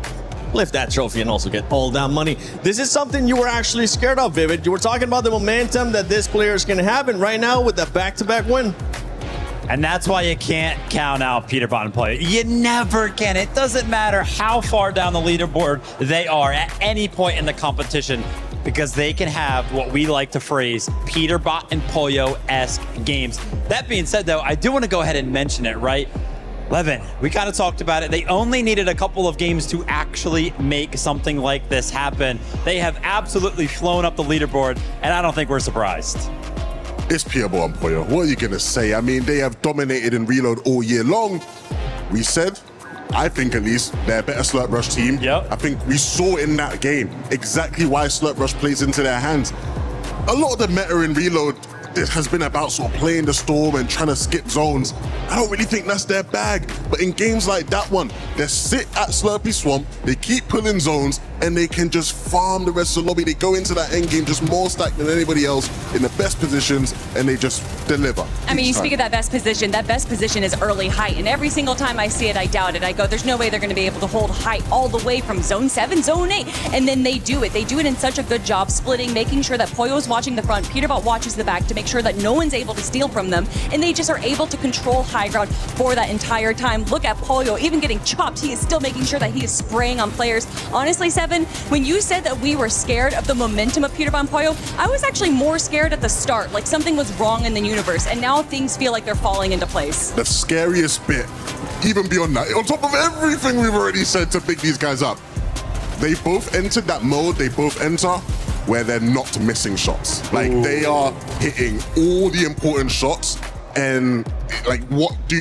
lift that trophy and also get all that money. This is something you were actually scared of, Vivid. You were talking about the momentum that this players can have, and right now with that back-to-back win. And that's why you can't count out Peter and Porte. You never can. It doesn't matter how far down the leaderboard they are at any point in the competition, because they can have what we like to phrase Peterbot and Pollo-esque games. That being said, though, I do want to go ahead and mention it, right? Levin, we kind of talked about it. They only needed a couple of games to actually make something like this happen. They have absolutely flown up the leaderboard, and I don't think we're surprised. It's Peterbot and Pollo. What are you going to say? I mean, they have dominated in Reload all year long. We said, I think at least, they're a better Slurp Rush team. Yep. I think we saw in that game exactly why Slurp Rush plays into their hands. A lot of the meta in Reload has been about sort of playing the storm and trying to skip zones. I don't really think that's their bag. But in games like that one, they sit at Slurpy Swamp, they keep pulling zones, and they can just farm the rest of the lobby. They go into that end game just more stacked than anybody else in the best positions, and they just deliver. I mean, you speak of that best position is early height, and every single time I see it, I doubt it. I go, there's no way they're going to be able to hold height all the way from zone 7, zone 8, and then they do it. They do it in such a good job, splitting, making sure that Pollo's watching the front, Peterbot watches the back to make sure that no one's able to steal from them, and they just are able to control high ground for that entire time. Look at Pollo, even getting chopped, he is still making sure that he is spraying on players. Honestly, Seven, when you said that we were scared of the momentum of Peterbot and Pollo, I was actually more scared at the start, like something was wrong in the universe, and now things feel like they're falling into place. The scariest bit, even beyond that, on top of everything we've already said to pick these guys up, they both entered that mode, they both enter where they're not missing shots. Like, they are hitting all the important shots, and like,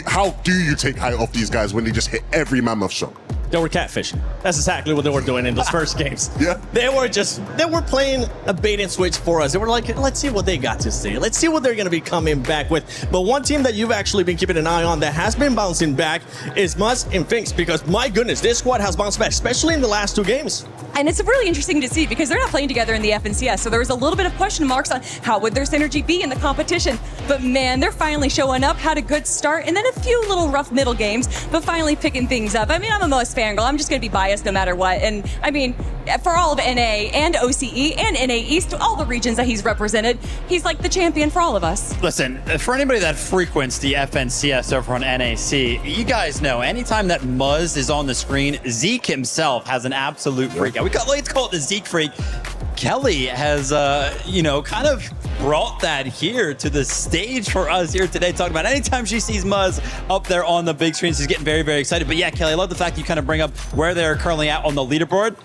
how do you take height off these guys when they just hit every mammoth shot? They were catfishing. That's exactly what they were doing in those first games. Yeah. They were playing a bait and switch for us. They were like, let's see what they got to say. Let's see what they're going to be coming back with. But one team that you've actually been keeping an eye on that has been bouncing back is Must and Finks, because my goodness, this squad has bounced back, especially in the last 2 games. And it's really interesting to see because they're not playing together in the FNCS, so there was a little bit of question marks on how would their synergy be in the competition. But man, they're finally showing up, had a good start, and then a few little rough middle games, but finally picking things up. I mean, I'm a Moas fangirl. I'm just going to be biased no matter what. And I mean, for all of NA and OCE and NA East, all the regions that he's represented, he's like the champion for all of us. Listen, for anybody that frequents the FNCS over on NAC, you guys know anytime that Muzz is on the screen, Zeke himself has an absolute freak out. Let's call it the Zeke freak. Kelly has, kind of brought that here to the stage for us here today, talking about anytime she sees Muzz up there on the big screen, she's getting very, very excited. But yeah, Kelly, I love the fact you kind of bring up where they're currently at on the leaderboard.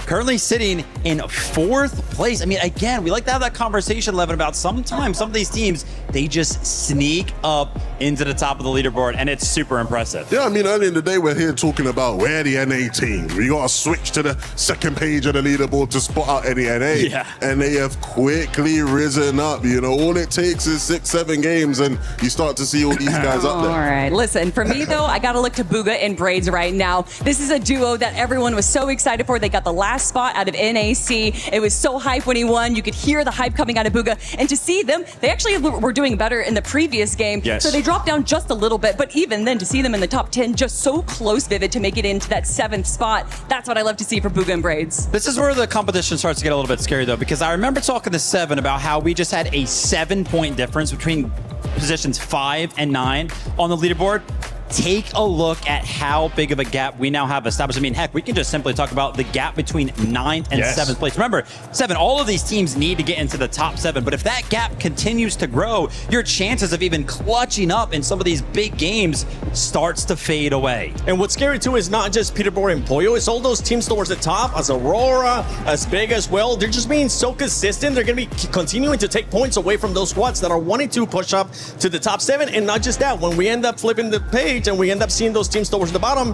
Currently sitting in 4th place. I mean, again, we like to have that conversation, Levin, about sometimes some of these teams, they just sneak up into the top of the leaderboard, and it's super impressive. Yeah, I mean, earlier in the day, we're here talking about we're the NA team. We got to switch to the second page of the leaderboard to spot out any NA. Yeah. And they have quickly risen up. All it takes is 6-7 games, and you start to see all these guys up there. All right. Listen, for me, though, I got to look to Booga and Braids right now. This is a duo that everyone was so excited for. They got the last spot out of NAC. It was so hype when he won. You could hear the hype coming out of Booga. And to see them, they actually were doing better in the previous game. Yes. So they dropped down just a little bit. But even then, to see them in the top 10, just so close, Vivid, to make it into that 7th spot, that's what I love to see for Booga and Braids. This is where the competition starts to get a little bit scary, though, because I remember talking to Seven about how we just had a 7-point difference between positions 5 and 9 on the leaderboard. Take a look at how big of a gap we now have established. I mean, heck, we can just simply talk about the gap between 9th and 7th place. Remember, 7, all of these teams need to get into the top 7, but if that gap continues to grow, your chances of even clutching up in some of these big games starts to fade away. And what's scary too is not just Peterborough and Pollo, it's all those teams towards the top, as Aurora, as big as well. They're just being so consistent. They're going to be continuing to take points away from those squads that are wanting to push up to the top 7. And not just that, when we end up flipping the page and we end up seeing those teams towards the bottom,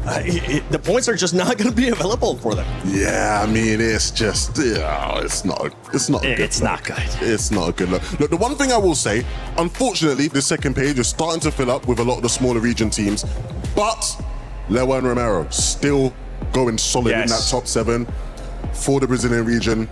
the points are just not going to be available for them. Yeah, I mean, it's just, it's not good. It's not good. It's not a good look. Look, the one thing I will say, unfortunately, the second page is starting to fill up with a lot of the smaller region teams, but Lewa and Romero still going solid in that top 7 for the Brazilian region.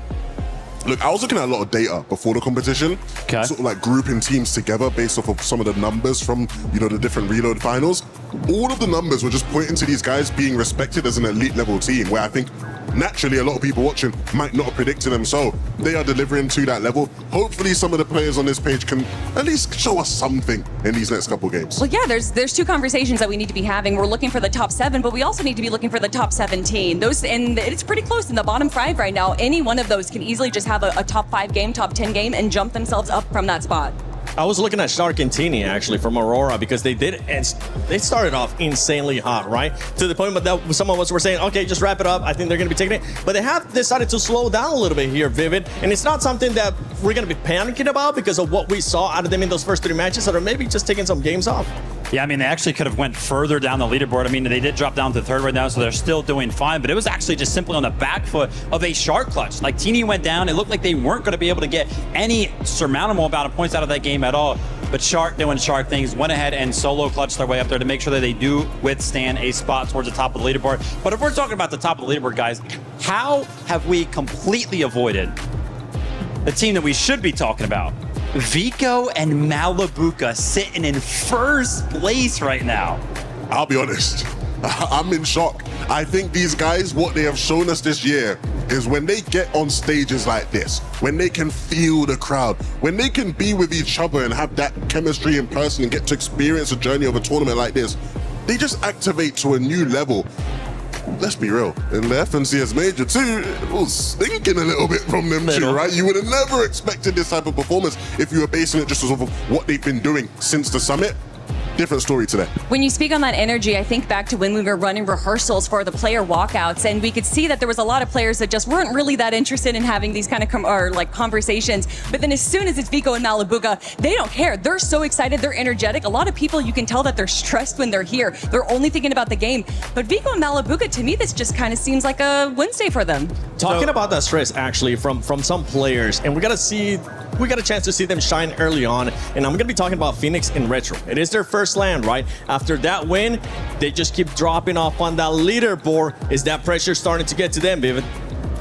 Look, I was looking at a lot of data before the competition, sort of like grouping teams together based off of some of the numbers from, the different reload finals. All of the numbers were just pointing to these guys being respected as an elite level team, where I think naturally a lot of people watching might not have predicted them, so they are delivering to that level. Hopefully some of the players on this page can at least show us something in these next couple games. Well, yeah, there's 2 conversations that we need to be having. We're looking for the top 7, but we also need to be looking for the top 17. And it's pretty close in the bottom 5 right now. Any one of those can easily just have a top 5 game, top 10 game, and jump themselves up from that spot. I was looking at Shark and Tini actually from Aurora, because they started off insanely hot, right? To the point that some of us were saying, okay, just wrap it up. I think they're going to be taking it. But they have decided to slow down a little bit here, Vivid. And it's not something that we're going to be panicking about because of what we saw out of them in those first 3 matches, that are maybe just taking some games off. Yeah, I mean, they actually could have went further down the leaderboard. I mean, they did drop down to 3rd right now, so they're still doing fine. But it was actually just simply on the back foot of a Shark clutch. Like, Tini went down. It looked like they weren't going to be able to get any surmountable amount of points out of that game at all. But Shark, doing Shark things, went ahead and solo clutched their way up there to make sure that they do withstand a spot towards the top of the leaderboard. But if we're talking about the top of the leaderboard, guys, how have we completely avoided the team that we should be talking about? Vico and Malabuca sitting in 1st place right now. I'll be honest, I'm in shock. I think these guys, what they have shown us this year is when they get on stages like this, when they can feel the crowd, when they can be with each other and have that chemistry in person and get to experience a journey of a tournament like this, they just activate to a new level. Let's be real, in the FNCS Major too, it was stinking a little bit from them too, right? You would have never expected this type of performance if you were basing it just off of what they've been doing since the summit. Different story today. When you speak on that energy, I think back to when we were running rehearsals for the player walkouts, and we could see that there was a lot of players that just weren't really that interested in having these kind of conversations. But then as soon as it's Vico and Malabuca, they don't care. They're so excited. They're energetic. A lot of people, you can tell that they're stressed when they're here. They're only thinking about the game. But Vico and Malabuca, to me, this just kind of seems like a Wednesday for them. Talking about that stress, actually, from some players, and we got a chance to see them shine early on, and I'm going to be talking about Phoenix in Retro. It is their first land, right? After that win, they just keep dropping off on that leaderboard. Is that pressure starting to get to them, Vivid?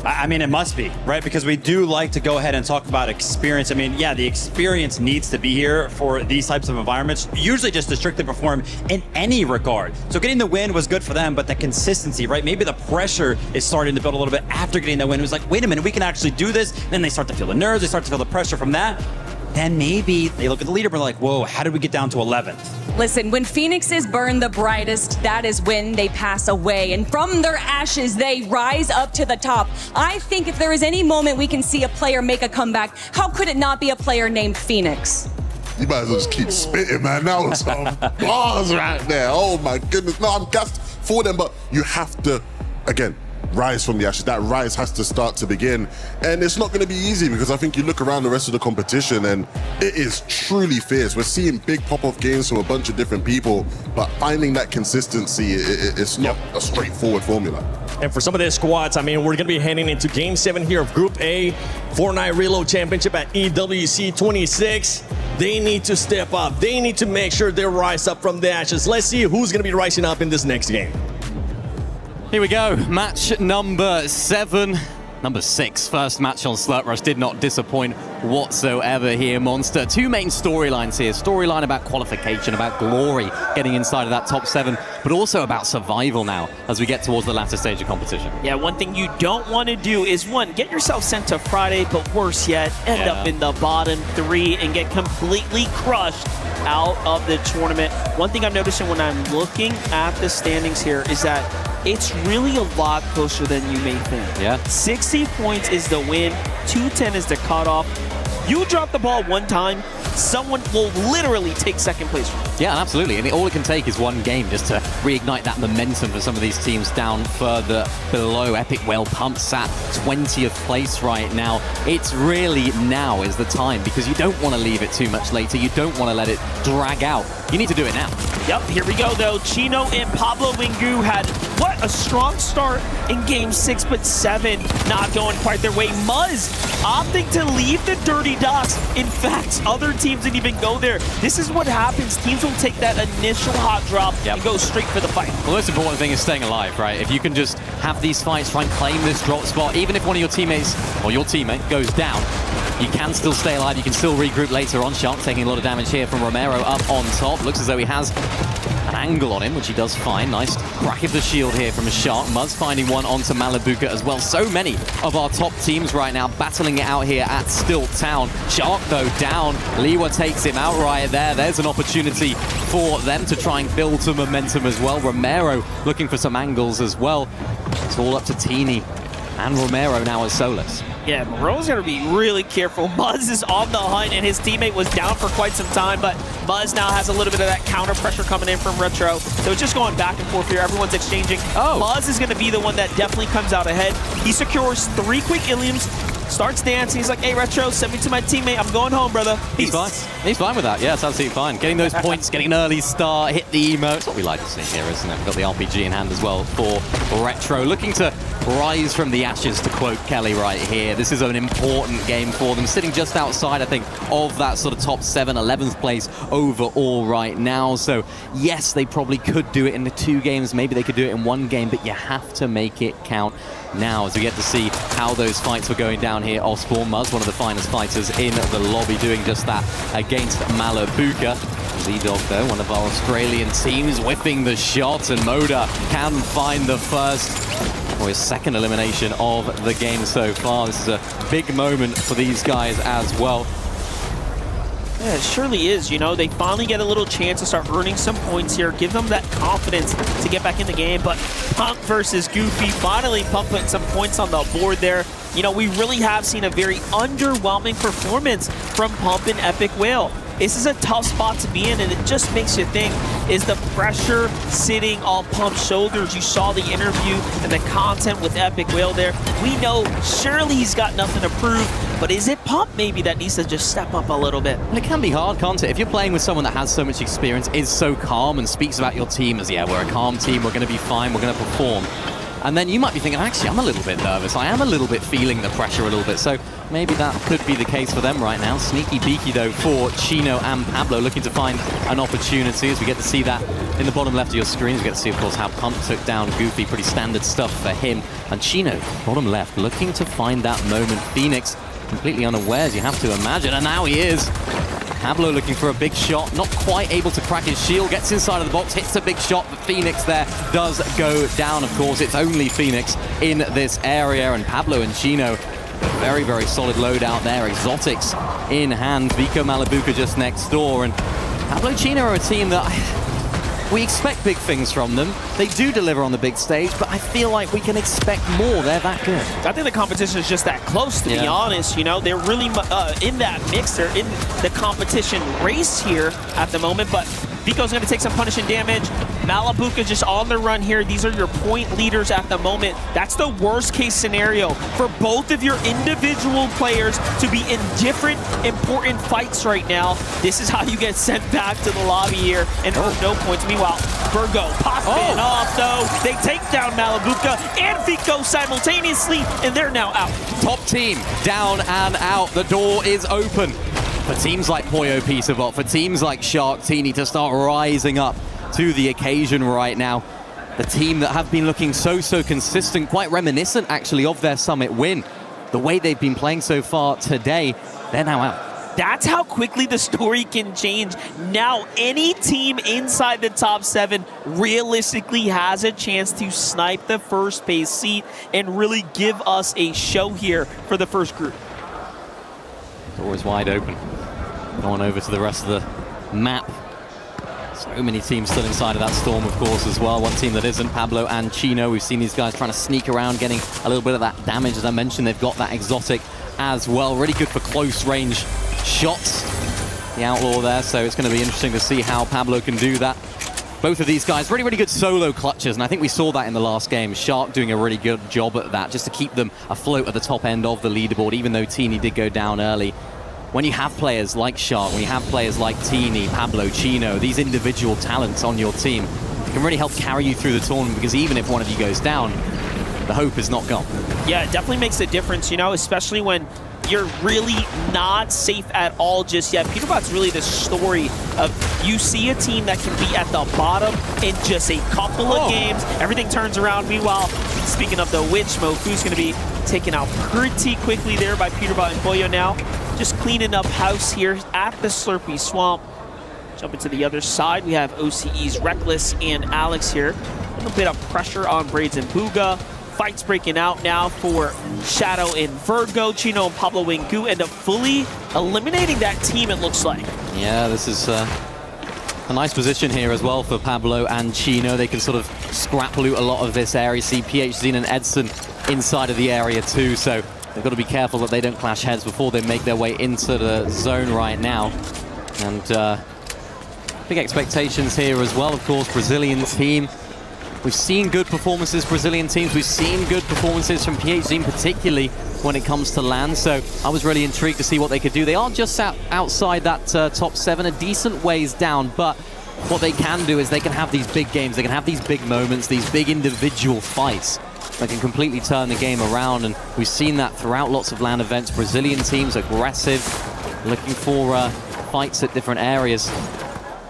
I mean, it must be, right? Because we do like to go ahead and talk about experience. I mean, yeah, the experience needs to be here for these types of environments, usually just to strictly perform in any regard. So getting the win was good for them, but the consistency, right? Maybe the pressure is starting to build a little bit after getting the win. It was like, wait a minute, we can actually do this. Then they start to feel the nerves, they start to feel the pressure from that. Then maybe they look at the leaderboard and like, whoa, how did we get down to 11th? Listen, when phoenixes burn the brightest, that is when they pass away. And from their ashes, they rise up to the top. I think if there is any moment we can see a player make a comeback, how could it not be a player named Phoenix? You might as well just keep spitting, man. That was some bars right there. Oh my goodness. No, I'm gassed for them, but you have to, again, rise from the ashes. That rise has to start to begin. And it's not going to be easy because I think you look around the rest of the competition and it is truly fierce. We're seeing big pop-off games from a bunch of different people, but finding that consistency, it's not a straightforward formula. And for some of their squads, I mean, we're going to be heading into Game 7 here of Group A, Fortnite Reload Championship at EWC 26. They need to step up. They need to make sure they rise up from the ashes. Let's see who's going to be rising up in this next game. Here we go, match number 7. Number 6, first match on Slurp Rush did not disappoint whatsoever here, Monster. Two main storylines here. Storyline about qualification, about glory, getting inside of that top 7, but also about survival now as we get towards the latter stage of competition. Yeah, one thing you don't want to do is, one, get yourself sent to Friday, but worse yet, end up in the bottom 3 and get completely crushed out of the tournament. One thing I'm noticing when I'm looking at the standings here is that it's really a lot closer than you may think. Yeah. 60 points is the win, 210 is the cutoff. You drop the ball one time, someone will literally take second place from you. Yeah, absolutely. And all it can take is one game just to reignite that momentum for some of these teams down further below. Epic Whale pumps at 20th place right now. It's really now is the time because you don't want to leave it too much later. You don't want to let it drag out. You need to do it now. Yep, here we go though. Chino and Pablo Wingu had what a strong start in game 6, but 7 not going quite their way. Muzz opting to leave the dirty docks. In fact, other teams didn't even go there. This is what happens. Teams will take that initial hot drop and go straight for the fight. The most important thing is staying alive, right? If you can just have these fights, try and claim this drop spot, even if one of your teammates or your teammate goes down, you can still stay alive. You can still regroup later on. Shark taking a lot of damage here from Romero up on top. Looks as though he has an angle on him, which he does fine. Nice crack of the shield here from Shark. Muzz finding one onto Malabuka as well. So many of our top teams right now battling it out here at Stilt Town. Shark, though, down. Liwa takes him out right there. There's an opportunity for them to try and build some momentum as well. Romero looking for some angles as well. It's all up to Teeny and Romero now as Solus. Yeah, Moreau's going to be really careful. Muzz is on the hunt, and his teammate was down for quite some time, but Muzz now has a little bit of that counter pressure coming in from Retro. So it's just going back and forth here. Everyone's exchanging. Muzz is going to be the one that definitely comes out ahead. He secures 3 quick Iliums, starts dancing. He's like, hey, Retro, send me to my teammate. I'm going home, brother. He's fine. He's fine with that. Yeah, it's absolutely fine. Getting those points, getting an early start, hit the emo. It's what we like to see here, isn't it? We've got the RPG in hand as well for Retro. Looking to rise from the ashes, to quote Kelly right here. This is an important game for them. Sitting just outside, I think, of that sort of top 7, 11th place overall right now. So, yes, they probably could do it in the 2 games. Maybe they could do it in 1 game, but you have to make it count now as we get to see how those fights were going down here off spawn. Muzz, one of the finest fighters in the lobby, doing just that against Malabuka. Z-Dog, though, one of our Australian teams, whipping the shot, and Moda can find the first or his second elimination of the game so far. This is a big moment for these guys as well. Yeah, it surely is. You know, they finally get a little chance to start earning some points here, give them that confidence to get back in the game. But Pump versus Goofy, finally Pump putting some points on the board there. You know, we really have seen a very underwhelming performance from Pump and Epic Whale. This is a tough spot to be in, and it just makes you think, is the pressure sitting on Pump's shoulders? You saw the interview and the content with Epic Whale there. We know surely he's got nothing to prove, but is it Pump maybe that needs to just step up a little bit? Well, it can be hard, can't it? If you're playing with someone that has so much experience, is so calm and speaks about your team as, yeah, we're a calm team, we're going to be fine, we're going to perform. And then you might be thinking, actually, I'm a little bit nervous. I am a little bit feeling the pressure a little bit. So maybe that could be the case for them right now. Sneaky beaky, though, for Chino and Pablo, looking to find an opportunity, as we get to see that in the bottom left of your screens. We get to see, of course, how Pump took down Goofy. Pretty standard stuff for him. And Chino, bottom left, looking to find that moment. Phoenix, completely unawares, you have to imagine. And now he is. Pablo looking for a big shot, not quite able to crack his shield, gets inside of the box, hits a big shot, but Phoenix there does go down, of course. It's only Phoenix in this area, and Pablo and Chino, very, very solid load out there. Exotics in hand, Vico Malabuca just next door, and Pablo and Chino are a team that we expect big things from them. They do deliver on the big stage, but I feel like we can expect more. They're that good. I think the competition is just that close, to be honest. You know, they're really in that mix. They're in the competition race here at the moment, but Vico's going to take some punishing damage. Malabuca just on the run here. These are your point leaders at the moment. That's the worst case scenario for both of your individual players to be in different important fights right now. This is how you get sent back to the lobby here and earn no points. Meanwhile, Virgo popping off though. They take down Malabuca and Vico simultaneously, and they're now out. Top team down and out. The door is open for teams like Poyo Peterbot, for teams like Shark Teeny to start rising up to the occasion right now. The team that have been looking so consistent, quite reminiscent actually of their Summit win. The way they've been playing so far today, they're now out. That's how quickly the story can change. Now any team inside the top 7 realistically has a chance to snipe the first base seat and really give us a show here for the first group. Door is wide open. Going over to the rest of the map. So many teams still inside of that storm, of course, as well. One team that isn't, Pablo and Chino. We've seen these guys trying to sneak around, getting a little bit of that damage. As I mentioned, they've got that exotic as well. Really good for close range shots. The Outlaw there, so it's going to be interesting to see how Pablo can do that. Both of these guys, really good solo clutches, and I think we saw that in the last game. Shark doing a really good job at that, just to keep them afloat at the top end of the leaderboard, even though Teeny did go down early. When you have players like Shark, when you have players like Teeny, Pablo, Chino, these individual talents on your team, it can really help carry you through the tournament, because even if one of you goes down, the hope is not gone. Yeah, it definitely makes a difference, you know, especially when you're really not safe at all just yet. Peterbot's really the story of you see a team that can be at the bottom in just a couple of games. Everything turns around. Meanwhile, speaking of the witch, Mofu's going to be taken out pretty quickly there by Peterbot and Poyo now. Just cleaning up house here at the Slurpee Swamp. Jumping to the other side, we have OCE's Reckless and Alex here. A little bit of pressure on Braids and Booga. Fights breaking out now for Shadow and Virgo. Chino and Pablo Wingu end up fully eliminating that team, it looks like. Yeah, this is a nice position here as well for Pablo and Chino. They can sort of scrap loot a lot of this area. See PhD and Edson inside of the area too, so they've got to be careful that they don't clash heads before they make their way into the zone right now. And big expectations here as well, of course. Brazilian team. We've seen good performances, Brazilian teams. We've seen good performances from PhD, particularly when it comes to land. So I was really intrigued to see what they could do. They are just outside that top 7, a decent ways down. But what they can do is they can have these big games. They can have these big moments, these big individual fights that can completely turn the game around. And we've seen that throughout lots of LAN events. Brazilian teams aggressive, looking for fights at different areas,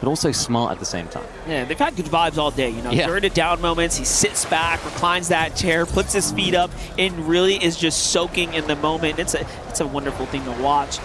but also smart at the same time. Yeah, they've had good vibes all day, you know. During the down moments, he sits back, reclines that chair, puts his feet up, and really is just soaking in the moment. It's a wonderful thing to watch.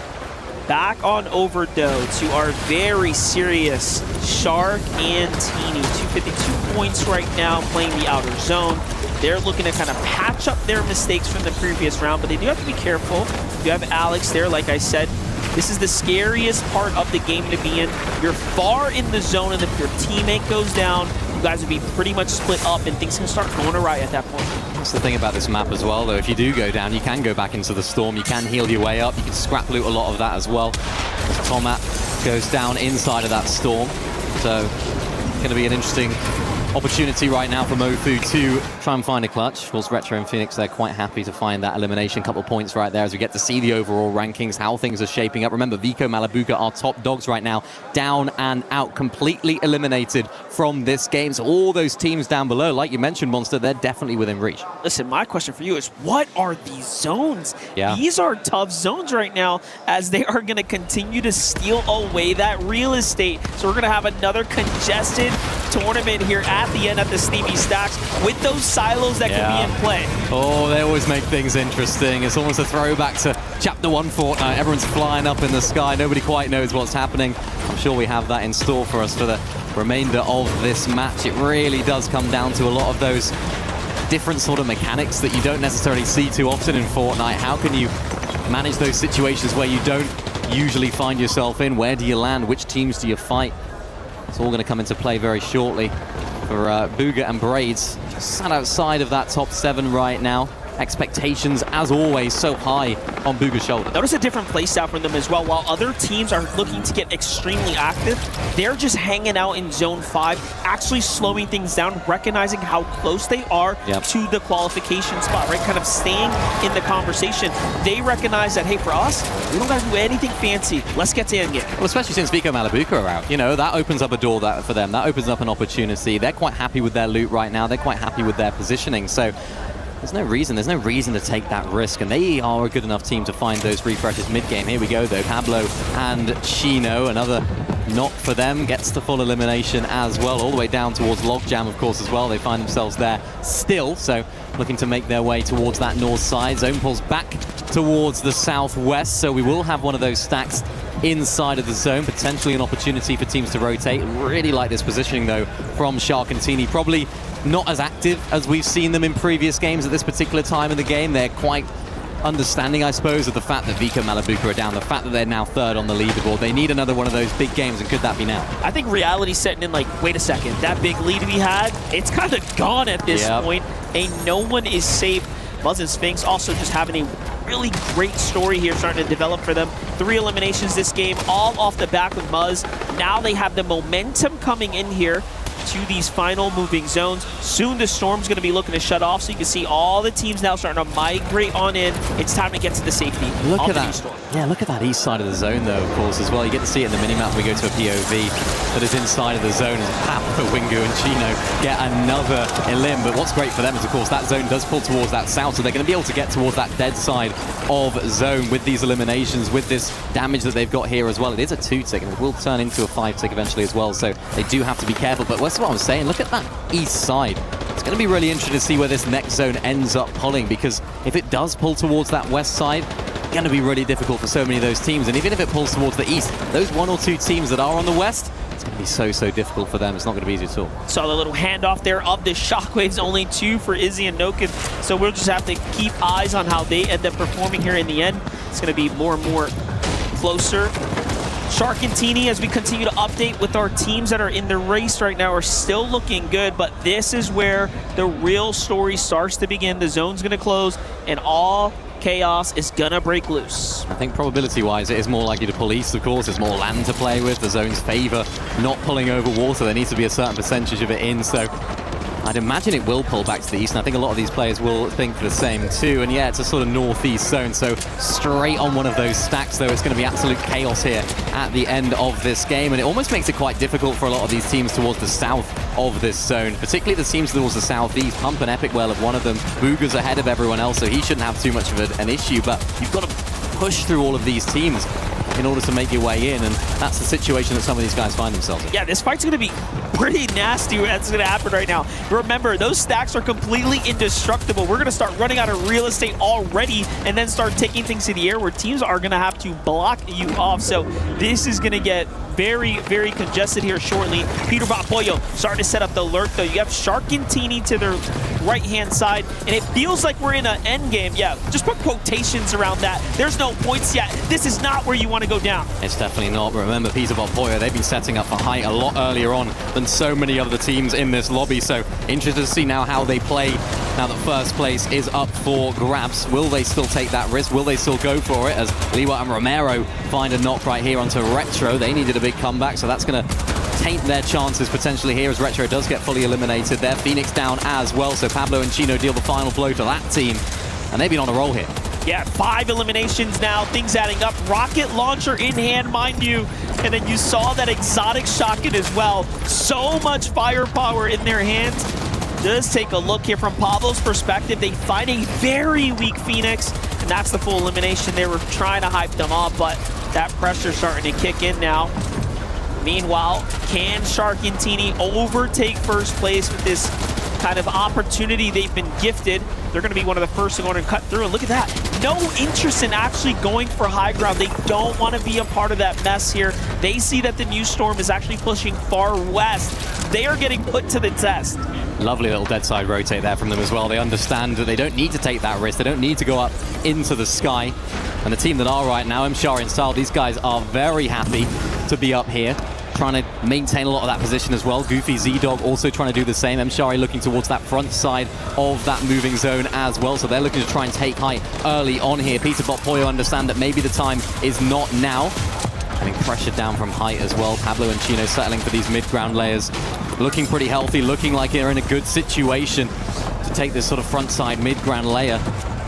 Back on over, though, to our very serious Shark and Teeny. 252 points right now, playing the outer zone. They're looking to kind of patch up their mistakes from the previous round, but they do have to be careful. You have Alex there, like I said. This is the scariest part of the game to be in. You're far in the zone, and if your teammate goes down, you guys would be pretty much split up, and things can start going awry at that point. That's the thing about this map as well, though. If you do go down, you can go back into the storm. You can heal your way up. You can scrap loot a lot of that as well. As Tomat goes down inside of that storm. So it's going to be an interesting opportunity right now for Mofu to try and find a clutch. Of course, Retro and Phoenix, they're quite happy to find that elimination. Couple points right there as we get to see the overall rankings, how things are shaping up. Remember, Vico Malabuka are top dogs right now, down and out, completely eliminated from this game. So all those teams down below, like you mentioned, Monster, they're definitely within reach. Listen, my question for you is, what are these zones? Yeah. These are tough zones right now, as they are going to continue to steal away that real estate. So we're going to have another congested tournament here at the end at the Steamy Stacks with those silos that can be in play. Oh, they always make things interesting. It's almost a throwback to Chapter 1 Fortnite. Everyone's flying up in the sky. Nobody quite knows what's happening. I'm sure we have that in store for us for the remainder of this match. It really does come down to a lot of those different sort of mechanics that you don't necessarily see too often in Fortnite. How can you manage those situations where you don't usually find yourself in? Where do you land? Which teams do you fight? It's all going to come into play very shortly for Booga and Braids. Just sat outside of that top 7 right now. Expectations, as always, so high on Booga's shoulder. Notice a different playstyle from them as well. While other teams are looking to get extremely active, they're just hanging out in Zone 5, actually slowing things down, recognizing how close they are to the qualification spot, right? Kind of staying in the conversation. They recognize that, hey, for us, we don't got to do anything fancy. Let's get to endgame. Well, especially since Vico Malabuka are out. You know, that opens up a door for them. That opens up an opportunity. They're quite happy with their loot right now. They're quite happy with their positioning. So there's no reason to take that risk, and they are a good enough team to find those refreshes mid-game. Here we go, though. Pablo and Chino, another knock for them, gets the full elimination as well, all the way down towards Logjam, of course, as well. They find themselves there still, so looking to make their way towards that north side. Zone pulls back towards the southwest, so we will have one of those stacks inside of the zone, potentially an opportunity for teams to rotate. Really like this positioning, though, from Sharkantini. Probably not as active as we've seen them in previous games at this particular time in the game. They're quite understanding, I suppose, of the fact that Vico Malabuka are down, the fact that they're now 3rd on the leaderboard. They need another one of those big games, and could that be now? I think reality's setting in like, wait a second, that big lead we had, it's kind of gone at this point. Ain't no one is safe. Muzz and Sphinx also just having a really great story here starting to develop for them. 3 eliminations this game, all off the back of Muzz. Now they have the momentum coming in here to these final moving zones. Soon the Storm's going to be looking to shut off, so you can see all the teams now starting to migrate on in. It's time to get to the safety. Look at that. Yeah, look at that east side of the zone, though, of course, as well. You get to see it in the minimap. We go to a POV that is inside of the zone as Pablo, Wingu, and Chino get another elim. But what's great for them is, of course, that zone does pull towards that south, so they're going to be able to get towards that dead side of zone with these eliminations, with this damage that they've got here as well. It is a 2-tick, and it will turn into a 5-tick eventually as well, so they do have to be careful. But that's what I'm saying. Look at that east side. It's going to be really interesting to see where this next zone ends up pulling, because if it does pull towards that west side, it's going to be really difficult for so many of those teams. And even if it pulls towards the east, those 1 or 2 teams that are on the west, it's going to be so difficult for them. It's not going to be easy at all. Saw the little handoff there of the Shockwaves, only 2 for Izzy and Noken. So we'll just have to keep eyes on how they end up performing here in the end. It's going to be more and more closer. Sharkantini, as we continue to update with our teams that are in the race right now, are still looking good, but this is where the real story starts to begin. The zone's going to close, and all chaos is going to break loose. I think probability-wise, it is more likely to pull east, of course. There's more land to play with. The zone's favor not pulling over water. There needs to be a certain percentage of it in, so I'd imagine it will pull back to the east, and I think a lot of these players will think the same too. And yeah, it's a sort of northeast zone, so straight on one of those stacks, though. It's going to be absolute chaos here at the end of this game, and it almost makes it quite difficult for a lot of these teams towards the south of this zone, particularly the teams towards the southeast. Pump and Epic Well of one of them. Booga's ahead of everyone else, so he shouldn't have too much of an issue, but you've got to push through all of these teams in order to make your way in, and that's the situation that some of these guys find themselves in. Yeah, this fight's going to be pretty nasty. That's going to happen right now. Remember, those stacks are completely indestructible. We're going to start running out of real estate already and then start taking things to the air where teams are going to have to block you off. So this is going to get very congested here shortly. Peter Boyo starting to set up the lurk, though. You have Sharkantini to their right-hand side, and it feels like we're in an end game. Yeah, just put quotations around that. There's no points yet. This is not where you want to go down. It's definitely not, but remember, Peter Boyo, they've been setting up for height a lot earlier on than so many other teams in this lobby, so interested to see now how they play now that first place is up for grabs. Will they still take that risk? Will they still go for it, as Liwa and Romero find a knock right here onto Retro? They needed a big comeback, so that's going to taint their chances potentially here as Retro does get fully eliminated. Their Phoenix down as well, so Pablo and Chino deal the final blow to that team. And they've been on a roll here. Yeah, 5 eliminations now, things adding up. Rocket launcher in hand, mind you. And then you saw that exotic shotgun as well. So much firepower in their hands. Just take a look here from Pablo's perspective. They fight a very weak Phoenix, and that's the full elimination. They were trying to hype them up, but that pressure's starting to kick in now. Meanwhile, can Shark and Teeny overtake first place with this kind of opportunity they've been gifted? They're going to be one of the first to go and cut through, and look at that. No interest in actually going for high ground. They don't want to be a part of that mess here. They see that the new storm is actually pushing far west. They are getting put to the test. Lovely little dead side rotate there from them as well. They understand that they don't need to take that risk. They don't need to go up into the sky. And the team that are right now, Mshari and Style, these guys are very happy to be up here, trying to maintain a lot of that position as well. Goofy, Z-Dog also trying to do the same. Mshari looking towards that front side of that moving zone as well. So they're looking to try and take height early on here. Peterbot, Poyo understand that maybe the time is not now. Having pressure down from height as well. Pablo and Chino settling for these mid-ground layers. Looking pretty healthy, looking like they're in a good situation to take this sort of front side mid-ground layer.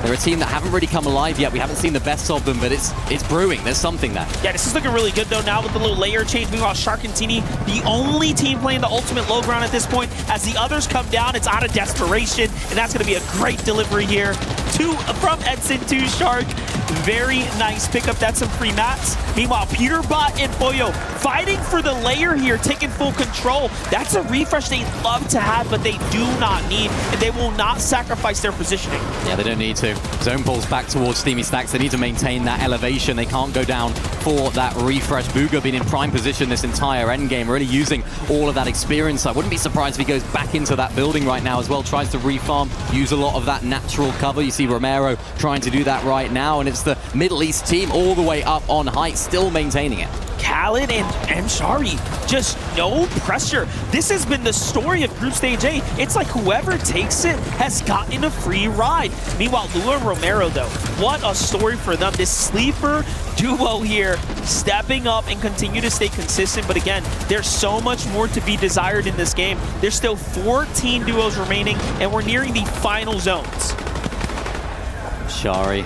They're a team that haven't really come alive yet. We haven't seen the best of them, but it's brewing. There's something there. Yeah, this is looking really good, though, now with the little layer change. Meanwhile, Shark and Teeny, the only team playing the ultimate low ground at this point. As the others come down, it's out of desperation, and that's going to be a great delivery here from Edson to Shark. Very nice pickup. That's some free mats. Meanwhile, Peterbot and Poyo fighting for the layer here, taking full control. That's a refresh they'd love to have, but they do not need, and they will not sacrifice their positioning. Yeah, they don't need to. Zone pulls back towards Steamy Stacks. They need to maintain that elevation. They can't go down for that refresh. Booga been in prime position this entire endgame, really using all of that experience. I wouldn't be surprised if he goes back into that building right now as well, tries to refarm, use a lot of that natural cover. You see Romero trying to do that right now, and it's the Middle East team all the way up on height, still maintaining it. Khaled and Mshari, just no pressure. This has been the story of Group Stage A. It's like whoever takes it has gotten a free ride. Meanwhile, Lua and Romero, though, what a story for them. This sleeper duo here stepping up and continue to stay consistent. But again, there's so much more to be desired in this game. There's still 14 duos remaining, and we're nearing the final zones. Shari.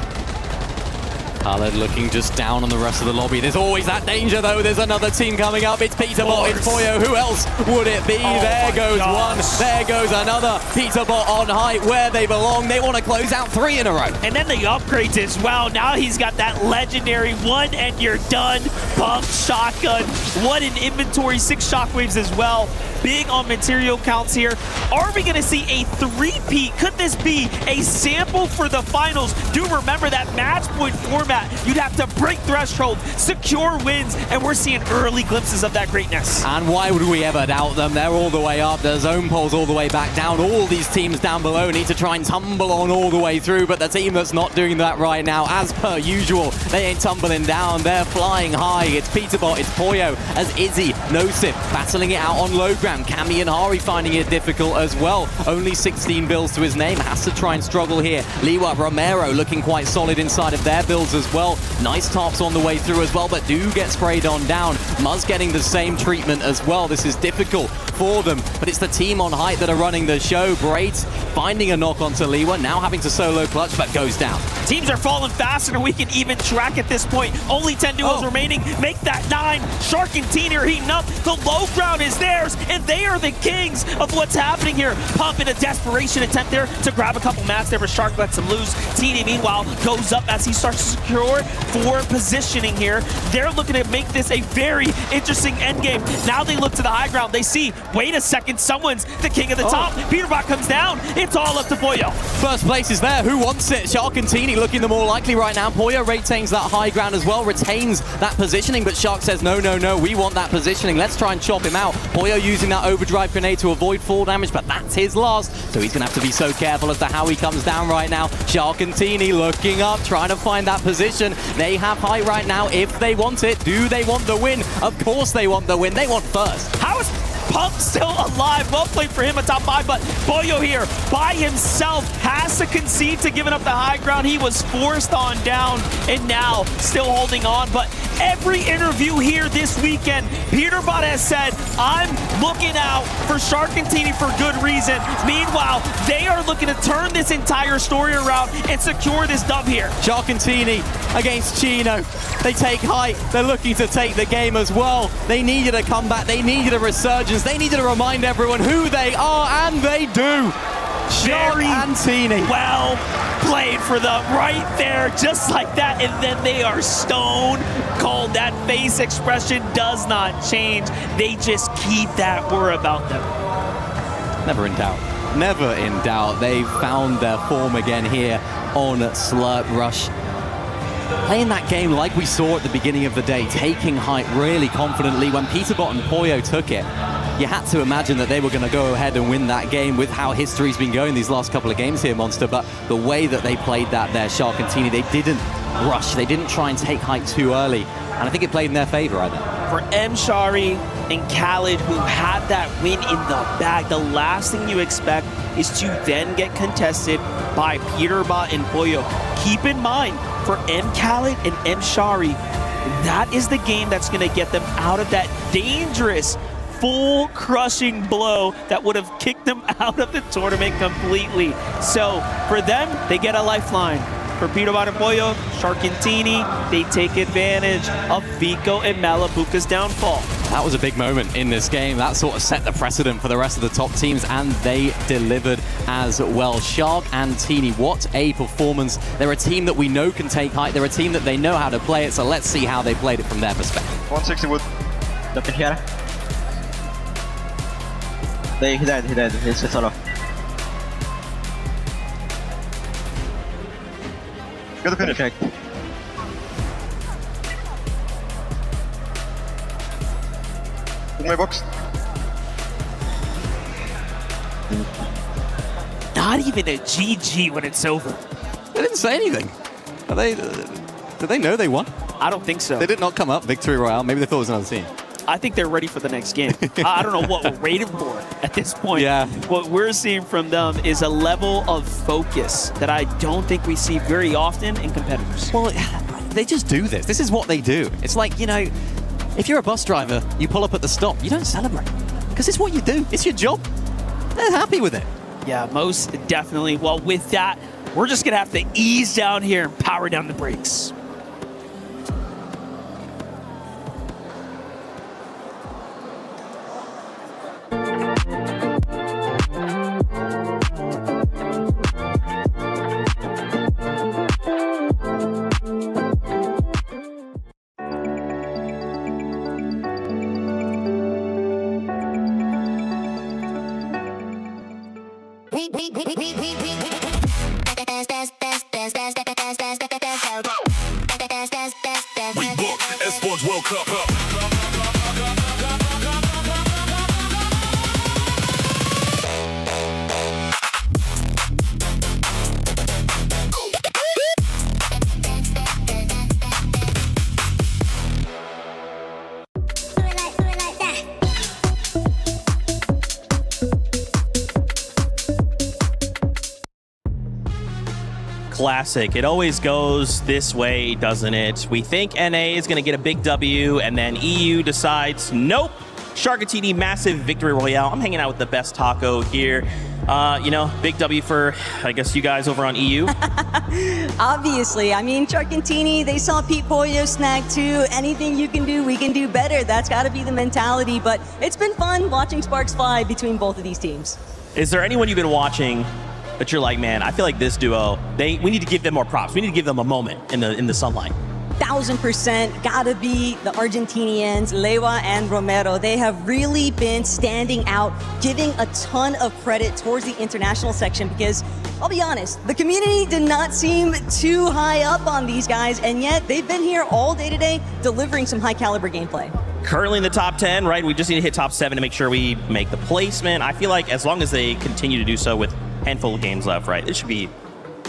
Khaled looking just down on the rest of the lobby. There's always that danger, though. There's another team coming up. It's Peterbot, it's Poyo. Who else would it be? There goes one. There goes another. Peterbot on height where they belong. They want to close out 3 in a row. And then the upgrades as well. Now he's got that legendary one and you're done pump shotgun. What an inventory. 6 shockwaves as well. Big on material counts here. Are we going to see a 3-peat? Could this be a sample for the finals? Do remember that match point format. You'd have to break threshold, secure wins, and we're seeing early glimpses of that greatness. And why would we ever doubt them? They're all the way up. The zone pole's all the way back down. All these teams down below need to try and tumble on all the way through, but the team that's not doing that right now, as per usual, they ain't tumbling down. They're flying high. It's Peterbot, it's Poyo, as Izzy, Nosif, battling it out on low ground. Cammy and Hari finding it difficult as well. Only 16 builds to his name. Has to try and struggle here. Liwa, Romero looking quite solid inside of their builds as well. Nice tops on the way through as well, but do get sprayed on down. Muzz getting the same treatment as well. This is difficult for them, but it's the team on height that are running the show. Braids finding a knock onto Liwa, now having to solo clutch, but goes down. Teams are falling faster than we can even track at this point. Only 10 duos remaining. Make that 9. Shark and Teeny are heating up. The low ground is theirs, and they are the kings of what's happening here. Pump in a desperation attempt there to grab a couple mats there, but Shark lets him loose. Teeny, meanwhile, goes up as he starts to secure for positioning here. They're looking to make this a very interesting endgame. Now they look to the high ground. They see, wait a second, someone's the king of the top. Peterbot comes down. It's all up to Poyo. First place is there. Who wants it? Shark and Teeny looking the more likely right now. Poyo retains that high ground as well, retains that positioning, but Shark says, no, no, no, we want that positioning. Let's try and chop him out. Poyo using that overdrive grenade to avoid fall damage, but that's his last, so he's going to have to be so careful as to how he comes down right now. Shark and Teeny looking up, trying to find that position. They have height right now if they want it. Do they want the win? Of course they want the win. They want first. How is Pump still alive? Well played for him atop 5, but Poyo here by himself has to concede to giving up the high ground. He was forced on down and now still holding on. But every interview here this weekend, Peterbot has said, I'm looking out for Sharkantini for good reason. Meanwhile, they are looking to turn this entire story around and secure this dub here. Sharkantini against Chino. They take height. They're looking to take the game as well. They needed a comeback. They needed a resurgence. They needed to remind everyone who they are, and they do. Sharkantini. Well played for them right there, just like that. And then they are stone cold. That face expression does not change. They just keep that aura about them. Never in doubt. Never in doubt. They found their form again here on Slurp Rush. Playing that game like we saw at the beginning of the day, taking height really confidently. When Peterbot and Poyo took it, you had to imagine that they were going to go ahead and win that game with how history's been going these last couple of games here, Monster. But the way that they played that there, Sharkantini, they didn't rush. They didn't try and take height too early. And I think it played in their favor, I think. For Mshari and Khaled, who had that win in the bag, the last thing you expect is to then get contested by Peterbot and Poyo. Keep in mind, for Khaled and Mshari, that is the game that's going to get them out of that dangerous full crushing blow that would have kicked them out of the tournament completely. So for them, they get a lifeline. For Peterbot and Poyo, Sharkantini, they take advantage of Vico and Malabuka's downfall. That was a big moment in this game. That sort of set the precedent for the rest of the top teams, and they delivered as well. Sharkantini, what a performance. They're a team that we know can take height. They're a team that they know how to play it, so let's see how they played it from their perspective. 160 wood. Jumping here. He died, he's just solo. Go to finish. In my box. Not even a GG when it's over. They didn't say anything. Did they know they won? I don't think so. They did not come up Victory Royale. Maybe they thought it was another team. I think they're ready for the next game. I don't know what we're waiting for at this point. Yeah. What we're seeing from them is a level of focus that I don't think we see very often in competitors. Well, they just do this. This is what they do. It's like, you know, if you're a bus driver, you pull up at the stop, you don't celebrate. Because it's what you do. It's your job. They're happy with it. Yeah, most definitely. Well, with that, we're just going to have to ease down here and power down the brakes. We book Esports World Cup up. Classic. It always goes this way, doesn't it? We think NA is going to get a big W, and then EU decides, nope. Sharkantini, massive victory royale. I'm hanging out with the best taco here. You know, big W for, I guess, you guys over on EU. Obviously. I mean, Sharkantini, they saw Pete Poyo snag too. Anything you can do, we can do better. That's got to be the mentality. But it's been fun watching sparks fly between both of these teams. Is there anyone you've been watching but you're like, man, I feel like this duo, we need to give them more props. We need to give them a moment in the sunlight. 1000% gotta be the Argentinians, Lewa and Romero. They have really been standing out, giving a ton of credit towards the international section because, I'll be honest, the community did not seem too high up on these guys, and yet they've been here all day today delivering some high caliber gameplay. Currently in the top 10, right? We just need to hit top 7 to make sure we make the placement. I feel like as long as they continue to do so with a handful of games left, right, it should be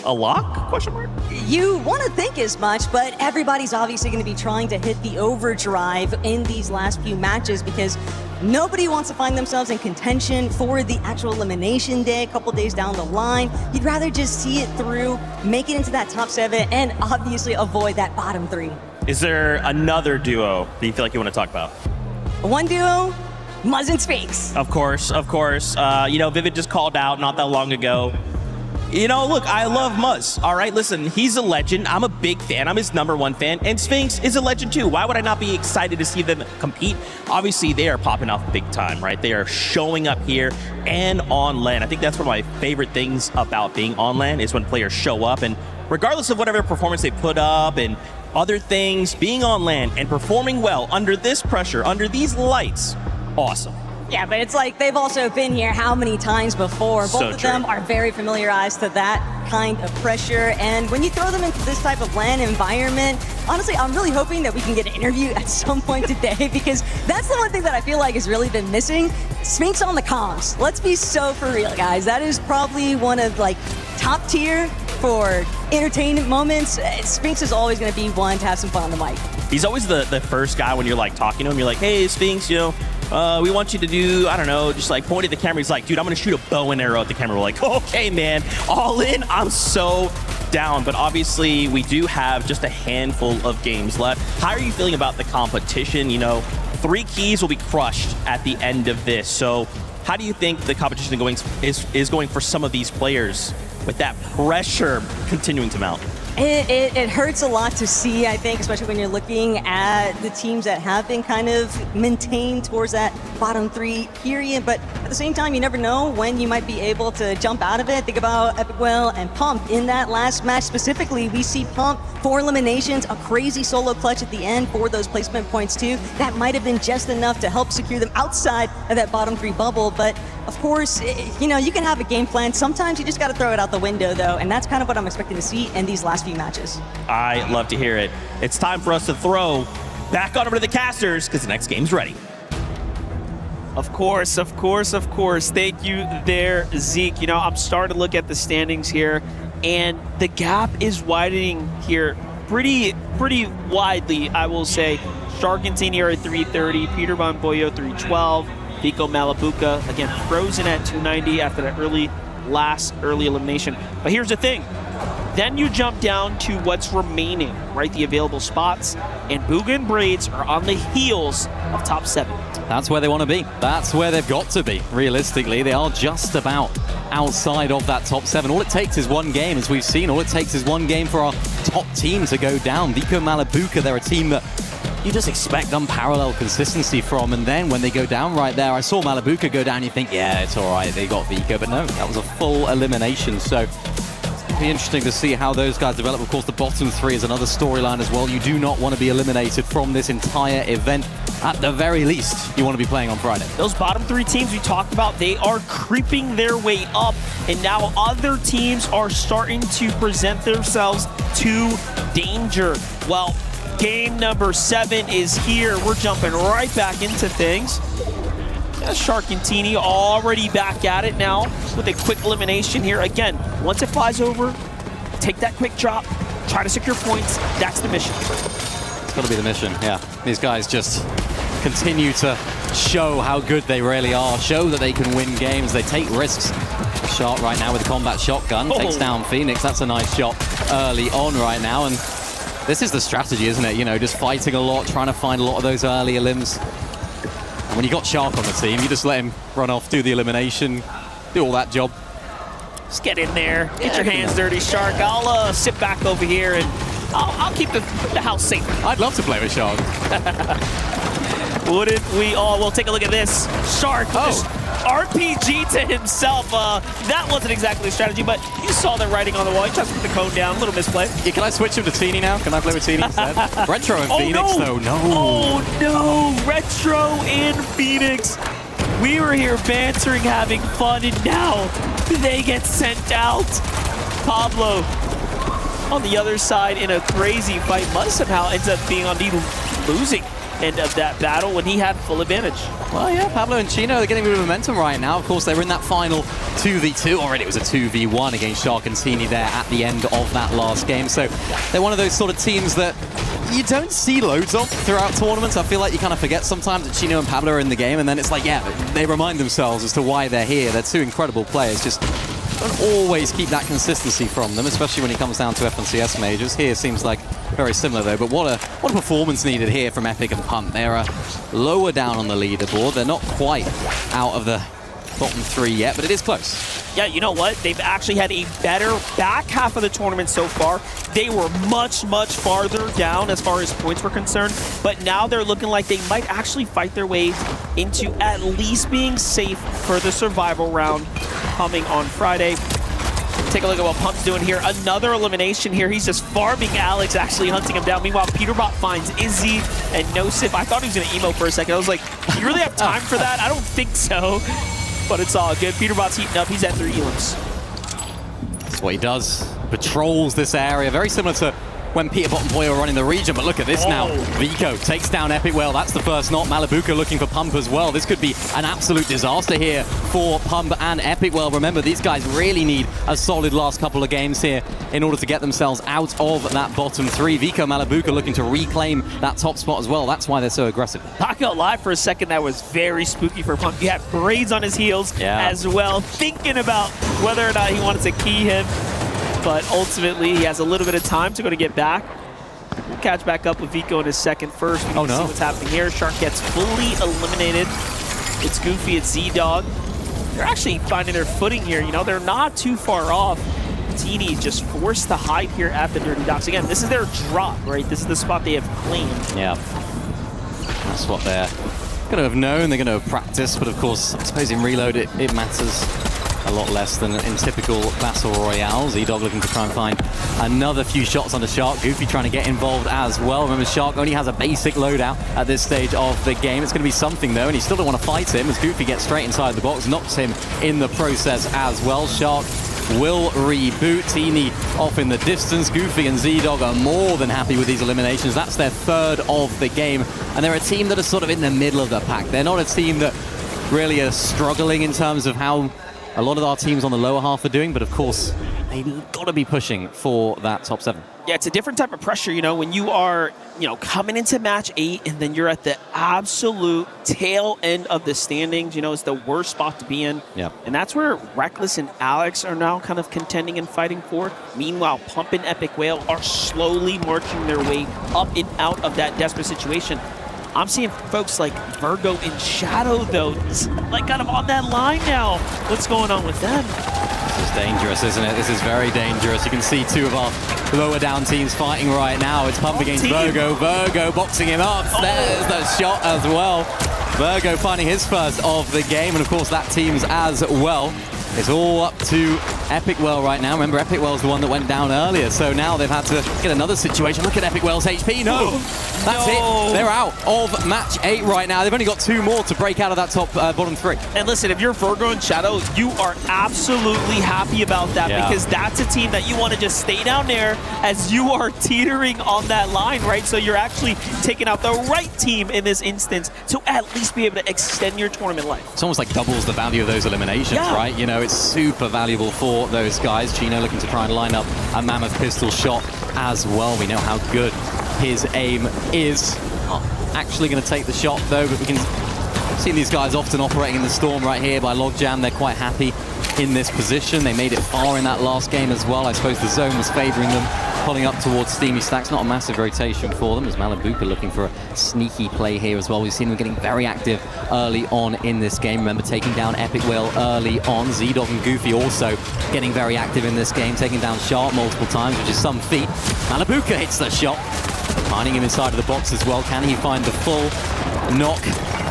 a lock? Question mark. You want to think as much, but everybody's obviously going to be trying to hit the overdrive in these last few matches because nobody wants to find themselves in contention for the actual elimination day a couple days down the line. You'd rather just see it through, make it into that top 7, and obviously avoid that bottom 3. Is there another duo that you feel like you want to talk about? One duo, Muzz and Sphinx. Of course. You know, Vivid just called out not that long ago. You know, look, I love Muzz. All right, listen, he's a legend. I'm a big fan. I'm his #1 fan. And Sphinx is a legend too. Why would I not be excited to see them compete? Obviously, they are popping off big time, right? They are showing up here and on LAN. I think that's one of my favorite things about being on LAN is when players show up. And regardless of whatever performance they put up and other things, being on LAN and performing well under this pressure, under these lights, awesome. Yeah, but it's like they've also been here how many times before? Both of them are very familiarized to that kind of pressure. And when you throw them into this type of LAN environment, honestly, I'm really hoping that we can get an interview at some point today because that's the one thing that I feel like has really been missing. Sphinx on the comms. Let's be so for real, guys. That is probably one of like top tier for entertainment moments. Sphinx is always going to be one to have some fun on the mic. He's always the first guy when you're like talking to him. You're like, hey, Sphinx, you know, we want you to do, I don't know, just like point at the camera. He's like, dude, I'm going to shoot a bow and arrow at the camera. We're like, okay, man, all in. I'm so down. But obviously, we do have just a handful of games left. How are you feeling about the competition? You know, 3 keys will be crushed at the end of this. So how do you think the competition is going for some of these players with that pressure continuing to mount? It hurts a lot to see, I think, especially when you're looking at the teams that have been kind of maintained towards that bottom 3 period. But at the same time, you never know when you might be able to jump out of it. Think about Epic Well and Pump in that last match specifically. We see Pump 4 eliminations, a crazy solo clutch at the end for those placement points too. That might have been just enough to help secure them outside of that bottom 3 bubble. But of course, you know, you can have a game plan. Sometimes you just got to throw it out the window, though, and that's kind of what I'm expecting to see in these last few matches. I love to hear it. It's time for us to throw back on over to the casters because the next game's ready. Of course. Thank you there, Zeke. You know, I'm starting to look at the standings here, and the gap is widening here pretty widely, I will say. Shark and Tini are at 330, Peter Von Boyo 312, Vico Malabuca, again, frozen at 290 after that early elimination. But here's the thing. Then you jump down to what's remaining, right? The available spots. And Booga and Braids are on the heels of top 7. That's where they want to be. That's where they've got to be. Realistically, they are just about outside of that top 7. All it takes is one game, as we've seen. All it takes is one game for our top team to go down. Vico Malabuca, they're a team that you just expect unparalleled consistency from, and then when they go down right there, I saw Malabuca go down, you think, yeah, it's all right, they got Vico, but no, that was a full elimination, so it'll be interesting to see how those guys develop. Of course, the bottom 3 is another storyline as well. You do not want to be eliminated from this entire event. At the very least, you want to be playing on Friday. Those bottom 3 teams we talked about, they are creeping their way up, and now other teams are starting to present themselves to danger. Well, game number 7 is here. We're jumping right back into things. Shark and Tini already back at it now with a quick elimination here. Again, once it flies over, take that quick drop, try to secure points. That's the mission. It's got to be the mission, yeah. These guys just continue to show how good they really are, show that they can win games. They take risks. Shark right now with the combat shotgun, takes down Phoenix. That's a nice shot early on right now. And this is the strategy, isn't it? You know, just fighting a lot, trying to find a lot of those early elims. And when you got Shark on the team, you just let him run off, do the elimination, do all that job. Just get in there, get your hands dirty, Shark. I'll sit back over here and I'll keep the house safe. I'd love to play with Shark. Wouldn't we all? We'll take a look at this. Shark just RPG to himself. That wasn't exactly a strategy, but you saw the writing on the wall. He tried to put the cone down. A little misplay. Yeah, can I switch him to Tini now? Can I play with Tini instead? Retro and Phoenix, though. No. Oh, no. Retro and Phoenix. We were here bantering, having fun, and now they get sent out. Pablo on the other side in a crazy fight. Muzz somehow ends up being on the losing end of that battle when he had full advantage. Well, yeah, Pablo and Chino, they're getting a bit of momentum right now. Of course, they were in that final 2v2 already. It was a 2v1 against Shark and Teeny there at the end of that last game. So they're one of those sort of teams that you don't see loads of throughout tournaments. I feel like you kind of forget sometimes that Chino and Pablo are in the game, and then it's like, yeah, they remind themselves as to why they're here. They're two incredible players. Just don't always keep that consistency from them, especially when it comes down to FNCS majors. Here seems like very similar though, but what a performance needed here from Epic and Pump. They're lower down on the leaderboard. They're not quite out of the bottom 3 yet, but it is close. Yeah, you know what? They've actually had a better back half of the tournament so far. They were much, much farther down as far as points were concerned, but now they're looking like they might actually fight their way into at least being safe for the survival round coming on Friday. Take a look at what Pump's doing here. Another elimination here. He's just farming Alex, actually hunting him down. Meanwhile, Peterbot finds Izzy and Nosif. I thought he was going to emo for a second. I was like, do you really have time for that? I don't think so. But it's all good. Peterbot's heating up. He's at 3 elims. That's what he does. Patrols this area. Very similar to when Peterbot and Boy were running the region, but look at this now. Vico takes down Epic Whale. That's the first knock. Malabuka looking for Pump as well. This could be an absolute disaster here for Pump and Epic Whale. Remember, these guys really need a solid last couple of games here in order to get themselves out of that bottom 3. Vico, Malabuka looking to reclaim that top spot as well. That's why they're so aggressive. Back out live for a second, that was very spooky for Pump. He had braids on his heels as well, thinking about whether or not he wanted to key him. But ultimately, he has a little bit of time to go to get back. We'll catch back up with Vico in his second first. We can see what's happening here. Shark gets fully eliminated. It's Goofy, it's Z-Dog. They're actually finding their footing here. You know, they're not too far off. Teeny just forced to hide here at the Dirty Docks. Again, this is their drop, right? This is the spot they have claimed. Yeah. That's what they're going to have known. They're going to have practiced. But of course, I suppose in Reload, it matters a lot less than in typical Battle Royale. Z-Dog looking to try and find another few shots on the Shark. Goofy trying to get involved as well. Remember, Shark only has a basic loadout at this stage of the game. It's going to be something though, and he still don't want to fight him as Goofy gets straight inside the box, knocks him in the process as well. Shark will reboot. Teeny off in the distance. Goofy and Z-Dog are more than happy with these eliminations. That's their third of the game, and they're a team that are sort of in the middle of the pack. They're not a team that really are struggling in terms of how a lot of our teams on the lower half are doing, but of course, they've got to be pushing for that top 7. Yeah, it's a different type of pressure, you know, when you are, you know, coming into match 8 and then you're at the absolute tail end of the standings. You know, it's the worst spot to be in. Yeah. And that's where Reckless and Alex are now kind of contending and fighting for. Meanwhile, Pump and Epic Whale are slowly marching their way up and out of that desperate situation. I'm seeing folks like Virgo and Shadow, though, like kind of on that line now. What's going on with them? This is dangerous, isn't it? This is very dangerous. You can see two of our lower down teams fighting right now. It's Pump against Virgo. Virgo boxing him up. There's the shot as well. Virgo finding his first of the game, and of course that team's as well. It's all up to Epic Whale right now. Remember, Epic Whale's the one that went down earlier, so now they've had to get another situation. Look at Epic Whale's HP. No, that's it. They're out of match 8 right now. They've only got 2 more to break out of that top bottom 3. And listen, if you're Virgo and Shadow, you are absolutely happy about that because that's a team that you want to just stay down there as you are teetering on that line, right? So you're actually taking out the right team in this instance to at least be able to extend your tournament life. It's almost like doubles the value of those eliminations, right? You know, it's super valuable for those guys. Chino looking to try and line up a mammoth pistol shot as well. We know how good his aim is. Not actually going to take the shot though, but we can see these guys often operating in the storm right here by Logjam. They're quite happy in this position. They made it far in that last game as well. I suppose the zone was favoring them, pulling up towards Steamy Stacks. Not a massive rotation for them as Malabuka looking for a sneaky play here as well. We've seen them getting very active early on in this game. Remember, taking down Epic Whale early on. Z-Dog and Goofy also getting very active in this game, taking down Shark multiple times, which is some feat. Malabuka hits the shot, finding him inside of the box as well. Can he find the full knock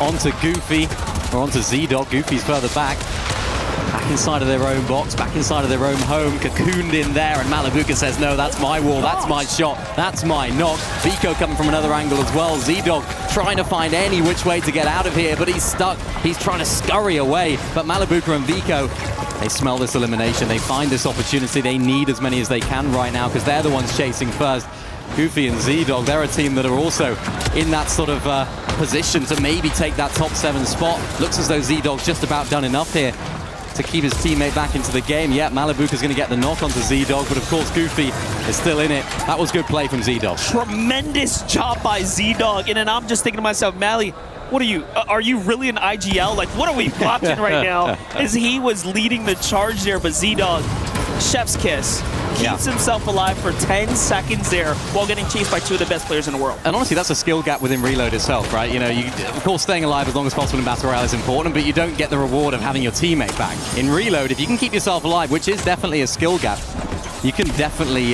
onto Goofy or onto Z-Dog? Goofy's further back. Back inside of their own box, back inside of their own home, cocooned in there, and Malabuka says, no, that's my wall, that's my shot, that's my knock. Vico coming from another angle as well. Z-Dog trying to find any which way to get out of here, but he's stuck. He's trying to scurry away, but Malabuka and Vico, they smell this elimination. They find this opportunity. They need as many as they can right now because they're the ones chasing first. Goofy and Z-Dog, they're a team that are also in that sort of position to maybe take that top 7 spot. Looks as though Z-Dog's just about done enough here to keep his teammate back into the game. Yeah, Malibuka's going to get the knock onto Z-Dog, but of course Goofy is still in it. That was good play from Z-Dog. Tremendous job by Z-Dog. And then I'm just thinking to myself, Mally, what are you really an IGL? Like, what are we watching right now? As he was leading the charge there, but Z-Dog, chef's kiss. Keeps himself alive for 10 seconds there while getting chased by 2 of the best players in the world. And honestly, that's a skill gap within Reload itself, right? You know, of course, staying alive as long as possible in Battle Royale is important, but you don't get the reward of having your teammate back. In Reload, if you can keep yourself alive, which is definitely a skill gap, you can definitely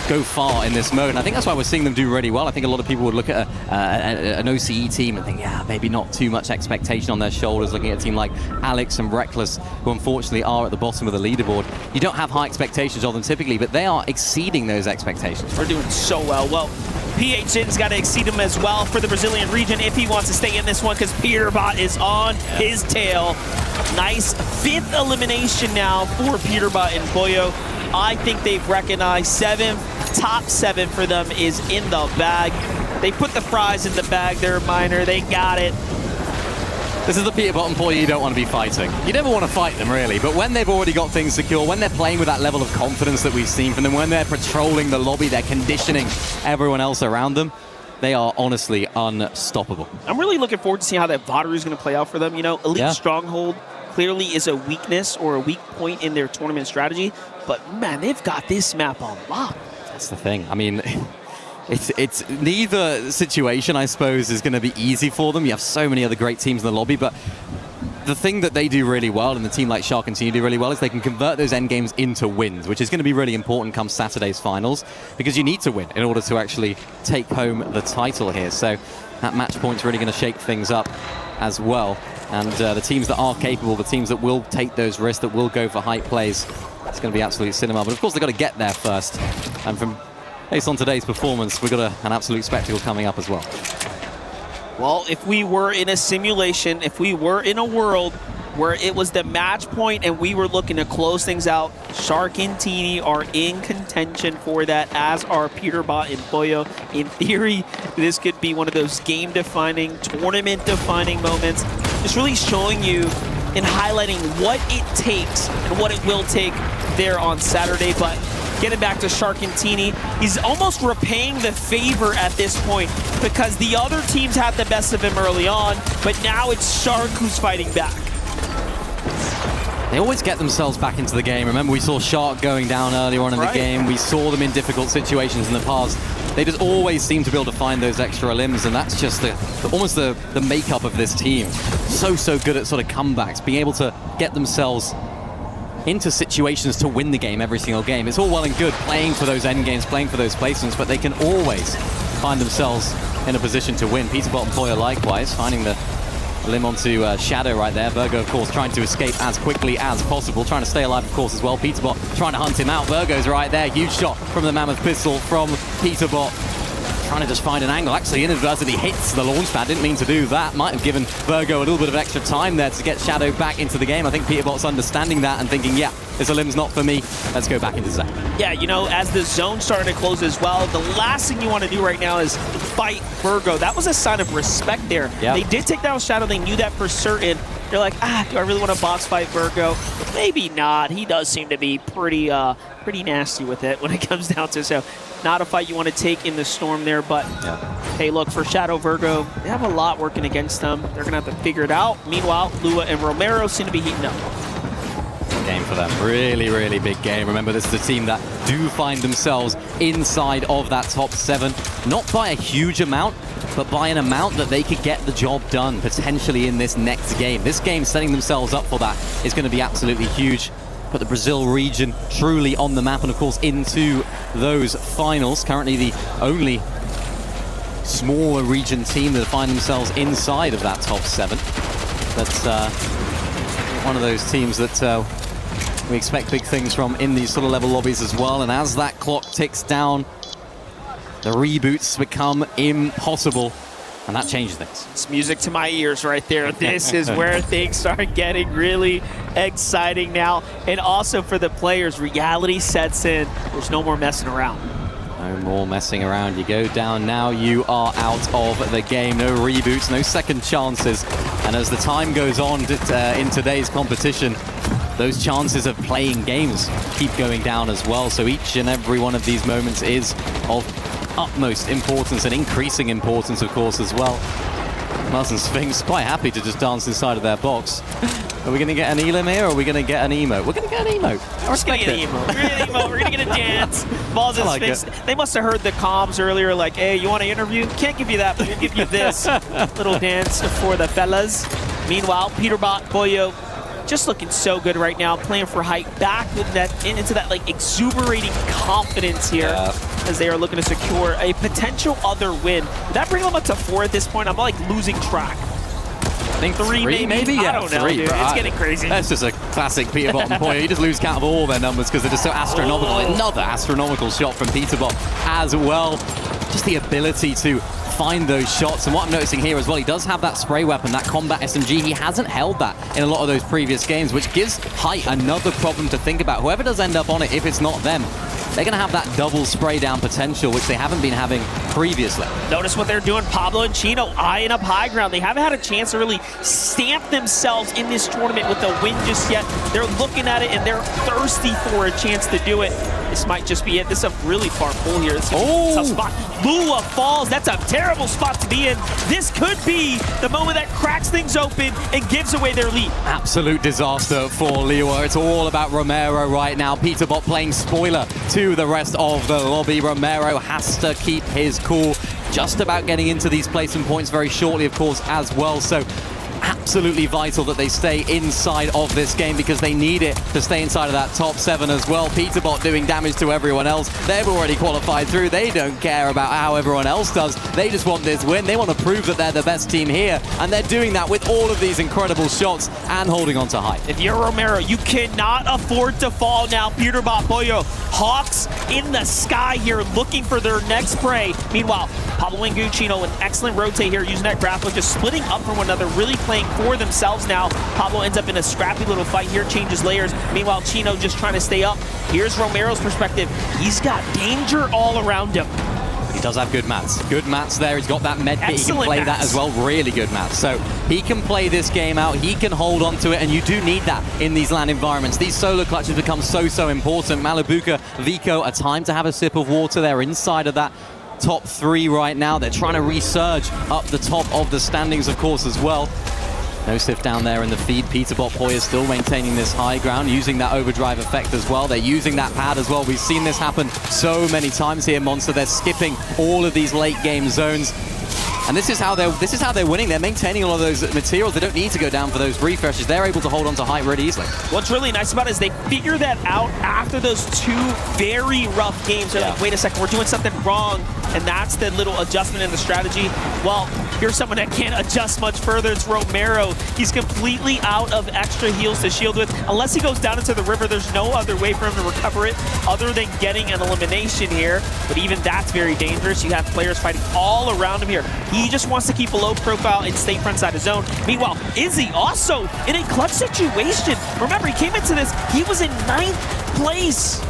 go far in this mode. And I think that's why we're seeing them do really well. I think a lot of people would look at an OCE team and think, yeah, maybe not too much expectation on their shoulders, looking at a team like Alex and Reckless, who unfortunately are at the bottom of the leaderboard. You don't have high expectations of them typically, but they are exceeding those expectations. We're doing so well. Well, PHN's got to exceed him as well for the Brazilian region if he wants to stay in this one, because Peterbot is on his tail. Nice 5th elimination now for Peterbot and Boyo. I think they've recognized top 7 for them is in the bag. They put the fries in the bag there, Miner. They got it. This is the Peterbot and Porte you don't want to be fighting. You never want to fight them, really, but when they've already got things secure, when they're playing with that level of confidence that we've seen from them, when they're patrolling the lobby, they're conditioning everyone else around them, they are honestly unstoppable. I'm really looking forward to seeing how that Vatru is going to play out for them. You know, Elite Stronghold clearly is a weakness or a weak point in their tournament strategy, but man, they've got this map on lock. That's the thing. I mean, it's neither situation, I suppose, is going to be easy for them. You have so many other great teams in the lobby, but the thing that they do really well, and the team like Shark continue to do really well, is they can convert those end games into wins, which is going to be really important come Saturday's finals, because you need to win in order to actually take home the title here. So that match point's really going to shake things up as well. And the teams that are capable, the teams that will take those risks, that will go for hype plays, it's going to be absolute cinema. But of course, they've got to get there first. And based on today's performance, we've got an absolute spectacle coming up as well. Well, if we were in a simulation, if we were in a world where it was the match point and we were looking to close things out, Shark and Teeny are in contention for that, as are Peterbot and Boyo. In theory, this could be one of those game-defining, tournament-defining moments, just really showing you and highlighting what it takes and what it will take there on Saturday. But getting back to Shark and Teeny, he's almost repaying the favor at this point, because the other teams had the best of him early on, but now it's Shark who's fighting back. They always get themselves back into the game. Remember, we saw Shark going down earlier on in the game. We saw them in difficult situations in the past. They just always seem to be able to find those extra limbs, and that's just almost the makeup of this team. So good at sort of comebacks, being able to get themselves into situations to win the game every single game. It's all well and good playing for those end games, playing for those placements, but they can always find themselves in a position to win. Peterbot and Poya likewise, finding the limb onto Shadow right there. Virgo, of course, trying to escape as quickly as possible, trying to stay alive, of course, as well. Peterbot trying to hunt him out. Virgo's right there. Huge shot from the Mammoth Pistol from Peterbot. Trying to just find an angle. Actually, inadvertently hits the launch pad. Didn't mean to do that. Might have given Virgo a little bit of extra time there to get Shadow back into the game. I think Peterbot's understanding that and thinking, yeah, this limb's not for me. Let's go back into zone. Yeah, you know, as the zone's starting to close as well, the last thing you want to do right now is fight Virgo. That was a sign of respect there. Yep. They did take down Shadow. They knew that for certain. They're like, do I really want to box fight Virgo? Maybe not. He does seem to be pretty nasty with it when it comes down to so. Not a fight you want to take in the storm there, but hey, look, for Shadow Virgo, they have a lot working against them. They're going to have to figure it out. Meanwhile, Lua and Romero seem to be heating up. Game for them. Really big game. Remember, this is a team that do find themselves inside of that top 7, not by a huge amount, but by an amount that they could get the job done potentially in this next game. This game setting themselves up for that is going to be absolutely huge. Put the Brazil region truly on the map and, of course, into those finals. Currently the only smaller region team that find themselves inside of that top 7. That's one of those teams that we expect big things from in these sort of level lobbies as well. And as that clock ticks down, the reboots become impossible. And that changes things. It's music to my ears right there. This is where things start getting really exciting now. And also for the players, reality sets in. There's no more messing around. No more messing around. You go down now, you are out of the game. No reboots, no second chances. And as the time goes on in today's competition, those chances of playing games keep going down as well. So each and every one of these moments is of utmost importance and increasing importance, of course, as well. Mars and Sphinx quite happy to just dance inside of their box. Are we going to get an elim here, or are we going to get an emote? We're going to get an emote. We're going to get an emote. We're going to get an emote. We're going to get a dance. Mars and Sphinx, they must have heard the comms earlier, like, hey, you want an interview? Can't give you that, but we'll give you this little dance for the fellas. Meanwhile, Peterbot, Boyo, just looking so good right now, playing for height, back with that into that like exuberating confidence here as they are looking to secure a potential other win. Did that bring them up to 4 at this point? I'm like losing track. I think 3 maybe? I Yeah, don't know, 3. dude. It's getting crazy. That's just a classic Peterbot and Boyo. You just lose count of all their numbers because they're just so astronomical. Another astronomical shot from Peterbot as well. Just the ability to find those shots. And what I'm noticing here as well, he does have that spray weapon, that combat SMG. He hasn't held that in a lot of those previous games, which gives Height another problem to think about. Whoever does end up on it, if it's not them, they're going to have that double spray down potential, which they haven't been having previously. Notice what they're doing. Pablo and Chino eyeing up high ground. They haven't had a chance to really stamp themselves in this tournament with a win just yet. They're looking at it and they're thirsty for a chance to do it. This might just be it. This is a really far pull here. This is a tough spot. Lua falls. That's a terrible spot to be in. This could be the moment that cracks things open and gives away their lead. Absolute disaster for Lua. It's all about Romero right now. Peterbot playing spoiler to the rest of the lobby. Romero has to keep his cool. Just about getting into these placement points very shortly, of course, as well. So absolutely vital that they stay inside of this game because they need it to stay inside of that top 7 as well. Peterbot doing damage to everyone else. They've already qualified through. They don't care about how everyone else does. They just want this win. They want to prove that they're the best team here, and they're doing that with all of these incredible shots and holding on to height. If you're Romero, you cannot afford to fall now. Peterbot, Boyo, Hawks in the sky here looking for their next prey. Meanwhile, Pablo and Guccino, an excellent rotate here using that grappler, just splitting up from one another, really playing for themselves now. Pablo ends up in a scrappy little fight here, changes layers. Meanwhile, Chino just trying to stay up. Here's Romero's perspective. He's got danger all around him. He does have good mats. Good mats there. He's got that med kit. He can play that as well. Really good mats. So he can play this game out. He can hold on to it, and you do need that in these LAN environments. These solo clutches become so important. Malabuka, Vico, a time to have a sip of water. They're inside of that top 3 right now. They're trying to resurge up the top of the standings, of course, as well. No stiff down there in the feed. Peterbot Poy is still maintaining this high ground, using that overdrive effect as well. They're using that pad as well. We've seen this happen so many times here, Monster. They're skipping all of these late game zones. And this is how they're winning. They're maintaining all of those materials. They don't need to go down for those refreshes. They're able to hold on to height really easily. What's really nice about it is they figure that out after those 2 very rough games. They're like, wait a second, we're doing something wrong. And that's the little adjustment in the strategy. Well, here's someone that can't adjust much further. It's Romero. He's completely out of extra heals to shield with. Unless he goes down into the river, there's no other way for him to recover it other than getting an elimination here. But even that's very dangerous. You have players fighting all around him here. He just wants to keep a low profile and stay front side of zone. Meanwhile, Izzy also in a clutch situation. Remember, he came into this, he was in 9th place.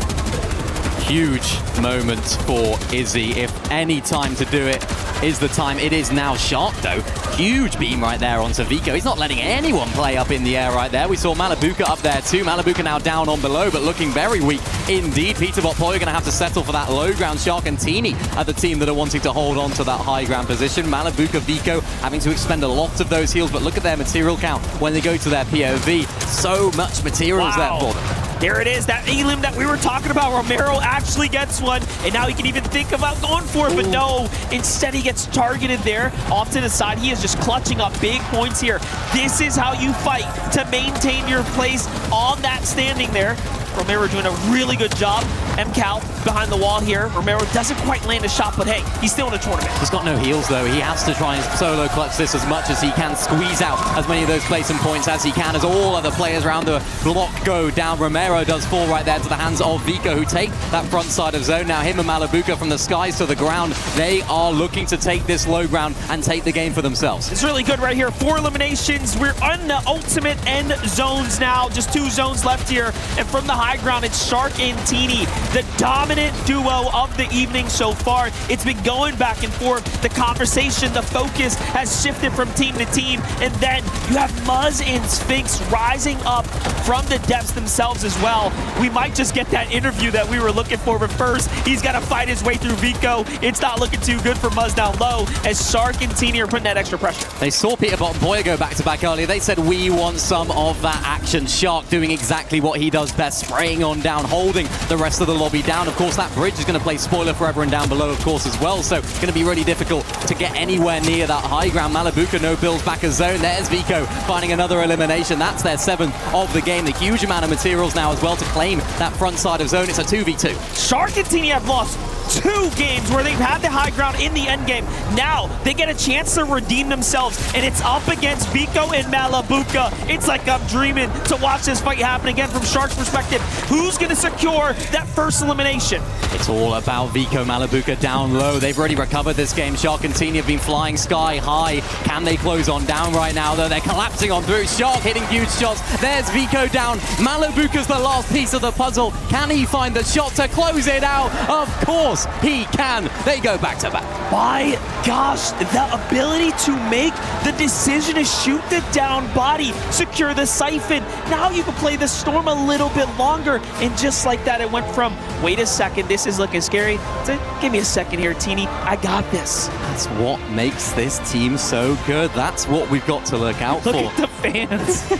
Huge moment for Izzy. If any time to do it is the time, it is now. Shark, though, huge beam right there onto Vico. He's not letting anyone play up in the air right there. We saw Malabuka up there too. Malabuka now down on below, but looking very weak indeed. Peterbot Poy are going to have to settle for that low ground. Shark and Teeny are the team that are wanting to hold on to that high ground position. Malabuka, Vico having to expend a lot of those heals, but look at their material count when they go to their POV. So much materials there for them. There it is, that elim that we were talking about. Romero actually gets one, and now he can even think about going for it, but no. Instead, he gets targeted there. Off to the side, he is just clutching up big points here. This is how you fight to maintain your place on that standing there. Romero doing a really good job. MCal behind the wall here. Romero doesn't quite land a shot, but hey, he's still in a tournament. He's got no heals, though. He has to try and solo clutch this as much as he can, squeeze out as many of those placement points as he can, as all other players around the block go down. Romero does fall right there to the hands of Vico, who take that front side of zone. Now him and Malabuka from the skies to the ground. They are looking to take this low ground and take the game for themselves. It's really good right here. 4 eliminations. We're on the ultimate end zones now. Just 2 zones left here. And from the high ground. It's Shark and Teeny, the dominant duo of the evening so far. It's been going back and forth. The conversation, the focus has shifted from team to team. And then you have Muzz and Sphinx rising up from the depths themselves as well. We might just get that interview that we were looking for, but first, he's got to fight his way through Vico. It's not looking too good for Muzz down low as Shark and Teeny are putting that extra pressure. They saw Peter Bot and Boya go back-to-back earlier. They said, we want some of that action. Shark doing exactly what he does best, spraying on down, holding the rest of the lobby down. Of course, that bridge is going to play spoiler forever and down below, of course, as well. So it's going to be really difficult to get anywhere near that high ground. Malibuca no builds back a zone. There's Vico finding another elimination. That's their 7th of the game. The huge amount of materials now as well to claim that front side of zone. It's a 2v2. Shark and Teeny have lost 2 games where they've had the high ground in the end game. Now they get a chance to redeem themselves, and it's up against Vico and Malibuca. It's like I'm dreaming to watch this fight happen again from Shark's perspective. Who's going to secure that first elimination? It's all about Vico Malibuca down low. They've already recovered this game. Shark and Teeny have been flying sky high. Can they close on down right now, though? They're collapsing on through. Shark hitting huge shots. There's Vico down. Malibuca's the last piece of the puzzle. Can he find the shot to close it out? Of course he can. They go back to back. My gosh, the ability to make the decision to shoot the down body, secure the siphon. Now you can play the storm a little bit longer. And just like that, it went from, wait a second, this is looking scary, to give me a second here, Teeny, I got this. That's what makes this team so good. That's what we've got to look out for. Look at the fans.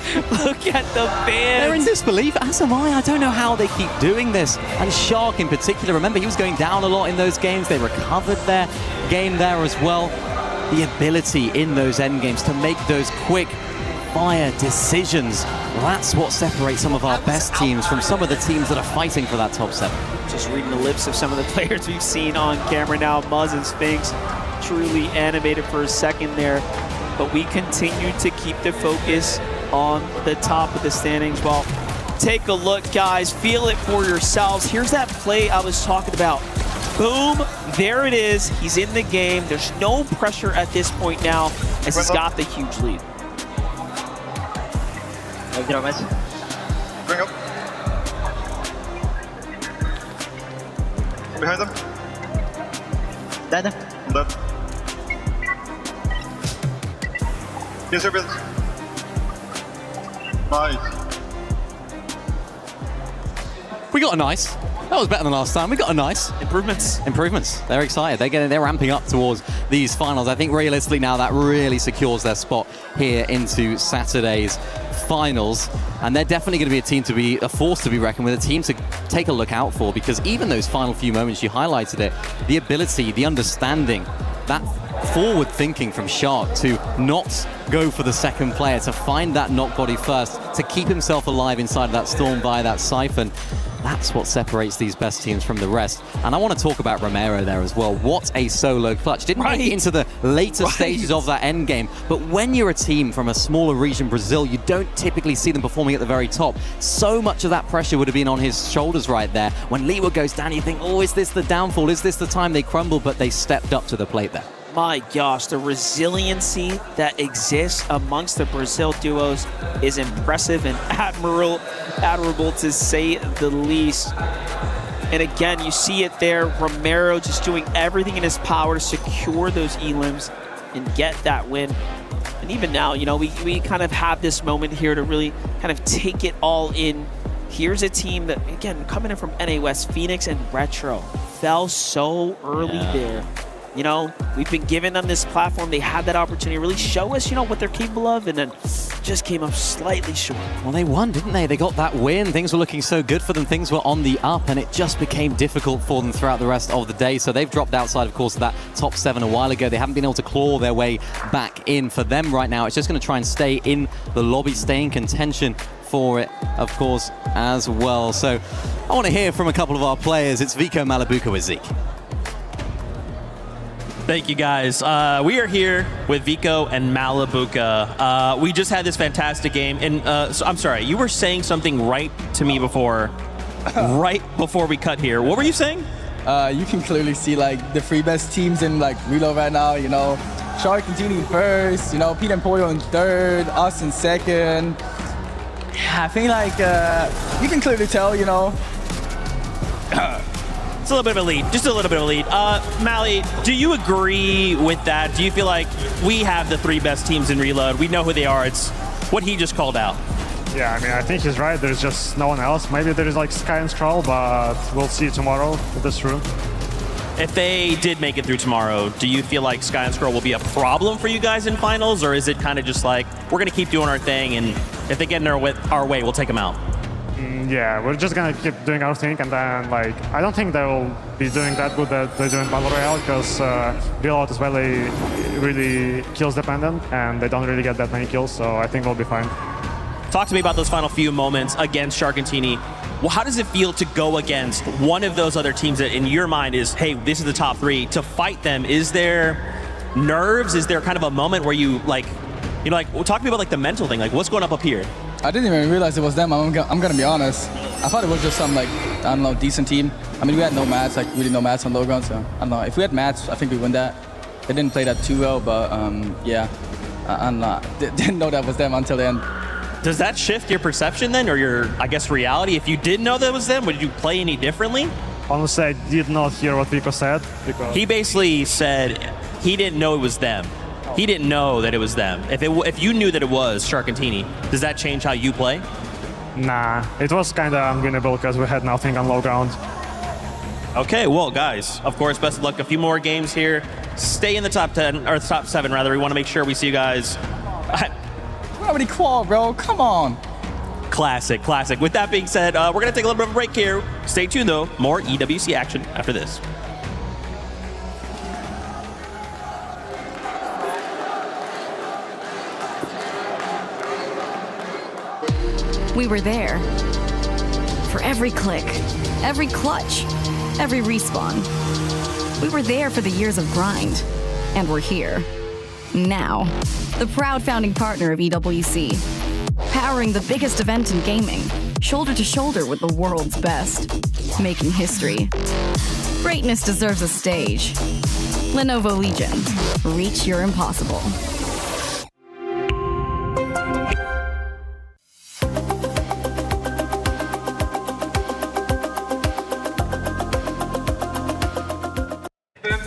Look at the fans. They're in disbelief, as am I. I don't know how they keep doing this. And Shark in particular, remember, he was going down a lot in those games. They recovered their game there as well. The ability in those end games to make those quick fire decisions. That's what separates some of our best teams from some of the teams that are fighting for that top 7. Just reading the lips of some of the players we've seen on camera now. Muzz and Sphinx truly animated for a second there. But we continue to keep the focus on the top of the standings. Well, take a look, guys. Feel it for yourselves. Here's that play I was talking about. Boom, there it is. He's in the game. There's no pressure at this point now as he's got the huge lead. Bring up. Behind them. Dead. Dead. Yes, sir, nice. We got a nice. That was better than last time. We got a nice. Improvements. They're excited. They're ramping up towards these finals. I think realistically now that really secures their spot here into Saturday's finals. And they're definitely going to be a team to be a force to be reckoned with, a team to take a look out for, because even those final few moments you highlighted it, the ability, the understanding, that forward thinking from Shark to not go for the second player, to find that knock body first, to keep himself alive inside of that storm via that siphon. That's what separates these best teams from the rest. And I want to talk about Romero there as well. What a solo clutch. Didn't make it into the later stages of that end game. But when you're a team from a smaller region, Brazil, you don't typically see them performing at the very top. So much of that pressure would have been on his shoulders right there. When Liwa goes down, you think, oh, is this the downfall? Is this the time they crumble? But they stepped up to the plate there. My gosh, the resiliency that exists amongst the Brazil duos is impressive and admirable to say the least. And again, you see it there, Romero just doing everything in his power to secure those elims and get that win. And even now, you know, we kind of have this moment here to really kind of take it all in. Here's a team that, again, coming in from NA West, Phoenix and Retro, fell so early there. You know, we've been giving them this platform. They had that opportunity to really show us, you know, what they're capable of, and then just came up slightly short. Well, they won, didn't they? They got that win. Things were looking so good for them. Things were on the up, and it just became difficult for them throughout the rest of the day. So they've dropped outside, of course, of that top 7 a while ago. They haven't been able to claw their way back in. For them right now, it's just going to try and stay in the lobby, stay in contention for it, of course, as well. So I want to hear from a couple of our players. It's Vico Malibuca with Zeke. Thank you, guys. We are here with Vico and Malibuca. We just had this fantastic game, and so, I'm sorry, you were saying something right to me before we cut here. What were you saying? You can clearly see like the 3 best teams in like Reload right now. You know, Shark and Teeny in first. You know, Pete and Pollo in third. Us in second. I think like you can clearly tell, you know. It's a little bit of a lead, just a little bit of a lead. Mally, do you agree with that? Do you feel like we have the 3 best teams in Reload? We know who they are. It's what he just called out. Yeah, I mean, I think he's right. There's just no one else. Maybe there is like Sky and Stroll, but we'll see tomorrow if that's true. If they did make it through tomorrow, do you feel like Sky and Scroll will be a problem for you guys in finals, or is it kind of just like, we're going to keep doing our thing, and if they get in our way, we'll take them out? Yeah, we're just going to keep doing our thing, and then, like, I don't think they will be doing that good that they're doing Battle Royale, because Reload is really kills dependent, and they don't really get that many kills, so I think we'll be fine. Talk to me about those final few moments against Sharkantini. Well, how does it feel to go against one of those other teams that in your mind is, hey, this is the top 3, to fight them? Is there nerves? Is there kind of a moment where you like, well, talk to me about like the mental thing, like what's going up here? I didn't even realize it was them. I'm gonna be honest. I thought it was just some like, I don't know, decent team. I mean, we had no mats, like really no mats on low ground, so I don't know. If we had mats, I think we win that. They didn't play that too well, but yeah, I'm not. Didn't know that was them until the end. Does that shift your perception then, or your, I guess, reality? If you did know that was them, would you play any differently? Honestly, I did not hear what Vico said. Because he basically said he didn't know it was them. He didn't know that it was them. If you knew that it was Sharkantini, does that change how you play? Nah, it was kind of unwinnable because we had nothing on low ground. Okay, well, guys, of course, best of luck. A few more games here. Stay in the top 10, or top 7, rather. We want to make sure we see you guys. We already qual, bro. Come on. Classic, classic. With that being said, we're going to take a little bit of a break here. Stay tuned, though. More EWC action after this. We were there. For every click, every clutch, every respawn. We were there for the years of grind. And we're here. Now, the proud founding partner of EWC, powering the biggest event in gaming, shoulder to shoulder with the world's best, making history. Greatness deserves a stage. Lenovo Legion, reach your impossible.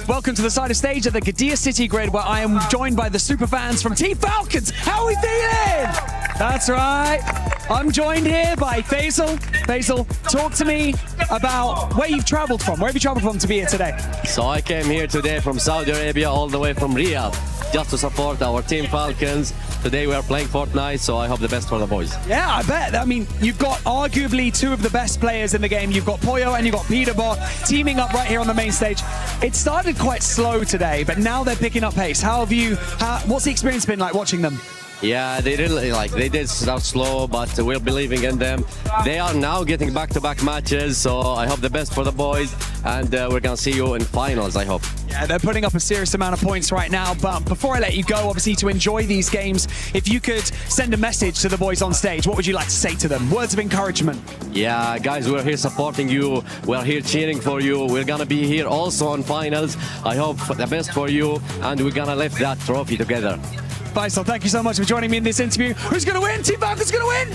Welcome to the side of stage at the Gadia City Grid, where I am joined by the superfans from Team Falcons. How are we feeling? That's right. I'm joined here by Faisal. Faisal, talk to me about where you've traveled from. Where have you traveled from to be here today? So I came here today from Saudi Arabia all the way from Riyadh just to support our Team Falcons. Today we are playing Fortnite, so I hope the best for the boys. Yeah, I bet. I mean, you've got arguably 2 of the best players in the game. You've got Poyo and you've got Peterbot teaming up right here on the main stage. It started quite slow today, but now they're picking up pace. What's the experience been like watching them? Yeah, they did start slow, but we're believing in them. They are now getting back-to-back matches, so I hope the best for the boys, and we're gonna see you in finals, I hope. Yeah, they're putting up a serious amount of points right now, but before I let you go, obviously to enjoy these games, if you could send a message to the boys on stage, what would you like to say to them? Words of encouragement. Yeah, guys, we're here supporting you. We're here cheering for you. We're gonna be here also on finals. I hope the best for you, and we're gonna lift that trophy together. Faisal, thank you so much for joining me in this interview. Who's going to win? Team Falcons going to win?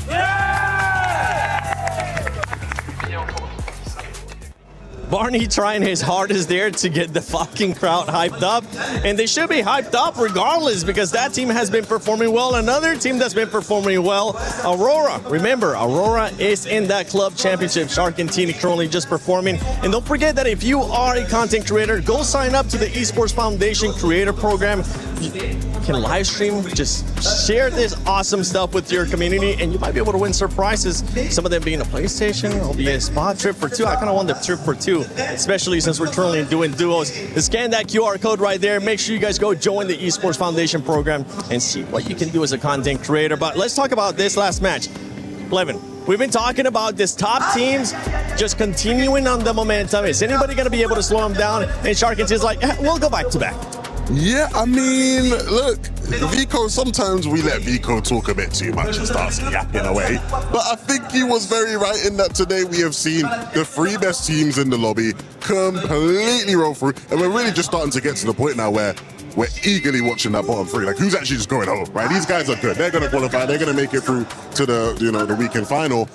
Barney trying his hardest there to get the fucking crowd hyped up. And they should be hyped up regardless, because that team has been performing well. Another team that's been performing well, Aurora. Remember, Aurora is in that club championship. Sharkantini currently just performing. And don't forget that if you are a content creator, go sign up to the Esports Foundation Creator Program. You can live stream, just share this awesome stuff with your community, and you might be able to win surprises. Some of them being a PlayStation, or be a spa trip for 2. I kind of want the trip for 2, especially since we're currently doing duos. Scan that QR code right there. Make sure you guys go join the Esports Foundation program and see what you can do as a content creator. But let's talk about this last match. Levin, we've been talking about this top teams just continuing on the momentum. Is anybody going to be able to slow them down? And Sharkantini's like, we'll go back to back. Yeah, I mean, look, Vico, sometimes we let Vico talk a bit too much and starts yapping away. But I think he was very right in that today we have seen the 3 best teams in the lobby completely roll through. And we're really just starting to get to the point now where we're eagerly watching that bottom three. Like, who's actually just going home, right? These guys are good. They're going to qualify. They're going to make it through to the, the weekend final.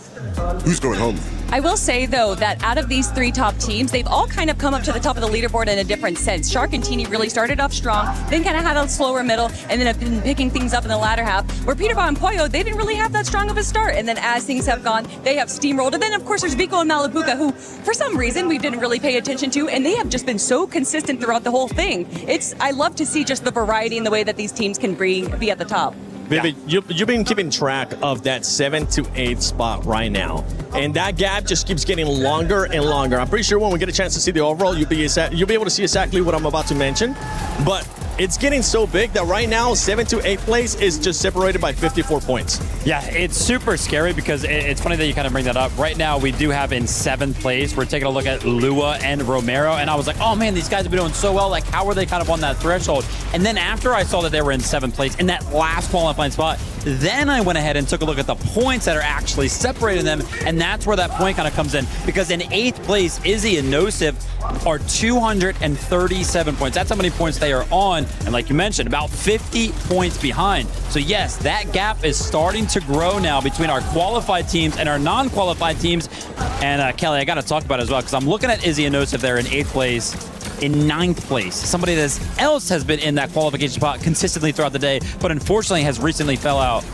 Who's going home? I will say, though, that out of these three top teams, they've all kind of come up to the top of the leaderboard in a different sense. Shark and Teeny really started off strong, then kind of had a slower middle, and then have been picking things up in the latter half. Where Peterborough and Pollo, they didn't really have that strong of a start. And then as things have gone, they have steamrolled. And then, of course, there's Vico and Malabuka, who, for some reason, we didn't really pay attention to, and they have just been so consistent throughout the whole thing. I love to see just the variety in the way that these teams can be at the top. Vivid, you've been keeping track of that 7 to 8 spot right now, and that gap just keeps getting longer and longer. I'm pretty sure when we get a chance to see the overall, you'll be able to see exactly what I'm about to mention, but it's getting so big that right now 7 to 8 place is just separated by 54 points. Yeah, it's super scary because it's funny that you kind of bring that up. Right now, we do have in 7th place, we're taking a look at Lua and Romero, and I was like, oh man, these guys have been doing so well. Like, how are they kind of on that threshold? And then after I saw that they were in 7th place in that last qualifying spot, then I went ahead and took a look at the points that are actually separating them, and that's where that point kind of comes in. Because in 8th place, Izzy and Nosif are 237 points. That's how many points they are on. And like you mentioned, about 50 points behind. So yes, that gap is starting to grow now between our qualified teams and our non-qualified teams. And Kelly, I got to talk about it as well, because I'm looking at Izzy and Nosif there in 8th place. In 9th place, somebody else has been in that qualification spot consistently throughout the day, but unfortunately has recently fell out.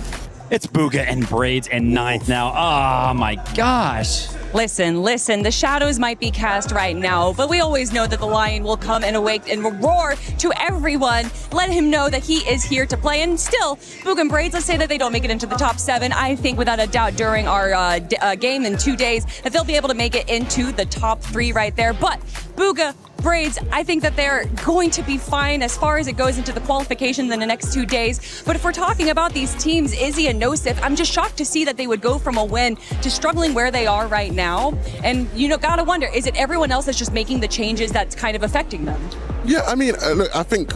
It's Booga and Braids in 9th now. Oh my gosh. Listen, the shadows might be cast right now, but we always know that the lion will come and awake and roar to everyone. Let him know that he is here to play. And still, Booga and Braids, let's say that they don't make it into the top 7. I think without a doubt during our game in 2 days that they'll be able to make it into the top 3 right there. But Booga, Braids, I think that they're going to be fine as far as it goes into the qualification in the next 2 days. But if we're talking about these teams, Izzy and Nosif, I'm just shocked to see that they would go from a win to struggling where they are right now. And, gotta wonder, is it everyone else that's just making the changes that's kind of affecting them? Yeah, I mean, look, I think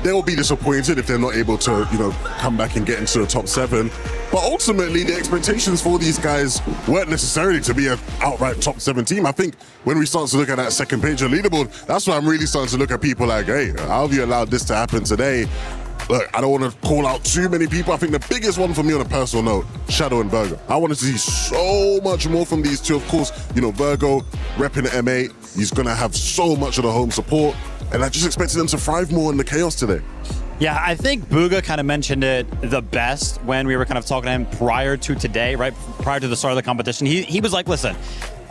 they'll be disappointed if they're not able to, come back and get into the top 7. But ultimately, the expectations for these guys weren't necessarily to be an outright top 7 team. I think when we start to look at that second page of the leaderboard, that's why I'm really starting to look at people like, hey, how have you allowed this to happen today? Look, I don't want to call out too many people. I think the biggest one for me on a personal note, Shadow and Virgo. I wanted to see so much more from these two. Of course, Virgo repping the M8. He's going to have so much of the home support. And I just expected them to thrive more in the chaos today. Yeah, I think Booga kind of mentioned it the best when we were kind of talking to him prior to today, right? Prior to the start of the competition. He was like, listen,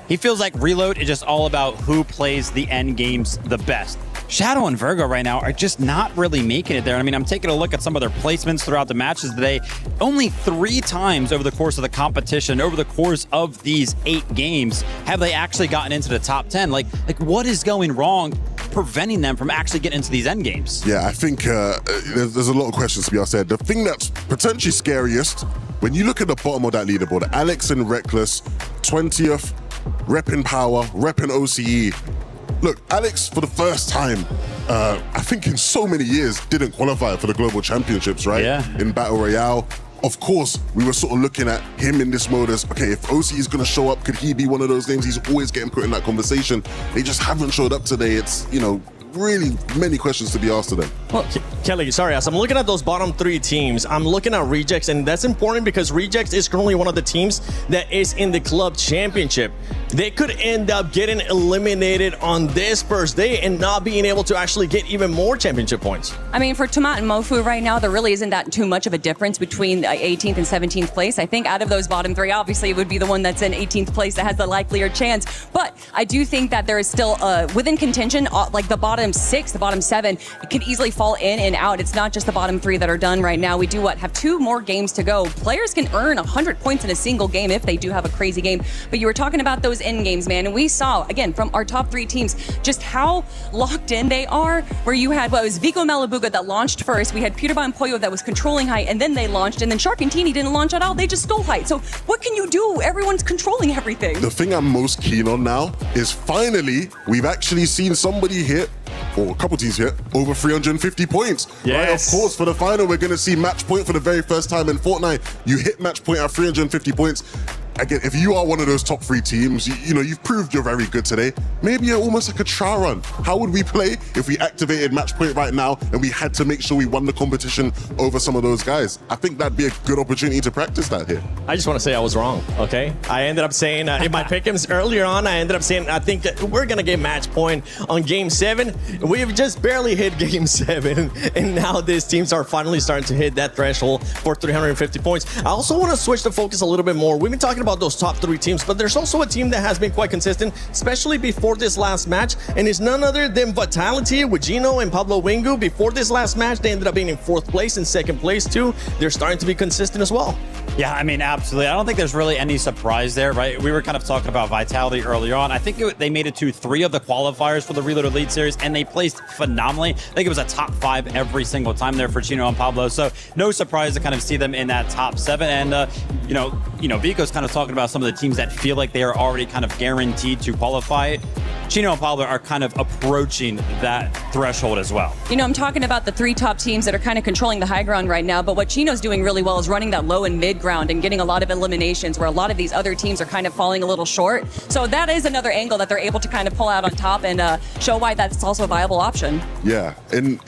he feels like Reload is just all about who plays the end games the best. Shadow and Virgo right now are just not really making it there. I mean, I'm taking a look at some of their placements throughout the matches today. Only 3 times over the course of the competition, over the course of these 8 games, have they actually gotten into the top 10. Like what is going wrong preventing them from actually getting into these end games? Yeah, I think there's a lot of questions to be asked there. The thing that's potentially scariest, when you look at the bottom of that leaderboard, Alex and Reckless, 20th, repping Power, repping OCE. Look, Alex, for the first time, I think in so many years, didn't qualify for the Global Championships, right? Yeah. In Battle Royale. Of course, we were sort of looking at him in this mode as, okay, if OC is going to show up, could he be one of those names? He's always getting put in that conversation. They just haven't showed up today. It's, really many questions to be asked today. Well, Kelly, sorry, as I'm looking at those bottom 3 teams, I'm looking at Rejects, and that's important because Rejects is currently one of the teams that is in the club championship. They could end up getting eliminated on this first day and not being able to actually get even more championship points. I mean, for Tomat and Mofu right now, there really isn't that too much of a difference between 18th and 17th place. I think out of those bottom 3, obviously it would be the one that's in 18th place that has the likelier chance. But I do think that there is still within contention, like the bottom 6, the bottom 7, it could easily fall in and out. It's not just the bottom 3 that are done right now. We do have 2 more games to go. Players can earn 100 points in a single game if they do have a crazy game. But you were talking about those end games, man, and we saw again from our top 3 teams just how locked in they are. Where you had it was Vico and Malabuga that launched first. We had Peterborough and Pollo that was controlling height, and then they launched, and then Shark and Teeny didn't launch at all. They just stole height. So what can you do? Everyone's controlling everything. The thing I'm most keen on now is finally we've actually seen somebody hit, or a couple teams hit, over 350 points. Yes. Right? Of course, for the final, we're going to see match point for the very first time in Fortnite. You hit match point at 350 points. again, if you are one of those top 3 teams, you know, you've proved you're very good today. Maybe you're almost like a trial run. How would we play if we activated match point right now and we had to make sure we won the competition over some of those guys? I think that'd be a good opportunity to practice that here. I just want to say I was wrong, okay? I ended up saying, in my pick'ems earlier on, I ended up saying, I think that we're going to get match point on Game 7. We've just barely hit Game 7, and now these teams are finally starting to hit that threshold for 350 points. I also want to switch the focus a little bit more. We've been talking about those top 3 teams, but there's also a team that has been quite consistent, especially before this last match, and it's none other than Vitality with Gino and Pablo Wingu. Before this last match, they ended up being in 4th place and 2nd place too. They're starting to be consistent as well. Yeah, I mean, absolutely. I don't think there's really any surprise there, right? We were kind of talking about Vitality earlier on. I think they made it to 3 of the qualifiers for the Reloaded Elite Series, and they placed phenomenally. I think it was a top 5 every single time there for Chino and Pablo. So no surprise to kind of see them in that top 7. And, you know, Vico's kind of talking about some of the teams that feel like they are already kind of guaranteed to qualify. Chino and Pablo are kind of approaching that threshold as well. You know, I'm talking about the 3 top teams that are kind of controlling the high ground right now, but what Chino's doing really well is running that low and mid ground and getting a lot of eliminations where a lot of these other teams are kind of falling a little short. So that is another angle that they're able to kind of pull out on top and show why that's also a viable option. Yeah, and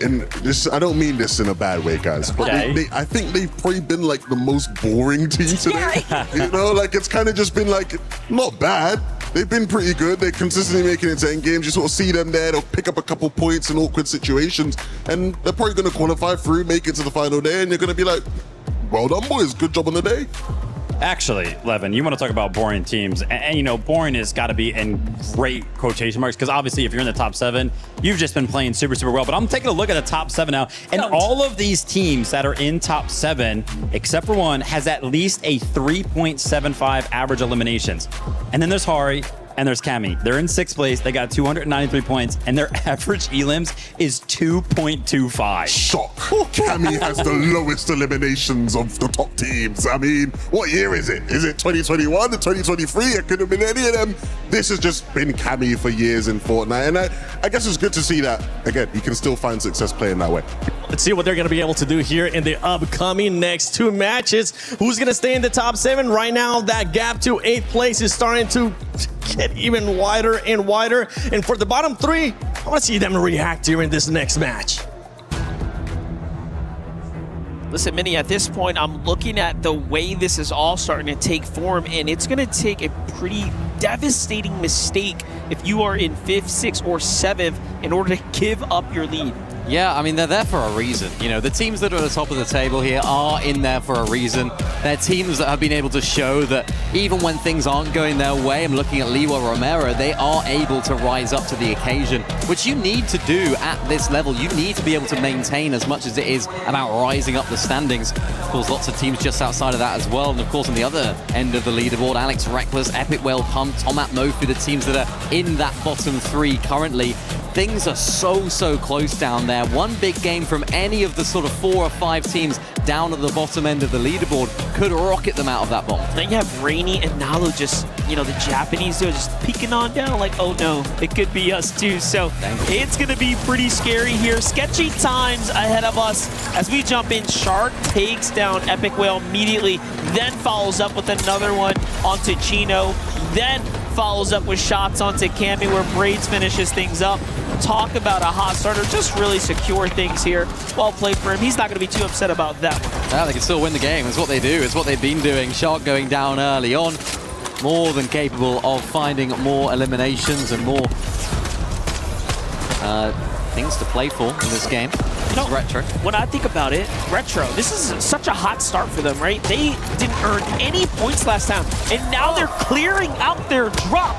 this, I don't mean this in a bad way, guys, but I think they've probably been like the most boring team today. You know, like it's kind of just been like, not bad. They've been pretty good. They're consistently making it to end games. You sort of see them there. They'll pick up a couple points in awkward situations, and they're probably going to qualify through, make it to the final day, and you're going to be like, well done, boys. Good job on the day. Actually, Levin, you want to talk about boring teams, and you know, boring has got to be in great quotation marks, because obviously if you're in the top 7, you've just been playing super, super well. But I'm taking a look at the top 7 now, and all of these teams that are in top 7, except for one, has at least a 3.75 average eliminations. And then there's Hari, and there's Cammy. They're in 6th place. They got 293 points, and their average elims is 2.25. Shock. Cammy has the lowest eliminations of the top teams. I mean, what year is it? Is it 2021 or 2023? It could have been any of them. This has just been Cammy for years in Fortnite, and I guess it's good to see that, again, you can still find success playing that way. Let's see what they're going to be able to do here in the upcoming next 2 matches. Who's going to stay in the top 7? Right now, that gap to 8th place is starting to get even wider and wider. And for the bottom 3, I want to see them react here in this next match. Listen, Minnie, at this point, I'm looking at the way this is all starting to take form, and it's going to take a pretty devastating mistake if you are in 5th, 6th, or 7th in order to give up your lead. Yeah, I mean, they're there for a reason. You know, the teams that are at the top of the table here are in there for a reason. They're teams that have been able to show that even when things aren't going their way, I'm looking at Liwa Romero, they are able to rise up to the occasion, which you need to do at this level. You need to be able to maintain as much as it is about rising up the standings. Of course, lots of teams just outside of that as well. And of course, on the other end of the leaderboard, Alex Reckless, Epic Whale Pump, Tomat Mofu, the teams that are in that bottom 3 currently. Things are so close down there. One big game from any of the sort of 4 or 5 teams down at the bottom end of the leaderboard could rocket them out of that bomb. Then you have Rainy and Nalu just, you know, the Japanese, they're just peeking on down like, oh no, it could be us too. So it's going to be pretty scary here. Sketchy times ahead of us as we jump in. Shark takes down Epic Whale immediately, then follows up with another one onto Chino, then follows up with shots onto Cammy where Braids finishes things up. Talk about a hot starter, just really secure things here. Well played for him. He's not going to be too upset about that one. Yeah, they can still win the game. It's what they do. It's what they've been doing. Shark going down early on. More than capable of finding more eliminations and more things to play for in this game. No, Retro. When I think about it, Retro, this is such a hot start for them, right? They didn't earn any points last time, and now they're clearing out their drop.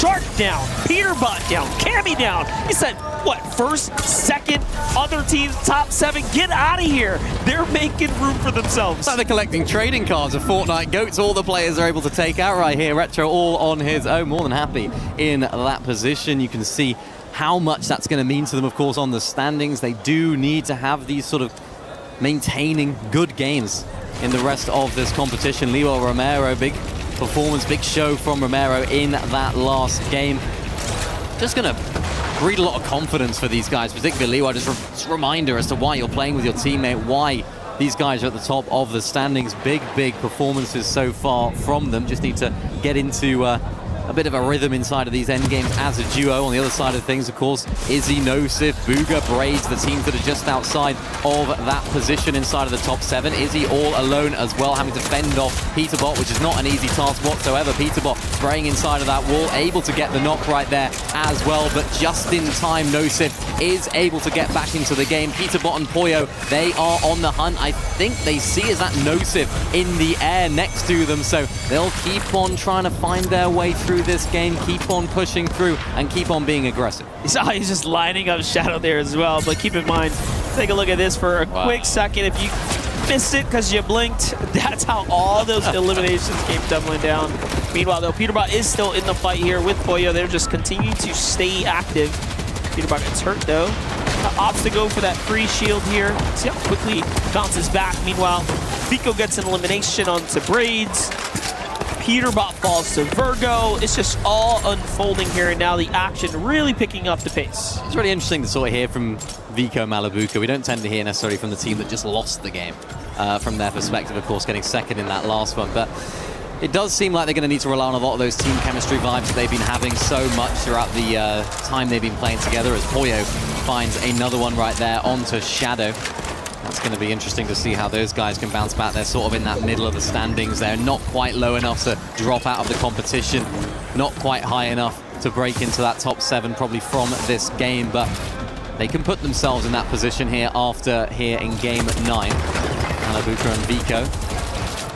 Shark down, Peterbot down, Cammy down. He said, what, 1st, 2nd, other teams, top 7, get out of here. They're making room for themselves. It's like they're collecting trading cards of Fortnite Goats. All the players are able to take out right here. Retro all on his own, more than happy in that position. You can see how much that's going to mean to them, of course, on the standings. They do need to have these sort of maintaining good games in the rest of this competition. Leo Romero, big performance, big show from Romero in that last game. Just going to breed a lot of confidence for these guys, particularly Leo. Just a reminder as to why you're playing with your teammate, why These guys are at the top of the standings. Big performances so far from them. Just need to get into a bit of a rhythm inside of these end games as a duo. On the other side of things, of course, Izzy, Nosif, Booga, Braids, the teams that are just outside of that position inside of the top 7. Izzy all alone as well, having to fend off Peterbot, which is not an easy task whatsoever. Peterbot spraying inside of that wall, able to get the knock right there as well, but just in time, Nosif is able to get back into the game. Peterbot and Poyo, they are on the hunt. I think they see is that Nosif in the air next to them, so they'll keep on trying to find their way through this game, keep on pushing through, and keep on being aggressive. He's just lining up Shadow there as well, but keep in mind, take a look at this for a quick second. If you missed it because you blinked, that's how all those eliminations came tumbling down. Meanwhile, though, Peterbot is still in the fight here with Poyo. They're just continuing to stay active. Peterbot gets hurt, though. Opts to go for that free shield here. See how quickly bounces back. Meanwhile, Vico gets an elimination onto Braids. Peterbot falls to Virgo. It's just all unfolding here, and now the action really picking up the pace. It's really interesting to sort of hear from Vico Malabuka. We don't tend to hear necessarily from the team that just lost the game. From their perspective, of course, getting second in that last one. But it does seem like they're going to need to rely on a lot of those team chemistry vibes that they've been having so much throughout the time they've been playing together, as Poyo finds another one right there onto Shadow. That's going to be interesting to see how those guys can bounce back. They're sort of in that middle of the standings. They're not quite low enough to drop out of the competition, not quite high enough to break into that top 7 probably from this game, but they can put themselves in that position here after here in game 9. Malabuka and Vico,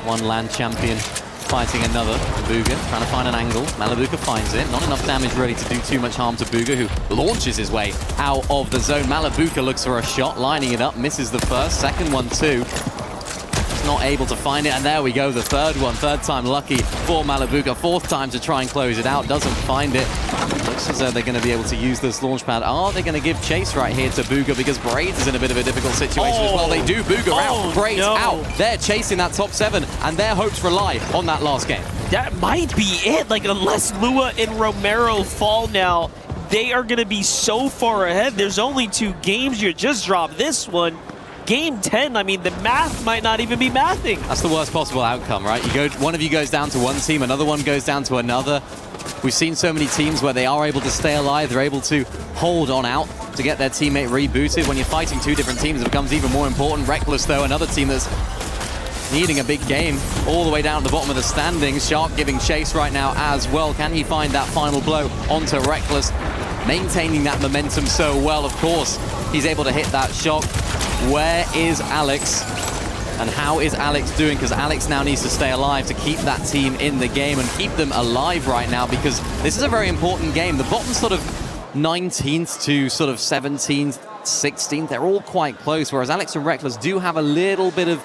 one land champion fighting another. Booga trying to find an angle. Malabuka finds it. Not enough damage really to do too much harm to Booga, who launches his way out of the zone. Malabuka looks for a shot, lining it up, misses the first, second one too. Just not able to find it, and there we go, the third one. Third time lucky for Malabuka. Fourth time to try and close it out, doesn't find it. Looks as though they're going to be able to use this launch pad. Are they going to give chase right here to Booga, because Braids is in a bit of a difficult situation as well. They do. Booga out, Braids out. They're chasing that top 7, and their hopes rely on that last game. That might be it. Like, unless Lua and Romero fall now, they are going to be so far ahead. There's only 2 games. You just dropped this one. Game 10, I mean, the math might not even be mathing. That's the worst possible outcome, right? One of you goes down to one team, another one goes down to another. We've seen so many teams where they are able to stay alive, they're able to hold on out to get their teammate rebooted. When you're fighting 2 different teams, it becomes even more important. Reckless, though, another team that's needing a big game all the way down at the bottom of the standings. Shark giving chase right now as well. Can he find that final blow onto Reckless? Maintaining that momentum so well, of course. He's able to hit that shot. Where is Alex? And how is Alex doing? Because Alex now needs to stay alive to keep that team in the game and keep them alive right now, because this is a very important game. The bottom sort of 19th to sort of 17th, 16th, they're all quite close, whereas Alex and Reckless do have a little bit of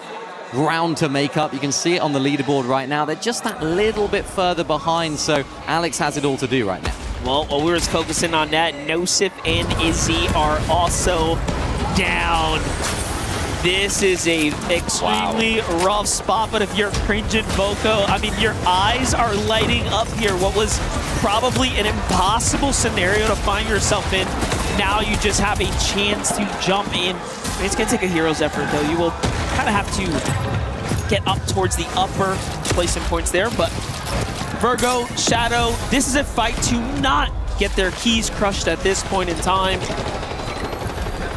ground to make up. You can see it on the leaderboard right now. They're just that little bit further behind, so Alex has it all to do right now. Well, while we were just focusing on that, Nosif and Izzy are also down. This is a extremely rough spot, but if you're cringing Boko, I mean, your eyes are lighting up here. What was probably an impossible scenario to find yourself in, now you just have a chance to jump in. I mean, it's gonna take a hero's effort, though. You will kind of have to get up towards the upper placing points there, but Virgo, Shadow, this is a fight to not get their keys crushed at this point in time.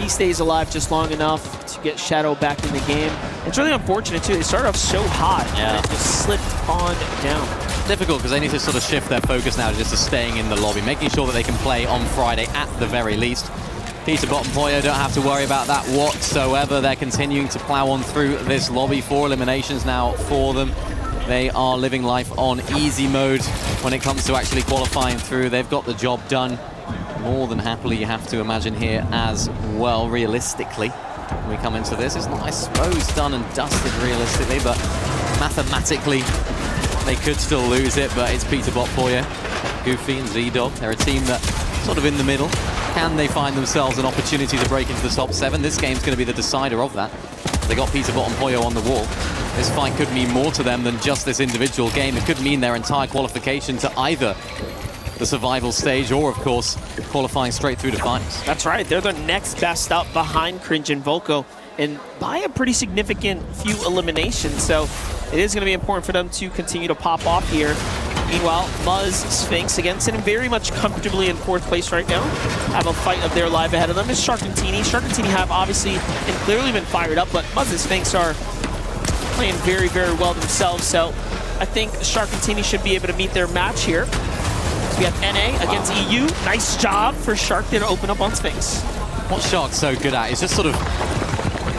He stays alive just long enough to get Shadow back in the game. It's really unfortunate, too. They started off so hot, and it just slipped on down. Difficult, because they need to sort of shift their focus now just to staying in the lobby, making sure that they can play on Friday at the very least. Peterbot and Poyo don't have to worry about that whatsoever. They're continuing to plow on through this lobby. 4 eliminations now for them. They are living life on easy mode when it comes to actually qualifying through. They've got the job done more than happily, you have to imagine here as well. Realistically, when we come into this, it's not, I suppose, done and dusted realistically, but mathematically they could still lose it. But it's Peterbot, Poyo, Goofy and Z-Dog. They're a team that sort of in the middle. Can they find themselves an opportunity to break into the top 7? This game's going to be the decider of that. They got Peterbot and Poyo on the wall. This fight could mean more to them than just this individual game. It could mean their entire qualification to either the survival stage, or of course, qualifying straight through to finals. That's right. They're the next best up behind Cringe and Volko, and by a pretty significant few eliminations. So it is going to be important for them to continue to pop off here. Meanwhile, Muzz, Sphinx, again, sitting very much comfortably in 4th place right now. Have a fight of their life ahead of them. Is Shark and Teeny. Shark and Teeny have obviously and clearly been fired up, but Muzz and Sphinx are playing very, very well themselves. So I think Shark and Teeny should be able to meet their match here. So we have NA against EU. Nice job for Shark there to open up on Sphinx. What Shark's so good at is just sort of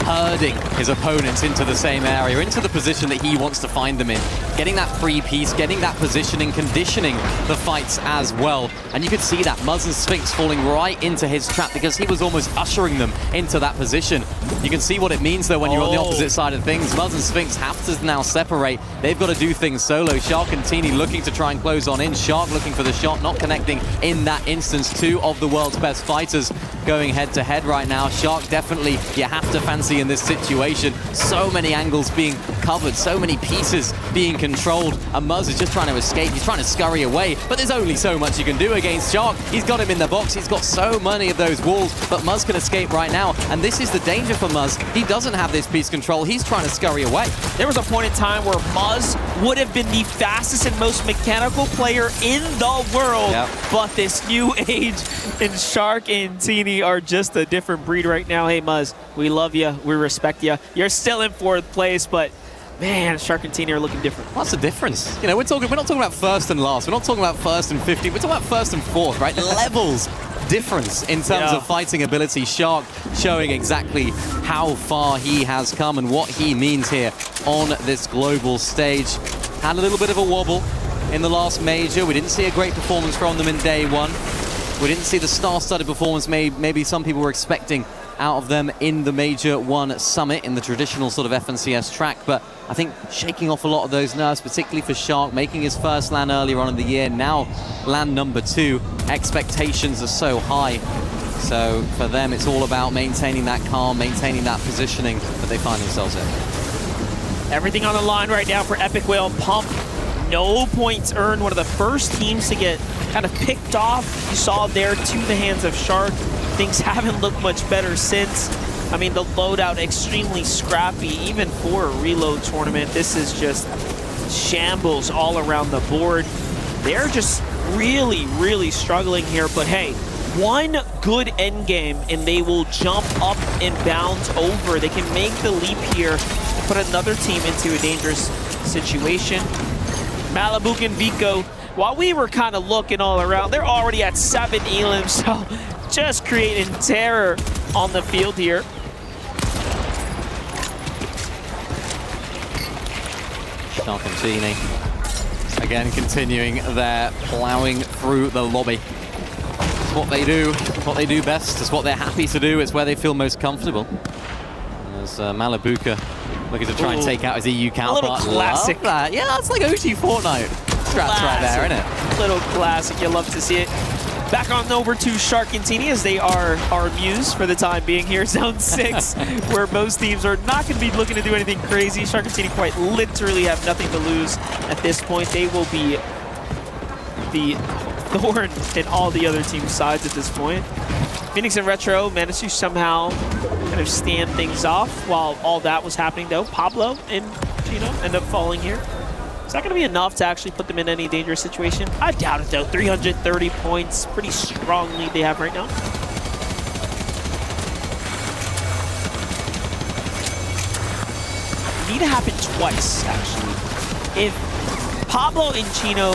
herding his opponents into the same area, into the position that he wants to find them in. Getting that free piece, getting that positioning, conditioning the fights as well. And you could see that Muzz and Sphinx falling right into his trap because he was almost ushering them into that position. You can see what it means though when you're on the opposite side of things. Muzz and Sphinx have to now separate. They've got to do things solo. Shark and Teeny looking to try and close on in. Shark looking for the shot, not connecting in that instance. 2 of the world's best fighters going head to head right now. Shark definitely, you have to fancy in this situation. So many angles being covered, so many pieces being controlled, and Muzz is just trying to escape. He's trying to scurry away, but there's only so much you can do against Shark. He's got him in the box. He's got so many of those walls, but Muzz can escape right now, and this is the danger for Muzz. He doesn't have this piece control. He's trying to scurry away. There was a point in time where Muzz would have been the fastest and most mechanical player in the world, but this new age and Shark and Teeny are just a different breed right now. Hey Muzz, we love you, we respect you. You're still in 4th place, but man, Shark and Teeny are looking different. What's the difference? You know, we're not talking about 1st and last. We're not talking about 1st and 50. We're talking about 1st and 4th, right? Levels difference in terms of fighting ability. Shark showing exactly how far he has come and what he means here on this global stage. Had a little bit of a wobble in the last major. We didn't see a great performance from them in day 1. We didn't see the star-studded performance maybe some people were expecting out of them in the Major 1 Summit in the traditional sort of FNCS track, but I think shaking off a lot of those nerves, particularly for Shark, making his first LAN earlier on in the year, now LAN number 2. Expectations are so high. So for them, it's all about maintaining that calm, maintaining that positioning that they find themselves in. Everything on the line right now for Epic Whale Pump. No points earned. One of the first teams to get kind of picked off. You saw there to the hands of Shark. Things haven't looked much better since. I mean, the loadout extremely scrappy, even for a reload tournament. This is just shambles all around the board. They're just really, really struggling here. But hey, one good end game and they will jump up and bounce over. They can make the leap here and put another team into a dangerous situation. Malibu and Vico, while we were kind of looking all around, they're already at 7 elims, so just creating terror on the field here. Shark and Teeny, again, continuing their plowing through the lobby. It's what they do best. It's what they're happy to do. It's where they feel most comfortable. There's Malabuka looking to try and take out his EU counterpart. A little classic. Love that. Yeah, that's like OG Fortnite. Straps right there, isn't it? Little classic. You love to see it. Back on over to Shark and Teeny as they are our muse for the time being here. Zone 6, where most teams are not going to be looking to do anything crazy. Shark and Teeny quite literally have nothing to lose at this point. They will be the thorn in all the other team's sides at this point. Phoenix and Retro managed to somehow kind of stand things off while all that was happening, though. Pablo and Chino end up falling here. Is that going to be enough to actually put them in any dangerous situation? I doubt it, though. 330 points, pretty strong lead they have right now. Need to happen twice, actually. If Pablo and Chino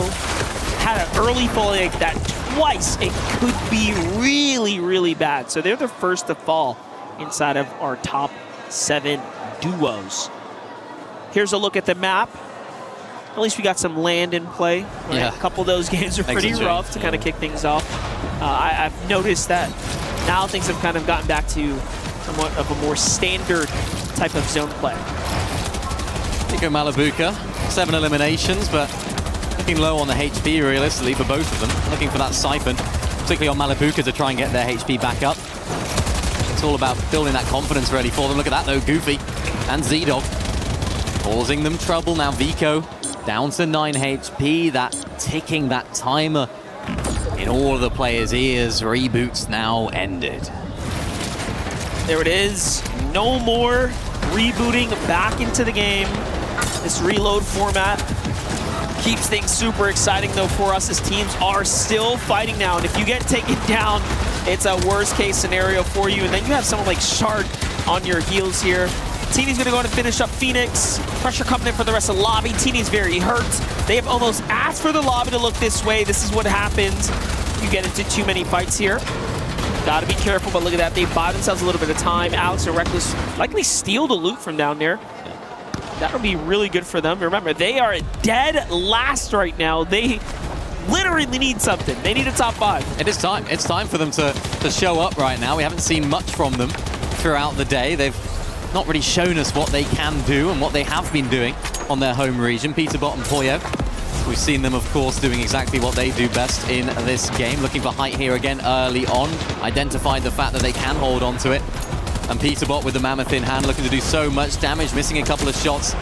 had an early fall like that twice, it could be really, really bad. So they're the first to fall inside of our top 7 duos. Here's a look at the map. At least we got some land in play. Right? Yeah. A couple of those games are pretty rough to kind of kick things off. I've noticed that now things have kind of gotten back to somewhat of a more standard type of zone play. Nico Malabuka, 7 eliminations, but looking low on the HP realistically for both of them. Looking for that siphon, particularly on Malabuka to try and get their HP back up. It's all about building that confidence ready for them. Look at that though, Goofy and Z-Dog causing them trouble. Now Vico down to 9 HP, that ticking, that timer in all of the players' ears. Reboots now ended. There it is. No more rebooting back into the game. This reload format keeps things super exciting though for us as teams are still fighting now. And if you get taken down, it's a worst case scenario for you. And then you have someone like Shark on your heels here. Teeny's gonna go in and finish up Phoenix. Pressure coming in for the rest of the lobby. Teeny's very hurt. They have almost asked for the lobby to look this way. This is what happens. You get into too many fights here. Gotta be careful, but look at that. They buy themselves a little bit of time. Alex and Reckless likely steal the loot from down there. That'll be really good for them. Remember, they are dead last right now. They literally need something. They need a top 5. It is time. It's time for them to show up right now. We haven't seen much from them throughout the day. They've not really shown us what they can do and what they have been doing on their home region. Peterbot and Poyo. We've seen them, of course, doing exactly what they do best in this game. Looking for height here again early on. Identified the fact that they can hold on to it. And Peterbot with the Mammoth in hand, looking to do so much damage, missing a couple of shots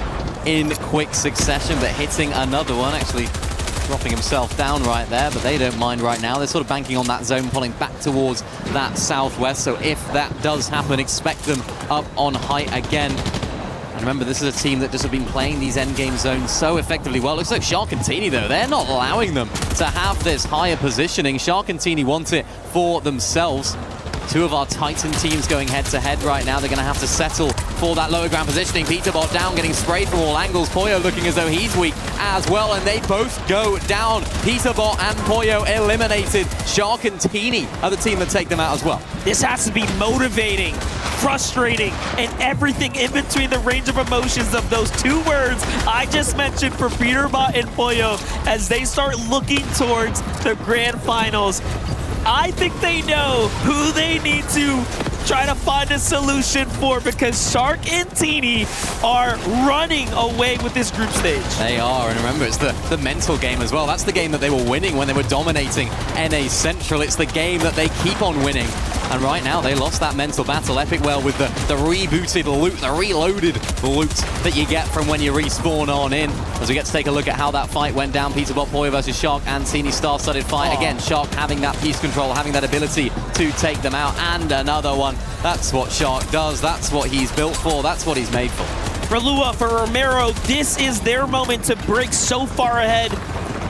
in quick succession, but hitting another one, actually dropping himself down right there, but they don't mind right now. They're sort of banking on that zone, pulling back towards that southwest. So if that does happen, expect them up on height again. And remember, this is a team that just have been playing these endgame zones so effectively well. Looks like Shark and Teeny, though, they're not allowing them to have this higher positioning. Shark and Teeny want it for themselves. Two of our Titan teams going head-to-head right now. They're going to have to settle for that lower ground positioning. Peterbot down, getting sprayed from all angles. Poyo looking as though he's weak as well, and they both go down. Peterbot and Poyo eliminated. Shark and Teeny are the team that take them out as well. This has to be motivating, frustrating, and everything in between the range of emotions of those two words I just mentioned for Peterbot and Poyo as they start looking towards the grand finals. I think they know who they need to try to find a solution for, because Shark and Teeny are running away with this group stage. They are, and remember, it's the mental game as well. That's the game that they were winning when they were dominating NA Central. It's the game that they keep on winning. And right now, they lost that mental battle. Epic well with the rebooted loot, the reloaded loot that you get from when you respawn on in. As we get to take a look at how that fight went down. Peterbot Poyo versus Shark and Teeny, star-studded fight. Again, Shark having that piece control, having that ability to take them out. And another one. That's what Shark does. That's what he's built for. That's what he's made for. For Lua, for Romero, this is their moment to break so far ahead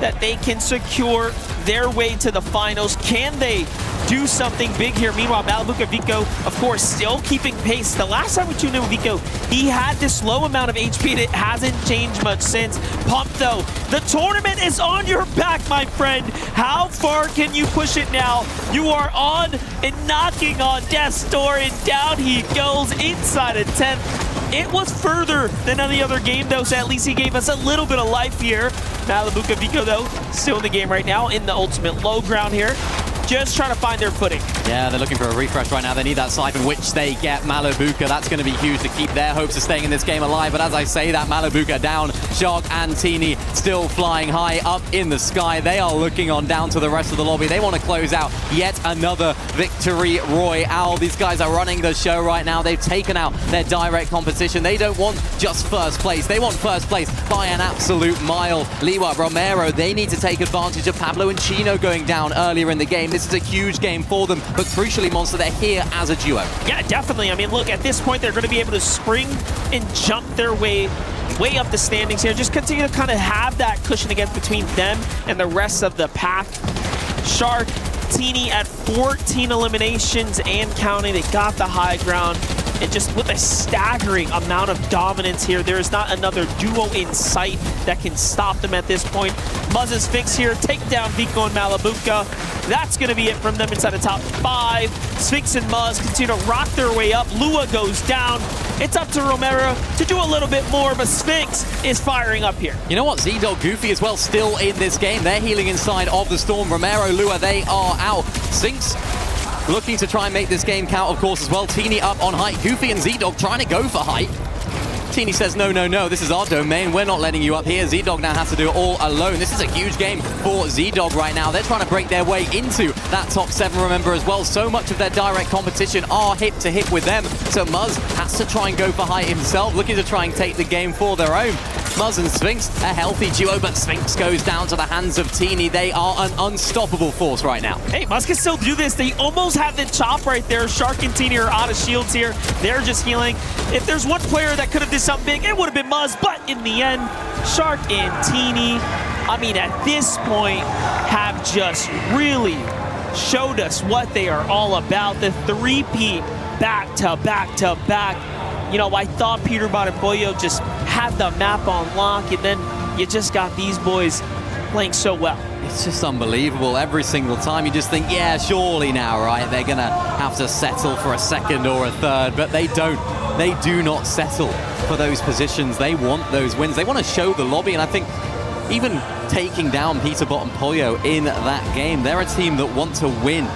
that they can secure their way to the finals. Can they do something big here? Meanwhile, Malabuka Vico, of course, still keeping pace. The last time we tuned in with Vico, he had this low amount of HP, and it hasn't changed much since. Pump, though, the tournament is on your back, my friend. How far can you push it now? You are on and knocking on death's door, and down he goes inside a 10th. It was further than any other game, though, so at least he gave us a little bit of life here. Malabuka Vico, though, still in the game right now, in the ultimate low ground here. Just trying to find their footing. Yeah, they're looking for a refresh right now. They need that siphon, which they get. Malabuka, that's going to be huge to keep their hopes of staying in this game alive. But as I say that, Malabuka down. Shark and Teeny still flying high up in the sky. They are looking on down to the rest of the lobby. They want to close out yet another victory royale. These guys are running the show right now. They've taken out their direct competition. They don't want just first place. They want first place by an absolute mile. Liwa, Romero, they need to take advantage of Pablo and Chino going down earlier in the game. This is a huge game for them, but crucially, Monster, they're here as a duo. Yeah, definitely. I mean, look, at this point, they're going to be able to spring and jump their way up the standings here. Just continue to kind of have that cushion again between them and the rest of the pack. Shark, Teeny at 14 eliminations and counting. They got the high ground. And just with a staggering amount of dominance here, there is not another duo in sight that can stop them at this point. Muzz's fix here, take down Vico and Malabuka. That's going to be it from them inside the top 5. Sphinx and Muzz continue to rock their way up. Lua goes down. It's up to Romero to do a little bit more, but Sphinx is firing up here. You know what? Z-Dog, Goofy as well, still in this game. They're healing inside of the Storm. Romero, Lua, they are out. Sphinx looking to try and make this game count, of course, as well. Teeny up on height. Goofy and Z-Dog trying to go for height. Teeny says, no, no, no, this is our domain. We're not letting you up here. Z-Dog now has to do it all alone. This is a huge game for Z-Dog right now. They're trying to break their way into that top 7, remember, as well. So much of their direct competition are hip-to-hip with them. So Muzz has to try and go for height himself, looking to try and take the game for their own. Muzz and Sphinx, a healthy duo, but Sphinx goes down to the hands of Teeny. They are an unstoppable force right now. Hey, Muzz can still do this. They almost have the chop right there. Shark and Teeny are out of shields here. They're just healing. If there's one player that could have did something big, it would have been Muzz, but in the end, Shark and Teeny, I mean, at this point, have just really showed us what they are all about. The three-peat back to back to back. You know, I thought Peterbot and Pollo just had the map on lock, and then you just got these boys playing so well. It's just unbelievable. Every single time you just think, yeah, surely now, right? They're going to have to settle for a second or a third, but they don't. They do not settle for those positions. They want those wins. They want to show the lobby, and I think even taking down Peterbot and Pollo in that game, they're a team that want to win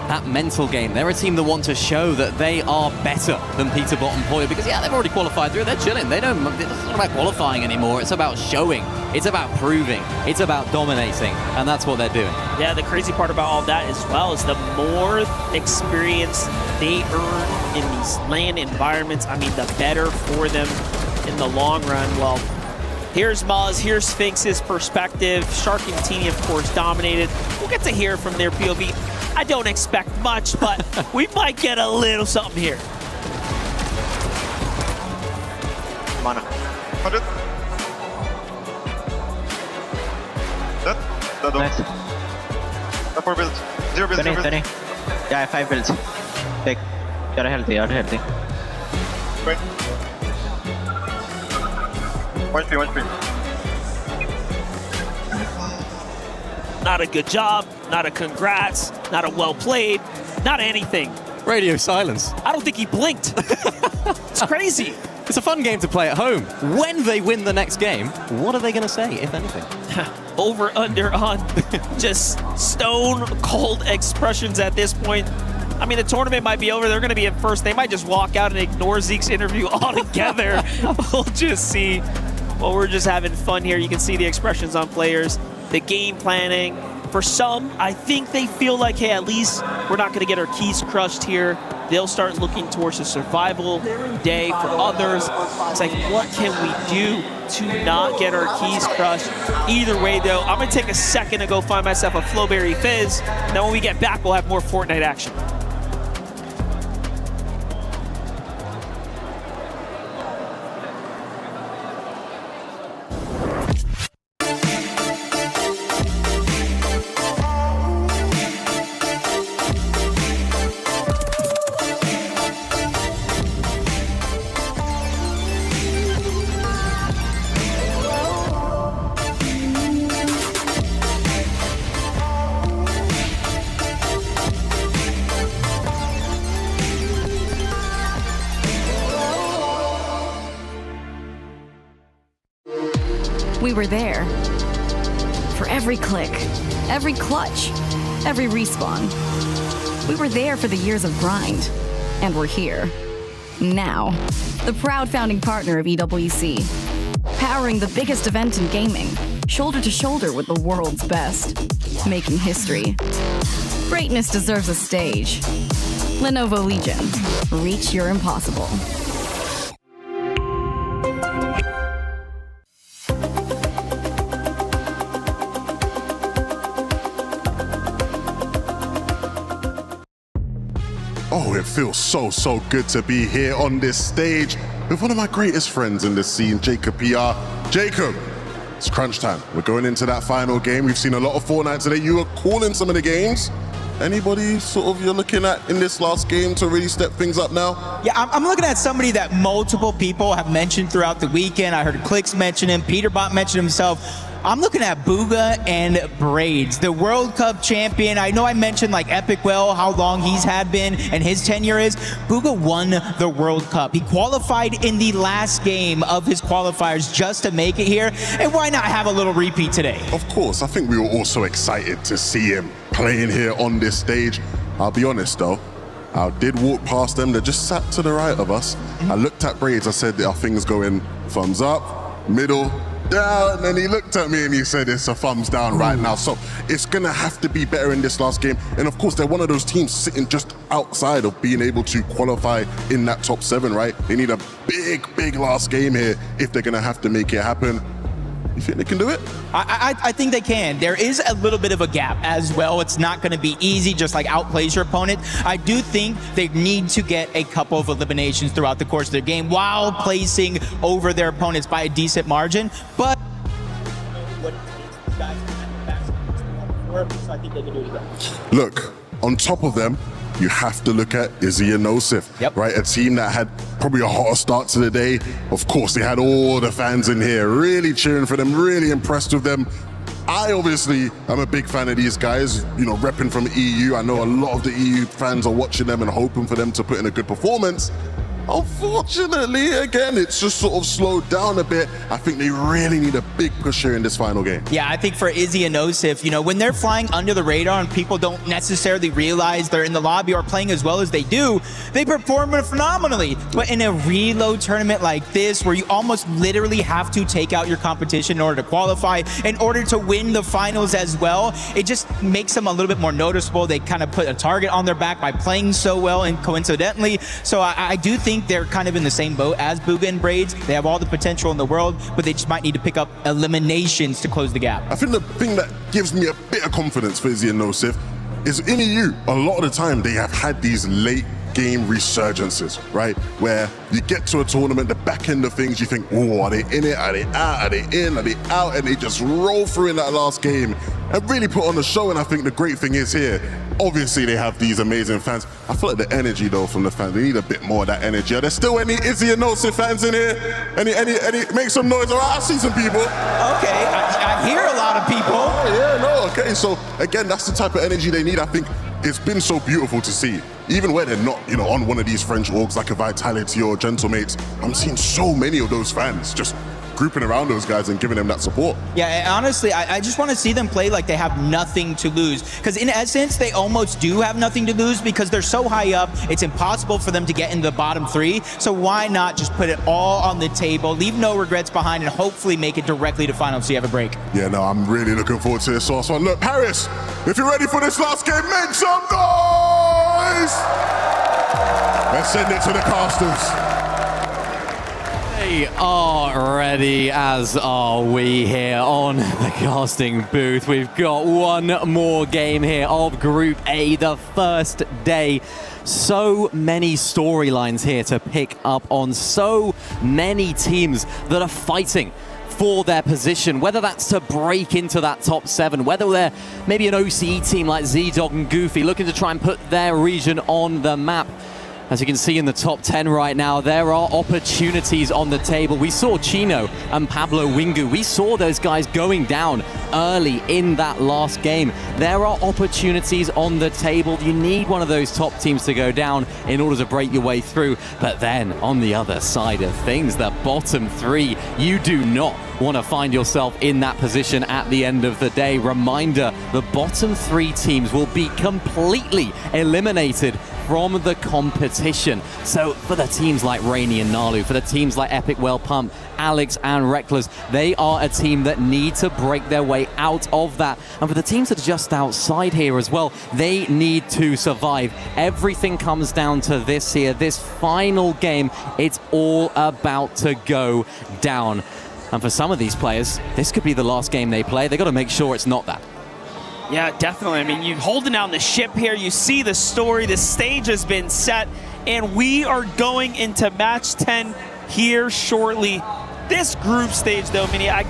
that mental game. They're a team that want to show that they are better than Peterbot and Pollo because, yeah, they've already qualified through. They're chilling. It's not about qualifying anymore. It's about showing. It's about proving. It's about dominating. And that's what they're doing. Yeah, the crazy part about all that as well is the more experience they earn in these LAN environments, I mean, the better for them in the long run. Well, here's Muzz, here's Sphinx's perspective. Shark and Teeny, of course, dominated. We'll get to hear from their POV. I don't expect much, but we might get a little something here. Mana? 100. Dead? Dead. Nice. 4 builds. 0 builds. 20. Yeah, I have 5 builds. Take. You're healthy, you're healthy. Wait. 1 HP. Not a good job, not a congrats, not a well played, not anything. Radio silence. I don't think he blinked. It's crazy. It's a fun game to play at home. When they win the next game, what are they going to say, if anything? Over, under, on. Just stone cold expressions at this point. I mean, the tournament might be over. They're going to be in first. They might just walk out and ignore Zeke's interview altogether. We'll just see. Well, we're just having fun here. You can see the expressions on players, the game planning. For some, I think they feel like, hey, at least we're not going to get our keys crushed here. They'll start looking towards a survival day. For others, it's like, what can we do to not get our keys crushed? Either way, though, I'm going to take a second to go find myself a Flowberry Fizz. Then when we get back, we'll have more Fortnite action. We were there. For every click, every clutch, every respawn. We were there for the years of grind. And we're here. Now. The proud founding partner of EWC. Powering the biggest event in gaming. Shoulder to shoulder with the world's best. Making history. Greatness deserves a stage. Lenovo Legion. Reach your impossible. Oh, it feels so good to be here on this stage with one of my greatest friends in this scene, Jacob PR. Jacob, it's crunch time. We're going into that final game. We've seen a lot of Fortnite today. You were calling some of the games. Anybody sort of you're looking at in this last game to really step things up now? Yeah, I'm looking at somebody that multiple people have mentioned throughout the weekend. I heard Clicks mention him, Peterbot mentioned himself. I'm looking at Bugha and Braids, the World Cup champion. I know I mentioned like Epic Well, how long he's had been and his tenure is. Bugha won the World Cup. He qualified in the last game of his qualifiers just to make it here. And why not have a little repeat today? Of course, I think we were also excited to see him playing here on this stage. I'll be honest though, I did walk past them. They just sat to the right of us. I looked at Braids, I said, are things going thumbs up, middle, down, and he looked at me and he said, it's a thumbs down right now. So it's going to have to be better in this last game. And of course, they're one of those teams sitting just outside of being able to qualify in that top 7, right? They need a big last game here if they're going to have to make it happen. You think they can do it? I think they can. There is a little bit of a gap as well. It's not going to be easy, just like outplays your opponent. I do think they need to get a couple of eliminations throughout the course of their game while placing over their opponents by a decent margin. But I think they can do it again. Look, on top of them, you have to look at Izzy and Nosif, right? A team that had probably a hotter start to the day. Of course, they had all the fans in here really cheering for them, really impressed with them. I obviously am a big fan of these guys, you know, repping from EU. I know a lot of the EU fans are watching them and hoping for them to put in a good performance. Unfortunately, again, it's just sort of slowed down a bit. I think they really need a big push here in this final game. Yeah, I think for Izzy and Nosif, you know, when they're flying under the radar and people don't necessarily realize they're in the lobby or playing as well as they do, they perform phenomenally. But in a reload tournament like this, where you almost literally have to take out your competition in order to qualify, in order to win the finals as well, it just makes them a little bit more noticeable. They kind of put a target on their back by playing so well and coincidentally. So I do think they're kind of in the same boat as Bugha and Braids. They have all the potential in the world, but they just might need to pick up eliminations to close the gap. I think the thing that gives me a bit of confidence for Izzy and Nosif is in EU, a lot of the time they have had these late game resurgences, right? Where you get to a tournament, the back end of things, you think, oh, are they in it? Are they out? Are they in? Are they out? And they just roll through in that last game and really put on the show. And I think the great thing is here, obviously they have these amazing fans. I feel like the energy though from the fans, they need a bit more of that energy. Are there still any Izzy and Nosif fans in here? Any, make some noise. All right, I see some people. Okay, I hear a lot of people. Oh, yeah, no, okay. So again, that's the type of energy they need. I think it's been so beautiful to see. Even where they're not, you know, on one of these French orgs like a Vitality or Gentlemates, I'm seeing so many of those fans just grouping around those guys and giving them that support. Yeah, honestly, I just want to see them play like they have nothing to lose. Because in essence, they almost do have nothing to lose because they're so high up, it's impossible for them to get into the bottom 3. So why not just put it all on the table, leave no regrets behind, and hopefully make it directly to finals so you have a break. Yeah, no, I'm really looking forward to this last one. Look, Paris, if you're ready for this last game, make some noise! Let's send it to the casters. They are ready, as are we here on the casting booth. We've got one more game here of Group A, the first day. So many storylines here to pick up on, so many teams that are fighting for their position, whether that's to break into that top 7, whether they're maybe an OCE team like Z-Dog and Goofy looking to try and put their region on the map. As you can see in the top 10 right now, there are opportunities on the table. We saw Chino and Pablo Wingu. We saw those guys going down early in that last game. There are opportunities on the table. You need one of those top teams to go down in order to break your way through. But then on the other side of things, the bottom 3, you do not want to find yourself in that position at the end of the day. Reminder, the bottom 3 teams will be completely eliminated from the competition. So for the teams like Rainy and Nalu, for the teams like Epic Well Pump, Alex and Reckless, they are a team that need to break their way out of that. And for the teams that are just outside here as well, they need to survive. Everything comes down to this here, this final game. It's all about to go down. And for some of these players, this could be the last game they play. They've got to make sure it's not that. Yeah, definitely. I mean, you're holding down the ship here. You see the story. The stage has been set, and we are going into match 10 here shortly. This group stage, though, Minnie, I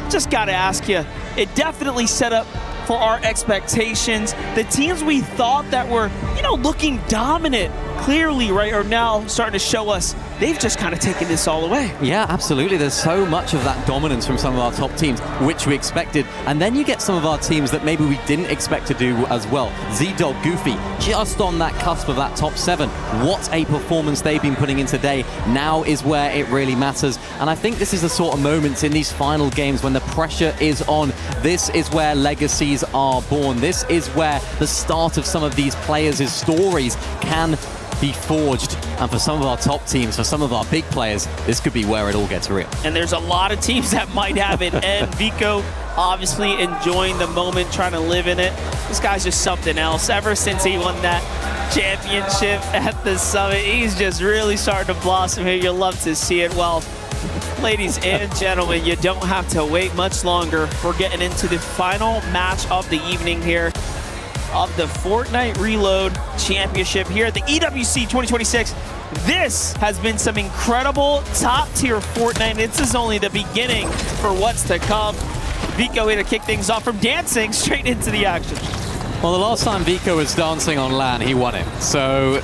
just gotta ask you, it definitely set up for our expectations. The teams we thought that were, you know, looking dominant clearly, right, are now starting to show us they've just kind of taken this all away. Yeah, absolutely. There's so much of that dominance from some of our top teams, which we expected. And then you get some of our teams that maybe we didn't expect to do as well. Z-Dog, Goofy, just on that cusp of that top 7. What a performance they've been putting in today. Now is where it really matters. And I think this is the sort of moments in these final games when the pressure is on. This is where legacies are born. This is where the start of some of these players' stories can be forged. And for some of our top teams, for some of our big players, this could be where it all gets real. And there's a lot of teams that might have it. And Vico obviously enjoying the moment, trying to live in it. This guy's just something else. Ever since he won that championship at the Summit, he's just really starting to blossom here. You'll love to see it. Well, ladies and gentlemen, you don't have to wait much longer. We're getting into the final match of the evening here of the Fortnite Reload Championship here at the EWC 2026. This has been some incredible top-tier Fortnite. This is only the beginning for what's to come. Vico here to kick things off from dancing straight into the action. Well, the last time Vico was dancing on LAN, he won it. So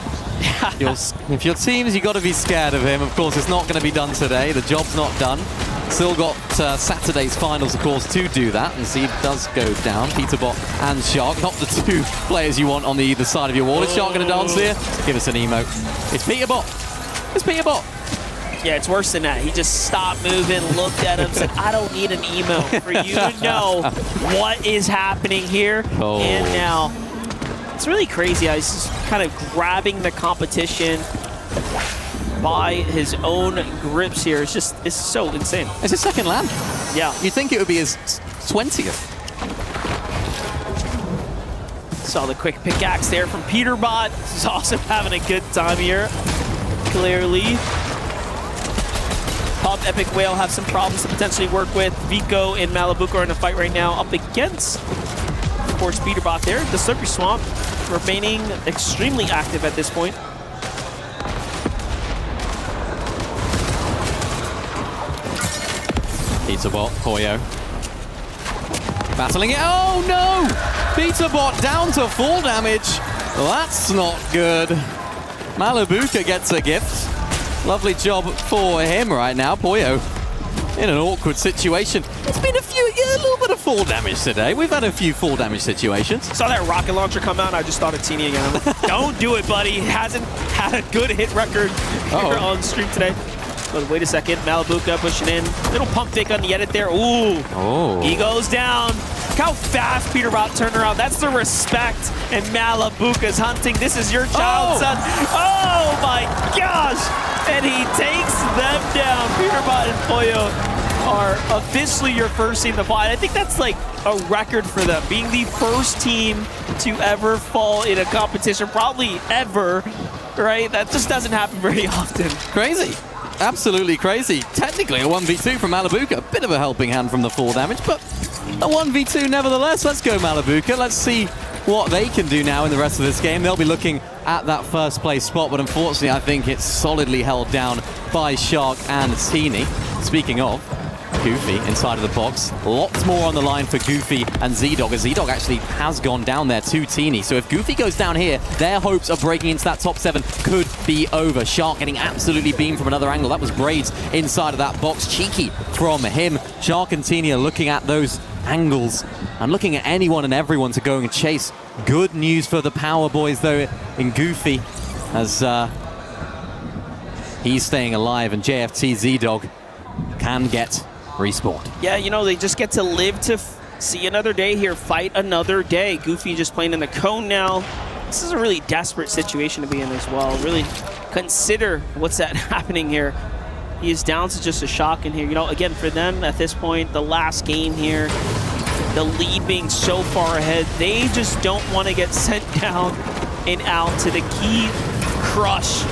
if your teams, you got to be scared of him. Of course, it's not going to be done today. The job's not done. Still got Saturday's finals, of course, to do that. And Seed does go down. Peterbot and Shark, not the two players you want on the either side of your wall. Is Shark going to dance here? Give us an emote. It's Peterbot. It's Peterbot. Yeah, it's worse than that. He just stopped moving, looked at him, said, I don't need an emo for you to know what is happening here and now. It's really crazy how he's just kind of grabbing the competition by his own grips here. It's so insane. It's his second LAN. Yeah. You'd think it would be his 20th. Saw the quick pickaxe there from Peterbot. He's also having a good time here, clearly. Pub Epic Whale have some problems to potentially work with. Vico and Malibuca are in a fight right now up against, of course, Peterbot there. The Slurpy Swamp remaining extremely active at this point. Peterbot, Koyo. Battling it. Oh no! Peterbot down to full damage. That's not good. Malibuca gets a gift. Lovely job for him right now. Poyo in an awkward situation. It's been a little bit of full damage today. We've had a few full damage situations. Saw that rocket launcher come out. I just thought of Teeny again. I'm like, don't do it, buddy. He hasn't had a good hit record here on stream today. But wait a second. Malibuca pushing in. Little pump fake on the edit there. Ooh. Oh. He goes down. Look how fast Peterbot turned around. That's the respect. And Malibuca's hunting. This is your child, son. Oh my gosh. And he takes them down. Peterbot and Poyo are officially your first team to fall. I think that's like a record for them, being the first team to ever fall in a competition, probably ever, right? That just doesn't happen very often. Crazy. Absolutely crazy. Technically a 1v2 from Malibuca. A bit of a helping hand from the full damage, but a 1v2 nevertheless. Let's go Malibuca. Let's see what they can do now in the rest of this game. They'll be looking at that first place spot, but unfortunately I think it's solidly held down by Shark and Teeny. Speaking of, Goofy inside of the box. Lots more on the line for Goofy and Z-Dog, as Z-Dog actually has gone down there to Teeny. So if Goofy goes down here, their hopes of breaking into that top 7 could be over. Shark getting absolutely beamed from another angle. That was Braids inside of that box. Cheeky from him. Shark and Teeny are looking at those angles and looking at anyone and everyone to go and chase. Good news for the Power Boys, though, in Goofy, as he's staying alive, and JFT Z-Dog can get respawned. Yeah, you know, they just get to live to see another day here, fight another day. Goofy just playing in the cone now. This is a really desperate situation to be in as well. Really consider what's happening here. He is down to just a shock in here. You know, again, for them at this point, the last game here, the lead being so far ahead, they just don't want to get sent down and out to the key crush.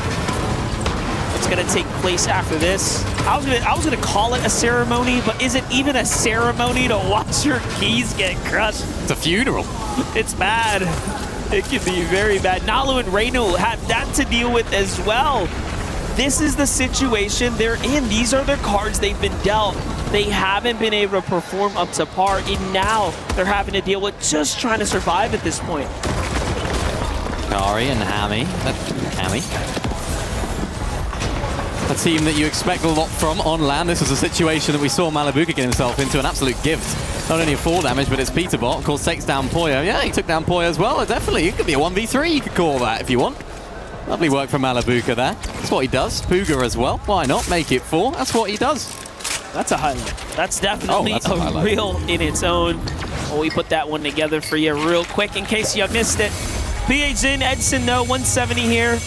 What's going to take place after this? I was gonna call it a ceremony, but is it even a ceremony to watch your keys get crushed? It's a funeral. It's bad. It can be very bad. Nalu and Reino have that to deal with as well. This is the situation they're in. These are the cards they've been dealt. They haven't been able to perform up to par, and now they're having to deal with just trying to survive at this point. Kari and Hammy. A team that you expect a lot from on LAN. This is a situation that we saw Malibuca get himself into, an absolute gift. Not only a full damage, but it's Peterbot. Of course, takes down Poyo. Yeah, he took down Poyo as well. Definitely, it could be a 1v3, you could call that if you want. Lovely work from Malibuca there. That's what he does. Puga as well. Why not? Make it 4. That's what he does. That's a highlight. That's definitely a reel in its own. Well, we put that one together for you real quick in case you missed it. PH in, Edson though, 170 here.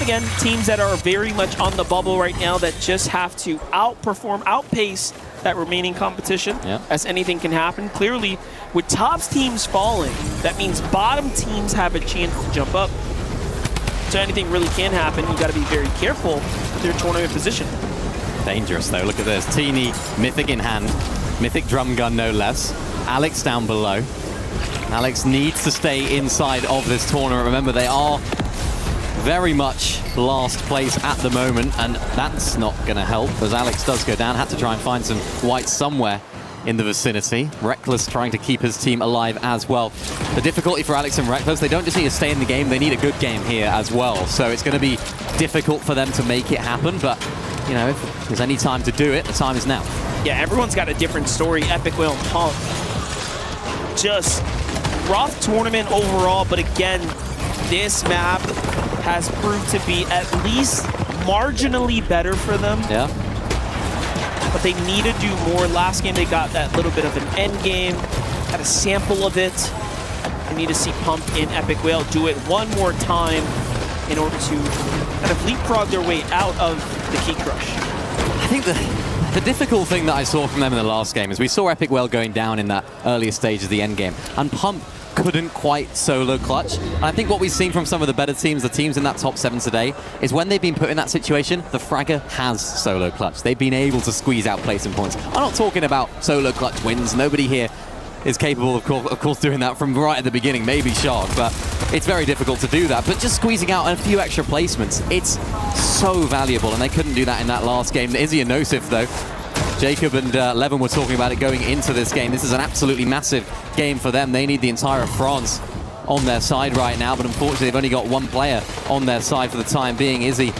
again, teams that are very much on the bubble right now that just have to outperform, outpace that remaining competition, as anything can happen. Clearly, with tops teams falling, that means bottom teams have a chance to jump up. So anything really can happen. You got to be very careful with your tournament position. Dangerous though, look at this. Teeny, Mythic in hand. Mythic drum gun, no less. Alex down below. Alex needs to stay inside of this tournament. Remember, they are very much last place at the moment, and that's not going to help as Alex does go down. Had to try and find some white somewhere in the vicinity. Reckless trying to keep his team alive as well. The difficulty for Alex and Reckless, they don't just need to stay in the game, they need a good game here as well. So it's going to be difficult for them to make it happen, but you know, if there's any time to do it, the time is now. Yeah, everyone's got a different story. Epic Whale and Punk. Just rough tournament overall, but again, this map has proved to be at least marginally better for them. Yeah. But they need to do more. Last game, they got that little bit of an end game, had a sample of it. They need to see Pump and Epic Whale do it one more time in order to kind of leapfrog their way out of the Key Crush. I think the difficult thing that I saw from them in the last game is we saw Epic Whale going down in that earlier stage of the end game, and Pump couldn't quite solo clutch. And I think what we've seen from some of the better teams, the teams in that top 7 today, is when they've been put in that situation, the Fragger has solo clutch. They've been able to squeeze out placing points. I'm not talking about solo clutch wins. Nobody here is capable, of course, doing that from right at the beginning, maybe Shark, but it's very difficult to do that. But just squeezing out a few extra placements, it's so valuable, and they couldn't do that in that last game. Izzy and Nosif, though, Jacob and Levin were talking about it going into this game. This is an absolutely massive game for them. They need the entire of France on their side right now, but unfortunately they've only got one player on their side for the time being. Izzy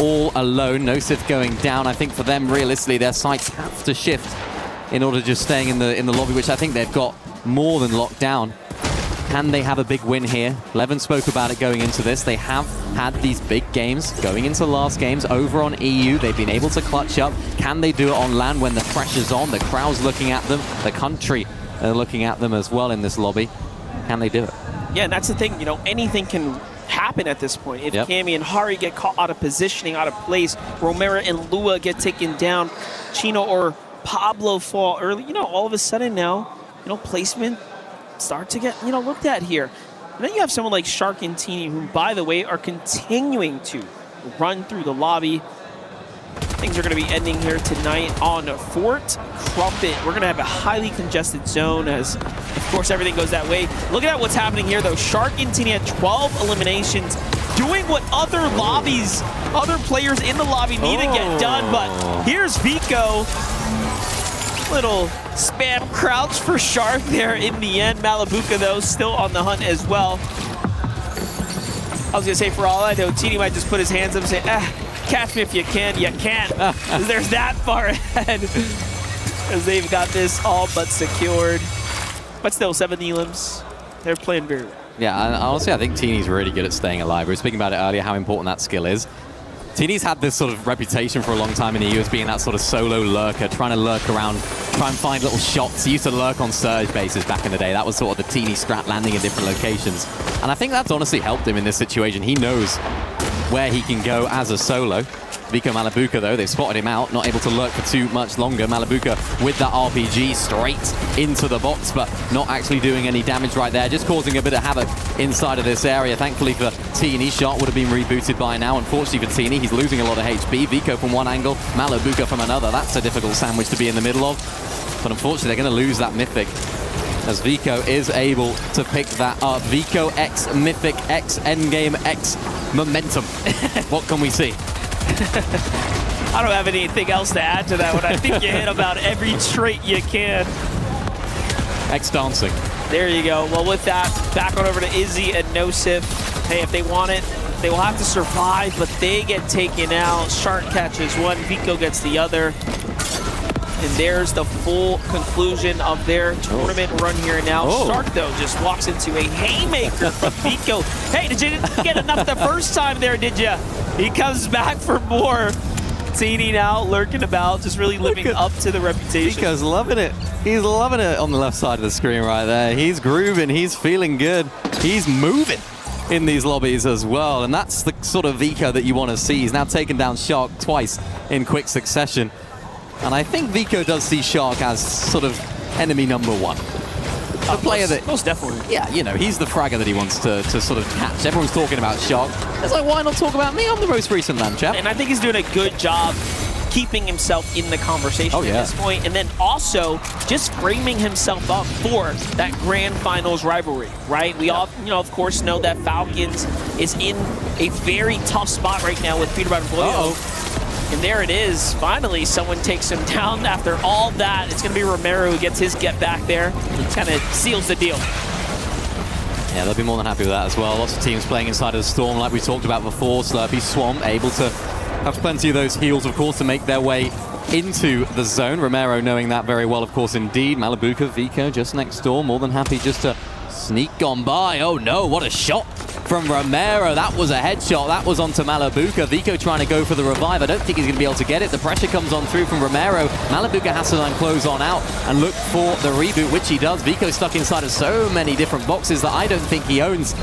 all alone, Nosif going down. I think for them, realistically, their sights have to shift in order to just staying in the lobby, which I think they've got more than locked down. Can they have a big win here? Levin spoke about it going into this. They have had these big games going into last games over on EU. They've been able to clutch up. Can they do it on LAN when the pressure's on? The crowd's looking at them. The country are looking at them as well in this lobby. Can they do it? Yeah, and that's the thing. You know, anything can happen at this point. If Cammy and Hari get caught out of positioning, out of place, Romero and Lua get taken down, Chino or Pablo fall early, you know, all of a sudden now, you know, placement start to get, you know, looked at here. And then you have someone like Shark and Teeny, who, by the way, are continuing to run through the lobby. Things are going to be ending here tonight on Fort Crumpet. We're going to have a highly congested zone as, of course, everything goes that way. Look at what's happening here, though. Shark and Teeny had 12 eliminations, doing what other lobbies, other players in the lobby need to get done. But here's Vico. Little spam crouch for Shark there in the end. Malabuka, though, still on the hunt as well. I was going to say, for all I know, Teeny might just put his hands up and say, catch me if you can. You can't. There's that far ahead. As they've got this all but secured. But still, 7 elims. They're playing very well. Yeah, and honestly, I think Teeny's really good at staying alive. We were speaking about it earlier, how important that skill is. Teeny's had this sort of reputation for a long time in the EU as being that sort of solo lurker, trying to lurk around, try and find little shots. He used to lurk on surge bases back in the day. That was sort of the Teeny strat, landing in different locations. And I think that's honestly helped him in this situation. He knows where he can go as a solo. Vico Malabuka, though, they've spotted him out, not able to lurk for too much longer. Malabuka with that RPG straight into the box, but not actually doing any damage right there, just causing a bit of havoc inside of this area. Thankfully for Teeny, shot would have been rebooted by now. Unfortunately for Teeny, he's losing a lot of HP. Vico from one angle, Malabuka from another. That's a difficult sandwich to be in the middle of. But unfortunately, they're going to lose that Mythic, as Vico is able to pick that up. Vico X Mythic X Endgame X Momentum. What can we see? I don't have anything else to add to that one. I think you hit about every trait you can. X dancing. There you go. Well, with that, back on over to Izzy and Nosif. Hey, if they want it, they will have to survive, but they get taken out. Shark catches one, Vico gets the other. And there's the full conclusion of their tournament run here now. Shark, though, just walks into a haymaker from Vico. Hey, did you get enough the first time there, did you? He comes back for more. Teeny now lurking about, just really living up to the reputation. Vico's loving it. He's loving it on the left side of the screen right there. He's grooving. He's feeling good. He's moving. in these lobbies as well. And that's the sort of Vico that you want to see. He's now taken down Shark twice in quick succession. And I think Vico does see Shark as sort of enemy number one. The player that... Most definitely. Yeah, you know, he's the fragger that he wants to sort of catch. Everyone's talking about Shark. It's like, why not talk about me? I'm the most recent land champ. And I think he's doing a good job keeping himself in the conversation at this point, and then also just framing himself up for that grand finals rivalry, right? We all, you know, of course, know that Falcons is in a very tough spot right now with Peter Boyo. And there it is. Finally, someone takes him down after all that. It's going to be Romero who gets his get back there. Kind of seals the deal. Yeah, they'll be more than happy with that as well. Lots of teams playing inside of the Storm like we talked about before. Slurpee, Swamp, able to have plenty of those heals, of course, to make their way into the zone. Romero knowing that very well, of course, indeed. Malabuka, Vico just next door, more than happy just to sneak on by. Oh no, what a shot from Romero. That was a headshot. That was onto Malabuka. Vico trying to go for the revive. I don't think he's going to be able to get it. The pressure comes on through from Romero. Malabuka has to then close on out and look for the reboot, which he does. Vico stuck inside of so many different boxes that I don't think he owns.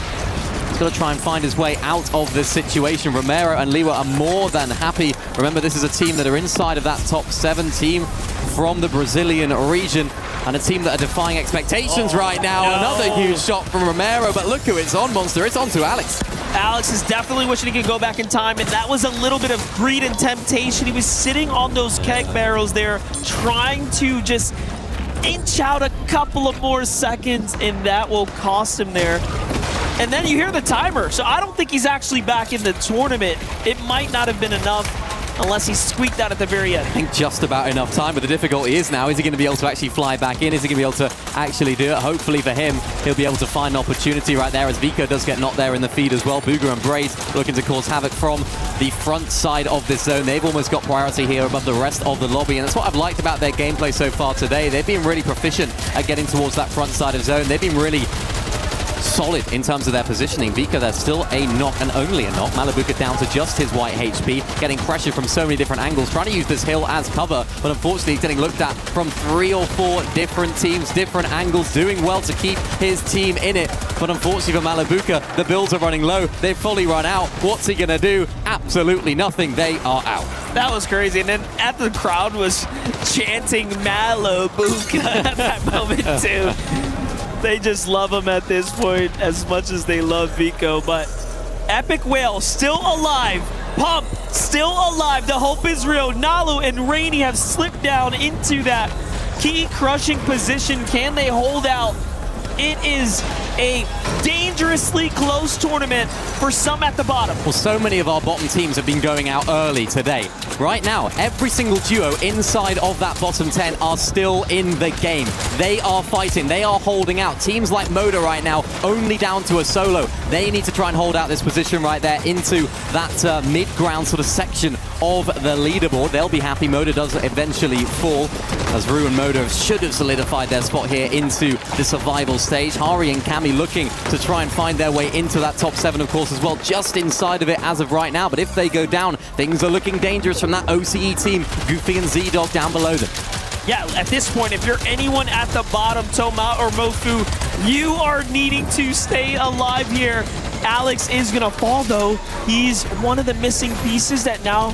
He's got to try and find his way out of this situation. Romero and Liwa are more than happy. Remember, this is a team that are inside of that top 7 team from the Brazilian region, and a team that are defying expectations right now. No. Another huge shot from Romero, but look who it's on, Monster. It's on to Alex. Alex is definitely wishing he could go back in time, and that was a little bit of greed and temptation. He was sitting on those keg barrels there, trying to just inch out a couple of more seconds, and that will cost him there. And then you hear the timer, so I don't think he's actually back in the tournament. It might not have been enough unless he squeaked out at the very end. I think just about enough time, but the difficulty is now, is he going to be able to actually fly back in? Is he going to be able to actually do it? Hopefully for him, he'll be able to find an opportunity right there, as Vico does get knocked there in the feed as well. Booga and Braze looking to cause havoc from the front side of this zone. They've almost got priority here above the rest of the lobby, and that's what I've liked about their gameplay so far today. They've been really proficient at getting towards that front side of zone. They've been really solid in terms of their positioning. Vico, there's still a knock and only a knock. Malabuka down to just his white HP, getting pressure from so many different angles, trying to use this hill as cover, but unfortunately he's getting looked at from 3 or 4 different teams, different angles, doing well to keep his team in it. But unfortunately for Malabuka, the builds are running low. They've fully run out. What's he gonna do? Absolutely nothing. They are out. That was crazy. And then the crowd was chanting Malabuka at that moment too. They just love him at this point as much as they love Vico. But Epic Whale still alive. Pump still alive. The hope is real. Nalu and Rainy have slipped down into that key crushing position. Can they hold out? It is a dangerously close tournament for some at the bottom. Well, so many of our bottom teams have been going out early today. Right now, every single duo inside of that bottom 10 are still in the game. They are fighting. They are holding out. Teams like Moda right now, only down to a solo. They need to try and hold out this position right there into that mid-ground sort of section of the leaderboard. They'll be happy. Moda does eventually fall, as Rue and Moda should have solidified their spot here into the survival stage. Hari and Cammy looking to try and find their way into that top 7, of course, as well, just inside of it as of right now. But if they go down, things are looking dangerous from that OCE team. Goofy and Z-Dog down below them. Yeah, at this point, if you're anyone at the bottom, Toma or Mofu, you are needing to stay alive here. Alex is gonna fall though. He's one of the missing pieces that now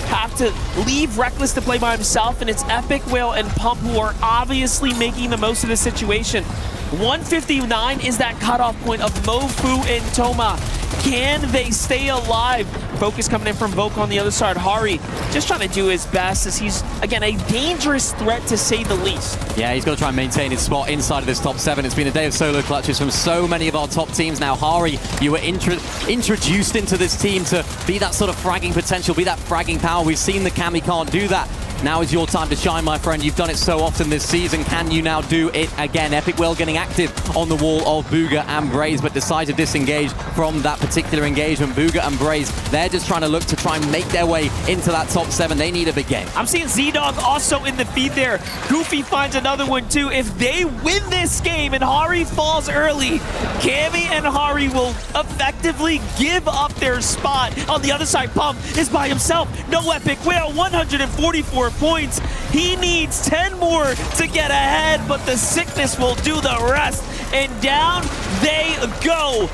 have to leave Reckless to play by himself, and it's Epic Whale and Pump who are obviously making the most of the situation. 159 is that cutoff point of Mofu and Toma. Can they stay alive? Focus coming in from Voke on the other side. Hari just trying to do his best, as he's, again, a dangerous threat to say the least. Yeah, he's got to try and maintain his spot inside of this top 7. It's been a day of solo clutches from so many of our top teams. Now, Hari, you were introduced into this team to be that sort of fragging potential, be that fragging power. We've seen the Cammy can't do that. Now is your time to shine, my friend. You've done it so often this season. Can you now do it again? Epic Whale getting active on the wall of Booga and Braze, but decide to disengage from that particular engagement. Booga and Braze, they're just trying to look to try and make their way into that top 7. They need a big game. I'm seeing Z-Dog also in the feed there. Goofy finds another one too. If they win this game and Hari falls early, Cammy and Hari will effectively give up their spot. On the other side, Pump is by himself. No Epic Whale, 144 points. He needs 10 more to get ahead, but the sickness will do the rest. And down they go.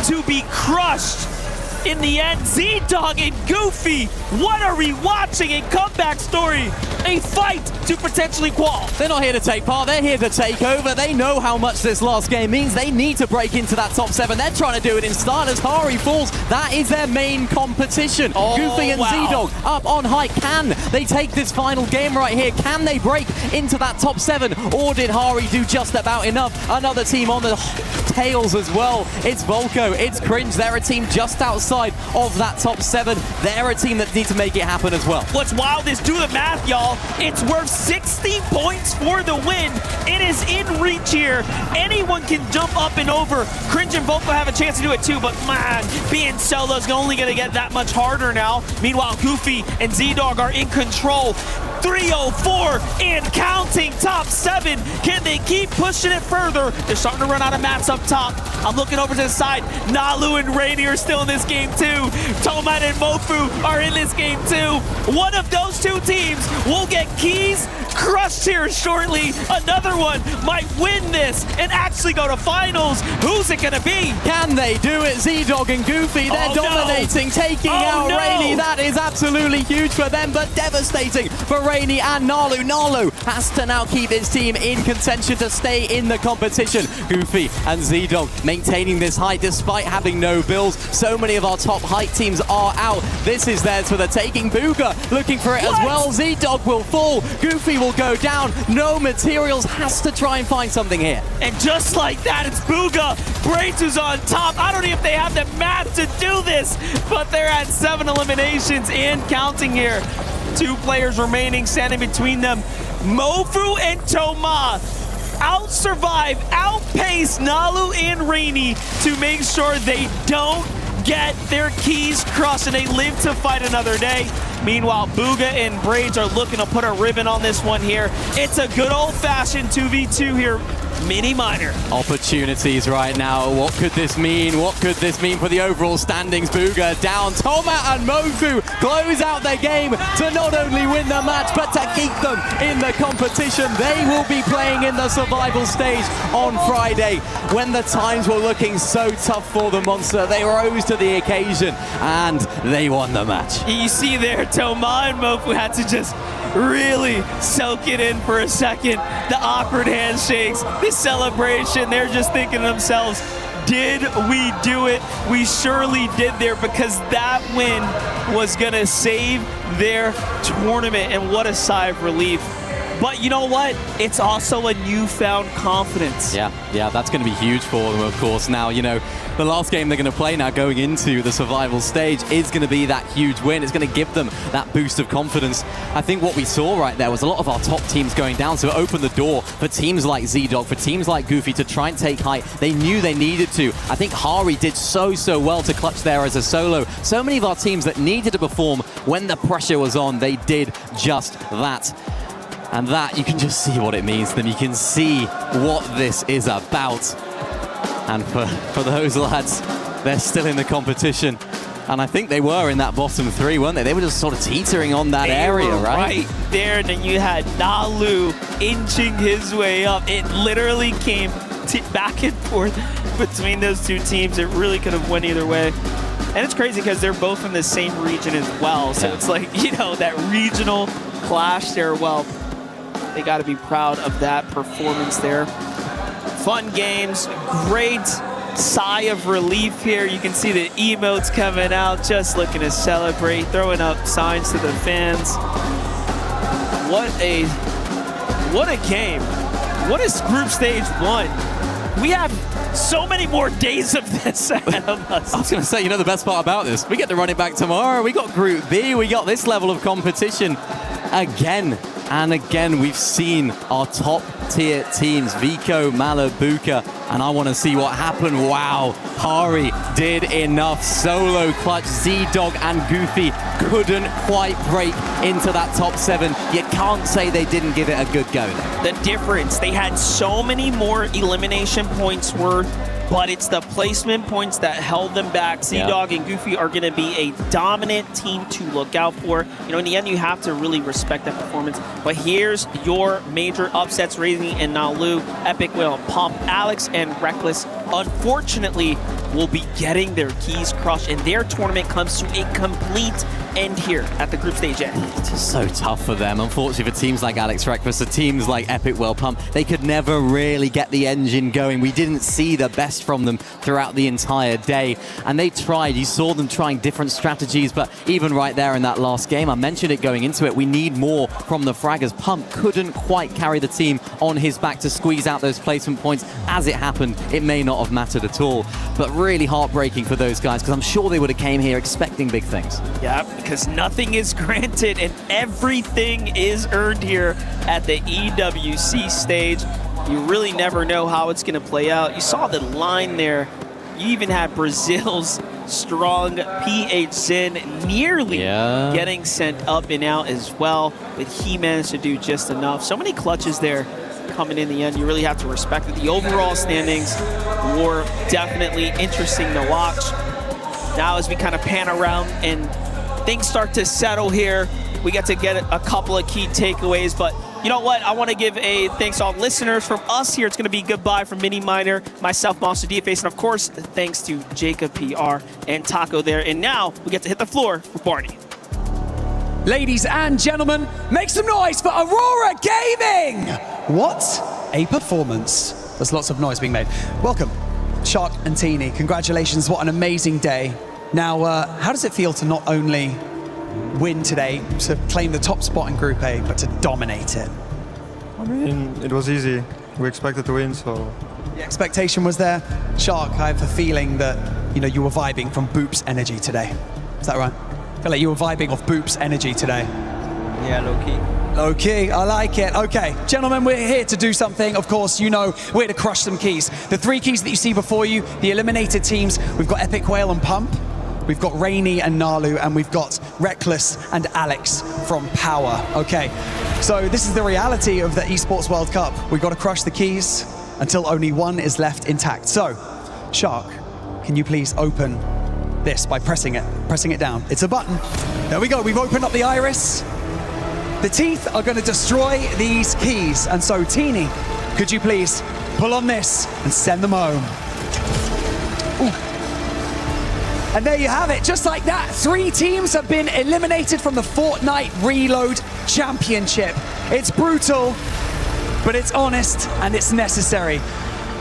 to be crushed. In the end, Z-Dog and Goofy, what are we watching? A comeback story, a fight to potentially qual. They're not here to take part, they're here to take over. They know how much this last game means. They need to break into that top 7. They're trying to do it in style as Hari falls. That is their main competition. Goofy and Z-Dog up on high. Can they take this final game right here? Can they break into that top 7? Or did Hari do just about enough? Another team on the tails as well. It's Volko, it's Cringe. They're a team just outside of that top 7. They're a team that need to make it happen as well. What's wild is, do the math, y'all. It's worth 60 points for the win. It is in reach here. Anyone can jump up and over. Cringe and Volko have a chance to do it too, but man, being solo is only going to get that much harder now. Meanwhile, Goofy and Z-Dog are in control. 304 and counting, top 7. Can they keep pushing it further? They're starting to run out of mats up top. I'm looking over to the side. Nalu and Rainy are still in this game too. Toman and Mofu are in this game too. One of those two teams will get keys crushed here shortly. Another one might win this and actually go to finals. Who's it gonna be? Can they do it? Z-Dog and Goofy, they're dominating, taking out Rainy. That is absolutely huge for them, but devastating for Rainy and Nalu. Nalu has to now keep his team in contention to stay in the competition. Goofy and Z-Dog maintaining this height despite having no builds. So many of our top height teams are out. This is theirs for the taking. Booga looking for it as well. Z-Dog will fall. Goofy will go down. No materials, has to try and find something here. And just like that, it's Booga. Braids who's on top. I don't know if they have the math to do this, but they're at 7 eliminations and counting here. 2 players remaining, standing between them. Mofu and Toma out-survive, outpace Nalu and Rainy to make sure they don't get their keys crushed and they live to fight another day. Meanwhile, Booga and Braids are looking to put a ribbon on this one here. It's a good old-fashioned 2v2 here. Mini minor. Opportunities right now. What could this mean? What could this mean for the overall standings? Booga down. Toma and Mofu close out their game to not only win the match, but to keep them in the competition. They will be playing in the survival stage on Friday. When the times were looking so tough for the Monster, they rose to the occasion and they won the match. You see there, Toma and Mofu had to just really soak it in for a second. The awkward handshakes, the celebration, they're just thinking to themselves, did we do it? We surely did there, because that win was gonna save their tournament, and what a sigh of relief. But you know what? It's also a newfound confidence. Yeah, that's going to be huge for them, of course. Now, you know, the last game they're going to play now going into the survival stage is going to be that huge win. It's going to give them that boost of confidence. I think what we saw right there was a lot of our top teams going down, so it opened the door for teams like Z-Dog, for teams like Goofy to try and take height. They knew they needed to. I think Hari did so well to clutch there as a solo. So many of our teams that needed to perform when the pressure was on, they did just that. And that, you can just see what it means to them. You can see what this is about. And for those lads, they're still in the competition. And I think they were in that bottom 3, weren't they? They were just sort of teetering on that area, right? Right there, and then you had Nalu inching his way up. It literally came back and forth between those two teams. It really could have went either way. And it's crazy because they're both in the same region as well. So it's like, you know, that regional clash there. Well, they got to be proud of that performance there. Fun games, great sigh of relief here. You can see the emotes coming out, just looking to celebrate, throwing up signs to the fans. What a game. What is group stage 1? We have so many more days of this ahead of us. I was going to say, you know the best part about this? We get to run it back tomorrow. We got Group B. We got this level of competition again. And again, we've seen our top tier teams, Vico, Malabuka, and I want to see what happened. Wow, Hari did enough. Solo clutch, Z-Dog and Goofy couldn't quite break into that top 7. You can't say they didn't give it a good go though. The difference, they had so many more elimination points worth, but it's the placement points that held them back. Z-Dog and Goofy are going to be a dominant team to look out for. You know, in the end, you have to really respect that performance. But here's your major upsets, Raising and Nalu, Epic Whale, Pump, Alex, and Reckless. Unfortunately, will be getting their keys crushed, and their tournament comes to a complete end here at the group stage end. It's just so tough for them. Unfortunately, for teams like Alex Breakfast, the teams like Epic World Pump, they could never really get the engine going. We didn't see the best from them throughout the entire day, and they tried. You saw them trying different strategies, but even right there in that last game, I mentioned it going into it, we need more from the fraggers. Pump couldn't quite carry the team on his back to squeeze out those placement points. As it happened, it may not have mattered at all, but really heartbreaking for those guys, because I'm sure they would have came here expecting big things. Yeah, because nothing is granted and everything is earned here at the EWC stage. You really never know how it's going to play out. You saw the line there. You even had Brazil's strong PH Sin nearly getting sent up and out as well, but he managed to do just enough. So many clutches there coming in the end. You really have to respect it. The overall standings were definitely interesting to watch. Now as we kind of pan around and things start to settle here, we get to get a couple of key takeaways, but you know what? I want to give a thanks to all listeners. From us here, it's going to be goodbye from Mini Miner, myself, Monster DFace, and of course, thanks to Jacob PR and Taco there. And now we get to hit the floor with Barney. Ladies and gentlemen, make some noise for Aurora Gaming! What a performance. There's lots of noise being made. Welcome, Shark and Teeny. Congratulations, what an amazing day. Now, how does it feel to not only win today, to claim the top spot in Group A, but to dominate it? I mean, it was easy. We expected to win, so... The expectation was there. Shark, I have a feeling that, you know, you were vibing from Boop's energy today. Is that right? I feel like you were vibing off Boop's energy today. Yeah, low-key. Low-key, I like it. Okay, gentlemen, we're here to do something. Of course, you know, we're here to crush some keys. The 3 keys that you see before you, the eliminated teams, we've got Epic Whale and Pump, we've got Rainy and Nalu, and we've got Reckless and Alex from Power. Okay, so this is the reality of the Esports World Cup. We've got to crush the keys until only one is left intact. So, Shark, can you please open this by pressing it down? It's a button. There we go, we've opened up the iris. The teeth are going to destroy these keys. And so, Teeny, could you please pull on this and send them home? Ooh. And there you have it, just like that. 3 teams have been eliminated from the Fortnite Reload Championship. It's brutal, but it's honest and it's necessary.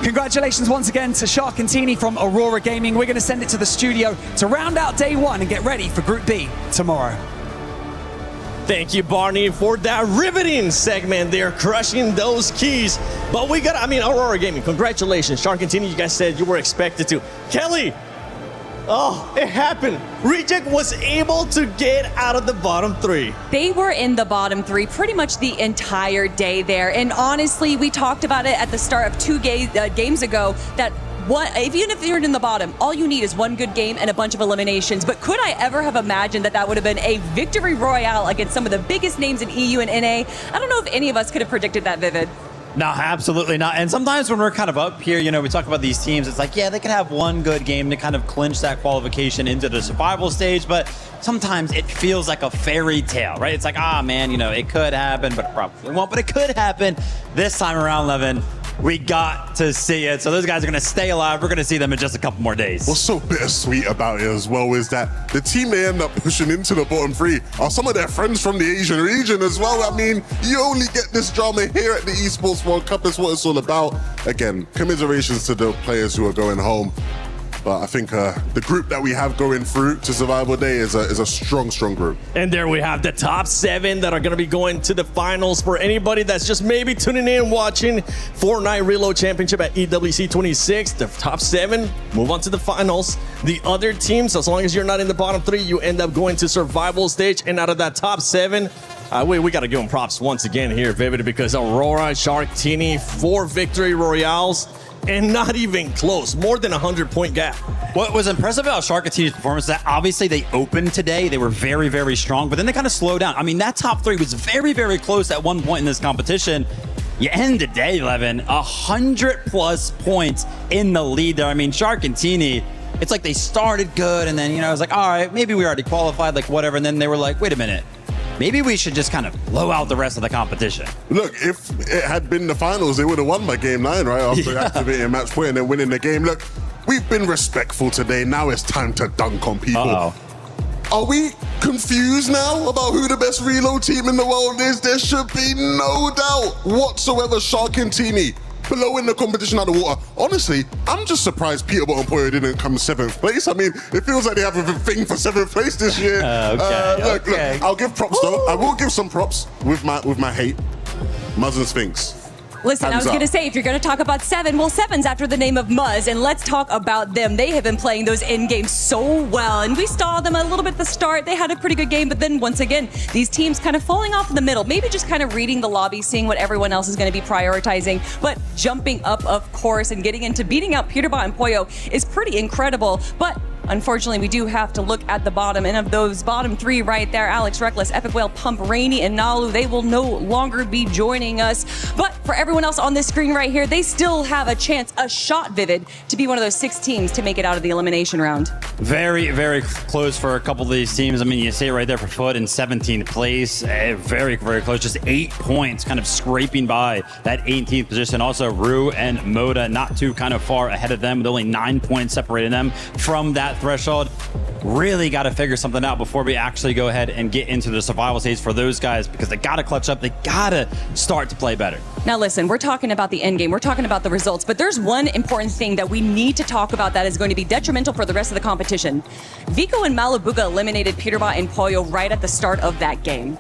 Congratulations once again to Shark and Teeny from Aurora Gaming. We're going to send it to the studio to round out day 1 and get ready for Group B tomorrow. Thank you, Barney, for that riveting segment there, crushing those keys. But we got, Aurora Gaming, congratulations. Shark and Teeny, you guys said you were expected to. Kelly, oh, it happened. Reject was able to get out of the bottom 3. They were in the bottom 3 pretty much the entire day there. And honestly, we talked about it at the start of 2 games ago that even if you're in the bottom, all you need is 1 good game and a bunch of eliminations. But could I ever have imagined that that would have been a victory royale against some of the biggest names in EU and NA? I don't know if any of us could have predicted that, Vivid. No, absolutely not. And sometimes when we're kind of up here, we talk about these teams, it's like, yeah, they could have 1 good game to kind of clinch that qualification into the survival stage, but sometimes it feels like a fairy tale, right? It's like, man, it could happen, but it probably won't, but it could happen. This time around, 11, we got to see it. So those guys are going to stay alive. We're going to see them in just a couple more days. What's so bittersweet about it as well is that the team they end up pushing into the bottom 3 are some of their friends from the Asian region as well. I mean, you only get this drama here at the Esports World Cup. That's what it's all about. Again, commiserations to the players who are going home. But I think the group that we have going through to Survival Day is a strong, strong group. And there we have the top 7 that are going to be going to the finals. For anybody that's just maybe tuning in watching Fortnite Reload Championship at EWC 26, the top 7 move on to the finals. The other teams, as long as you're not in the bottom 3, you end up going to survival stage. And out of that top 7, we got to give them props once again here, Vivid, because Aurora, Shark, Teeny, 4 victory royales. And not even close, more than 100-point gap. What was impressive about Shark and Teeny's performance is that obviously they opened today. They were very, very strong, but then they kind of slowed down. I mean, that top 3 was very, very close at one point in this competition. You end the day, 11, 100-plus points in the lead there. I mean, Shark and Teeny, it's like they started good, and then, it was like, all right, maybe we already qualified, like whatever, and then they were like, wait a minute. Maybe we should just kind of blow out the rest of the competition. Look, if it had been the finals, they would have won by game 9, right? After activating match point and then winning the game. Look, we've been respectful today. Now it's time to dunk on people. Are we confused now about who the best reload team in the world is? There should be no doubt whatsoever. Sharkantini below in the competition out of the water. Honestly, I'm just surprised Peterborough and Porte didn't come 7th place. I mean, it feels like they have a thing for 7th place this year. Look, I'll give props though. I will give some props with my hate. Muzz and Sphinx. Listen, I was going to say, if you're going to talk about 7, well, 7's after the name of Muzz, and let's talk about them. They have been playing those end games so well, and we saw them a little bit at the start. They had a pretty good game, but then once again, these teams kind of falling off in the middle, maybe just kind of reading the lobby, seeing what everyone else is going to be prioritizing, but jumping up, of course, and getting into beating out Peterborough and Poyo is pretty incredible, but unfortunately, we do have to look at the bottom, and of those bottom 3 right there, Alex, Reckless, Epic Whale, Pump, Rainy, and Nalu, they will no longer be joining us. But for everyone else on this screen right here, they still have a chance, a shot, Vivid, to be one of those 6 teams to make it out of the elimination round. Very, very close for a couple of these teams. I mean, you see it right there for Foot in 17th place. Very, very close. Just 8 points, kind of scraping by that 18th position. Also, Rue and Moda not too kind of far ahead of them, with only 9 points separating them from that threshold. Really got to figure something out before we actually go ahead and get into the survival stage for those guys, because they got to clutch up. They got to start to play better. Now listen, we're talking about the end game, we're talking about the results, but there's one important thing that we need to talk about that is going to be detrimental for the rest of the competition. Vico and Malabuga eliminated Peterborough and Poyo right at the start of that game.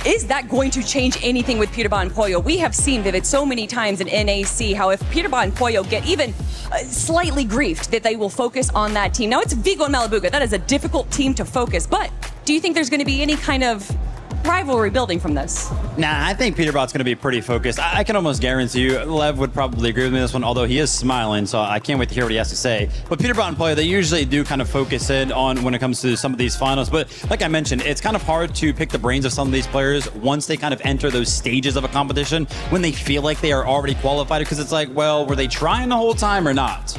Is that going to change anything with Peterborough and Poyo? We have seen, Vivid, so many times in NAC how if Peterborough and Poyo get even slightly griefed, that they will focus on that team. Now, it's Vigo and Malabuga. That is a difficult team to focus, but do you think there's going to be any kind of rivalry building from this? Nah, I think Peterborough's going to be pretty focused. I can almost guarantee you, Lev would probably agree with me on this one, although he is smiling, so I can't wait to hear what he has to say. But Peterborough and Poyo, they usually do kind of focus in on when it comes to some of these finals. But like I mentioned, it's kind of hard to pick the brains of some of these players once they kind of enter those stages of a competition, when they feel like they are already qualified, because it's like, well, were they trying the whole time or not?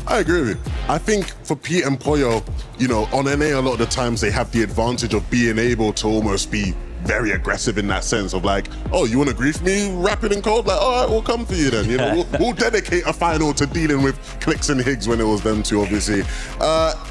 I agree with you. I think for Pete and Poyo, you know, on NA a lot of the times they have the advantage of being able to almost be very aggressive in that sense of like, oh, you want to grief me rapid and cold? Like, all right, we'll come for you then. You know, we'll dedicate a final to dealing with Clicks and Higgs when it was them two, obviously.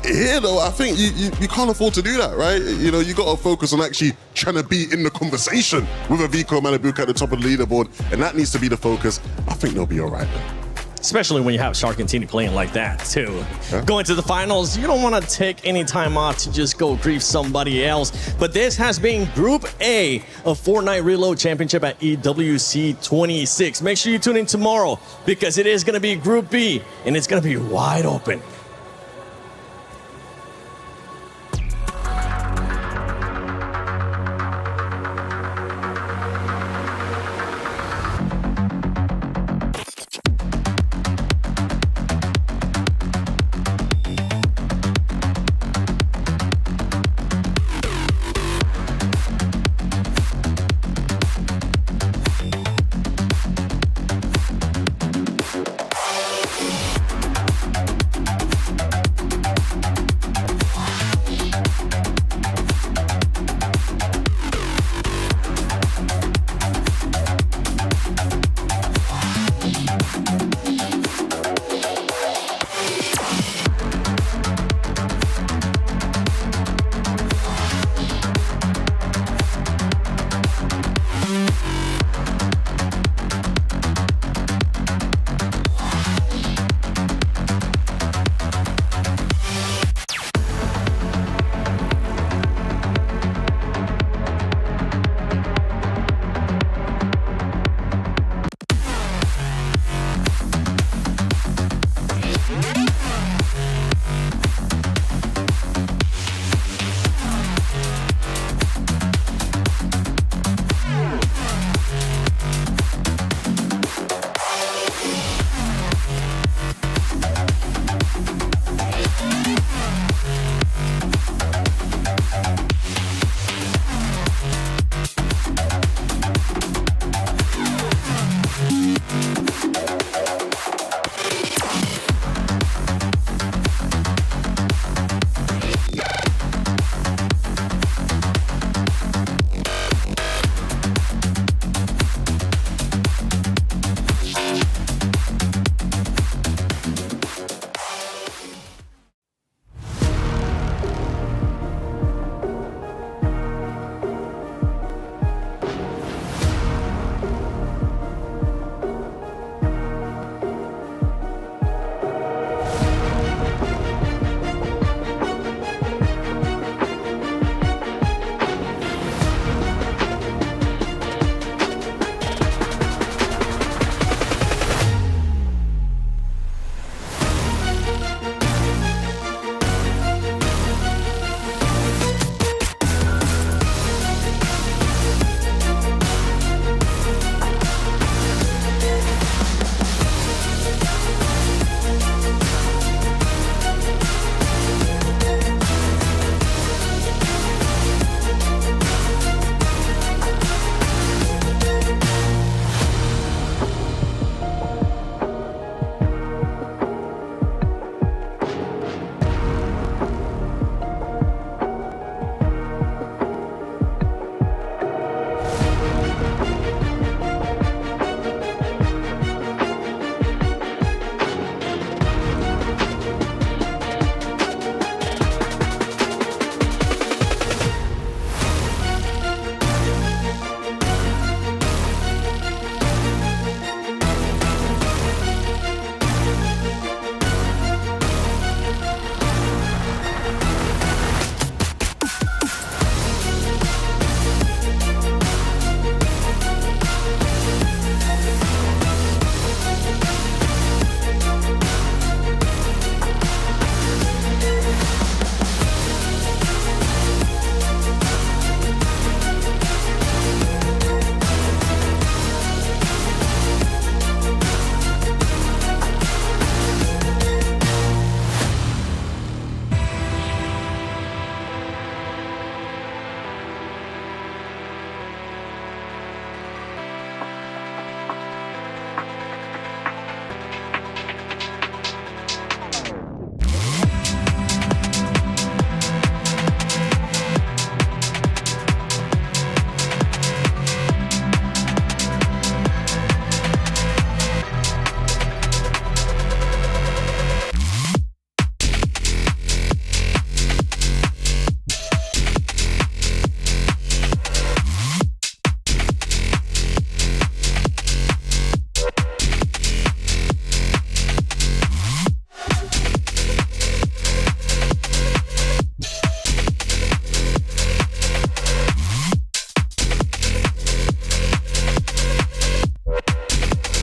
Here though, I think you can't afford to do that, right? You know, you got to focus on actually trying to be in the conversation with a Vico Malabuka at the top of the leaderboard, and that needs to be the focus. I think they'll be all right though. Especially when you have Sharkantini playing like that, too. Yeah. Going to the finals, you don't want to take any time off to just go grief somebody else. But this has been Group A of Fortnite Reload Championship at EWC 26. Make sure you tune in tomorrow, because it is going to be Group B, and it's going to be wide open.